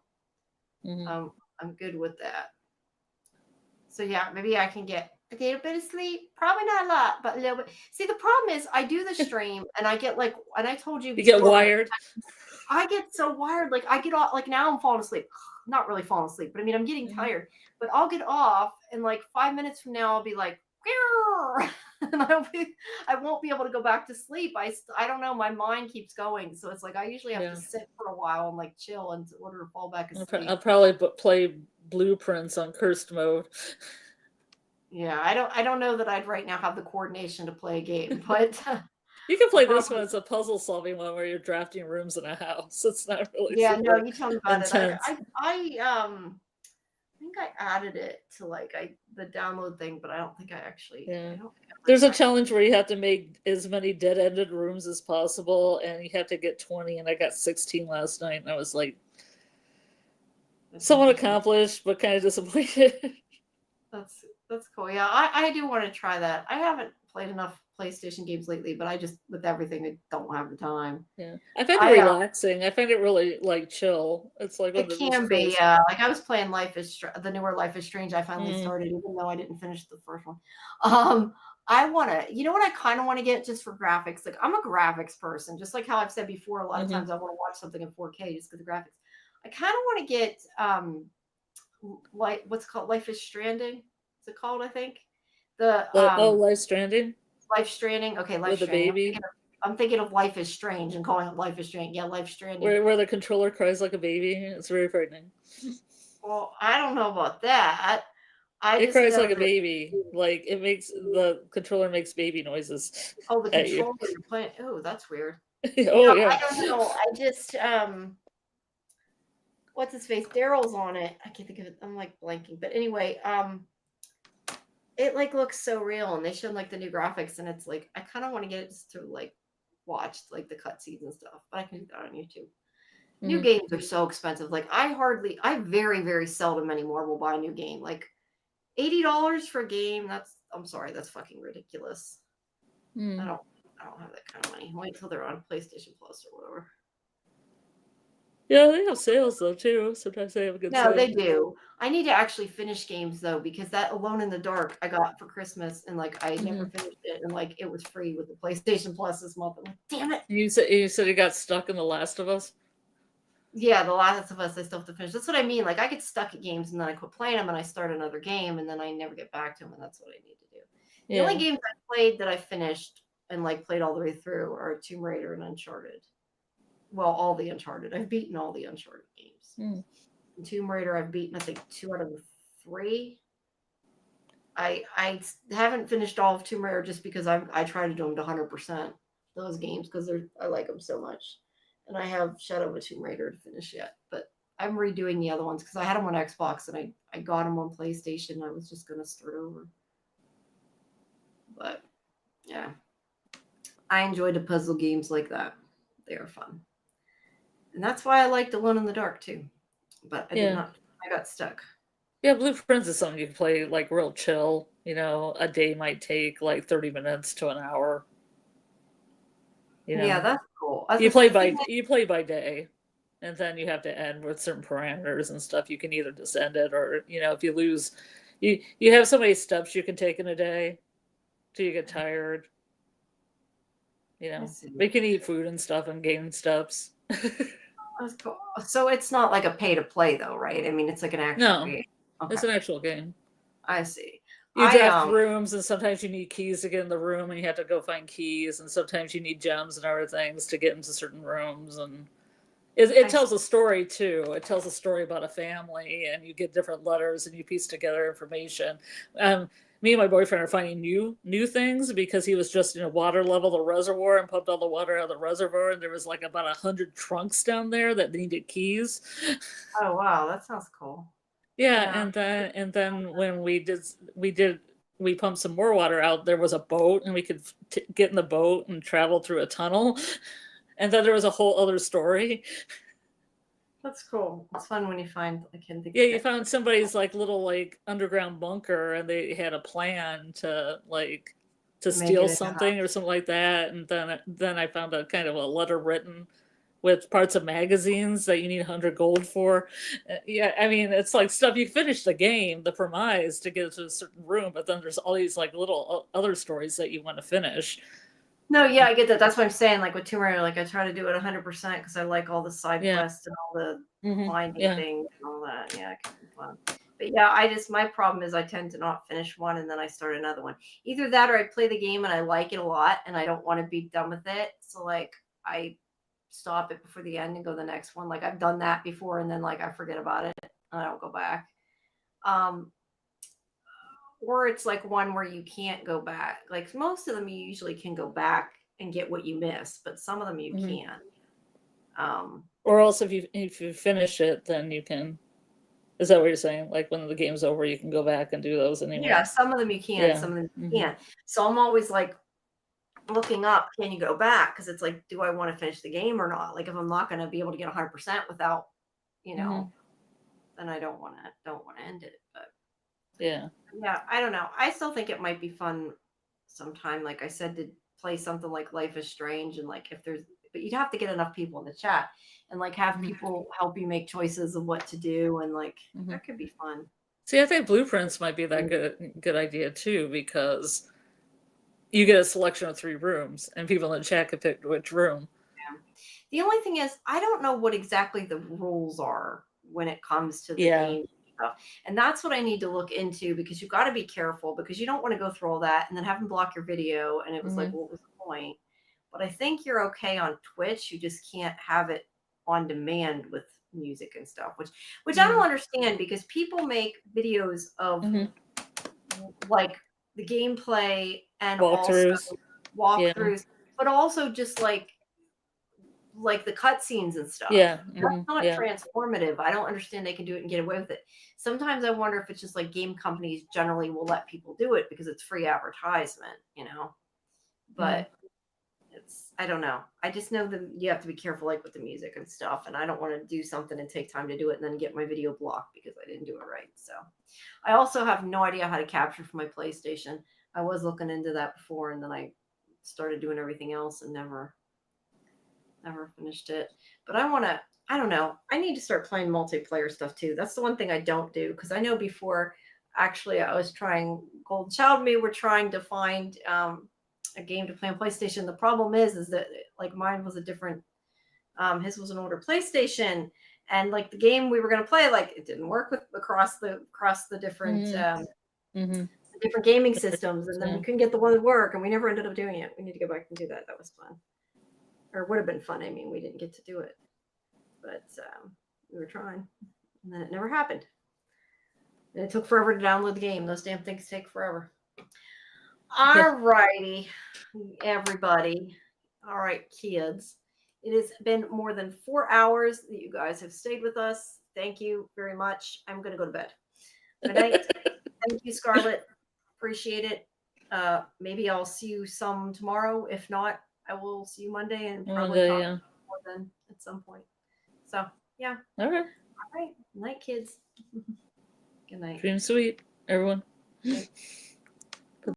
I'm good with that. So yeah, maybe I can get a little bit of sleep. Probably not a lot, but a little bit. See, the problem is I do the stream and I get like, and I told you, You get wired. I get so wired. Like I get off, like now I'm falling asleep. Not really falling asleep, but I mean, I'm getting tired. But I'll get off and like 5 minutes from now, I'll be like, and I won't be able to go back to sleep. I don't know. My mind keeps going. So it's like, I usually have to sit for a while and like chill in order to fall back asleep. I'll probably play Blueprints on cursed mode. Yeah, I don't know that I'd right now have the coordination to play a game, but you can play this one. It's a puzzle solving one where you're drafting rooms in a house. It's not really no, you tell me about intense. it. I think I added it to like the download thing, but I don't think I actually. There's a challenge where you have to make as many dead-ended rooms as possible, and you have to get 20. And I got 16 last night, and I was like, somewhat accomplished, but kind of disappointed. That's cool. Yeah, I do want to try that. I haven't played enough PlayStation games lately, but I just, with everything, I don't have the time. Yeah, I find it relaxing. I find it really like chill. It's like it can be. Yeah, like I was playing the newer Life is Strange. I finally started, even though I didn't finish the first one. I want to, you know what I kind of want to get just for graphics? Like I'm a graphics person, just like how I've said before. A lot of times I want to watch something in 4K just for the graphics. I kind of want to get like what's called Life is Stranding. Is it called? I think the Life Stranding. Life Stranding. Okay, Life with Stranding. A baby. I'm thinking of Life is Strange and calling it Life is Strange. Yeah, Life Stranding. Where the controller cries like a baby. It's very frightening. Well, I don't know about that. It cries like a baby. Like the controller makes baby noises. Oh, the controller you're playing. Oh, that's weird. Yeah. I don't know. I just what's his face? Daryl's on it. I can't think of it. I'm like blanking. But anyway, it like looks so real, and they showed like the new graphics, and it's like I kind of want to get it just to like watch like the cutscenes and stuff. But I can do that on YouTube. New games are so expensive. Like I very, very seldom anymore will buy a new game. Like $80 for a game. I'm sorry, that's fucking ridiculous. I don't have that kind of money. Wait till they're on PlayStation Plus or whatever. Yeah, they have sales though too. Sometimes they have a good sale. No, they do. I need to actually finish games though, because that Alone in the Dark I got for Christmas, and like I never finished it, and like it was free with the PlayStation Plus this month. I'm like, damn it. You said you got stuck in The Last of Us? Yeah, The Last of Us I still have to finish. That's what I mean. Like I get stuck at games and then I quit playing them and I start another game and then I never get back to them, and that's what I need to do. The only games I played that I finished and like played all the way through are Tomb Raider and Uncharted. Well, all the Uncharted. I've beaten all the Uncharted games. Tomb Raider, I've beaten, I think, 2 out of the 3. I haven't finished all of Tomb Raider just because I try to do them to 100%, those games, because I like them so much. And I have Shadow of a Tomb Raider to finish yet. But I'm redoing the other ones because I had them on Xbox and I got them on PlayStation. I was just going to start over. But, yeah. I enjoy the puzzle games like that. They are fun. And that's why I liked Alone in the Dark too. But I did not. I got stuck. Yeah, Blueprints is something you can play like real chill. You know, a day might take like 30 minutes to an hour. You know? Yeah, that's cool. You play by day, and then you have to end with certain parameters and stuff. You can either just end it, or if you lose, you have so many steps you can take in a day till you get tired. We can eat food and stuff and gain steps. That's cool. So it's not like a pay to play though, right? I mean, it's like an actual game. Okay. It's an actual game. I see. You draft rooms, and sometimes you need keys to get in the room, and you have to go find keys, and sometimes you need gems and other things to get into certain rooms, and it tells a story too. It tells a story about a family, and you get different letters, and you piece together information. Me and my boyfriend are finding new things because he was just water level the reservoir and pumped all the water out of the reservoir, and there was like about 100 trunks down there that needed keys. Oh wow, that sounds cool. Yeah. And then when we pumped some more water out, there was a boat, and we could get in the boat and travel through a tunnel, and then there was a whole other story. That's cool. It's fun when you find you found somebody's like little like underground bunker, and they had a plan to to Make steal it a something or something like that, and then I found a kind of a letter written with parts of magazines that you need 100 gold for. Yeah, I mean, it's like stuff you finish the game, the premise to get to a certain room, but then there's all these like little other stories that you want to finish. No, yeah, I get that. That's what I'm saying. Like with Tomb Raider, like I try to do it 100% because I like all the side quests and all the finding things and all that. Yeah, it can be fun. But yeah, my problem is I tend to not finish one and then I start another one. Either that or I play the game and I like it a lot and I don't want to be done with it. So like I stop it before the end and go to the next one. Like I've done that before and then like I forget about it and I don't go back. Or it's like one where you can't go back. Like most of them you usually can go back and get what you missed, but some of them you can't. Or else if you finish it, then you can. Is that what you're saying? Like when the game's over, you can go back and do those anyway. Yeah, some of them you can, some of them you can't. So I'm always like looking up, can you go back? Because it's like, do I want to finish the game or not? Like if I'm not going to be able to get 100% without, then I don't want to end it. But yeah, I don't know. I still think it might be fun sometime, like I said, to play something like Life is Strange and like but you'd have to get enough people in the chat and like have people help you make choices of what to do and like that could be fun. See, I think blueprints might be that good idea too, because you get a selection of 3 rooms and people in the chat can pick which room. Yeah. The only thing is I don't know what exactly the rules are when it comes to the game stuff. And that's what I need to look into because you've got to be careful because you don't want to go through all that and then have them block your video. And it was like, what was the point? But I think you're okay on Twitch. You just can't have it on demand with music and stuff, which I don't understand because people make videos of like the gameplay and walkthroughs, also walkthroughs, but also just like the cutscenes and stuff. Yeah. That's not transformative. I don't understand they can do it and get away with it. Sometimes I wonder if it's just like game companies generally will let people do it because it's free advertisement, but I don't know. I just know that you have to be careful like with the music and stuff. And I don't want to do something and take time to do it and then get my video blocked because I didn't do it right. So I also have no idea how to capture for my PlayStation. I was looking into that before and then I started doing everything else and never finished it. But I don't know. I need to start playing multiplayer stuff too. That's the one thing I don't do because I know before actually I was trying Golden Child and me were trying to find a game to play on PlayStation. The problem is that like mine was a different his was an older PlayStation and like the game we were going to play like it didn't work across the different different gaming systems and then we couldn't get the one to work and we never ended up doing it. We need to go back and do that. That was fun. Or would have been fun. I mean, we didn't get to do it, but we were trying, and then it never happened. And it took forever to download the game. Those damn things take forever. All righty, everybody. All right, kids. It has been more than 4 hours that you guys have stayed with us. Thank you very much. I'm going to go to bed. Good night. Thank you, Scarlet. Appreciate it. Maybe I'll see you some tomorrow. If not, I will see you Monday and probably talk more than at some point. So, yeah. All right. All right. Night, kids. Good night. Dream sweet, everyone.